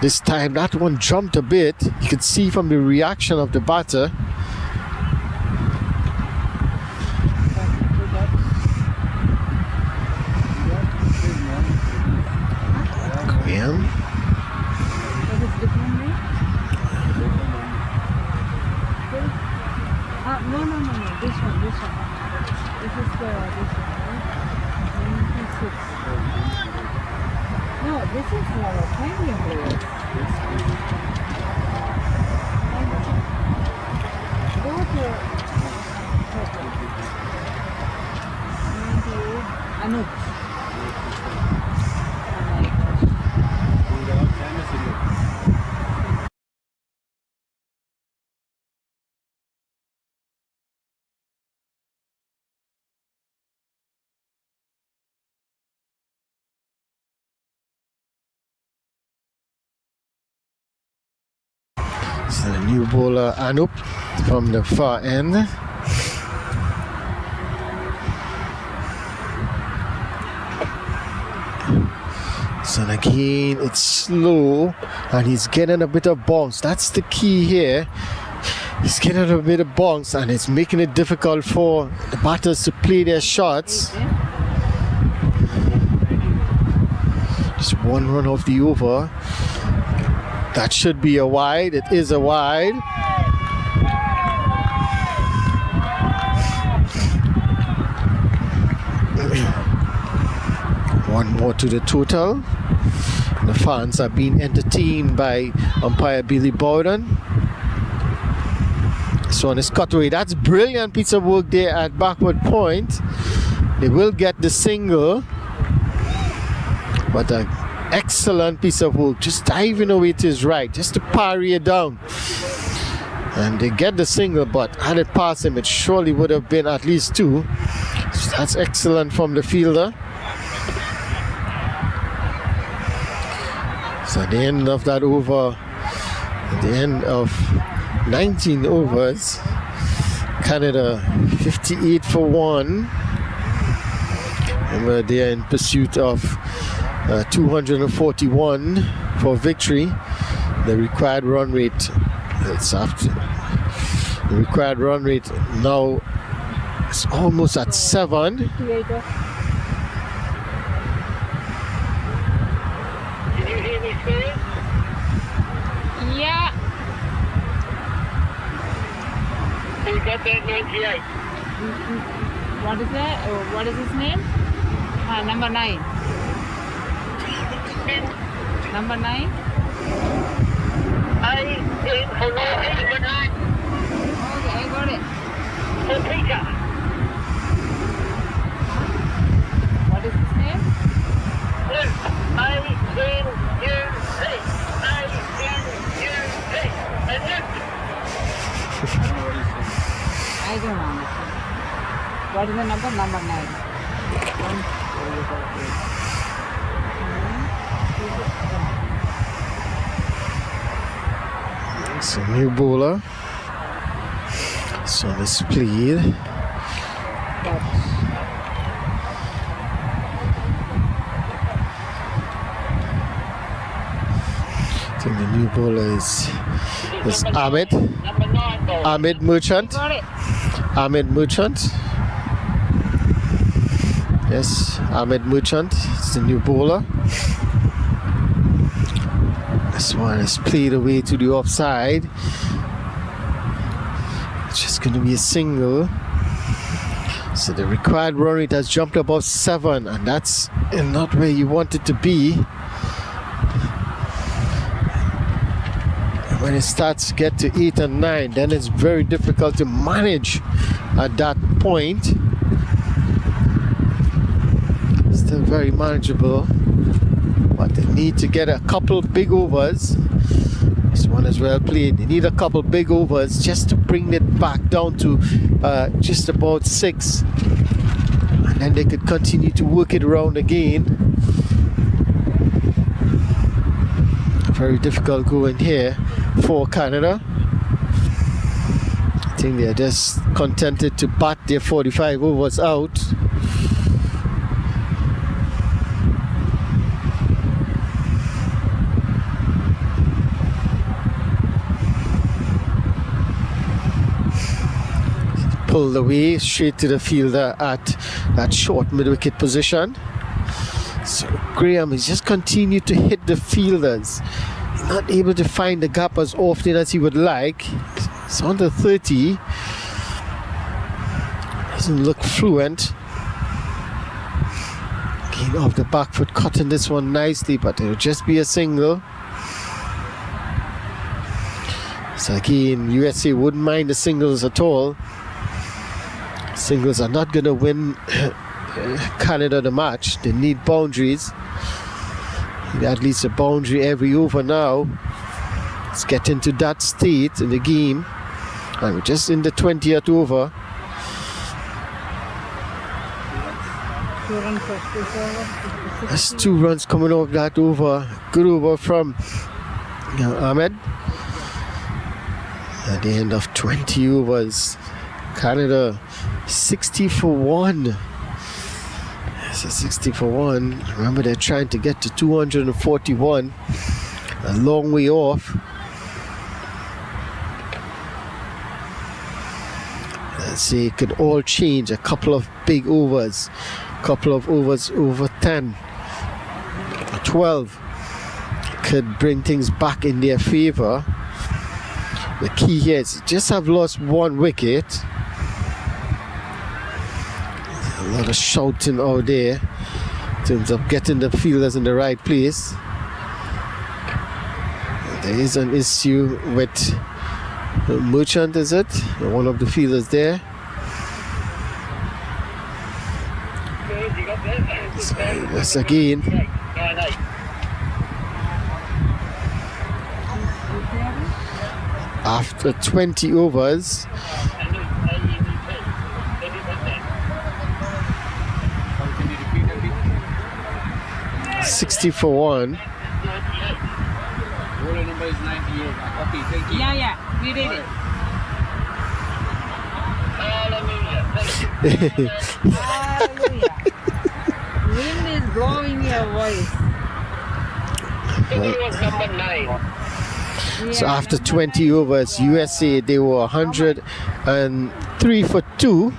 This time, that one jumped a bit. You could see from the reaction of the batter. Graham. That is different, right? No. This one. This is this one, right? 96. No, this is tiny player. Go to 98. Anup. So the new bowler Anup from the far end. So again, it's slow and he's getting a bit of bounce. That's the key here. He's getting a bit of bounce and it's making it difficult for the batters to play their shots. Just 1 run off the over. That should be a wide. It is a wide. One more to the total. The fans are being entertained by umpire Billy Bowden. This one is cut away. That's brilliant piece of work there at backward point. They will get the single. But excellent piece of work, just diving away to his right, just to parry it down. And they get the single, but had it passed him, it surely would have been at least 2. So that's excellent from the fielder. So at the end of that over, at the end of 19 overs, Canada 58 for 1. And they are in pursuit of 241 for victory. The required run rate, it's after the required run rate now is almost at 7. Yeah. You got that 98. What is that? What is his name? Number 9. Number 9? I in Hawaii, number 9. Okay, I got it. Topeka. What is his name? I-N-U-A. I-N-U-A. And then I don't understand. What is the number? Number 9. It's a new bowler. So this played. I think the new bowler is Ahmed. number 9 ball. Ahmed Merchant. Got it. Ahmed Merchant. Yes, Ahmed Merchant is the new bowler. This one is played away to the offside. It's just going to be a single. So the required run rate has jumped above 7, and that's not where you want it to be. When it starts to get to 8 and 9, then it's very difficult to manage at that point. Still very manageable, but they need to get a couple big overs. This one is well played. They need a couple big overs just to bring it back down to just about 6, and then they could continue to work it around again. Very difficult going here for Canada. I think they're just contented to bat their 45 overs out. Pulled away straight to the fielder at that short mid-wicket position. So Graham has just continued to hit the fielders. He's not able to find the gap as often as he would like. It's under 30. Doesn't look fluent. Again off the back foot, cutting this one nicely, but it'll just be a single. So again, USA wouldn't mind the singles at all. Singles are not going to win Canada the match. They need boundaries. At least a boundary every over now. Let's get into that state in the game. And we're just in the 20th over. 2 runs for this over. That's 2 runs coming off that over. Good over from Ahmed. At the end of 20 overs, Canada 60 for 1. So 60 for 1. Remember, they're trying to get to 241. A long way off. Let's see, it could all change. A couple of big overs. Couple of overs over 10. 12. Could bring things back in their favor. The key here is just have lost 1 wicket. A lot of shouting out there in terms of getting the fielders in the right place. There is an issue with Merchant, is it? One of the fielders there. So that's again. after 20 overs. Can you repeat a bit? 60 for 1. Roller number is 98. Okay, thank you. Yeah, we did it. Hallelujah. Wind is blowing your voice. So after 20 overs, USA, they were 103 for 2.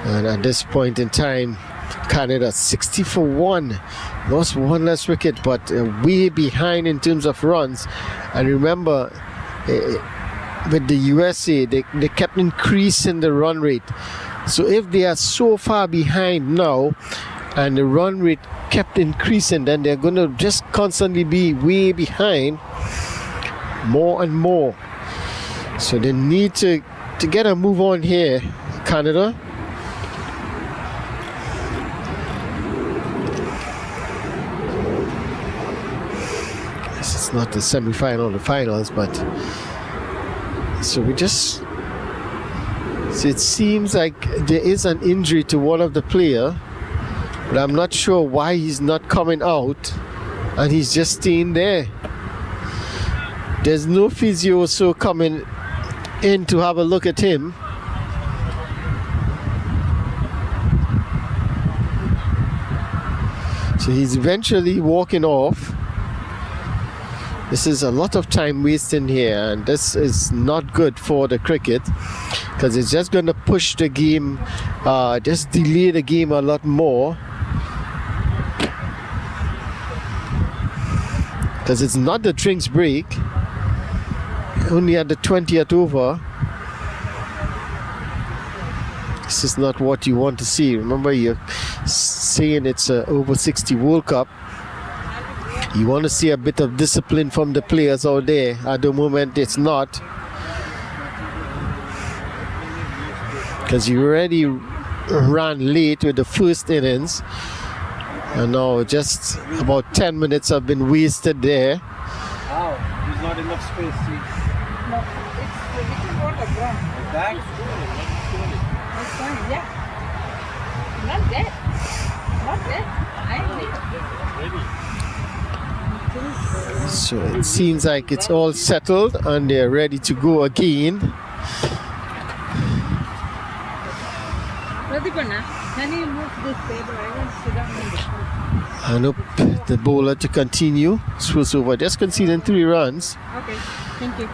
And at this point in time, Canada 60 for 1. Lost one less wicket, but way behind in terms of runs. And remember, with the USA, they kept increasing the run rate. So if they are so far behind now, and the run rate kept increasing, then they're going to just constantly be way behind more and more. So they need to get a move on here, Canada. This is not the semi-final or the finals, but so we just, so it seems like there is an injury to one of the player, but I'm not sure why he's not coming out and he's just staying there. There's no physio so coming in to have a look at him. So he's eventually walking off. This is a lot of time wasting here, and this is not good for the cricket, because it's just going to push the game, just delay the game a lot more. Because it's not the drinks break, only at the 20th over. This is not what you want to see. Remember, you're saying it's a over 60 World Cup. You want to see a bit of discipline from the players out there. At the moment, it's not. Because you already ran late with the first innings. And now just about 10 minutes have been wasted there. Wow, there's not enough space. See? No, it's on the ground. Like that? That's fine, yeah. Not that. Not that. I am So it seems like it's all settled and they're ready to go again. Pratipana, can you move this table? I want to sit down on the floor. And up the bowler to continue. Switch over, just conceding 3 runs. Okay, thank you.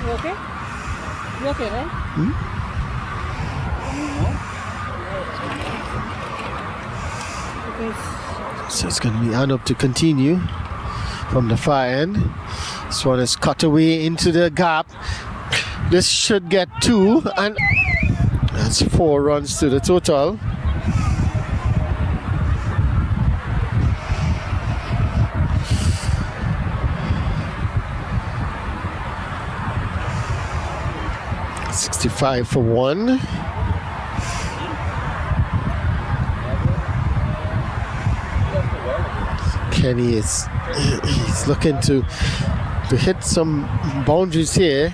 You okay? You okay, right? Okay. So it's going to be Anup to continue from the far end. This one is cut away into the gap. This should get 2, and that's 4 runs to the total. $65 for 1. Kenny is he's looking to hit some boundaries here.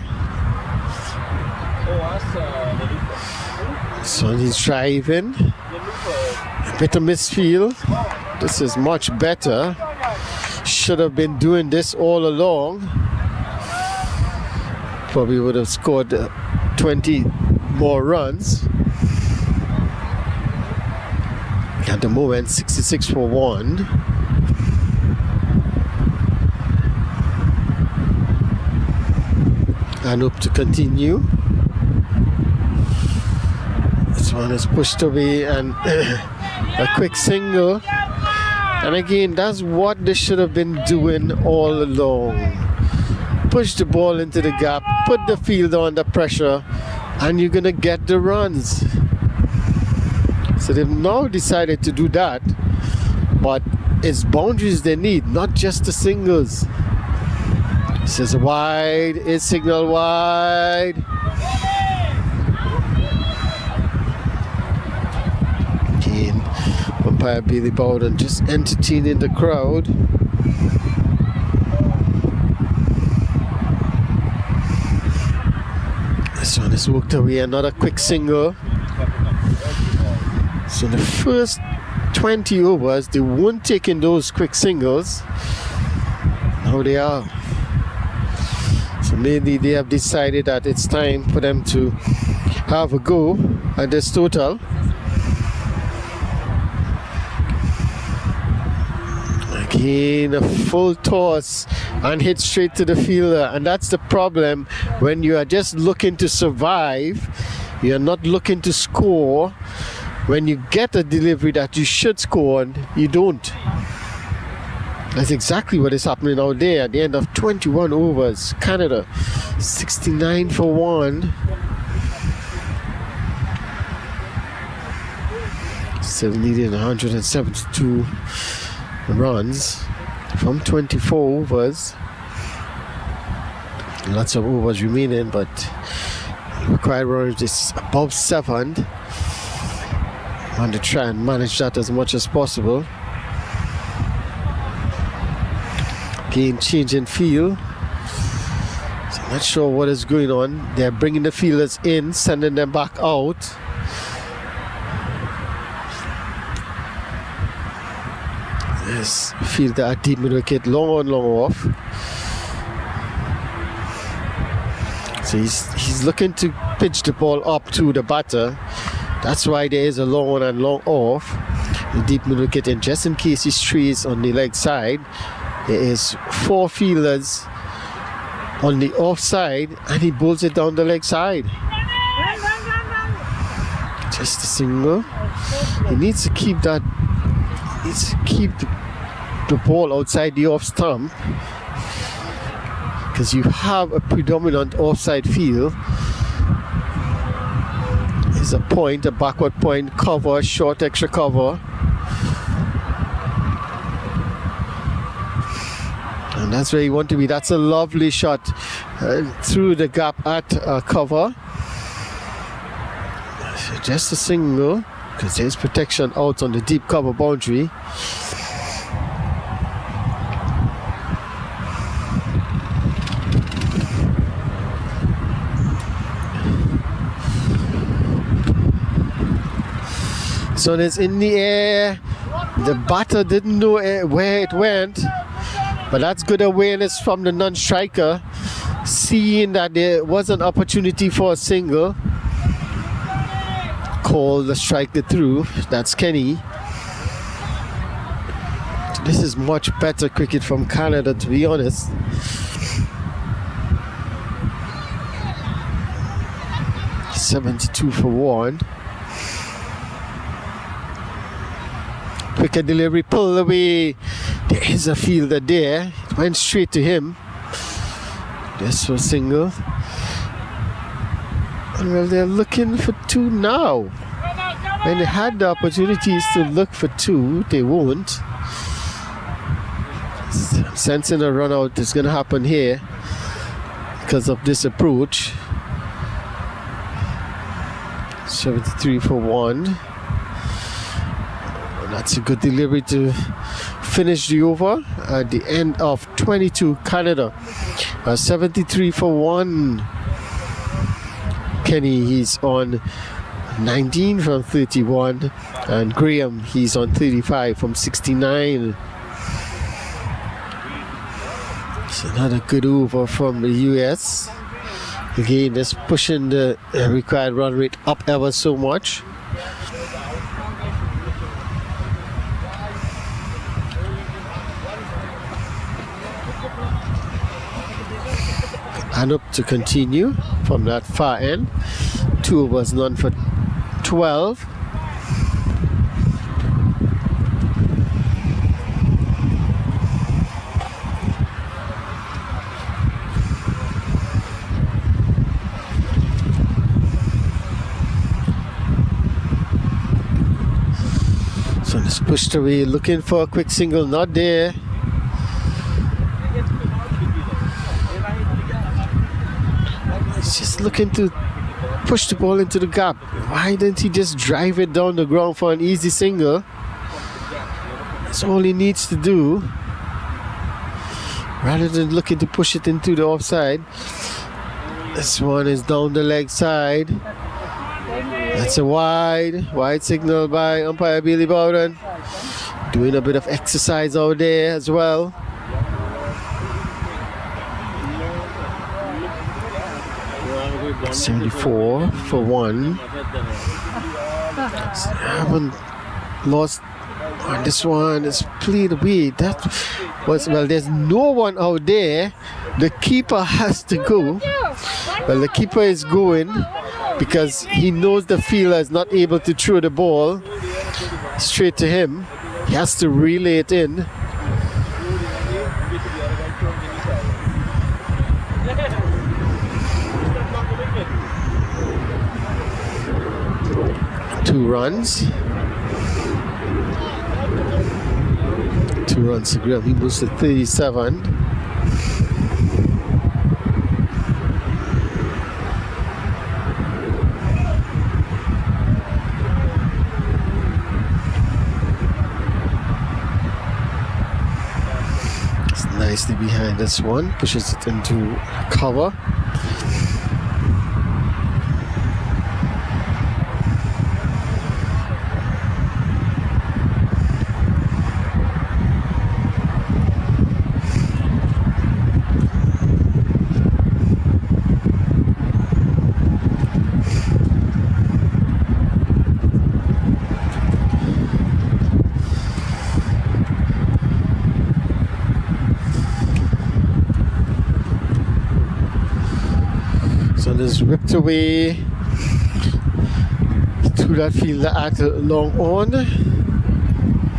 So he's driving. A bit of misfield. This is much better. Should have been doing this all along. Probably would have scored 20 more runs. At the moment, 66 for 1. And up to continue. This one is pushed away and a quick single. And again, that's what they should have been doing all along. Push the ball into the gap, put the fielder under pressure, and you're gonna get the runs. So they've now decided to do that, but it's boundaries they need, not just the singles. This is wide, it's signal wide. Umpire Billy Bowden just entertaining the crowd. This one is worked away, another quick single. So the first 20 overs, they weren't taking those quick singles. Now they are. So maybe they have decided that it's time for them to have a go at this total. Again, a full toss and hit straight to the fielder, and that's the problem when you are just looking to survive. You are not looking to score. When you get a delivery that you should score, you don't. That's exactly what is happening out there at the end of 21 overs. Canada 69 for 1. Still needing 172 runs from 24 overs. Lots of overs remaining, but required runs is above 7. Want to try and manage that as much as possible. Again, change in field. So I'm not sure what is going on. They're bringing the fielders in, sending them back out. This fielder at deep mid wicket, long off. So he's looking to pitch the ball up to the batter. That's why there is a long on and long off. The deep mid wicket, and just in case he strays on the leg side, there is 4 fielders on the offside, and he bowls it down the leg side. Just a single. He needs to keep that. He needs to keep the ball outside the off stump, because you have a predominant offside field. Is a point, a backward point, cover, short extra cover. And that's where you want to be. That's a lovely shot through the gap at cover. Just a single, because there's protection out on the deep cover boundary. So it's in the air. The batter didn't know where it went, but that's good awareness from the non-striker, seeing that there was an opportunity for a single. Call the striker through. That's Kenny. This is much better cricket from Canada, to be honest. $72 for 1. Quicker delivery, pull away. There is a fielder there. It went straight to him. This was single. Well, they're looking for 2 now. When they had the opportunities to look for 2, they won't. I'm sensing a run out is going to happen here because of this approach. 73 for 1. That's a good delivery to finish the over at the end of 22. Canada 73 for 1. Kenny, he's on 19 from 31, and Graham, he's on 35 from 69. It's another good over from the US. Again, just pushing the required run rate up ever so much. And up to continue from that far end. 2 overs, none for 12. So it's pushed away, looking for a quick single, not there. He's just looking to push the ball into the gap. Why didn't he just drive it down the ground for an easy single? That's all he needs to do. Rather than looking to push it into the offside. This one is down the leg side. That's a wide signal by umpire Billy Bowden. Doing a bit of exercise out there as well. $74-1. Haven't lost on this one. It's played away. That was, well, there's no one out there. The keeper has to go. Well, the keeper is going because he knows the fielder is not able to throw the ball straight to him. He has to relay it in. Two runs to grab. He moves to 37. It's nicely behind this one. Pushes it into cover. Is ripped away to that fielder at long on.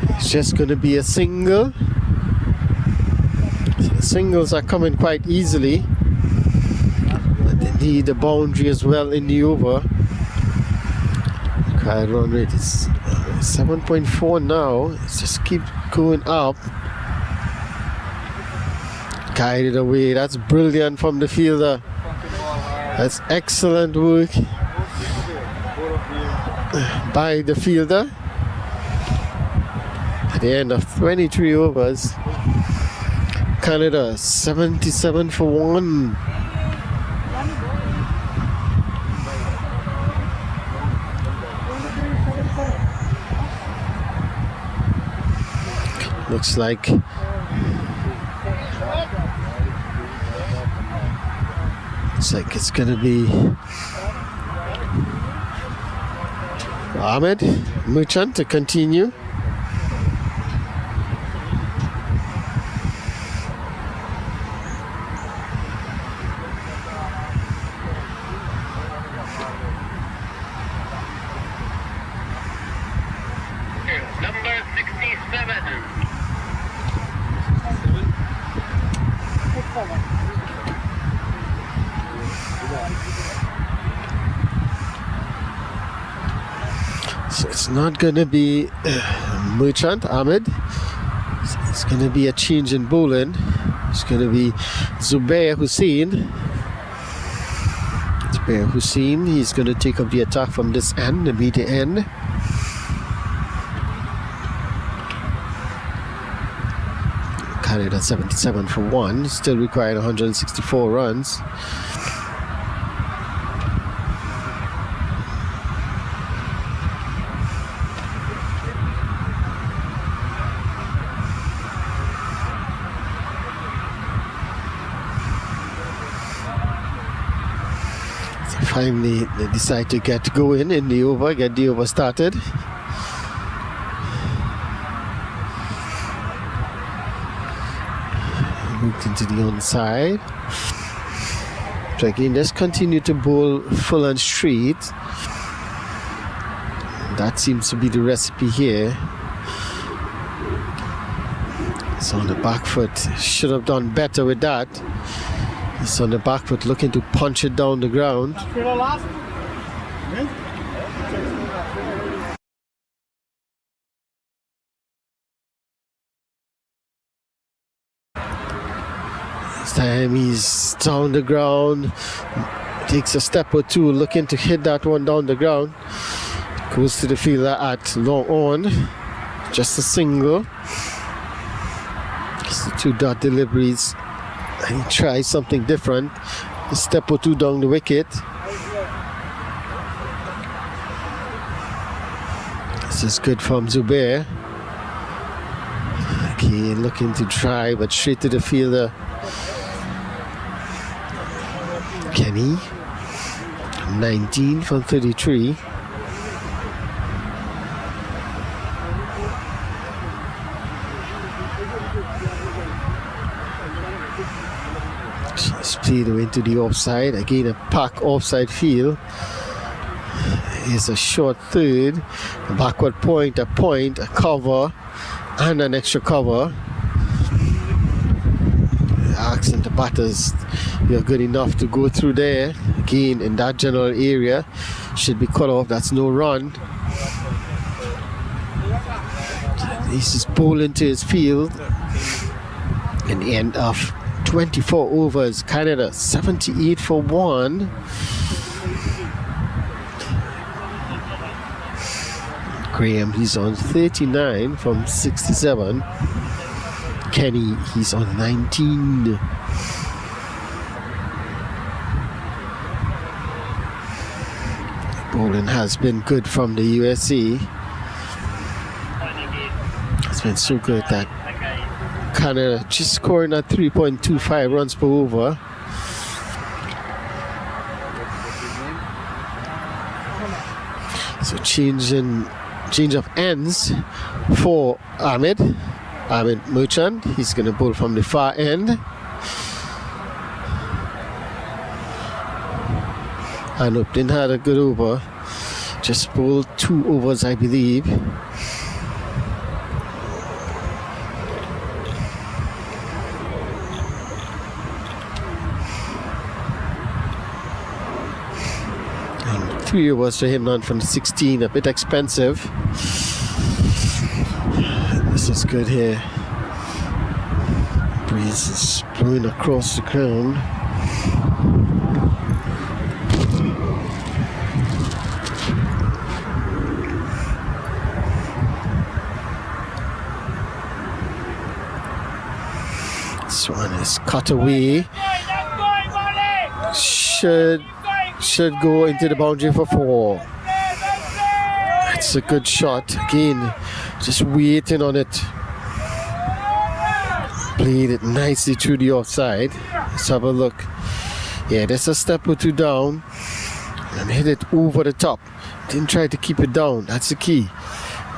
It's just going to be a single. So the singles are coming quite easily, but they need a boundary as well in the over. Required run rate is 7.4 now. It's just keep going up. Guided away. That's brilliant from the fielder. That's excellent work by the fielder. At the end of 23 overs, Canada 77-1. Looks like it's gonna be Ahmed Merchant to continue. Number 67. So it's not going to be Merchant Ahmed. It's going to be a change in bowling. It's going to be Zubair Hussein. Zubair Hussein, he's going to take up the attack from this end, the immediate end. Carried at 77-1, still required 164 runs. Finally, they decide to get going in the over, get the over started. Moved into the onside. So again, just continue to bowl full and straight. That seems to be the recipe here. So on the back foot, should have done better with that. He's on the back foot looking to punch it down the ground. This time he's down the ground, takes a step or two looking to hit that one down the ground. Goes to the fielder at long on, just a single. 2 dot deliveries. And he tries something different. A step or two down the wicket. This is good from Zubair. Again, looking to try, but straight to the fielder. Kenny, 19 from 33. She's played away into the offside. Again, a Park offside field. Here's a short third, a backward point, a cover, and an extra cover. Asking the batters, you're good enough to go through there. Again, in that general area, should be cut off. That's no run. This is bowling to his field. In the end of 24 overs, Canada 78 for 1. Graham, he's on 39 from 67. Kenny, he's on 19. Bowling has been good from the USA. It's been so good that Canada just scoring at 3.25 runs per over. So change of ends for Ahmed Merchant. He's going to bowl from the far end. And Upton had a good over. Just bowled 2 overs, I believe. And 3 overs for him, none from the 16. A bit expensive. This is good here. Breeze is blowing across the ground. This one is cut away. Should go into the boundary for 4. It's a good shot. Again, just waiting on it. Played it nicely through the offside. Let's have a look. Yeah, there's a step or 2 down. And hit it over the top. Didn't try to keep it down. That's the key.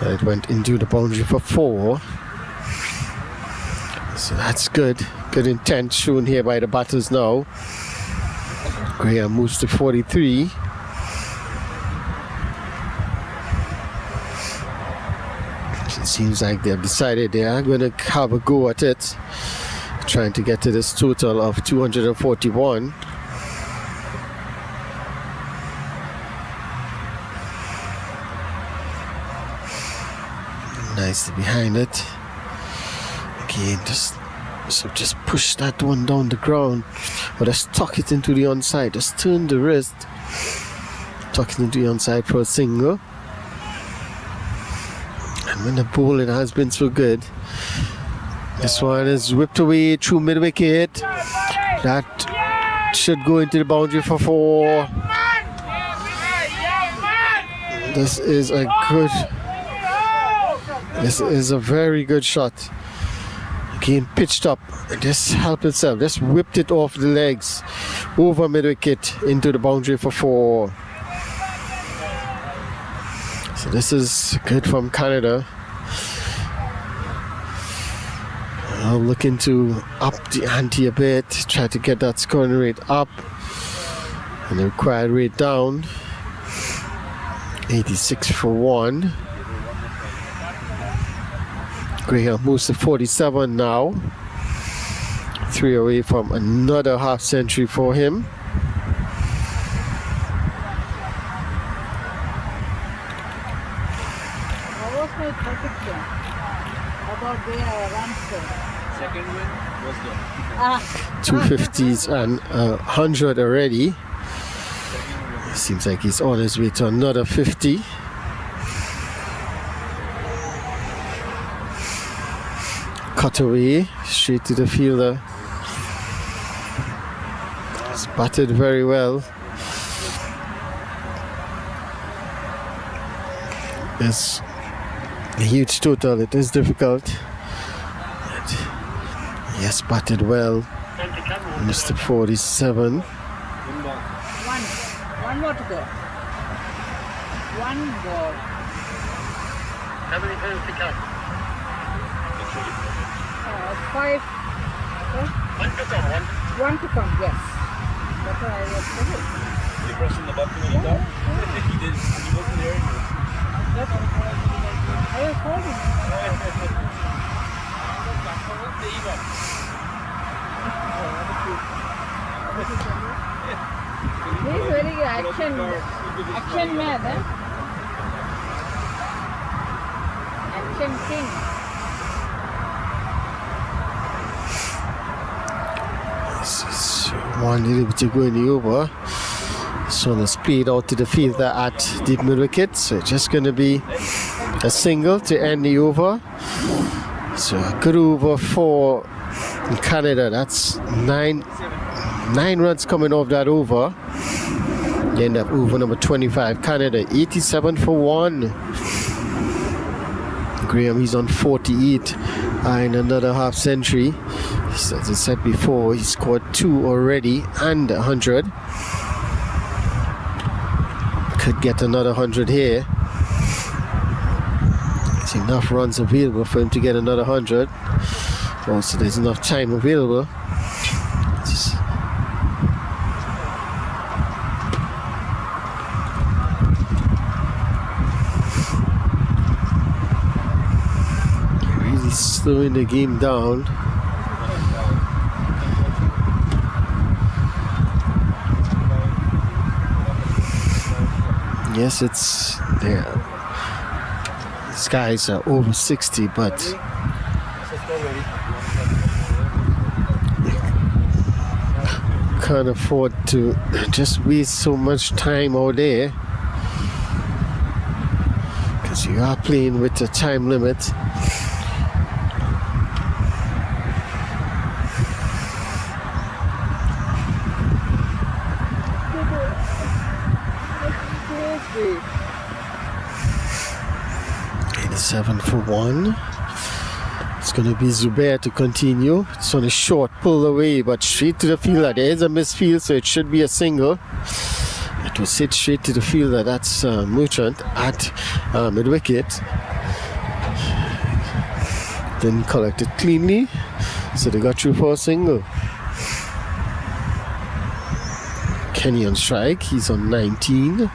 And it went into the boundary for 4. So that's good. Good intent shown here by the batters now. Graham moves to 43. It seems like they've decided they are going to have a go at it. Trying to get to this total of 241. Nicely behind it. Again, just push that one down the ground, or just tuck it into the onside. Just turn the wrist, tuck it into the onside for a single. And when the bowling has been so good, this one is whipped away through mid wicket. That should go into the boundary for 4. This is a very good shot. Again, pitched up, just helped itself, just whipped it off the legs over mid wicket into the boundary for 4. So this is good from Canada. I'm looking to up the ante a bit, try to get that scoring rate up and the required rate down. 86 for 1. Graham moves to 47 now. 3 away from another half century for him. What was my prediction about the run? Second win was the 250s and 100 already. Seems like he's on his way to another 50. cut away straight to the fielder. It's batted very well. It's a huge total. It is difficult. But yes, batted well. Mr. 47. One more to go. One ball. How many balls to come? 5. One to come, one. One to come, yes. That's what I was told. Did you press on the button when he got? He did. He wasn't there. That's what I was holding. He's very good action man, eh? Action king. This is one little bit to go in the over. So let's play it out to the fielder at deep mid wicket. So it's just going to be a single to end the over. So a good over for Canada. That's nine runs coming off that over. They end up over number 25. Canada 87 for 1. Graham, he's on 48 and another half century. As I said before, he scored 2 already and 100. Could get another 100 here. There's enough runs available for him to get another 100. Also, there's enough time available. Really slowing the game down. Yes, it's there. These guys are over 60, but can't afford to just waste so much time out there, because you are playing with a time limit. Seven for 1. It's going to be Zubair to continue. It's on a short pull away, but straight to the fielder. There is a misfield, so it should be a single. It was hit straight to the fielder. That's Merchant at mid wicket. Then collected cleanly, so they got through for a single. Kenny on strike. He's on 19.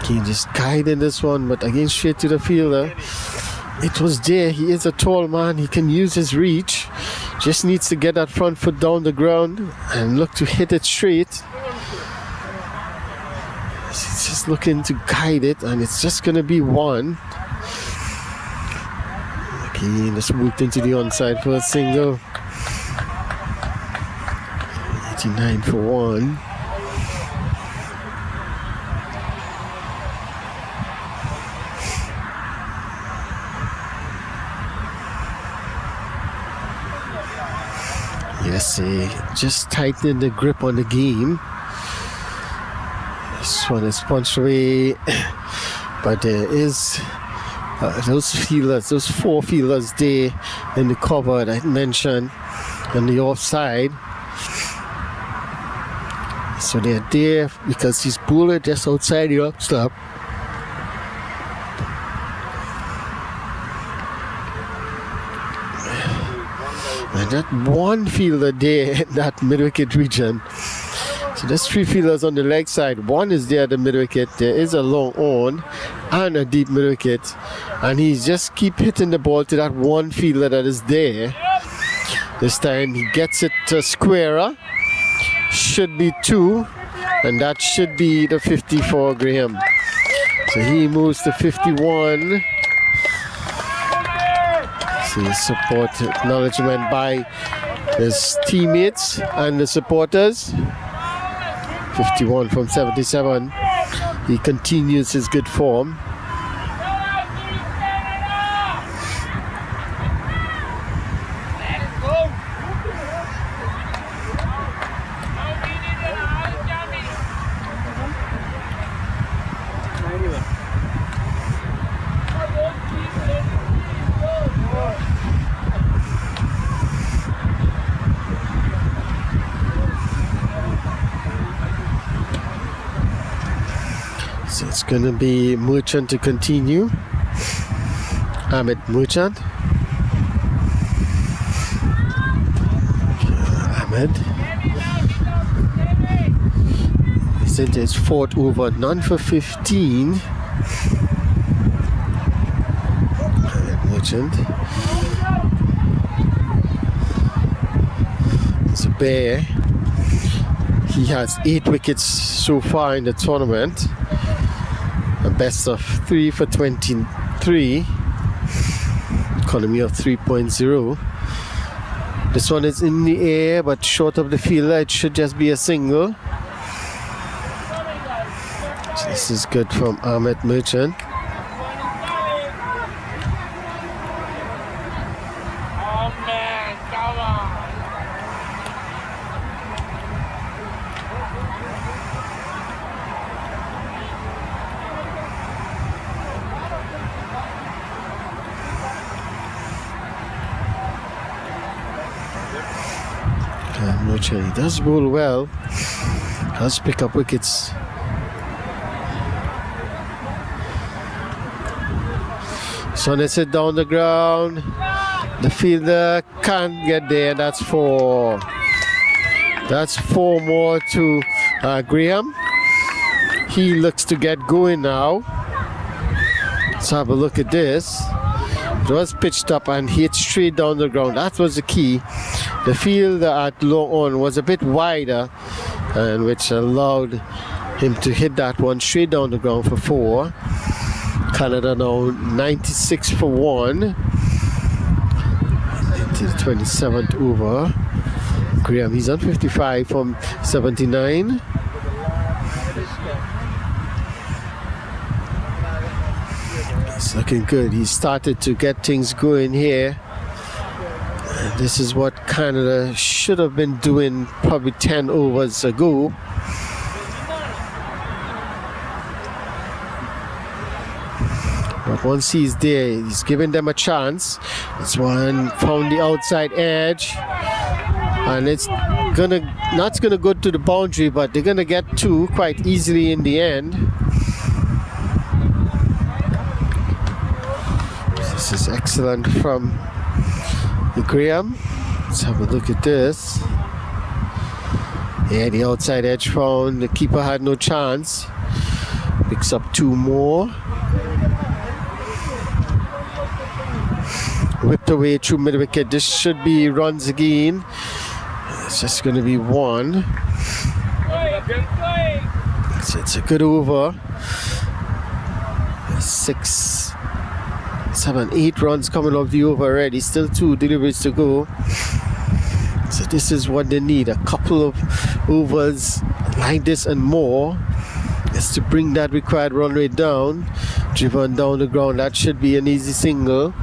He just guided this one, but again straight to the fielder. It was there. He is a tall man. He can use his reach. Just needs to get that front foot down the ground and look to hit it straight. He's just looking to guide it, and it's just going to be 1. Okay, just moved into the onside for a single. 89 for 1. Yes, just tightening the grip on the game. This one is punched away, but there is those 4 fielders there in the cover that I mentioned on the offside. So they're there because he's bowled just outside the up stop. And that one fielder there in that mid-wicket region. So there's 3 fielders on the leg side. One is there at the mid-wicket. There is a long on and a deep mid-wicket. And he just keep hitting the ball to that one fielder that is there. This time he gets it to squarer. Should be 2. And that should be the 50 for Graham. So he moves to 51. Support acknowledgement by his teammates and the supporters. 51 from 77. He continues his good form. So it's going to be Merchant to continue. Ahmed Merchant. Ahmed. He's into his fourth over, none for 15. Ahmed Merchant. Bear, he has 8 wickets so far in the tournament, a best of 3 for 23, economy of 3.0. This one is in the air but short of the fielder. It should just be a single. So this is good from Ahmed Merchant. He does bowl well, does pick up wickets. So let's it down the ground. The fielder can't get there. That's 4. That's 4 more to Graham. He looks to get going now. Let's have a look at this. It was pitched up and hit straight down the ground. That was the key. The field at low on was a bit wider, and which allowed him to hit that one straight down the ground for 4. Canada now 96 for 1 into the 27th over. Graham, he's on 55 from 79. It's looking good. He started to get things going here. This is what Canada should have been doing probably 10 overs ago. But once he's there, he's giving them a chance. This one found the outside edge. And it's not gonna go to the boundary, but they're gonna get 2 quite easily in the end. This is excellent from Graham. Let's have a look at this. Yeah, the outside edge found. The keeper had no chance. Picks up 2 more. Whipped away through mid wicket. This should be runs again. It's just going to be 1. So it's a good over. 6, 7, 8 runs coming off the over already. Still 2 deliveries to go. So this is what they need. A couple of overs like this and more is to bring that required run rate down. Driven down the ground. That should be an easy single.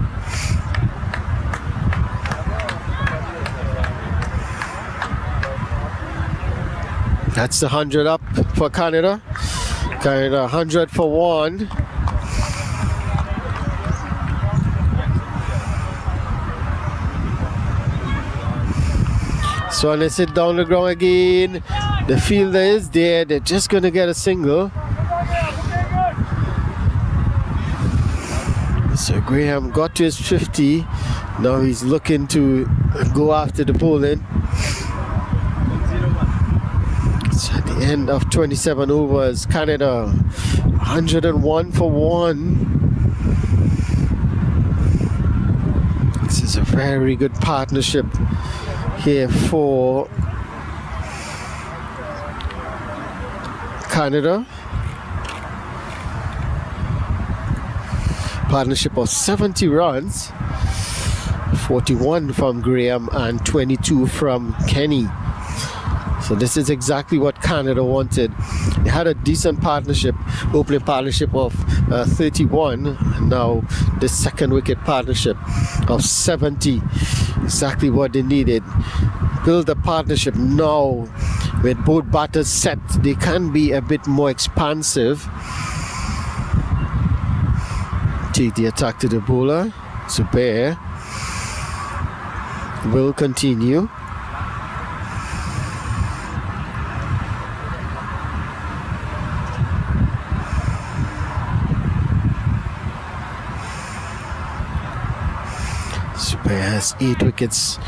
That's the 100 up for Canada. Canada 100 for 1. So let's hit down the ground again. The fielder is there. They're just going to get a single. So Graham got to his 50. Now he's looking to go after the bowling. It's at the end of 27 overs. Canada 101 for 1. This is a very good partnership here for Canada. Partnership of 70 runs, 41 from Graham and 22 from Kenny. So this is exactly what Canada wanted. They had a decent partnership, opening partnership of 31. Now the second wicket partnership of 70. Exactly what they needed. Build a partnership now with both batters set. They can be a bit more expansive. Take the attack to the bowler. Zubair will continue. That's 8 wickets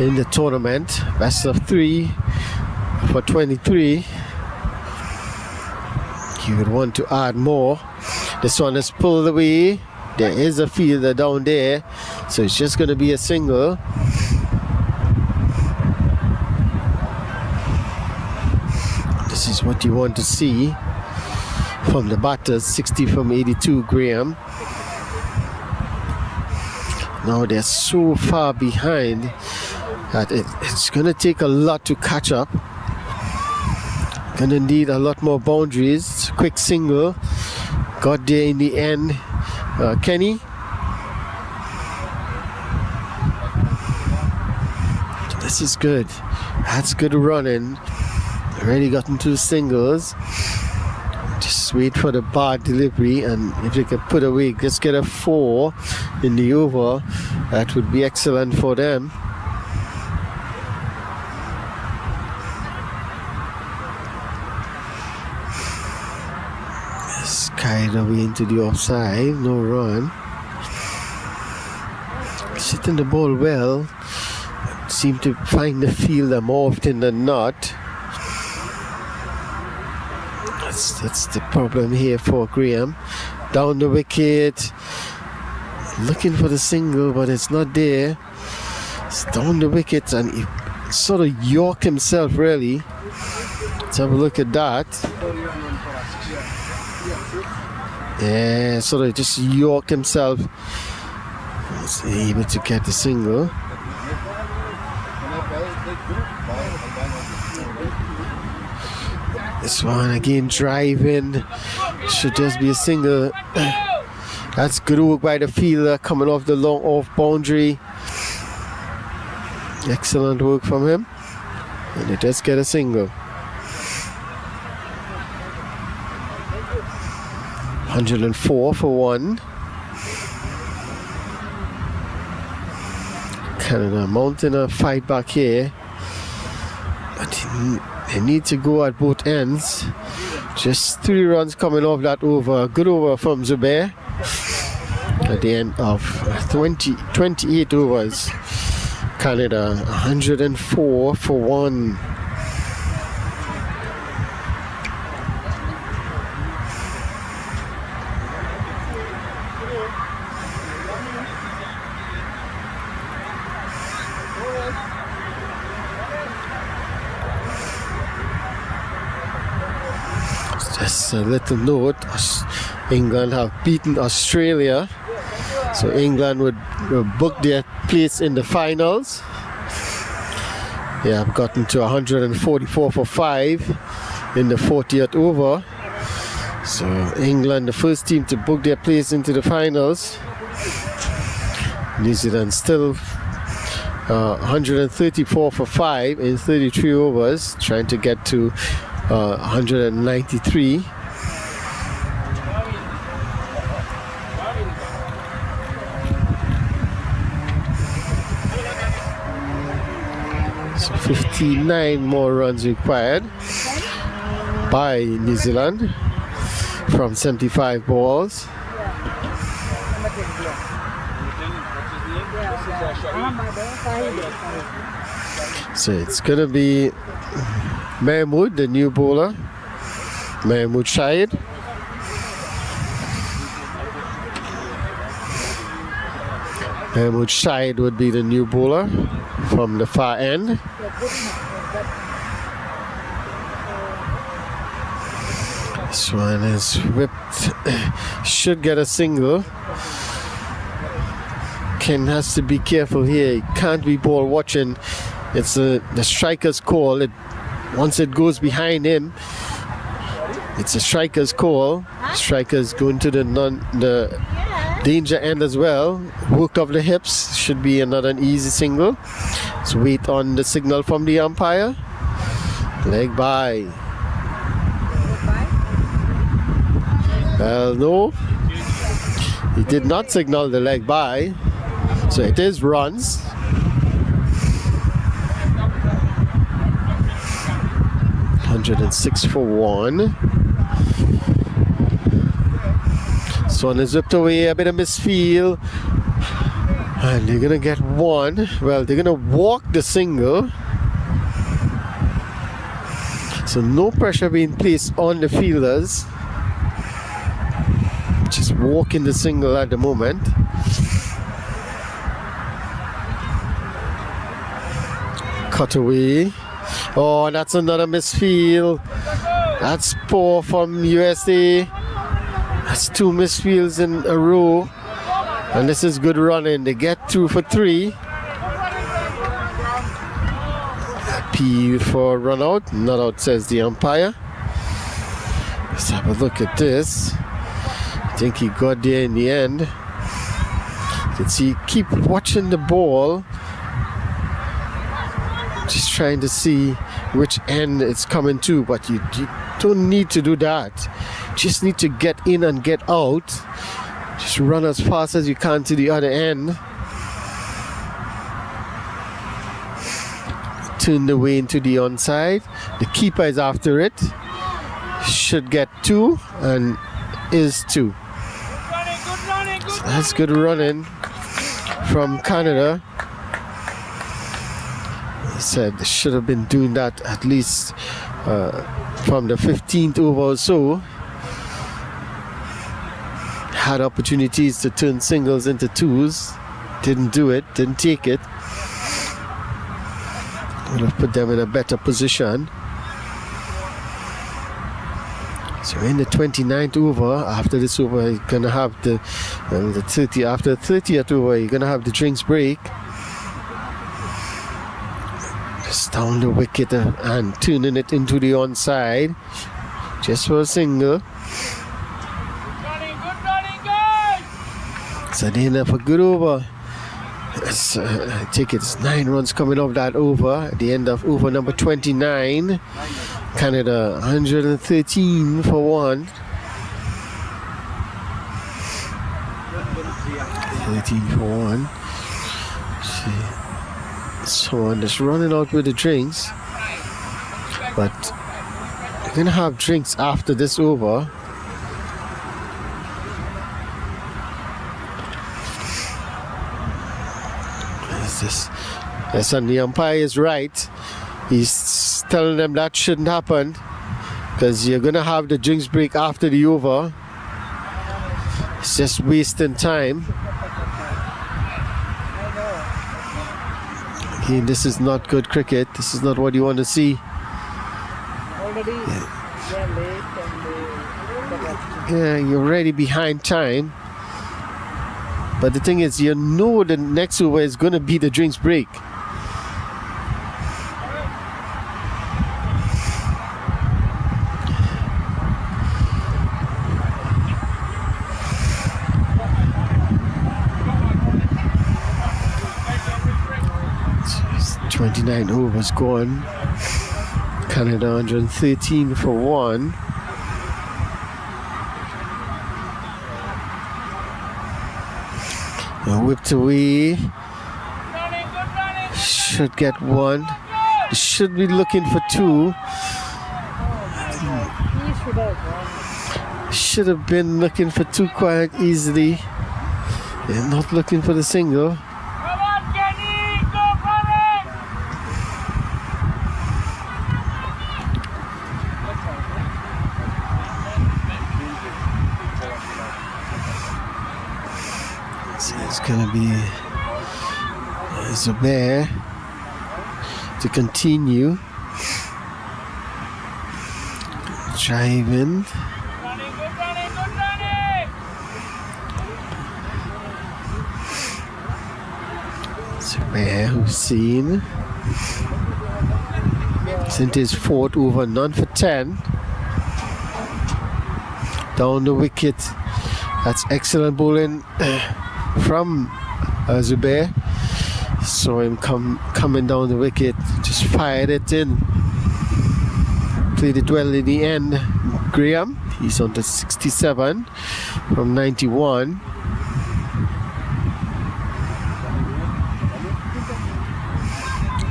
in the tournament. Best of 3 for 23. You would want to add more. This one is pulled away. There is a fielder down there, so it's just going to be a single. This is what you want to see from the batters. 60 from 82, Graham. Now they're so far behind that it's going to take a lot to catch up. Gonna need a lot more boundaries. Quick single. Got there in the end. Kenny. This is good. That's good running. Already gotten 2 singles. Just wait for the bar delivery, and if they can put away, just get a 4 in the over, that would be excellent for them. Carried away into the offside, no run. Hitting the ball well, seem to find the fielder more often than not. That's the problem here for Graham. Down the wicket, looking for the single, but it's not there. It's down the wicket, and he sort of yorked himself really. Let's have a look at that. Yeah, sort of just yorked himself. Was able to get the single. This one again driving. Should just be a single. That's good work by the fielder coming off the long off boundary. Excellent work from him. And they just get a single. 104 for 1. Canada mounting a fight back here, but they need to go at both ends. Just 3 runs coming off that over. Good over from Zubair at the end of 28 overs. Canada 104 for 1. Just a little note, England have beaten Australia, so England would book their place in the finals. They have gotten to 144 for 5 in the 40th over. So England, the first team to book their place into the finals. New Zealand still 134 for 5 in 33 overs, trying to get to 193. So 59 more runs required by New Zealand from 75 balls. So it's gonna be Mahmood, the new bowler. Mahmood Shahid. Mahmood Shahid would be the new bowler from the far end. This one is whipped. Should get a single. Ken has to be careful here. He can't be ball watching. It's the striker's call. Once it goes behind him, it's a striker's call. Striker's going to the danger end as well. Worked off the hips. Should be another easy single. So wait on the signal from the umpire. Leg by. Well, no. He did not signal the leg by. So it is runs. $106 for 1. This one is whipped away, a bit of misfield. And they're gonna get one. Well, they're gonna walk the single. So no pressure being placed on the fielders. Just walking the single at the moment. Cut away. Oh, that's another misfield. That's poor from USA. That's 2 misfields in a row. And this is good running. They get through for 3. Appeal for run out. Not out, says the umpire. Let's have a look at this. I think he got there in the end. You can see, keep watching the ball. Just trying to see which end it's coming to, but you don't need to do that. Just need to get in and get out. Just run as fast as you can to the other end. Turn the way into the onside. The keeper is after it. Should get 2 and is 2. So that's good running from Canada. I said they should have been doing that at least from the 15th over or so. Had opportunities to turn singles into 2s. Didn't do it, didn't take it. Would have put them in a better position. So in the 29th over, after this over, you're gonna have the 30. After the 30th over, you're gonna have the drinks break. Just down the wicket and turning it into the onside, just for a single. So they end up a good over. I take it's 9 runs coming off that over. At the end of over number 29, Canada 113 for 1. 13 for 1. Someone is running out with the drinks, but we're gonna have drinks after this over. Yes, and the umpire is right. He's telling them that shouldn't happen because you're gonna have the drinks break after the over. It's just wasting time. Again, this is not good cricket. This is not what you want to see. Already they're late and Yeah, you're already behind time. But the thing is, you know the next over is going to be the drinks break. So 29 overs gone. Canada 113 for 1. Whipped away. Should get 1. Should be looking for 2. Should have been looking for 2 quite easily. They're not looking for the single. It's gonna be Zubair to continue driving. Zubair Hussein sent his 4th over, none for 10. Down the wicket. That's excellent bowling from Zubair. Saw him coming down the wicket, just fired it in. Played it well in the end. Graham, he's on to 67 from 91.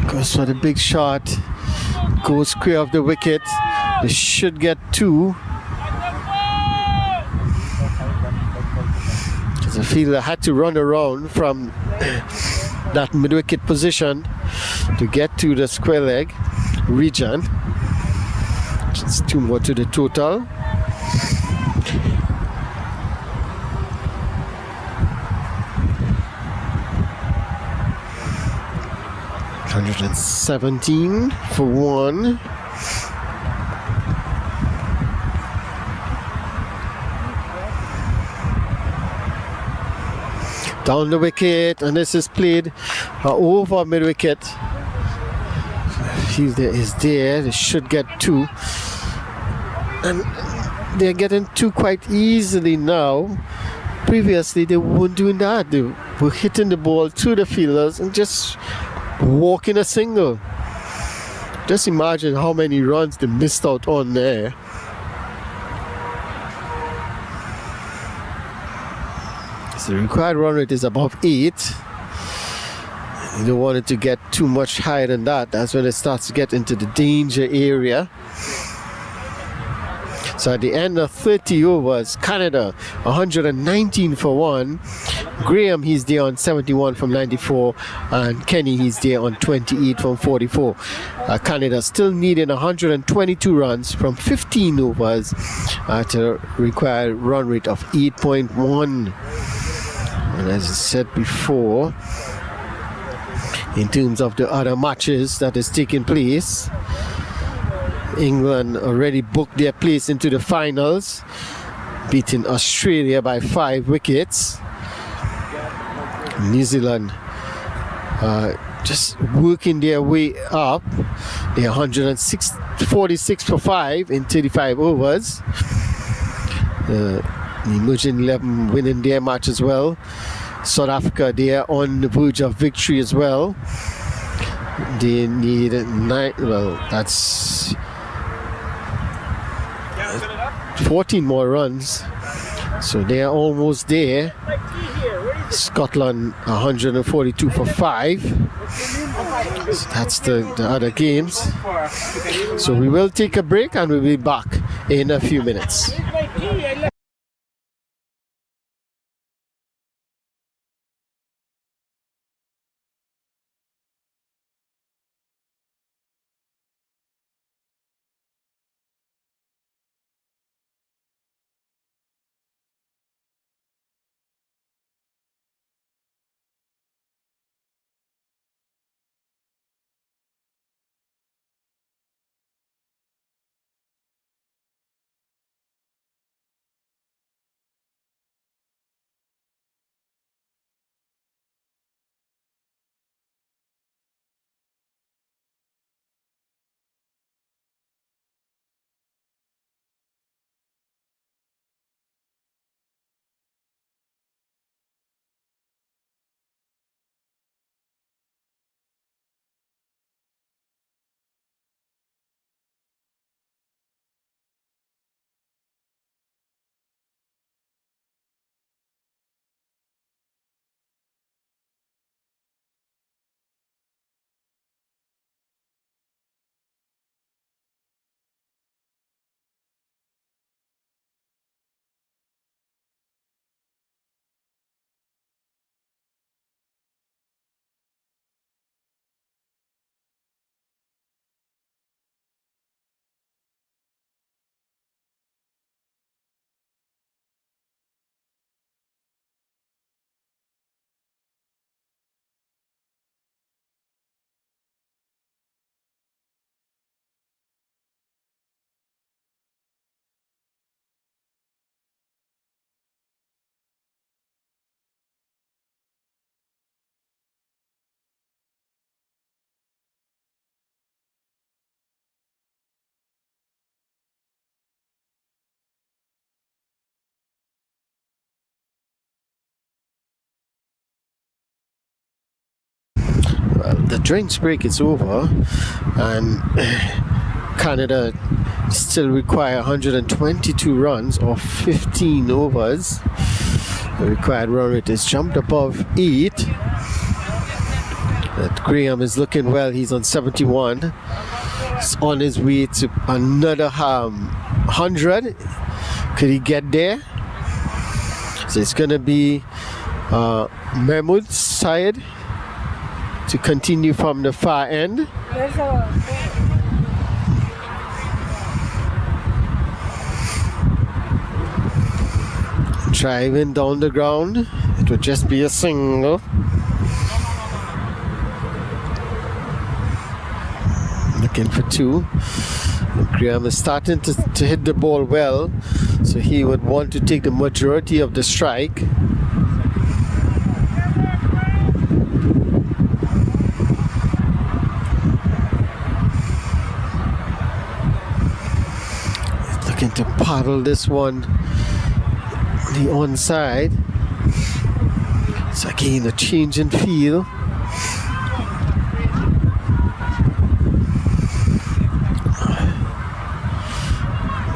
Goes for the big shot. Goes clear of the wicket. They should get 2. The fielder had to run around from that mid-wicket position to get to the square leg region. Just 2 more to the total. $117 for 1. Down the wicket, and this is played over mid wicket. Fielder is there, they should get 2. And they're getting 2 quite easily now. Previously, they weren't doing that. They were hitting the ball to the fielders and just walking a single. Just imagine how many runs they missed out on there. So the required run rate is above 8. You don't want it to get too much higher than that. That's when it starts to get into the danger area. So at the end of 30 overs, Canada 119 for 1. Graham, he's there on 71 from 94, and Kenny, he's there on 28 from 44. Canada still needing 122 runs from 15 overs at a required run rate of 8.1. And as I said before, in terms of the other matches that is taking place, England already booked their place into the finals, beating Australia by 5 wickets. New Zealand just working their way up. They're 146 for 5 in 35 overs. The emerging 11 winning their match as well. South Africa, they are on the verge of victory as well. They need 9, well, that's 14 more runs, so they are almost there. Scotland 142 for 5. So that's the other games. So we will take a break and we'll be back in a few minutes. The drinks break is over, and Canada still require 122 runs of 15 overs. The required run rate is jumped above 8. But Graham is looking well. He's on 71. He's on his way to another 100. Could he get there? So it's going to be Mahmoud's side to continue from the far end. There's a Driving down the ground. It would just be a single. Looking for two. Graham is starting to hit the ball well, so he would want to take the majority of the strike. He's looking to paddle this one the onside. So again, a change in feel.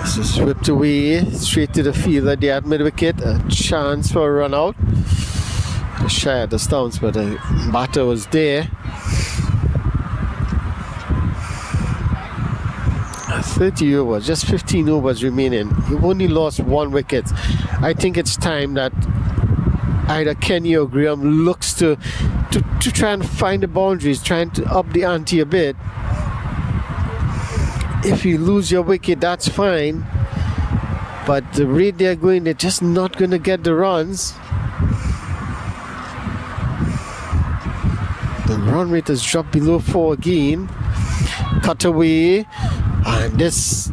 This is whipped away straight to the field at the mid wicket. A chance for a run out. Shy at the stance, but the batter was there. 30 overs, just 15 overs remaining. You've only lost 1 wicket. I think it's time that either Kenny or Graham looks to try and find the boundaries, trying to up the ante a bit. If you lose your wicket, that's fine. But the rate they're going, they're just not going to get the runs. The run rate has dropped below 4 again. Cut away. And this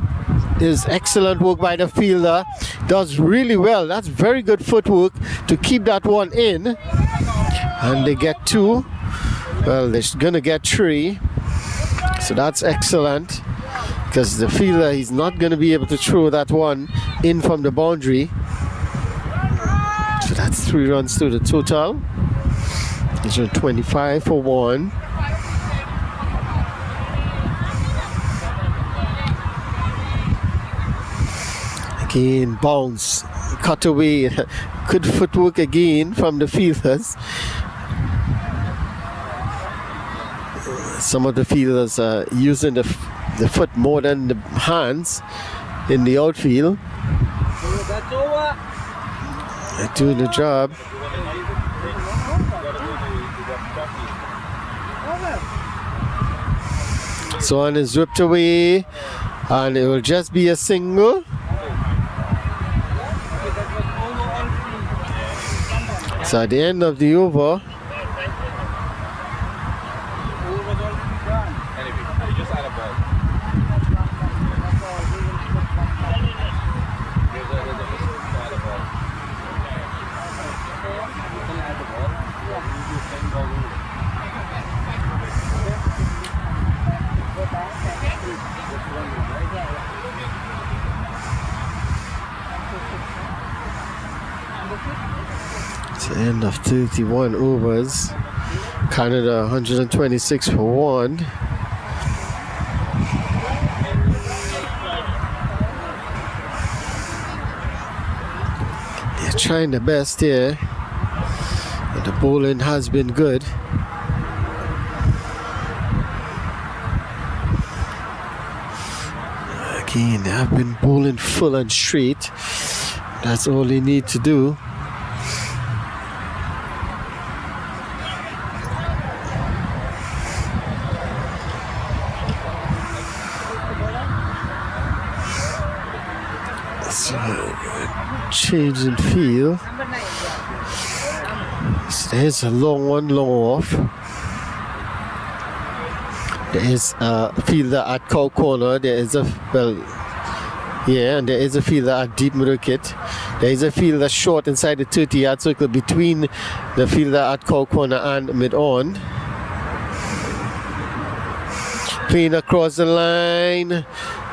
is excellent work by the fielder. Does really well. That's very good footwork to keep that one in. And they get 2. Well, they're going to get 3. So that's excellent. Because the fielder, he's not going to be able to throw that one in from the boundary. So that's 3 runs to the total. It's 25 for 1. Again, bounce, cut away. Good footwork again from the fielders. Some of the fielders are using the foot more than the hands in the outfield. They're doing the job. So one is whipped away, and it will just be a single. So at the end of the over, it's the end of 31 overs. Canada 126 for 1. They're trying their best here. The bowling has been good. Again, they have been bowling full and straight. That's all they need to do. So, change in field. So there's a long one, long off. There is a fielder at cow corner. There is a, well, yeah, and there is a fielder at deep mid wicket. There is a fielder short inside the 30-yard circle between the fielder at cow corner and mid on. Playing across the line.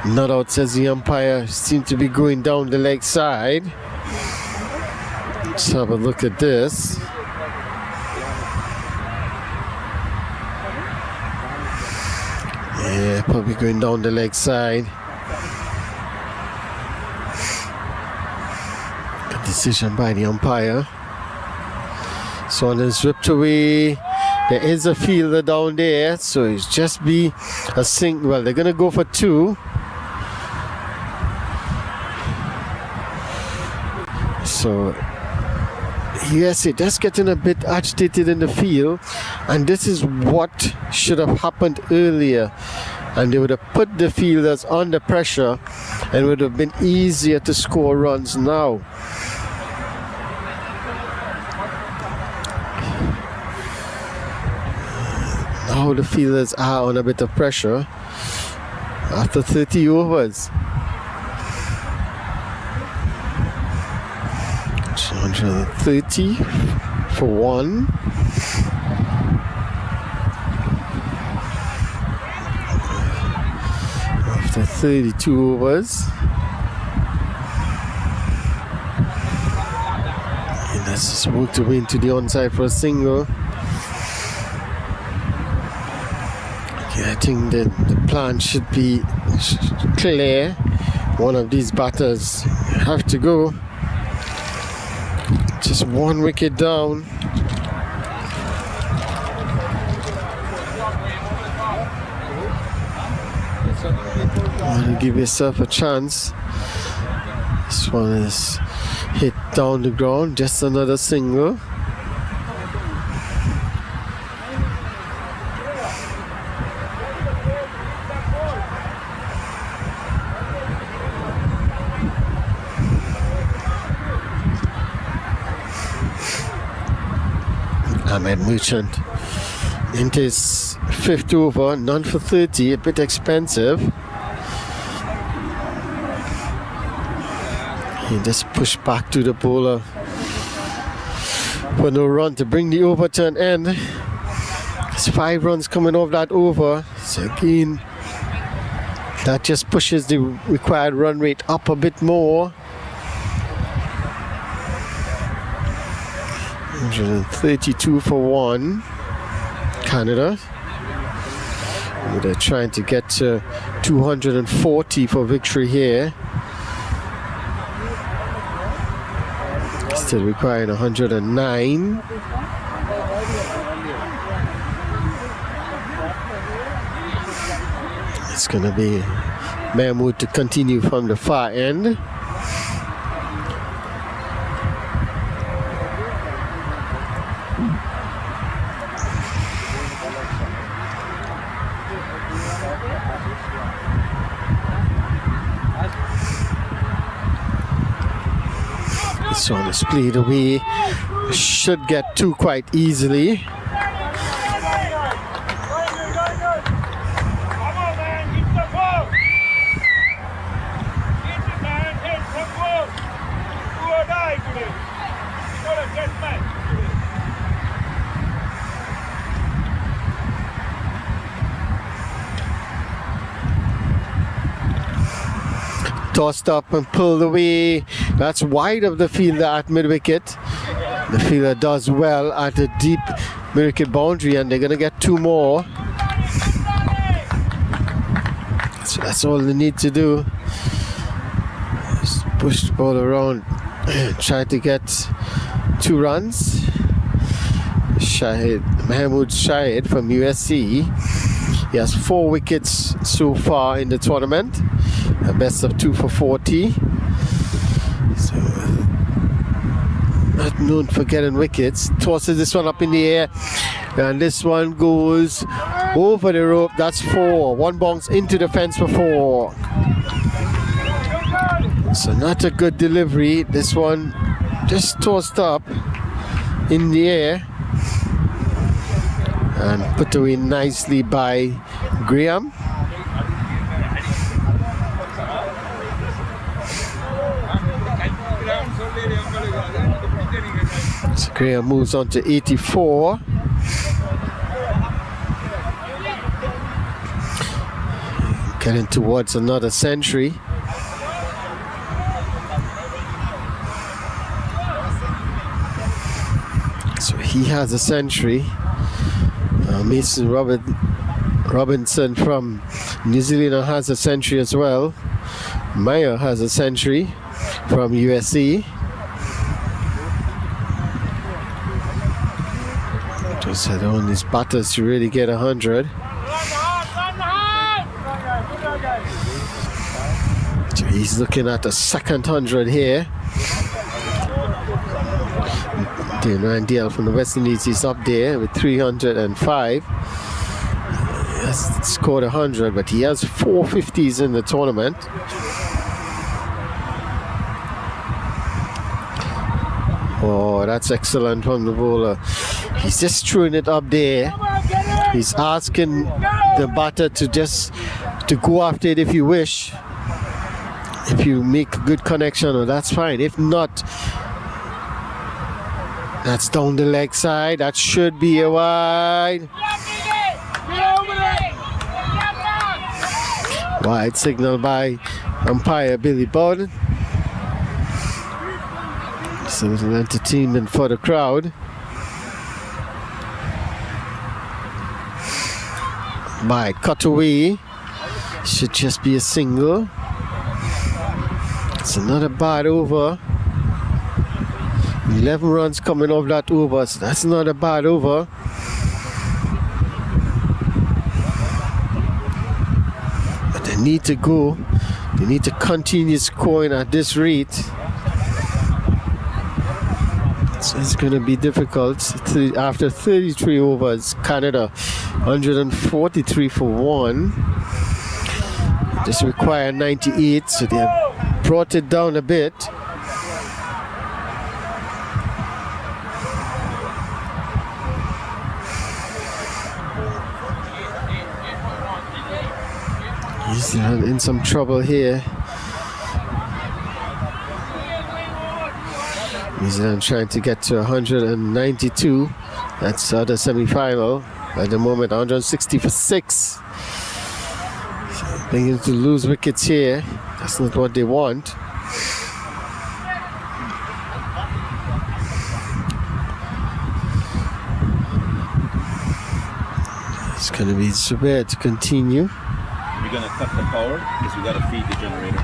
Not out, says the umpire. Seems to be going down the leg side. Let's have a look at this. Yeah, probably going down the leg side. Good decision by the umpire. So one is ripped away. There is a fielder down there, so it's just be a sink. Well, they're gonna go for 2. So USA just getting a bit agitated in the field, and this is what should have happened earlier, and they would have put the fielders under pressure and it would have been easier to score runs now. Now the fielders are on a bit of pressure after 30 overs. 130 for one. After 32 overs. And that's just worked away into the onside for a single. Okay, I think the plan should be clear. One of these batters have to go. Just one wicket down. Want to give yourself a chance. This one is hit down the ground. Just another single. Ahmed Merchant into his fifth over, none for 30, a bit expensive. He just pushed back to the bowler for no run to bring the over to an end. There's 5 runs coming off that over, so again that just pushes the required run rate up a bit more. 132 for one. Canada. They're trying to get to 240 for victory here. Still requiring 109. It's going to be Mahmood to continue from the far end. This one is played away. Should get 2 quite easily. Tossed up and pulled away. That's wide of the fielder at mid-wicket. The fielder does well at a deep mid-wicket boundary, and they're going to get 2 more. So that's all they need to do. Just push the ball around, try to get 2 runs. Mahmood Shahid from USC. He has 4 wickets so far in the tournament. A best of 2 for 40. So, not known for getting wickets. Tosses this one up in the air, and this one goes over the rope. That's 4. 1 bounce into the fence for 4. So not a good delivery. This one just tossed up in the air and put away nicely by Graham. So Graham moves on to 84. Getting towards another century. So he has a century. Mason Robinson from New Zealand has a century as well. Meyer has a century from USC. Just had on these batters to really get 100. So he's looking at the second 100 here. Dean Randell from the West Indies is up there with 305. He has scored 100, but he has 450s in the tournament. Oh, that's excellent from the bowler. He's just throwing it up there. He's asking the batter to go after it if you wish. If you make a good connection, oh, that's fine. If not, that's down the leg side. That should be a wide. Wide signal by umpire Billy Bowden. It's a little entertainment for the crowd. By cutaway. Should just be a single. It's another bad over. 11 runs coming off that over, so that's not a bad over. But they need to go. They need to continue scoring at this rate. So it's going to be difficult. After 33 overs, Canada 143 for 1. Just require 98, so they have brought it down a bit. He's in some trouble here. New Zealand trying to get to 192. That's the semi-final. At the moment, 160 for 6. Beginning to lose wickets here. That's not what they want. It's going to be severe to continue. We're going to cut the power because we got to feed the generator.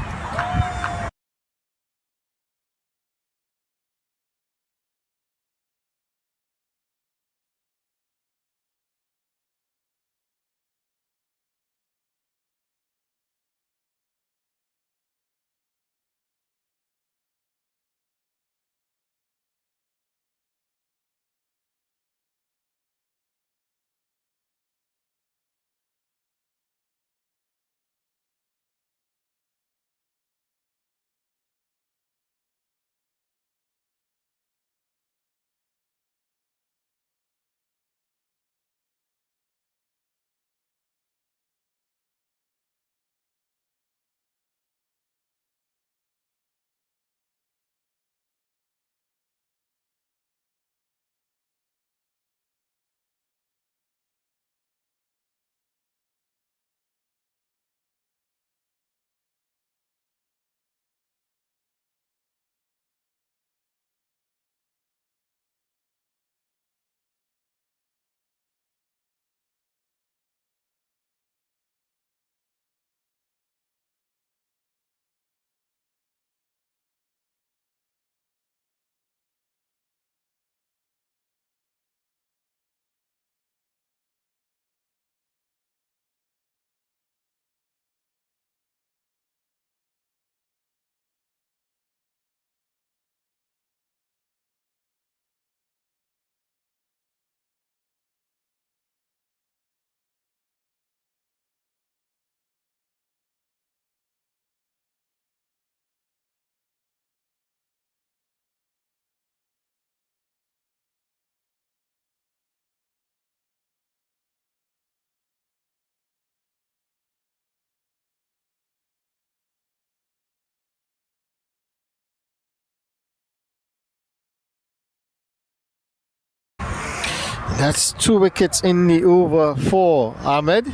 That's 2 wickets in the over for Ahmed,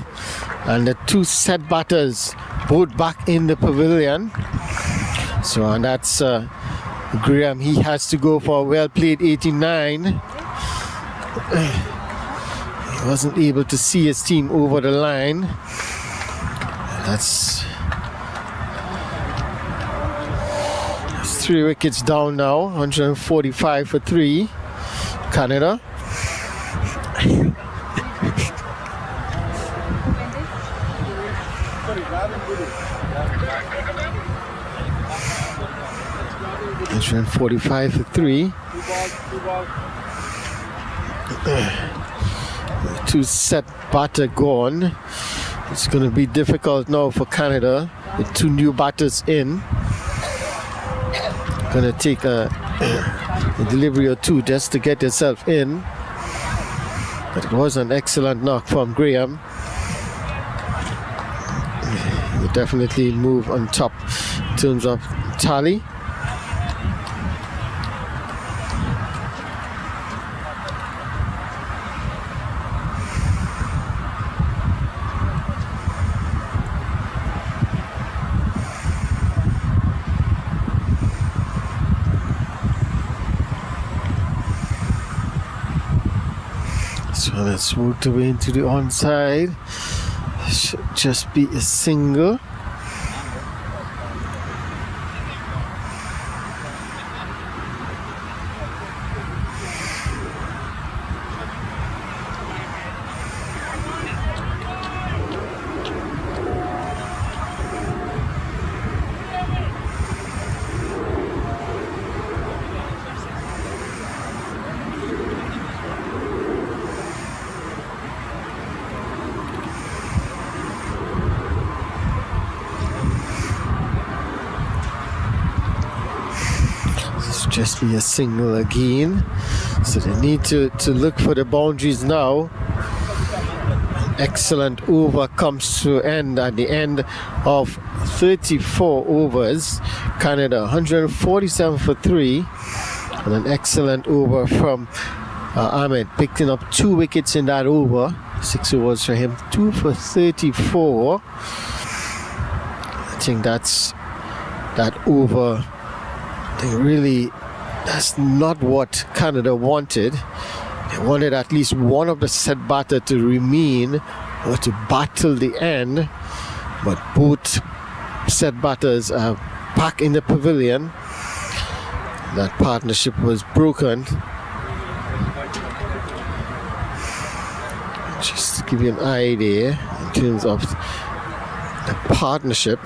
and the 2 set batters both back in the pavilion. So, and that's Graham. He has to go for a well played 89. He wasn't able to see his team over the line. That's 3 wickets down now. 145 for 3. Canada. It's 45 for 3. Two set batter gone. It's going to be difficult now for Canada with two new batters in. Going to take a delivery or two just to get yourself in. But it was an excellent knock from Graham. He definitely move on top in terms of tally. So let's work away into the onside. Should just be a single. Just be a single again. So they need to look for the boundaries now. Excellent over comes to end at the end of 34 overs. Canada 147 for 3. And an excellent over from Ahmed, picking up 2 wickets in that over. 6 overs for him, 2 for 34. I think that's that over. They really, that's not what Canada wanted. They wanted at least one of the set batter to remain or to battle the end, but both set batters are back in the pavilion. That partnership was broken. Just to give you an idea in terms of the partnership,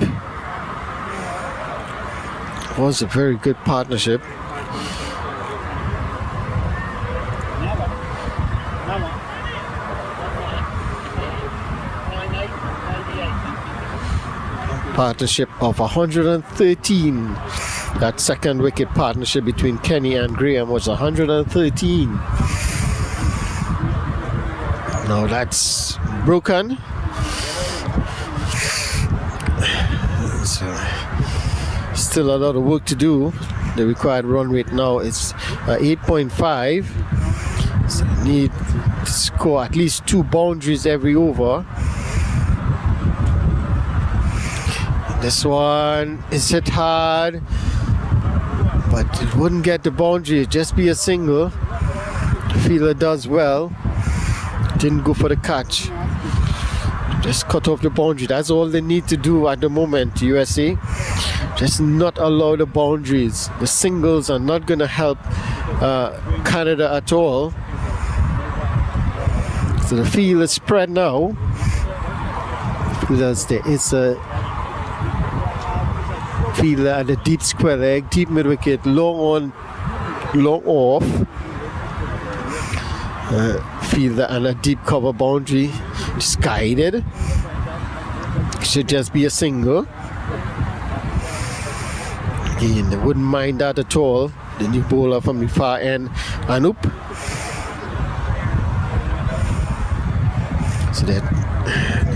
it was a very good partnership. Partnership of 113. That second wicket partnership between Kenny and Graham was 113. Now that's broken. So still a lot of work to do. The required run rate now is 8.5. So need to score at least 2 boundaries every over. This one is hit hard, but it wouldn't get the boundary. It'd just be a single. The fielder does well. Didn't go for the catch. Just cut off the boundary. That's all they need to do at the moment, USA. Just not allow the boundaries. The singles are not going to help Canada at all. So the field is spread now. Because there is a fielder at the deep square leg, deep mid wicket, long on, long off. Fielder and a deep cover boundary, just guided. Should just be a single. Again, they wouldn't mind that at all. The new bowler from the far end, Anup. So they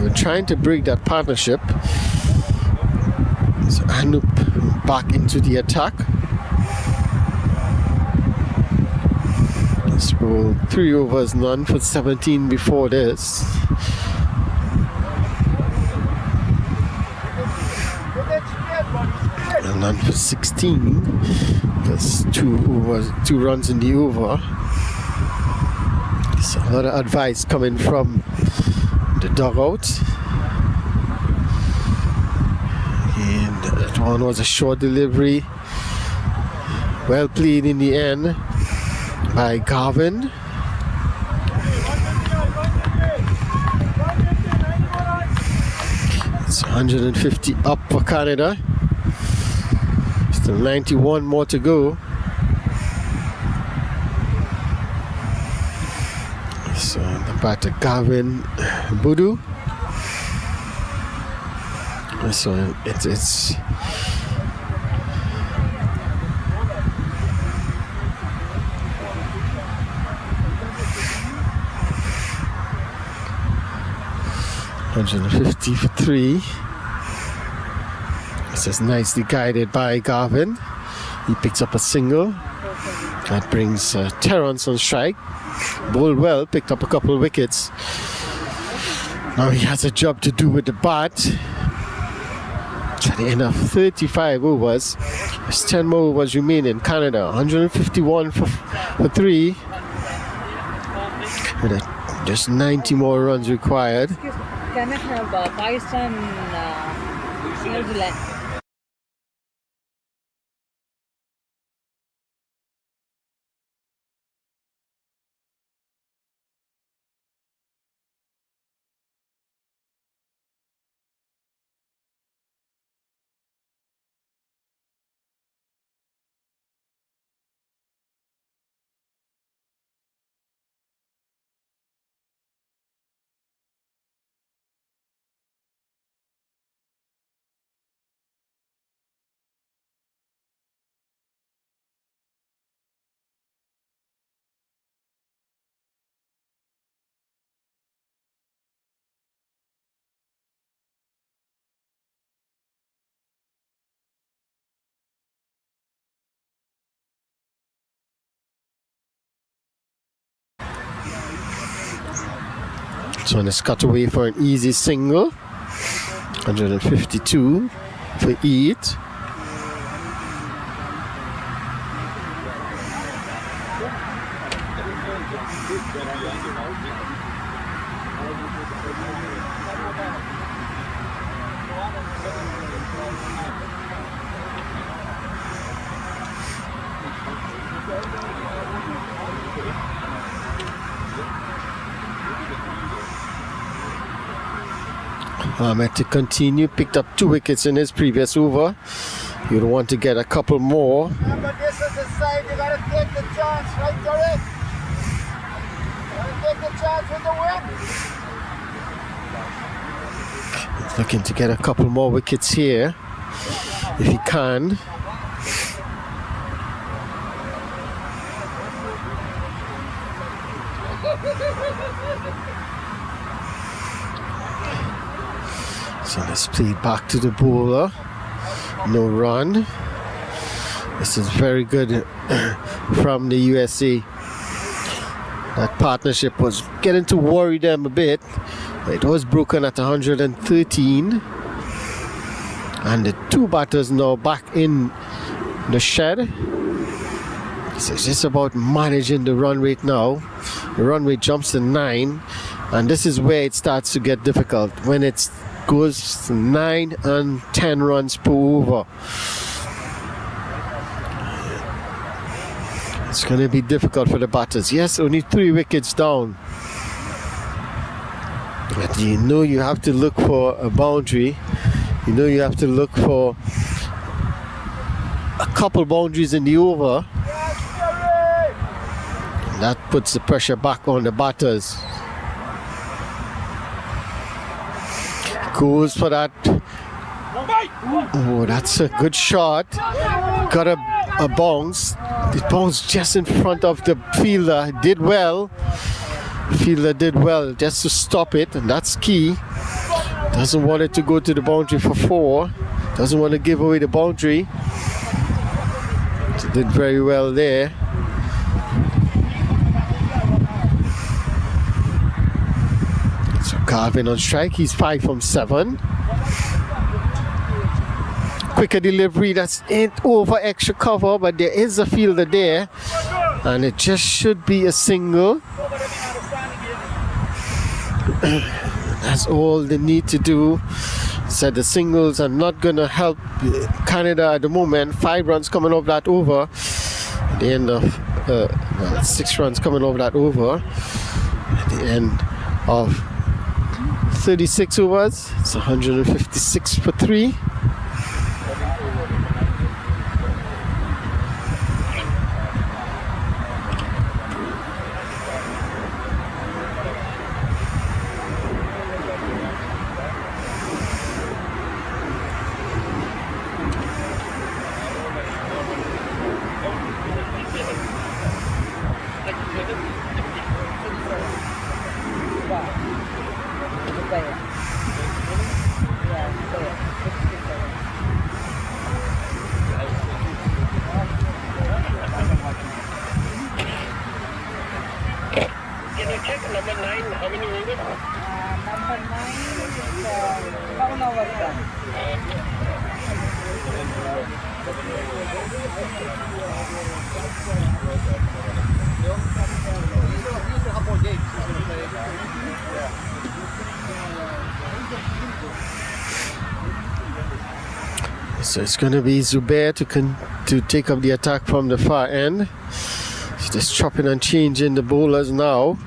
were trying to break that partnership. So Anup back into the attack. Let's roll 3 overs, none for 17 before this. And none for 16. That's 2 runs in the over. So a lot of advice coming from the dugout. And that one was a short delivery. Well played in the end by Garvin. It's 150 up for Canada. Still 91 more to go. So the batter Gavin Budu. So it's $150 for 3. This is nicely guided by Garvin. He picks up a single. That brings Terrence on strike. Bowled well, picked up a couple of wickets. Now he has a job to do with the bat. At the end of 35 overs, there's 10 more overs remaining. Canada, 151 for 3. With just 90 more runs required. Can I have Pakistan, New Zealand? So let's cut away for an easy single. 152 for 8. Ahmed to continue, picked up 2 wickets in his previous over. You'd want to get a couple more. Remember, this is the side, you gotta take the chance, right, Derek? Gotta take the chance with the win. He's looking to get a couple more wickets here, if he can. So let's play it back to the bowler. No run. This is very good from the USA. That partnership was getting to worry them a bit. It was broken at 113. And the 2 batters now back in the shed. So it's just about managing the run rate now. The run rate jumps to 9. And this is where it starts to get difficult. When it goes to 9 and 10 runs per over. It's going to be difficult for the batters. Yes, only 3 wickets down. But you know you have to look for a boundary. You know you have to look for a couple boundaries in the over. That puts the pressure back on the batters. Goes for that. Oh, that's a good shot. Got a bounce. It bounced just in front of the fielder. Did well. The fielder did well just to stop it, and that's key. Doesn't want it to go to the boundary for 4. Doesn't want to give away the boundary. So did very well there. So Garvin on strike. He's 5 from 7. Quicker delivery. That's it over extra cover, but there is a fielder there, and it just should be a single. That's all they need to do. Said the singles are not going to help Canada at the moment. 5 runs coming off that over. At the end of 6 runs coming off that over. At the end of 36 overs, it's 156 for 3. So it's going to be Zubair to take up the attack from the far end. He's just chopping and changing the bowlers now.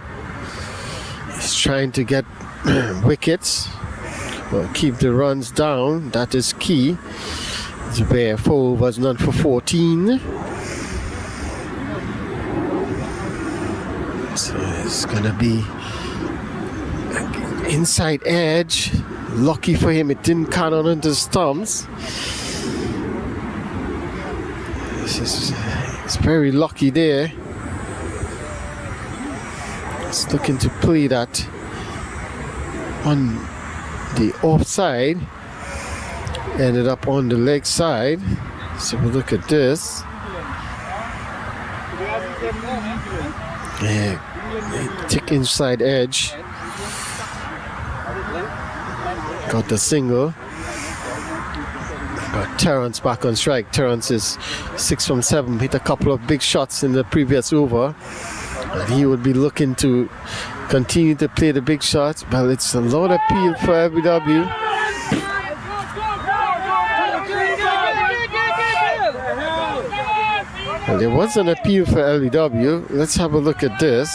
He's trying to get wickets or keep the runs down. That is key. Zubair 4 overs, none for 14. So it's going to be inside edge. Lucky for him, it didn't cut on into the stumps. It's very lucky there. It's looking to play that on the offside. Ended up on the leg side. So we'll look at this. Yeah, tick inside edge. Got the single. Got Terrence back on strike. Terrence is 6 from 7. Hit a couple of big shots in the previous over. And he would be looking to continue to play the big shots. Well, it's a lot of appeal for LBW. Well, there was an appeal for LBW. Let's have a look at this.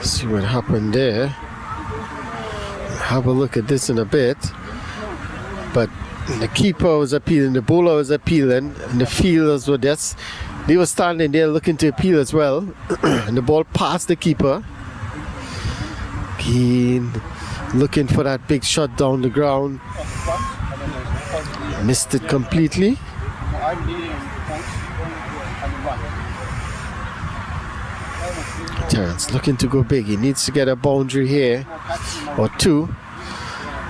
See what happened there. Have a look at this in a bit. But the keeper was appealing, the bowler was appealing, and the fielders were just, they were standing there looking to appeal as well. And the ball passed the keeper. Keen looking for that big shot down the ground. Missed it completely. Terrence looking to go big. He needs to get a boundary here or two.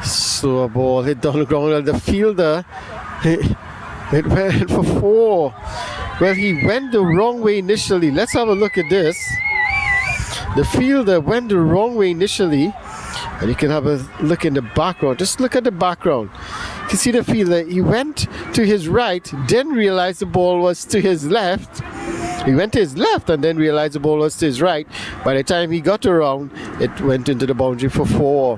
Slow ball hit down the ground. And the fielder it went for 4. Well, he went the wrong way initially. Let's have a look at this. The fielder went the wrong way initially, and you can have a look in the background. Just look at the background. You can see the fielder. He went to his right, then realized the ball was to his left. He went to his left and then realized the ball was to his right. By the time he got around, it went into the boundary for 4.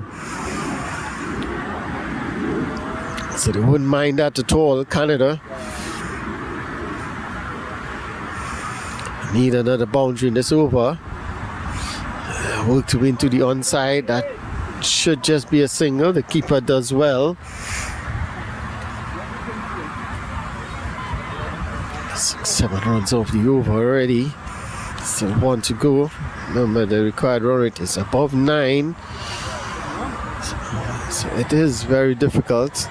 So they wouldn't mind that at all, Canada. Need another boundary in this over. Work to into the onside. That should just be a single. The keeper does well. 6-7 runs off the over already. Still 1 to go. Remember, the required run rate is above 9. So it is very difficult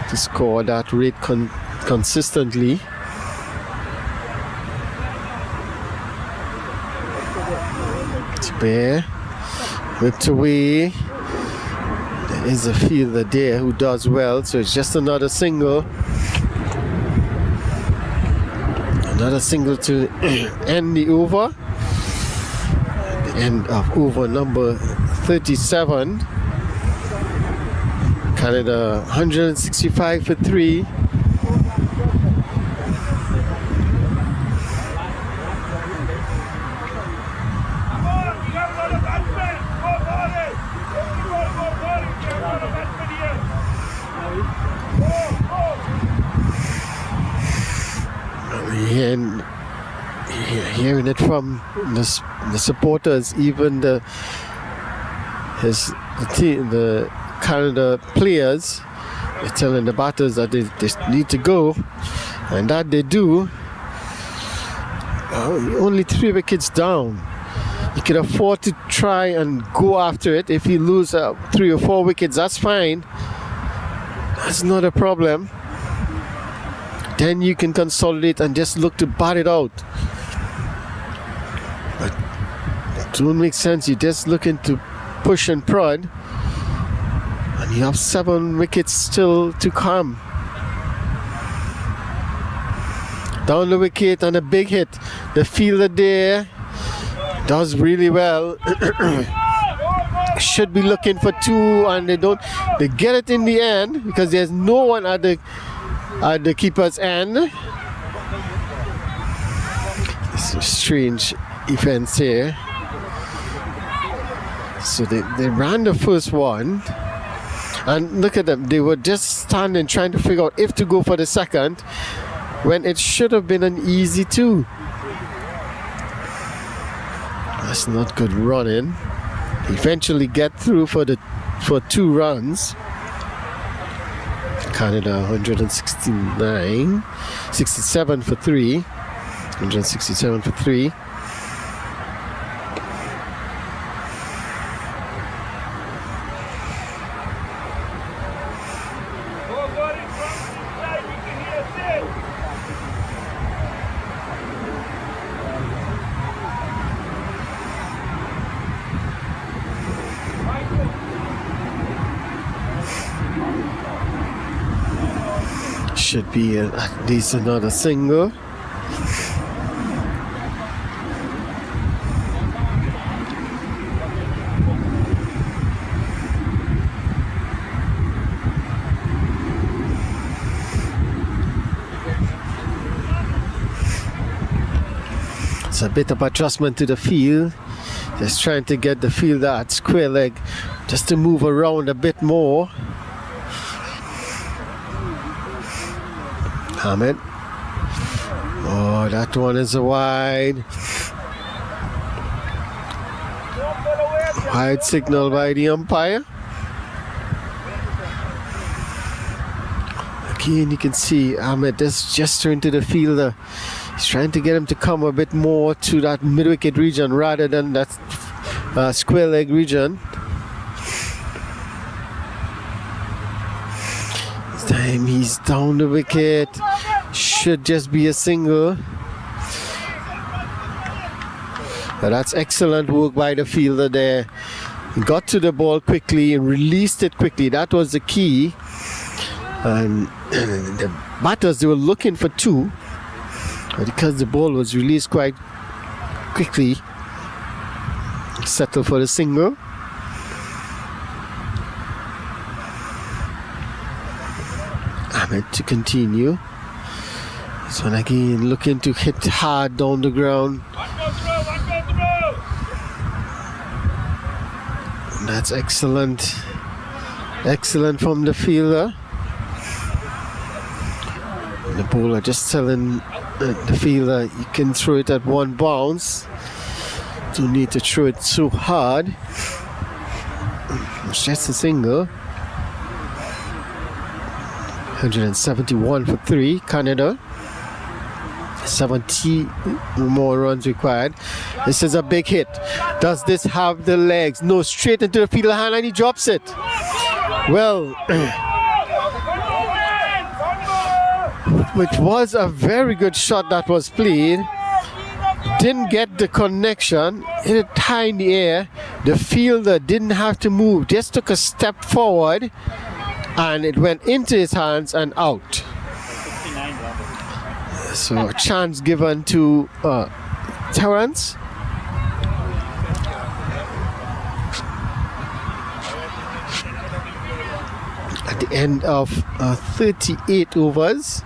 to score that rate consistently. Bear whipped away. There is a fielder there who does well, so it's just another single. Another single to end the over. The end of over number 37. Canada 165 for 3. And hearing it from the supporters, even the Canada players, they're telling the batters that they need to go, and that they do. Only 3 wickets down. You can afford to try and go after it. If you lose 3 or 4 wickets, that's fine. That's not a problem. Then you can consolidate and just look to bat it out. But it don't make sense. You're just looking to push and prod, and you have 7 wickets still to come. down the wicket and a big hit. The fielder there does really well. Should be looking for 2 and they get it in the end because there's no one at the keeper's end. It's a strange events here. So they ran the first one and look at them, they were just standing trying to figure out if to go for the second when it should have been an easy 2. That's not good running. Eventually get through for 2 runs. Canada 169, 67 for 3, 167 for 3. Should be at least another single. It's a bit of adjustment to the field. Just trying to get the fielder at square leg just to move around a bit more. Ahmed. Oh, that one is a wide. Wide signal by the umpire. Again, you can see Ahmed just gesturing to the fielder. He's trying to get him to come a bit more to that mid-wicket region rather than that square leg region. This time he's down the wicket. Should just be a single. But that's excellent work by the fielder there. He got to the ball quickly and released it quickly. That was the key. And the batters, they were looking for 2. But because the ball was released quite quickly, settled for the single. Ahmed to continue. This one again looking to hit hard down the ground. And that's excellent. Excellent from the fielder. And the bowler just telling the fielder you can throw it at 1 bounce. Don't need to throw it so hard. It's just a single. 171 for 3, Canada. 70 more runs required. This is a big hit. Does this have the legs? No, straight into the fielder hand and he drops it. Well, it was a very good shot that was played. Didn't get the connection. Hit it high in the air. The fielder didn't have to move, just took a step forward and it went into his hands and out. So a chance given to Terrence. At the end of 38 overs,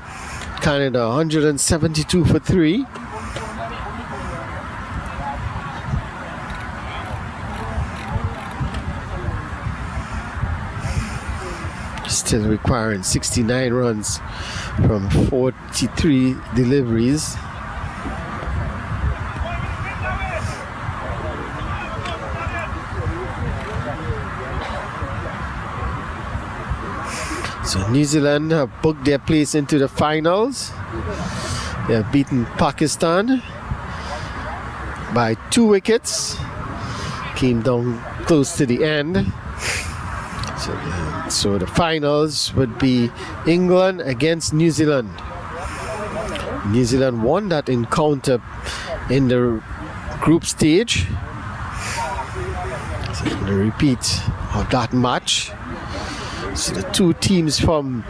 Canada 172 for 3. Still requiring 69 runs from 43 deliveries. So New Zealand have booked their place into the finals. They have beaten Pakistan by 2 wickets. Came down close to the end. So the finals would be England against New Zealand. New Zealand won that encounter in the group stage. So the repeat of that match. So the 2 teams from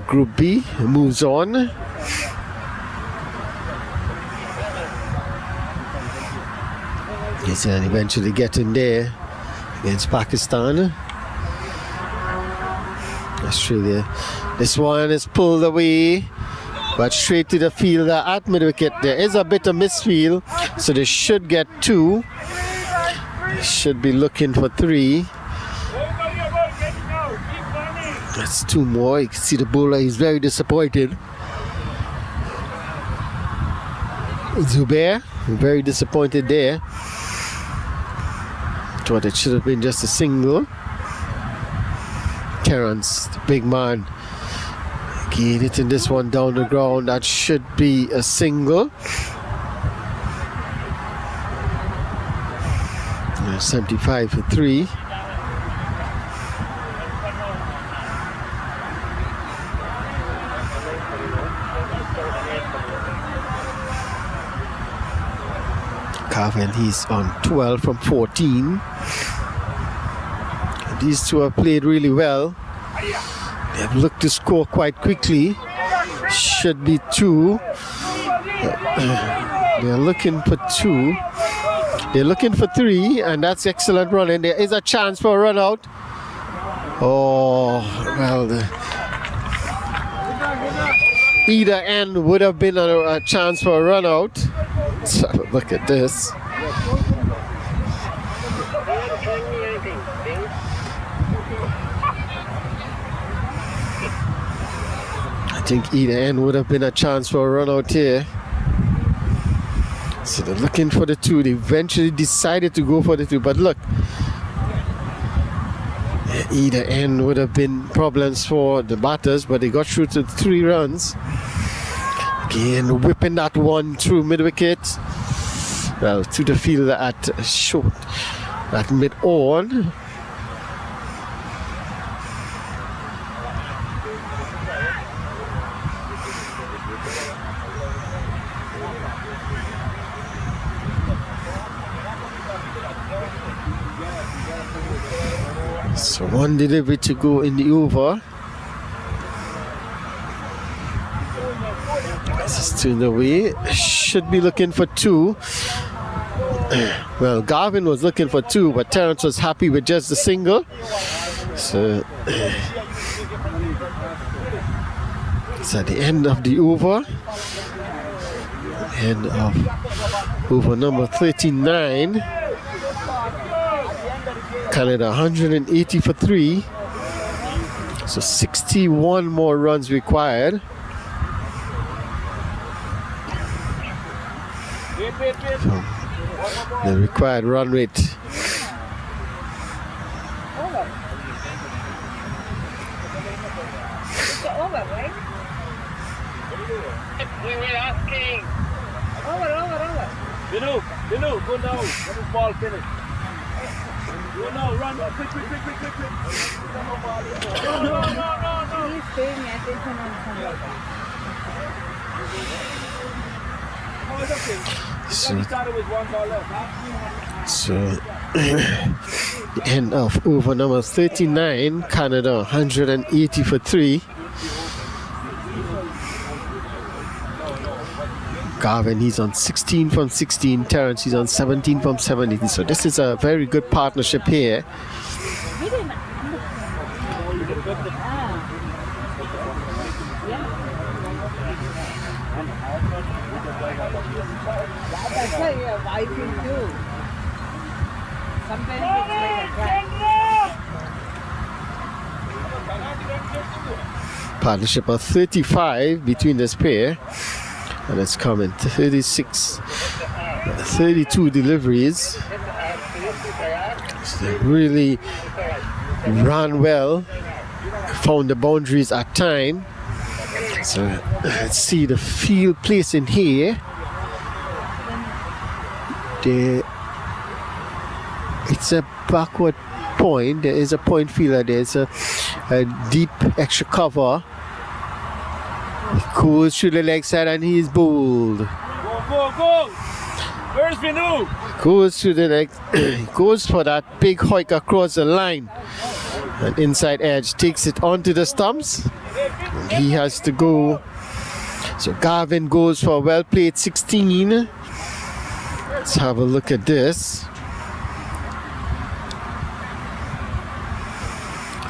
Group B moves on. Yes, and eventually get in there against Pakistan. Australia. This one is pulled away, but straight to the fielder at mid-wicket. There is a bit of misfield, so they should get 2. They should be looking for 3. That's 2 more. You can see the bowler is very disappointed. Zubair, very disappointed there. Thought it should have been just a single. Terrence, the big man, again hitting this one down the ground. That should be a single. 75 for 3. Carvin, he's on 12 from 14. These two have played really well. They have looked to score quite quickly. Should be 2. They're looking for 2. They're looking for 3, and that's excellent running. There is a chance for a run out. Oh, well, either end would have been a chance for a run out. So look at this. I think either end would have been a chance for a run out here. So they're looking for the 2. They eventually decided to go for the 2. But look, either end would have been problems for the batters, but they got through to 3 runs. Again, whipping that one through mid-wicket. Well, to the fielder at short, at mid-on. So 1 delivery to go in the over. This is turned away. Should be looking for 2. Well, Garvin was looking for 2, but Terrence was happy with just the single. So it's at the end of the over. End of over number 39. Canada 180 for 3. So 61 more runs required. The required run rate. We were asking. Over. Dinu, go now. Let this ball finish. Go now, run. Quick. No. He's paying attention on something. So the end of over number 39, Canada 180 for 3. Garvin, he's on 16 from 16. Terrence, he's on 17 from 17. So this is a very good partnership here. That's why you have wiping too. Sometimes it's like a trap. Partnership of 35 between this pair. And it's coming 32 deliveries. So they really ran well, found the boundaries at time. So let's see the field placing here. It's a backward point. There is a point fielder. There's a deep extra cover. He goes through the leg side and he's bowled. Go! Where's Vinu? Goes through the leg. He goes for that big hoik across the line. And inside edge takes it onto the stumps. And he has to go. So Garvin goes for a well played 16. Let's have a look at this.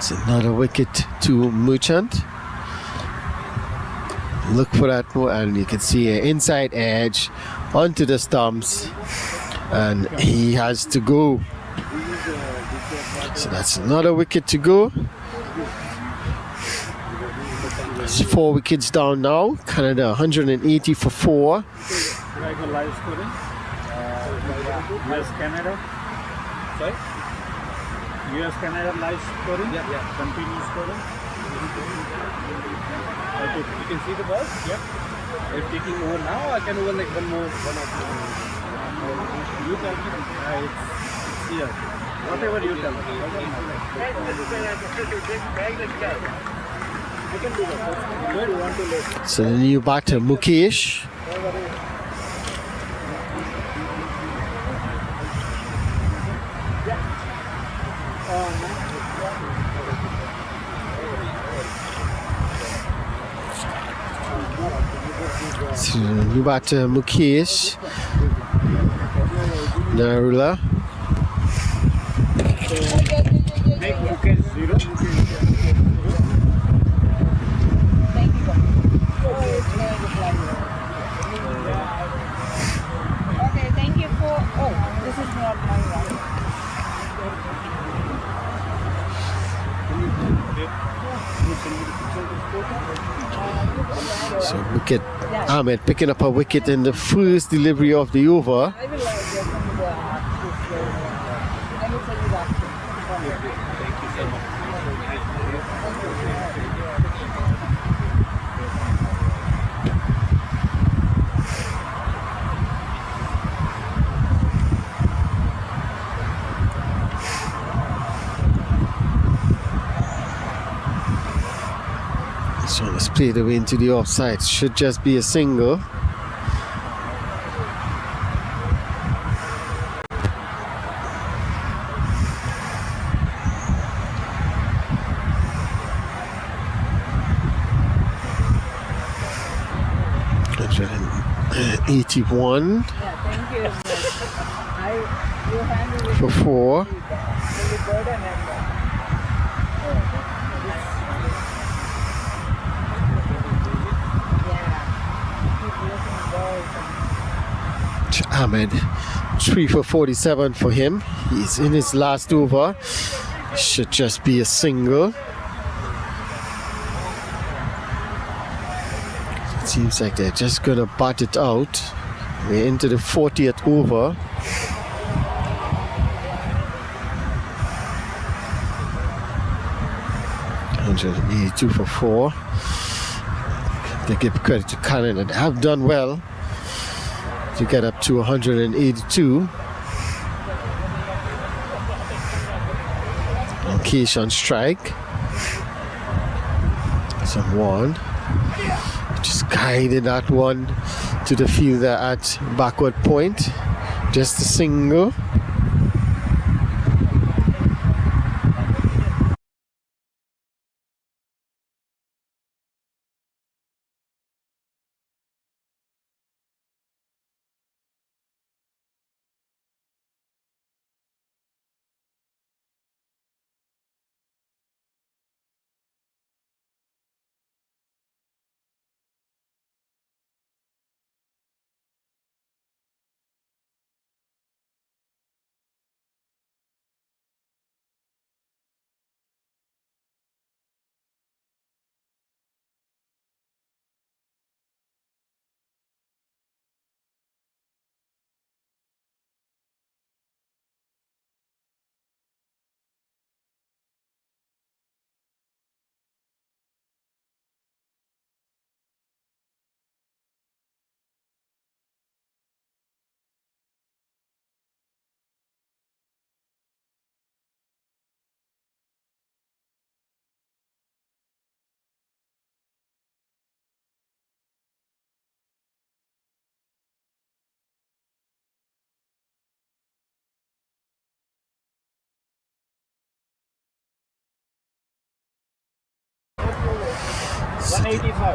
It's another wicket to Merchant. Look for that more, and you can see an inside edge onto the stumps, and he has to go. So that's another wicket to go. It's 4 wickets down now. Canada 180 for 4. Live scoring. US Canada. Sorry? US Canada live scoring? Yeah. Continuous scoring. Okay, you can see the ball? Yep. They're taking over now. I can over like one or two. You tell me. It's here. Whatever you tell me. I can do that. Where do you want to look? So the new batter Mukesh. So the new batter Mukesh. Narula. Make Mukesh 0. Okay, thank you for. Oh, this is not my one. So wicket. Ahmed picking up a wicket in the first delivery of the over. I will get from the I will send you back. Thank you so much. So let's play the way into the offside. Should just be a single. $181 Yeah, thank you. You handle it for 4. really good and Ahmed 3 for 47 for him. He's in his last over. Should just be a single. It seems like they're just gonna bat it out. We're into the 40th over. $182 for 4. They give credit to Canada. They have done well to get up to 182. Keesh on strike. Someone just guided that one to the fielder at backward point. Just a single.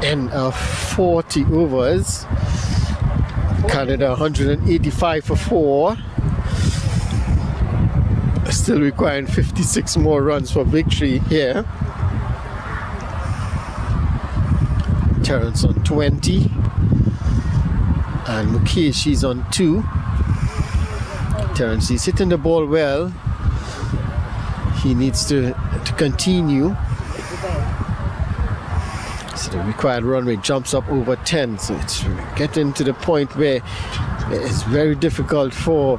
End of 40 overs. Canada 185 for 4. Still requiring 56 more runs for victory here. Terence on 20. And Mukesh, he's on 2. Terence, he's hitting the ball well. He needs to continue. So the required run rate jumps up over 10. So it's getting to the point where it's very difficult for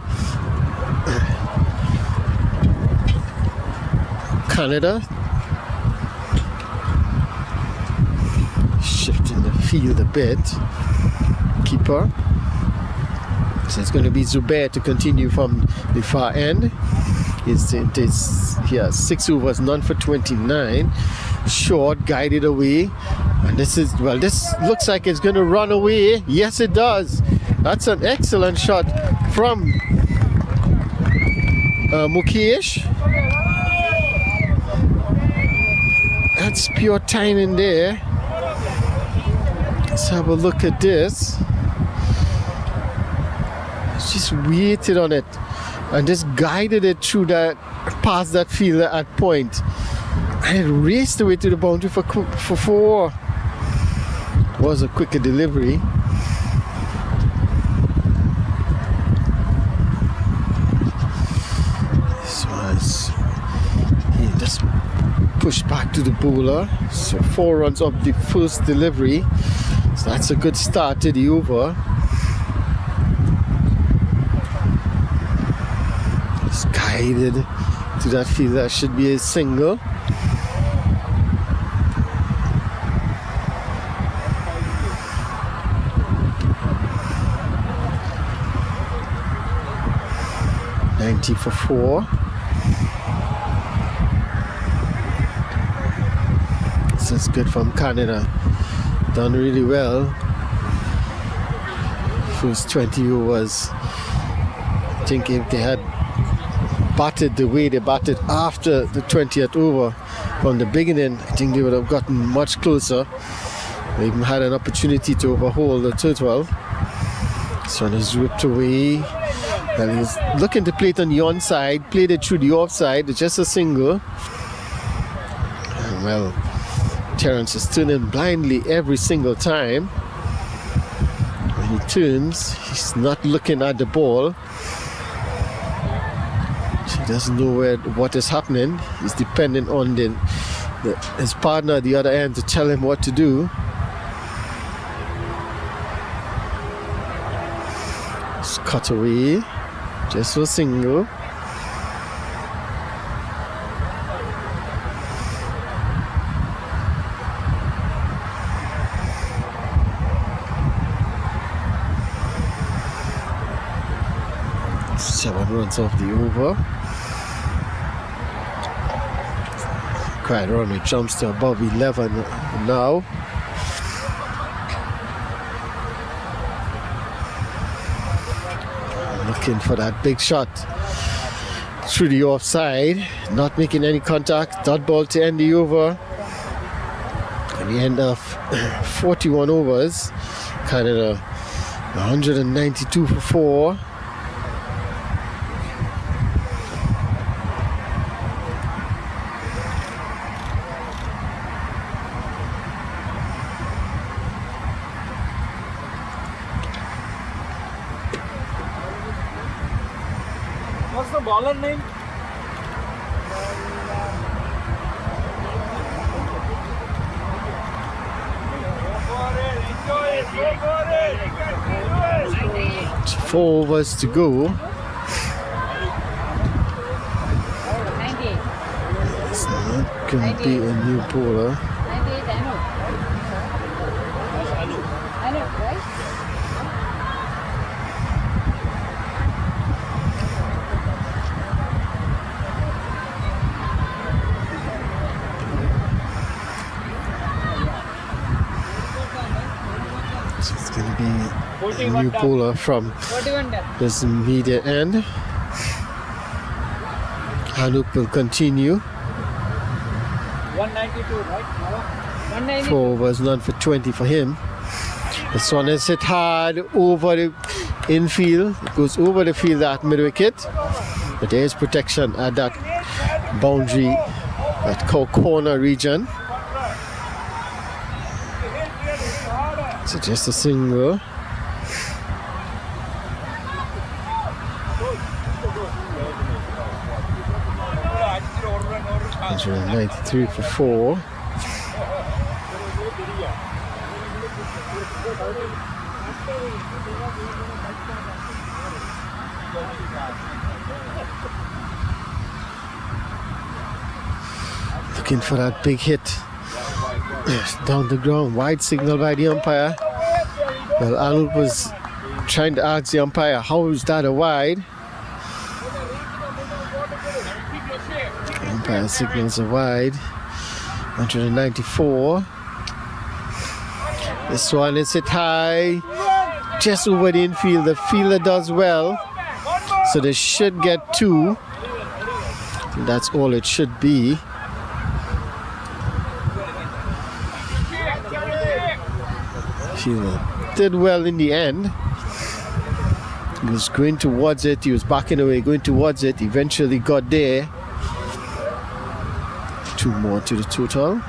Canada. Shifting the field a bit. Keeper. So it's going to be Zubair to continue from the far end. He has 6 overs, none for 29. Short, guided away. And this looks like it's going to run away. Yes, it does. That's an excellent shot from Mukesh. That's pure timing there. Let's have a look at this. Just waited on it and just guided it through that, past that fielder at point, and it raced away to the boundary for 4. Was a quicker delivery. This was, he just pushed back to the bowler. So 4 runs off the first delivery. So that's a good start to the over. Guided to that field. That should be a single. $90 for 4. This is good from Canada. Done really well. First 20 overs. I think if they had batted the way they batted after the 20th over from the beginning, I think they would have gotten much closer. They even had an opportunity to overhaul the total. This one is ripped away. And he's looking to play it on the onside, played it through the offside. It's just a single. And well, Terence is turning blindly every single time. When he turns, he's not looking at the ball. He doesn't know what is happening. He's dependent on his partner at the other end to tell him what to do. It's cut away. Just a single. Seven runs off the over. Quite run, it jumps to above 11 now. Looking for that big shot through the offside, not making any contact. Dot ball to end the over. At the end of 41 overs, Canada 192 for 4. What's the bowler name? Four overs to go. 98. It's not going to be a new bowler. 98, I know. I know, right? So it's going to be a new bowler from 41 done. this media end. Anup will continue. 192, right? 190. 4 overs, none for 20 for him. This one is hit hard over the infield. It goes over the field at mid wicket. But there is protection at that boundary, that corner region. So just a single. 193 for 4. Looking for that big hit. Yes, down the ground. Wide signal by the umpire. Well, Anup was trying to ask the umpire, how is that a wide? Umpire signals a wide. 194. This one is hit high. Just over the infield. The fielder does well. So they should get 2. That's all it should be. Fielder did well in the end. He was going towards it. He was backing away, going towards it. Eventually got there. 2 more to the total.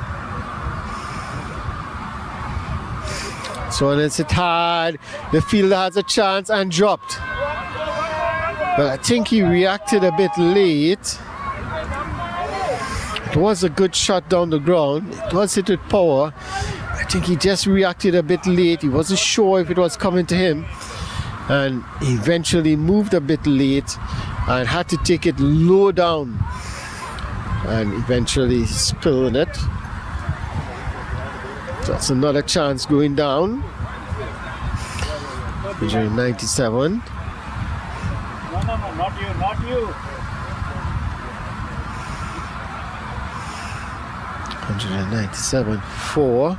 So it's hit hard. The fielder has a chance and dropped. But I think he reacted a bit late. It was a good shot down the ground. It was hit with power. I think he just reacted a bit late. He wasn't sure if it was coming to him. And he eventually moved a bit late and had to take it low down. And eventually spilled it. So that's another chance going down. 197. No, not you, not you. 197 4.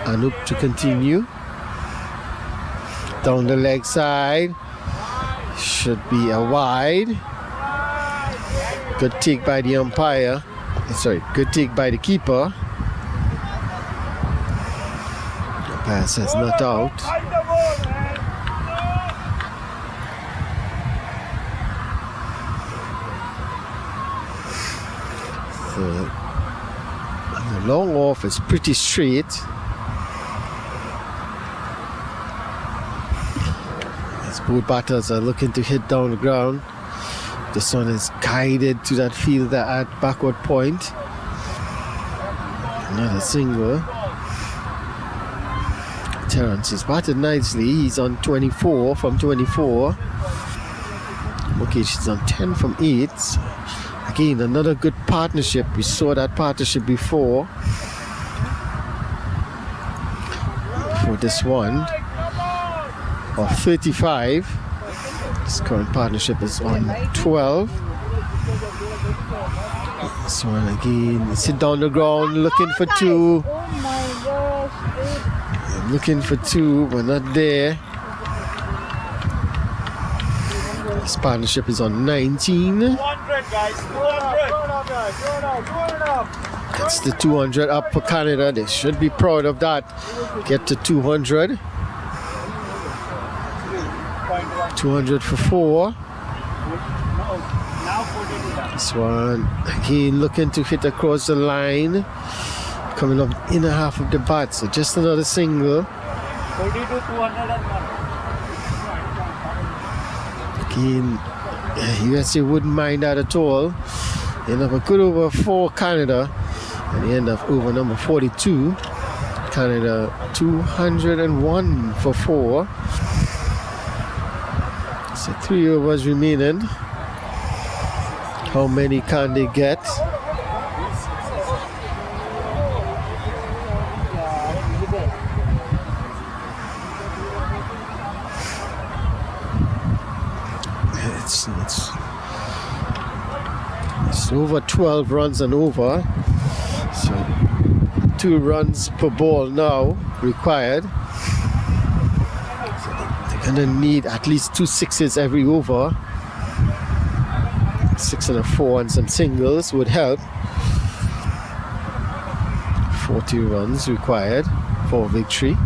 Anup to continue. Down the leg side. Should be a wide. Good take by the umpire. Sorry, good take by the keeper. Umpire says not out. So, the long off is pretty straight. As both batters are looking to hit down the ground. This one is guided to that fielder at backward point. Another single. Terrence is batted nicely. He's on 24 from 24. Mukesh is on 10 from 8. Again, another good partnership. We saw that partnership before. For this one of 35. This current partnership is on 12. This one again, sit down the ground, looking for 2. Oh my gosh. Looking for 2, but not there. This partnership is on 19. 200 guys, 200. That's the 200 up for Canada. They should be proud of that. Get to 200. 200 for 4. This one again looking to hit across the line. Coming up inner half of the bat. So just another single. 42, 201. Again, USA wouldn't mind that at all. End up a good over for Canada. And the end of over number 42. Canada 201 for 4. So 3 overs remaining. How many can they get? It's over 12 runs and over. So 2 runs per ball now required. Gonna need at least 2 sixes every over. 6 and a 4 and some singles would help. 40 runs required for victory.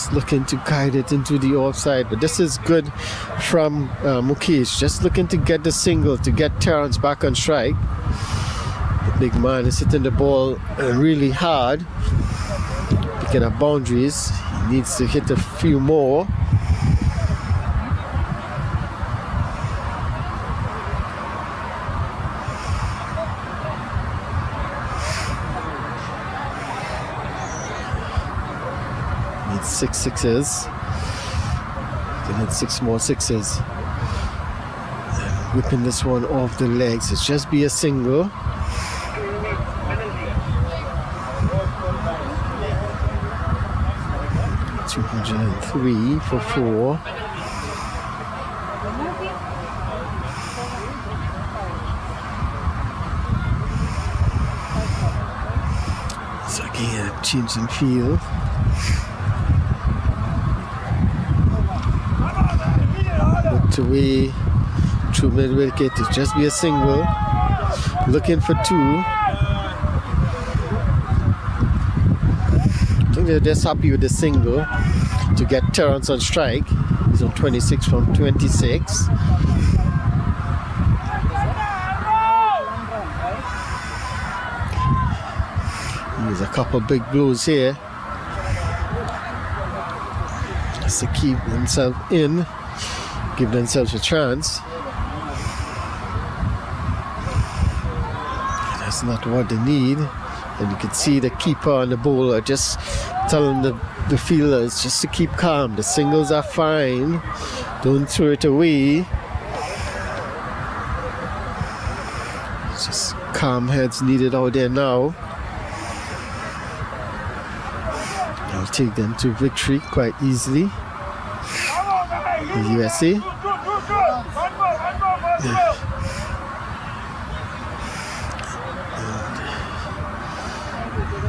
Just looking to guide it into the offside, but this is good from Mukesh. Just looking to get the single to get Terrence back on strike. The big man is hitting the ball really hard, picking up boundaries. He needs to hit a few more. Needs 6 sixes. Can hit 6 more sixes. Whipping this one off the legs. It's just be a single. $203 for 4. So again, changing field. Looked away through mid wicket. It's just be a single. Looking for 2. I think they're just happy with the single to get Terrence on strike. He's on 26 from 26. There's a couple big blows here just to keep themselves in, give themselves a chance. That's not what they need. And you can see the keeper and the bowler just telling the fielders just to keep calm. The singles are fine. Don't throw it away. Just calm heads needed out there now. I'll take them to victory quite easily. The USA.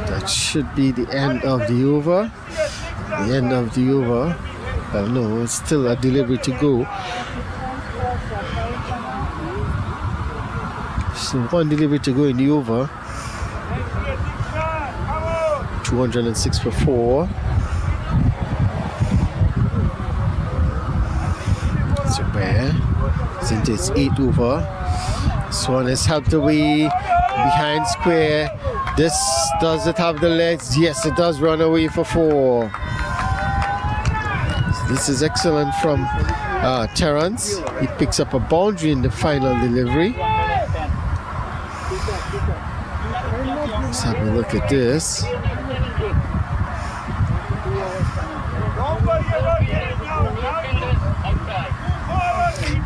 That should be the end of the over. The end of the over. Well, no, it's still a delivery to go. So one delivery to go in the over. 206 for 4. So where? Since it's 8 over. This one is helped away behind square. Does it have the legs? Yes, it does run away for 4. This is excellent from Terrence. He picks up a boundary in the final delivery. Let's have a look at this.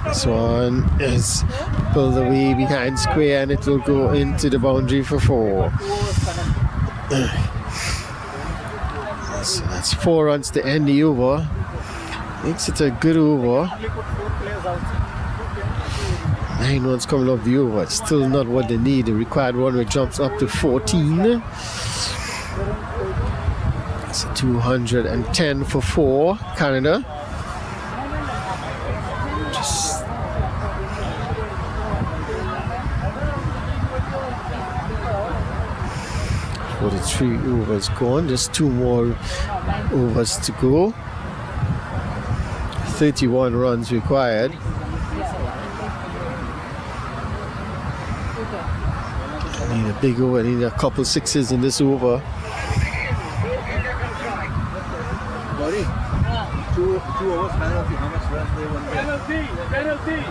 This one is pulled away behind square and it will go into the boundary for 4. So that's 4 runs to end the over. Makes it a good over. 9 runs coming off the over. It's still not what they need. The required run rate jumps up to 14. It's 210 for 4, Canada. Just 43 overs gone. Just 2 more overs to go. 31 runs required. I need a big over. I need a couple sixes in this over. Two overs penalty. How much runs they want? Penalty.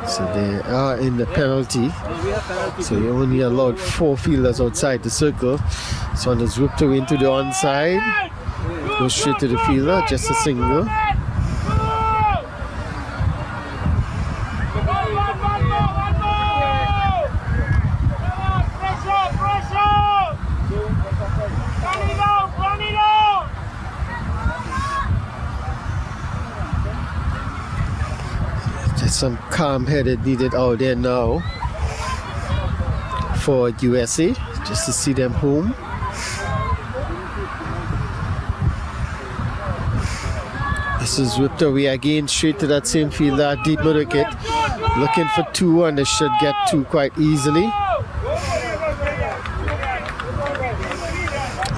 So they are in the penalty. So you only allowed 4 fielders outside the circle. This one is whipped away into the onside. Goes straight to the fielder. Just a single. Some calm-headed needed out there now for USA, just to see them home. This is whipped away again, straight to that same fielder, deep mid wicket, looking for 2, and they should get 2 quite easily. You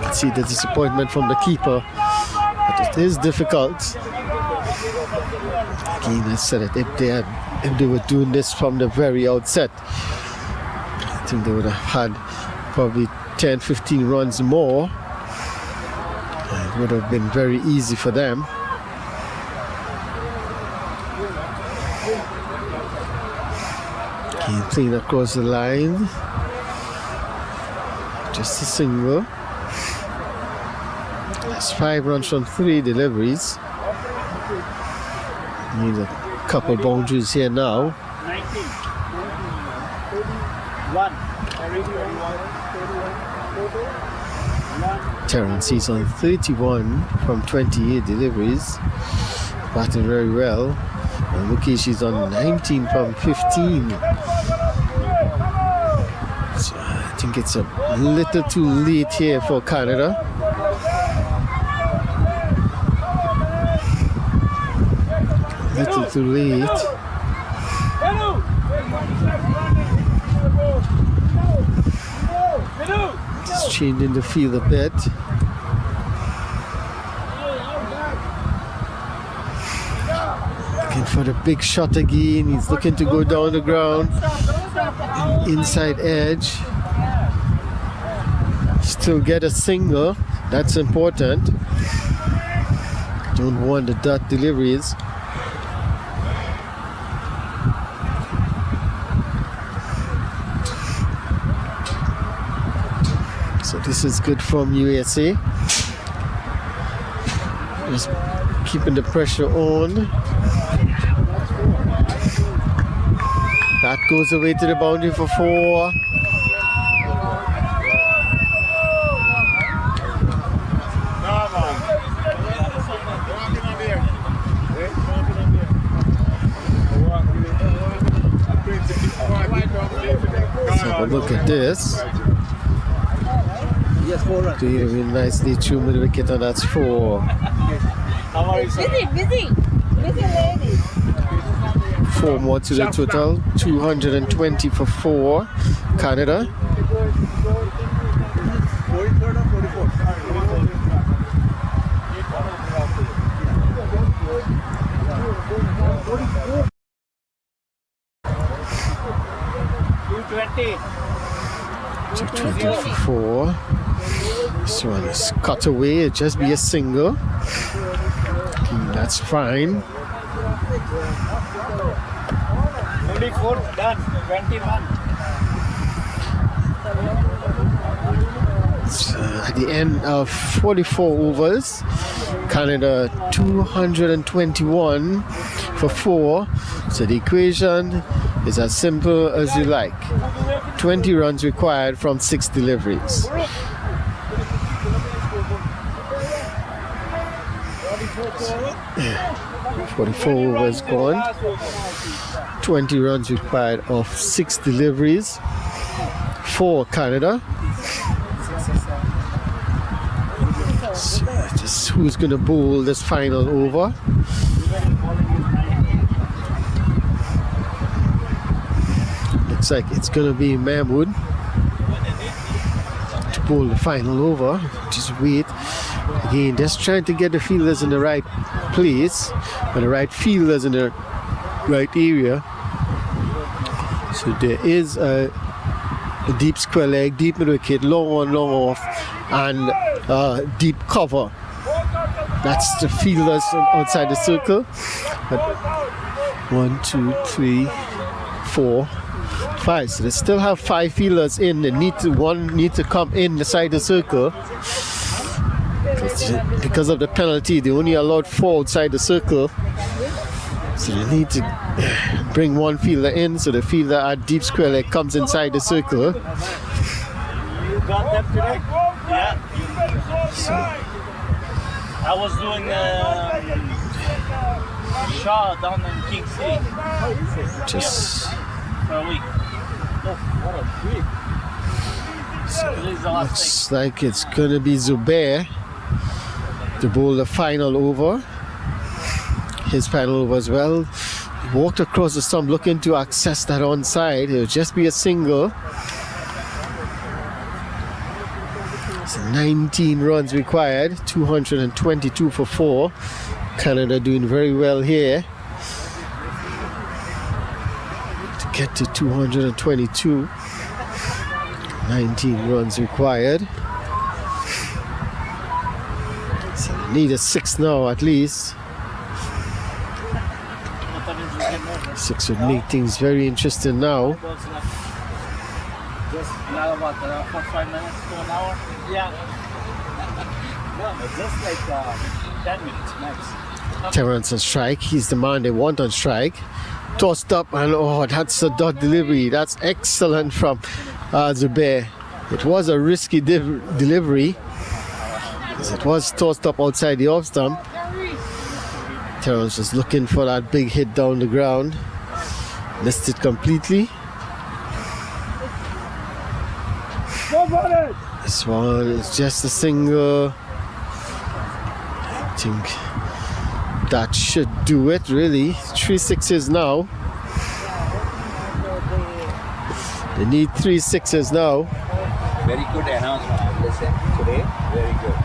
can see the disappointment from the keeper. But it is difficult. Again, I said it, if they were doing this from the very outset, I think they would have had probably 10-15 runs more. It would have been very easy for them. Again, playing across the line. Just a single. That's 5 runs from 3 deliveries. Need a couple boundaries here now. 19. 1. Terrence is on 31 from 28 deliveries. Batting very well. And Mukesh is on 19 from 15. So I think it's a little too late here for Canada. Little too late. Just changing the field a bit. Looking for the big shot again. He's looking to go down the ground. Inside edge. Still get a single. That's important. Don't want the dot deliveries. So this is good from USA. Just keeping the pressure on. That goes away to the boundary for 4. Let's have a look at this. Yes, 4 runs. Doing really nicely, 2 mid wicket, and that's 4. How are you, sir? Busy lady. 4 more to the total. 220 for 4. Canada. 43rd or 44th? 220. 220 for 4. This one is cut away. It'll just be a single. Okay, that's fine. 24 done. 21. So at the end of 44 overs, Canada 221 for 4. So the equation is as simple as you like. 20 runs required from 6 deliveries. 44 overs gone. 20 runs required of 6 deliveries for Canada. So just who's going to bowl this final over? Looks like it's going to be Mahmood to bowl the final over. Just wait. Again, just trying to get the fielders in the right place and the right fielders in the right area. So there is a deep square leg, deep mid wicket, long on, long off, and deep cover. That's the fielders outside the circle. But 1, 2, 3, 4, 5. So they still have 5 fielders in. They need to come in the side of the circle. Because of the penalty, they only allowed 4 outside the circle. So they need to bring 1 fielder in, so the fielder at deep square leg comes inside the circle. You got them today? Yeah. So I was doing Shaw down in King City just for a week. Oh, what a week. This is the last looks like it's gonna be Zubair to bowl the final over. His final over as well. He walked across the stump looking to access that onside. It'll just be a single. So 19 runs required, 222 for 4. Canada doing very well here to get to 222. 19 runs required. So they need a 6 now at least. 6 would make things very interesting now. Just now about 45 minutes to an hour? Yeah. No, just like 10 minutes max. Terrence on strike. He's the man they want on strike. Tossed up, and oh, that's a dot delivery. That's excellent from Zubair. It was a risky delivery, as it was tossed up outside the off stump. Terrence was looking for that big hit down the ground. Missed it completely. This one is just a single. I think that should do it, really. 3 6s now. They need 3 6s now. Very good announcement. Listen, today, very good.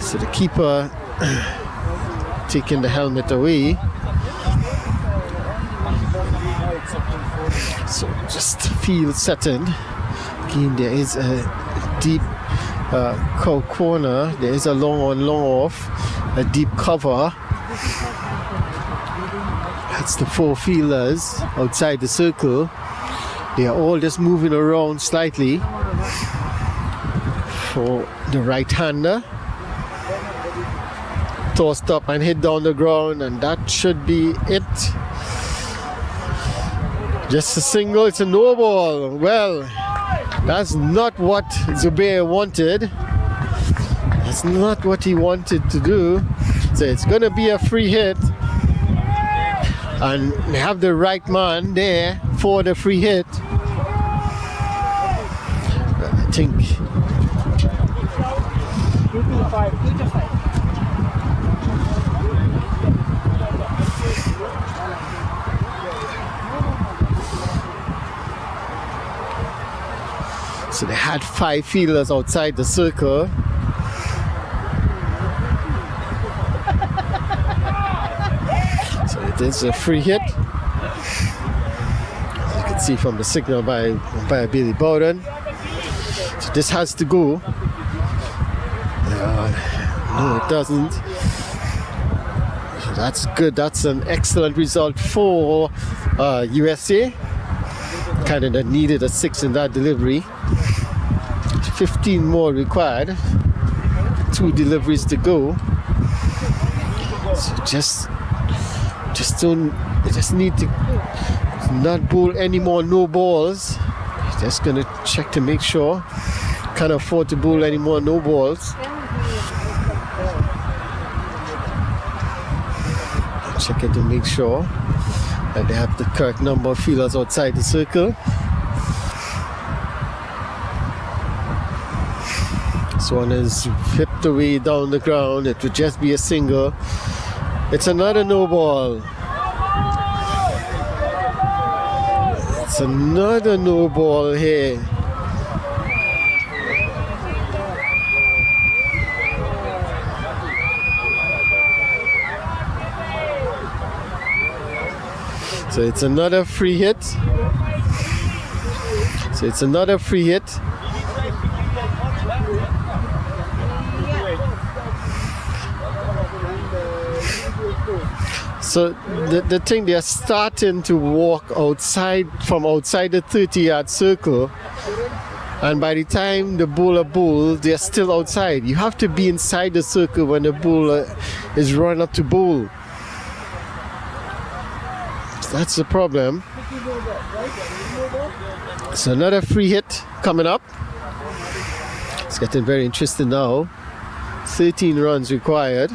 So the keeper taking the helmet away. So just field setting. Again, there is a deep cow corner. There is a long on, long off. A deep cover. That's the 4 fielders outside the circle. They are all just moving around slightly for the right-hander. Tossed up and hit down the ground, and that should be it. Just a single, it's a no ball. Well, that's not what Zubair wanted. That's not what he wanted to do. So it's going to be a free hit. And they have the right man there for the free hit. I think. 2-5. So they had 5 fielders outside the circle. So it is a free hit. As you can see from the signal by Billy Bowden. So this has to go. No, it doesn't. So that's good. That's an excellent result for USA. Canada needed a 6 in that delivery. 15 more required. 2 deliveries to go. So just need to not bowl any more no balls. Just gonna check to make sure. Can't afford to bowl any more no balls. Checking to make sure that they have the correct number of fielders outside the circle. This one is whipped away down the ground. It would just be a single. It's another no ball. It's another no ball here. So it's another free hit. So the thing, they are starting to walk from outside the 30-yard circle, and by the time the bowler bowls, they are still outside. You have to be inside the circle when the bowler is run up to bowl. So that's the problem. So another free hit coming up. It's getting very interesting now. 13 runs required.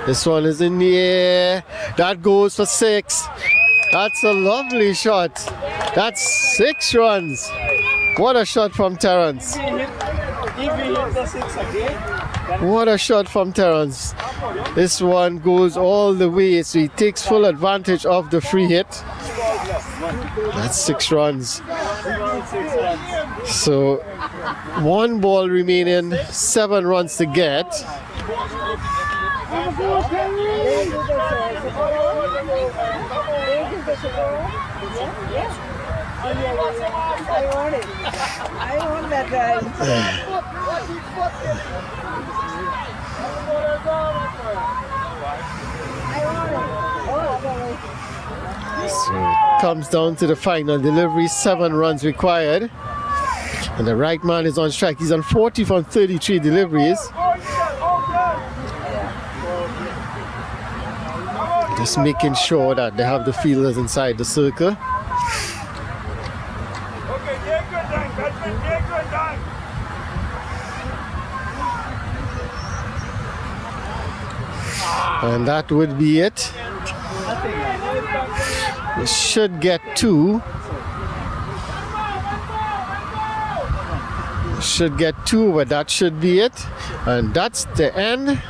This one is in the air. That goes for 6. That's a lovely shot. That's 6 runs. What a shot from Terrence. If we hit the 6 again, What a shot from Terrence. This one goes all the way, so he takes full advantage of the free hit. That's 6 runs. So 1 ball remaining, 7 runs to get. I want that guy. So it comes down to the final delivery, 7 runs required. And the right man is on strike. He's on 40 from 33 deliveries. Just making sure that they have the fielders inside the circle. And that would be it. We should get 2. Should get 2, but that should be it. And that's the end.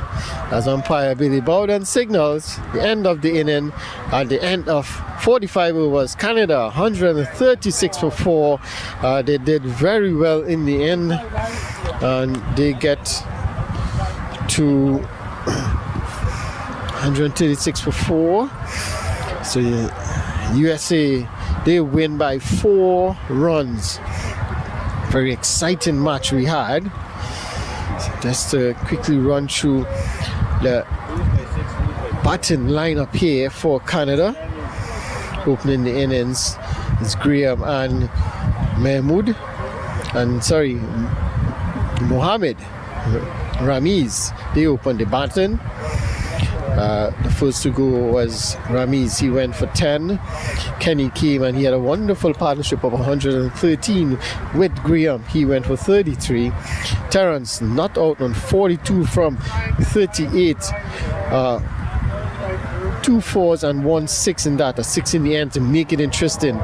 As umpire Billy Bowden signals the end of the inning. At the end of 45 overs, Canada 136 for 4. They did very well in the end, and they get to 136 for 4. So USA, they win by 4 runs. Very exciting match we had. So just to quickly run through the batting lineup here for Canada. Opening the innings is Graham and Mohammed Ramiz. They opened the batting. The first to go was Ramiz. He went for 10. Kenny came and he had a wonderful partnership of 113 with Graham. He went for 33. Terrence not out on 42 from 38. 2 4s and 1 6 in that, a 6 in the end to make it interesting.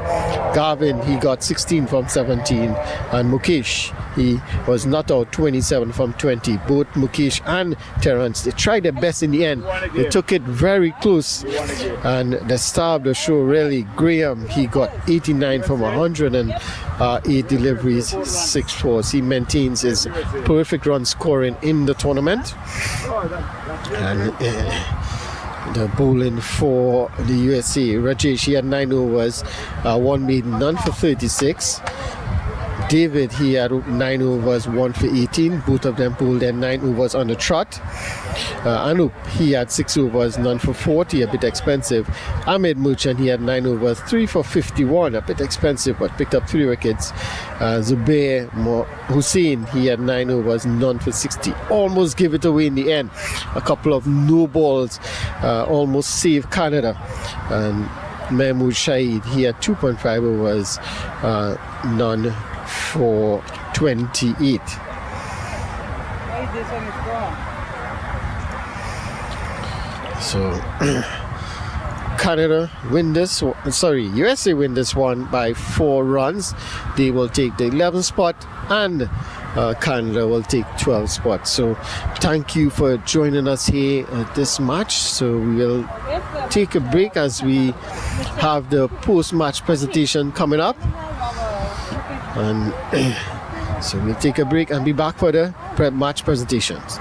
Garvin, he got 16 from 17, and Mukesh, he was not out 27 from 20. Both Mukesh and Terrence, they tried their best in the end. They took it very close, and the star of the show really, Graham, he got 89 from 108 deliveries, 6 4s. He maintains his perfect run scoring in the tournament. And the bowling for the USA, Rajesh, he had 9 overs, 1 made, none for 36. David, he had 9 overs, 1 for 18. Both of them bowled their 9 overs on the trot. Anup, he had 6 overs, none for 40, a bit expensive. Ahmed Merchant, he had 9 overs, 3 for 51, a bit expensive, but picked up 3 wickets. Zubair Hussain, he had 9 overs, none for 60. Almost gave it away in the end. A couple of no balls almost saved Canada. And Mahmood Shahid, he had 2.5 overs, none for 28. So Canada win this, USA win this one by 4 runs. They will take the 11th spot, and Canada will take 12th spot. So thank you for joining us here at this match. So we will take a break as we have the post-match presentation coming up. And so we'll take a break and be back for the match presentations.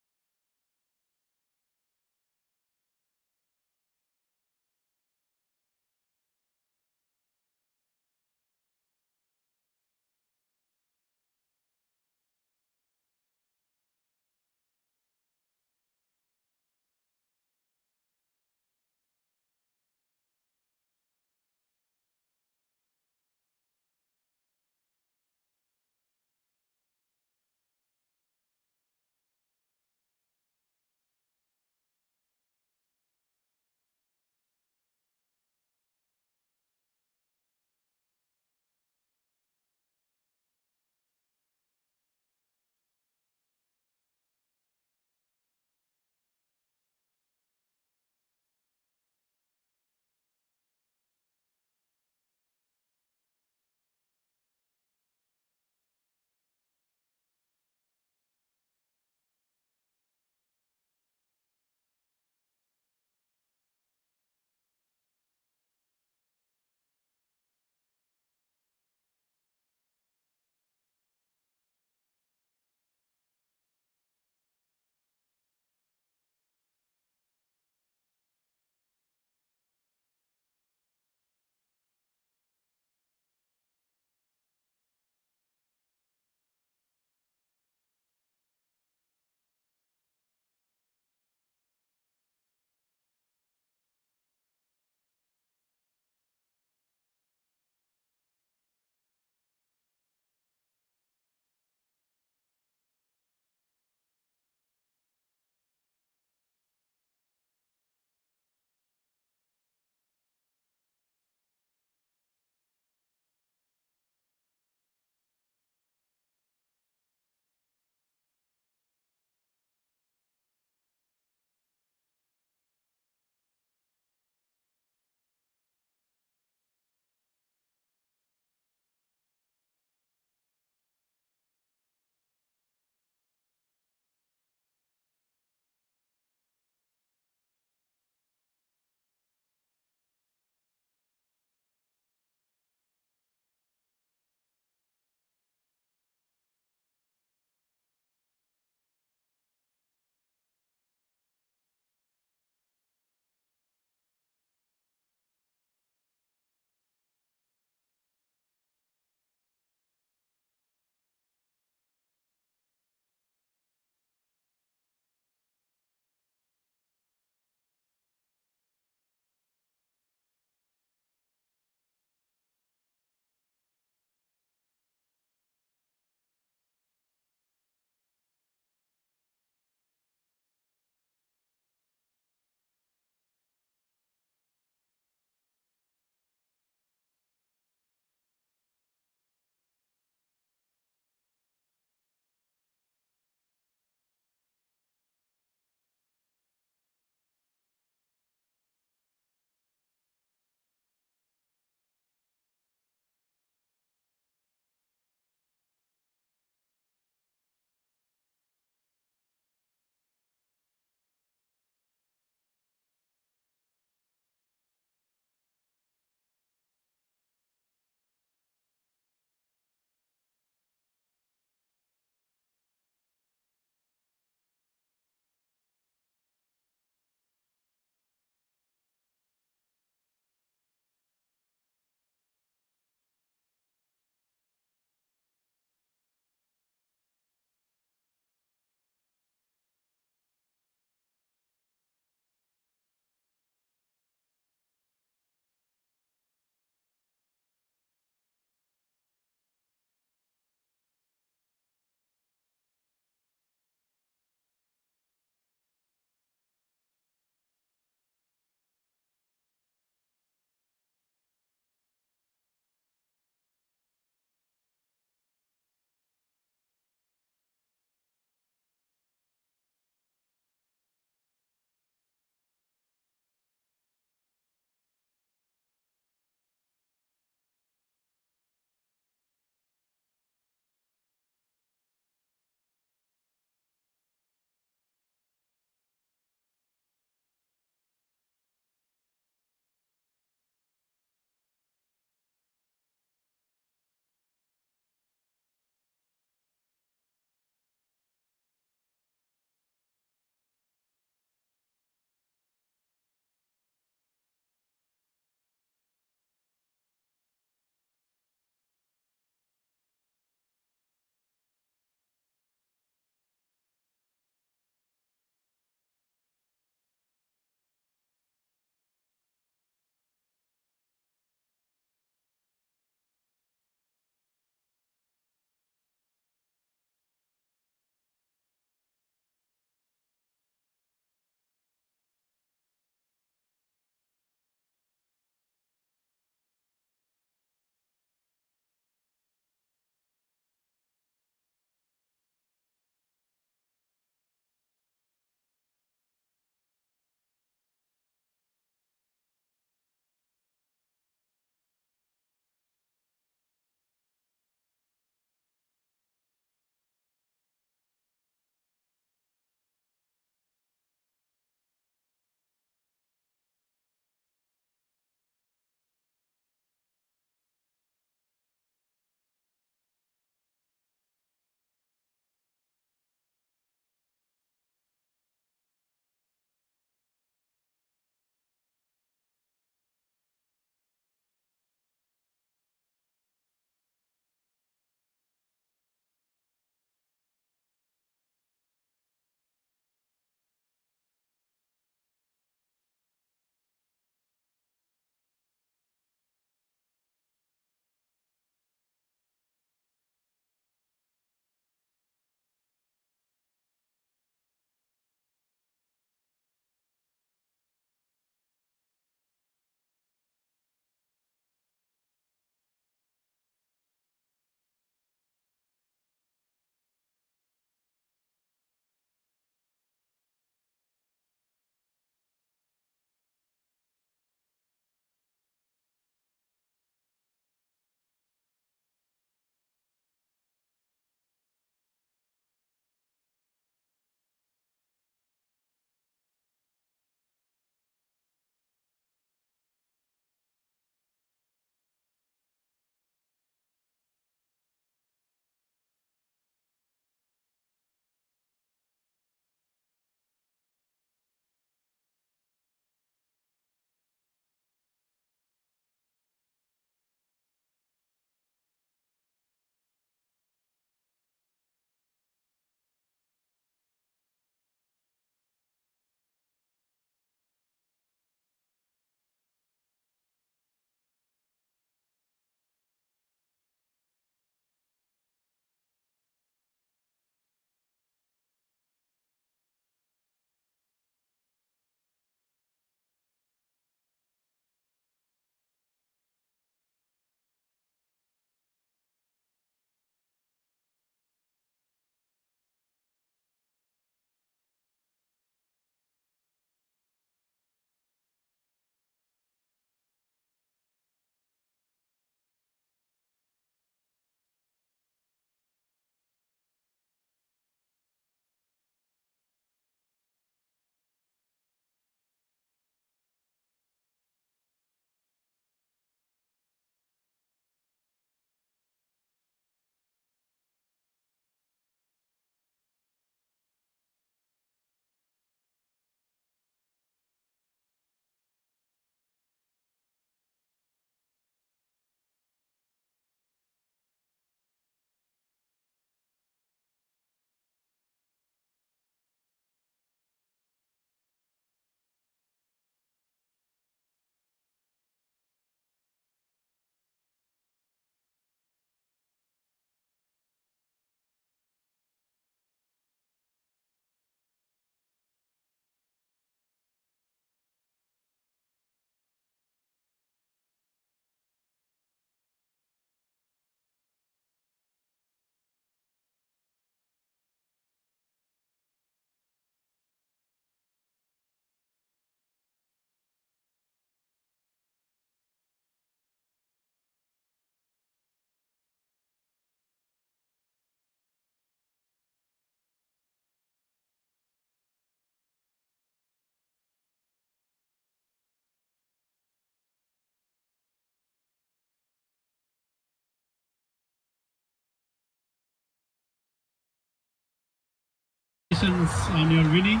congratulations on your winning,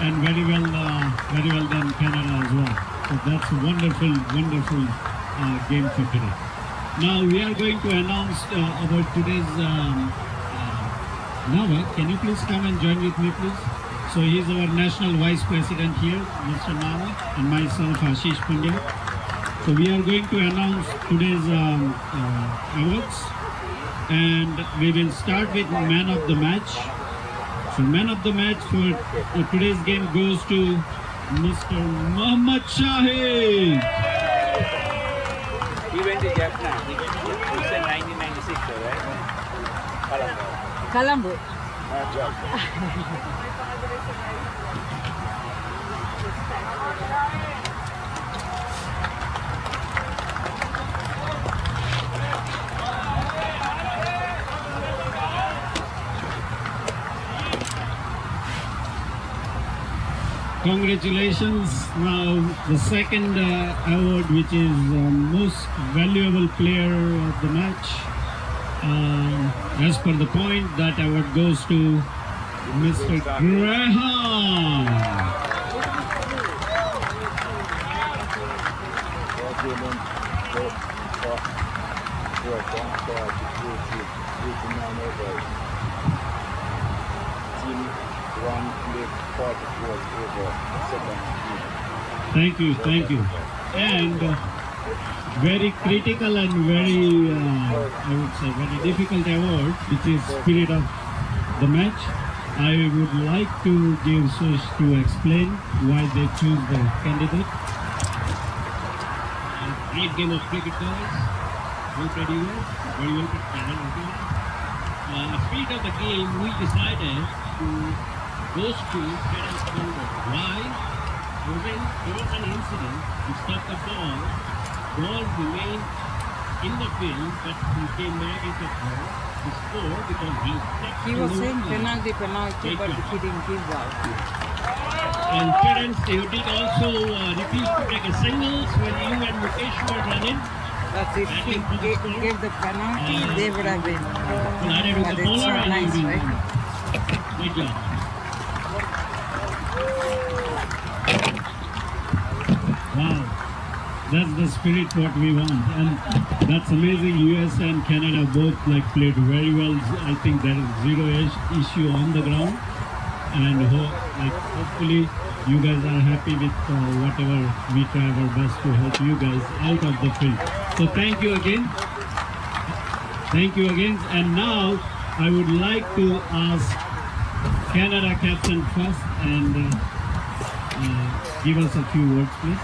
and very well done, Canada as well. So that's a wonderful game for today. Now we are going to announce about today's Nava. Can you please come and join with me, please? So he's our national vice president here, Mr. Nava, and myself, Ashish Pandya. So we are going to announce today's awards, and we will start with man of the match. So man of the match for today's game goes to Mr. Muhammad Shahid. He went to Japan. He said 1996, right? Colombo. Congratulations. Now the second award, which is most valuable player of the match. As per the point, that award goes to Mr. Graham. Thank you. And very critical and very, I would say, very difficult award, which is Spirit of the Match. I would like to give Sush to explain why they choose the candidate. Great game of cricket, guys. Well played, you guys. Very well played. Spirit of the game, we decided to goes to Terence Congo. Why? When there was an incident, he stopped the ball remained in the field, but he came back at the ball to score because He was saying penalty, but he didn't give that. And Terence, you did also refuse to take a singles when you and Mukesh were running. That's if he gave the penalty, they would have been. Collided with But the it's bowler so and nice, you right? Good job. Wow, that's the spirit what we want, and that's amazing. US and Canada both played very well. I think there is zero issue on the ground, and hopefully you guys are happy with whatever we try our best to help you guys out of the field. So thank you again, and now I would like to ask Canada captain first and give us a few words, please.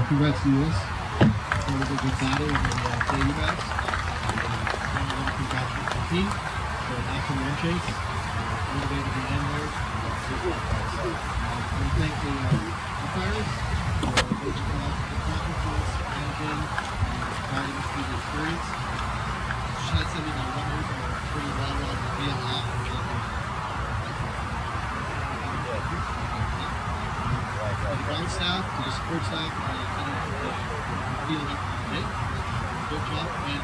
Congrats to US. It was a good battle and play you guys. Congratulations to the team. So after one chase, motivated to the end there. I thank the umpires for coaching us, the practices, managing, guiding us through the experience. Shed some of the runners are pretty well on the field off. To the ground staff, to the support staff, field up today. Good job, and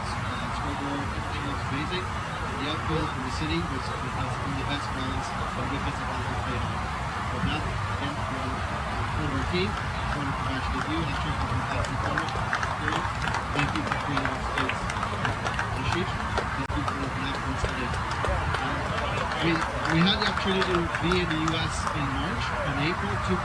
scoreboard, everything looks amazing. The outfield from the city was one of the best runs that we get to played on. So that, again, for our team, I want to congratulate you and check out the performance. Thank you for creating our space. Ashish, thank you for looking after us today. We had the opportunity to be in the US in March and April. Two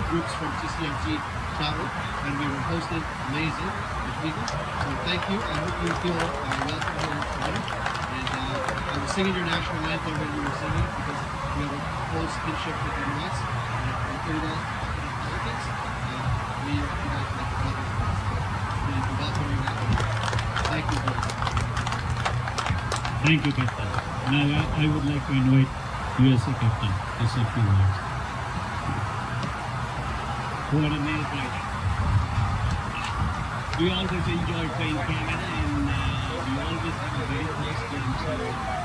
groups from CCMT traveled, and we were hosted amazing with people. So thank you. I hope you feel welcome here in Toronto. And I was singing your national anthem when you were singing because we have a close kinship with the US. And pretty well Americans. We guys like the brothers. We welcome you. Thank you very much. Thank you, Captain. Now I would like to invite USA Captain to say a few words. What a nail biter. We always enjoy playing Canada, and we always have a very close game, so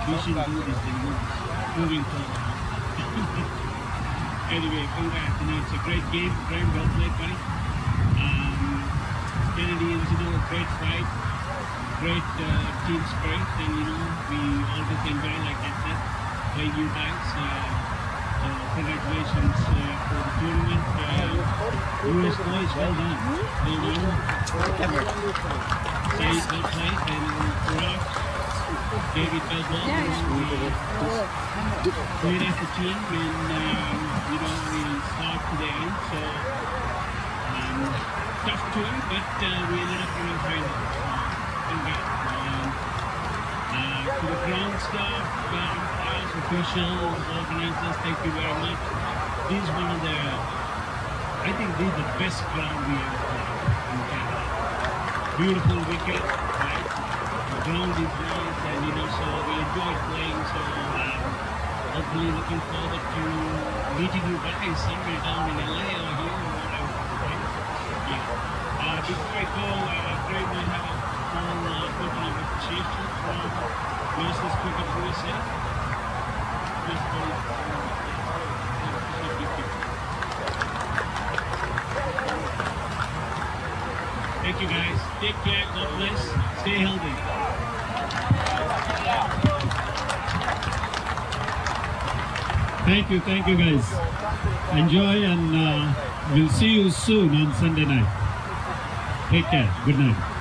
we should do this thing moving forward. Anyway, congrats. It's a great game. Very well played, buddy. Canadians, great fight. Great team spirit, and we always enjoy, like I said. playing you guys. Congratulations for the tournament. US boys, well done. Well done. Saeed, well played. And Farah, David, well done. We played as a team and, we start to the end. So, tough tour, but we ended up doing final. To the ground staff, umpires, officials, organizers, thank you very much. This is one of the, I think this is the best ground we ever played in Canada. Beautiful wicket, right? The ground is nice, and so we enjoyed playing. So hopefully looking forward to meeting you guys somewhere down in LA or here or whatever. Right? Yeah. Before I go, Craig will have a small token of appreciation from Masters Cricket USA. Thank you guys. Take care. God bless. Stay healthy. Thank you guys. Enjoy and we'll see you soon on Sunday night. Take care. Good night.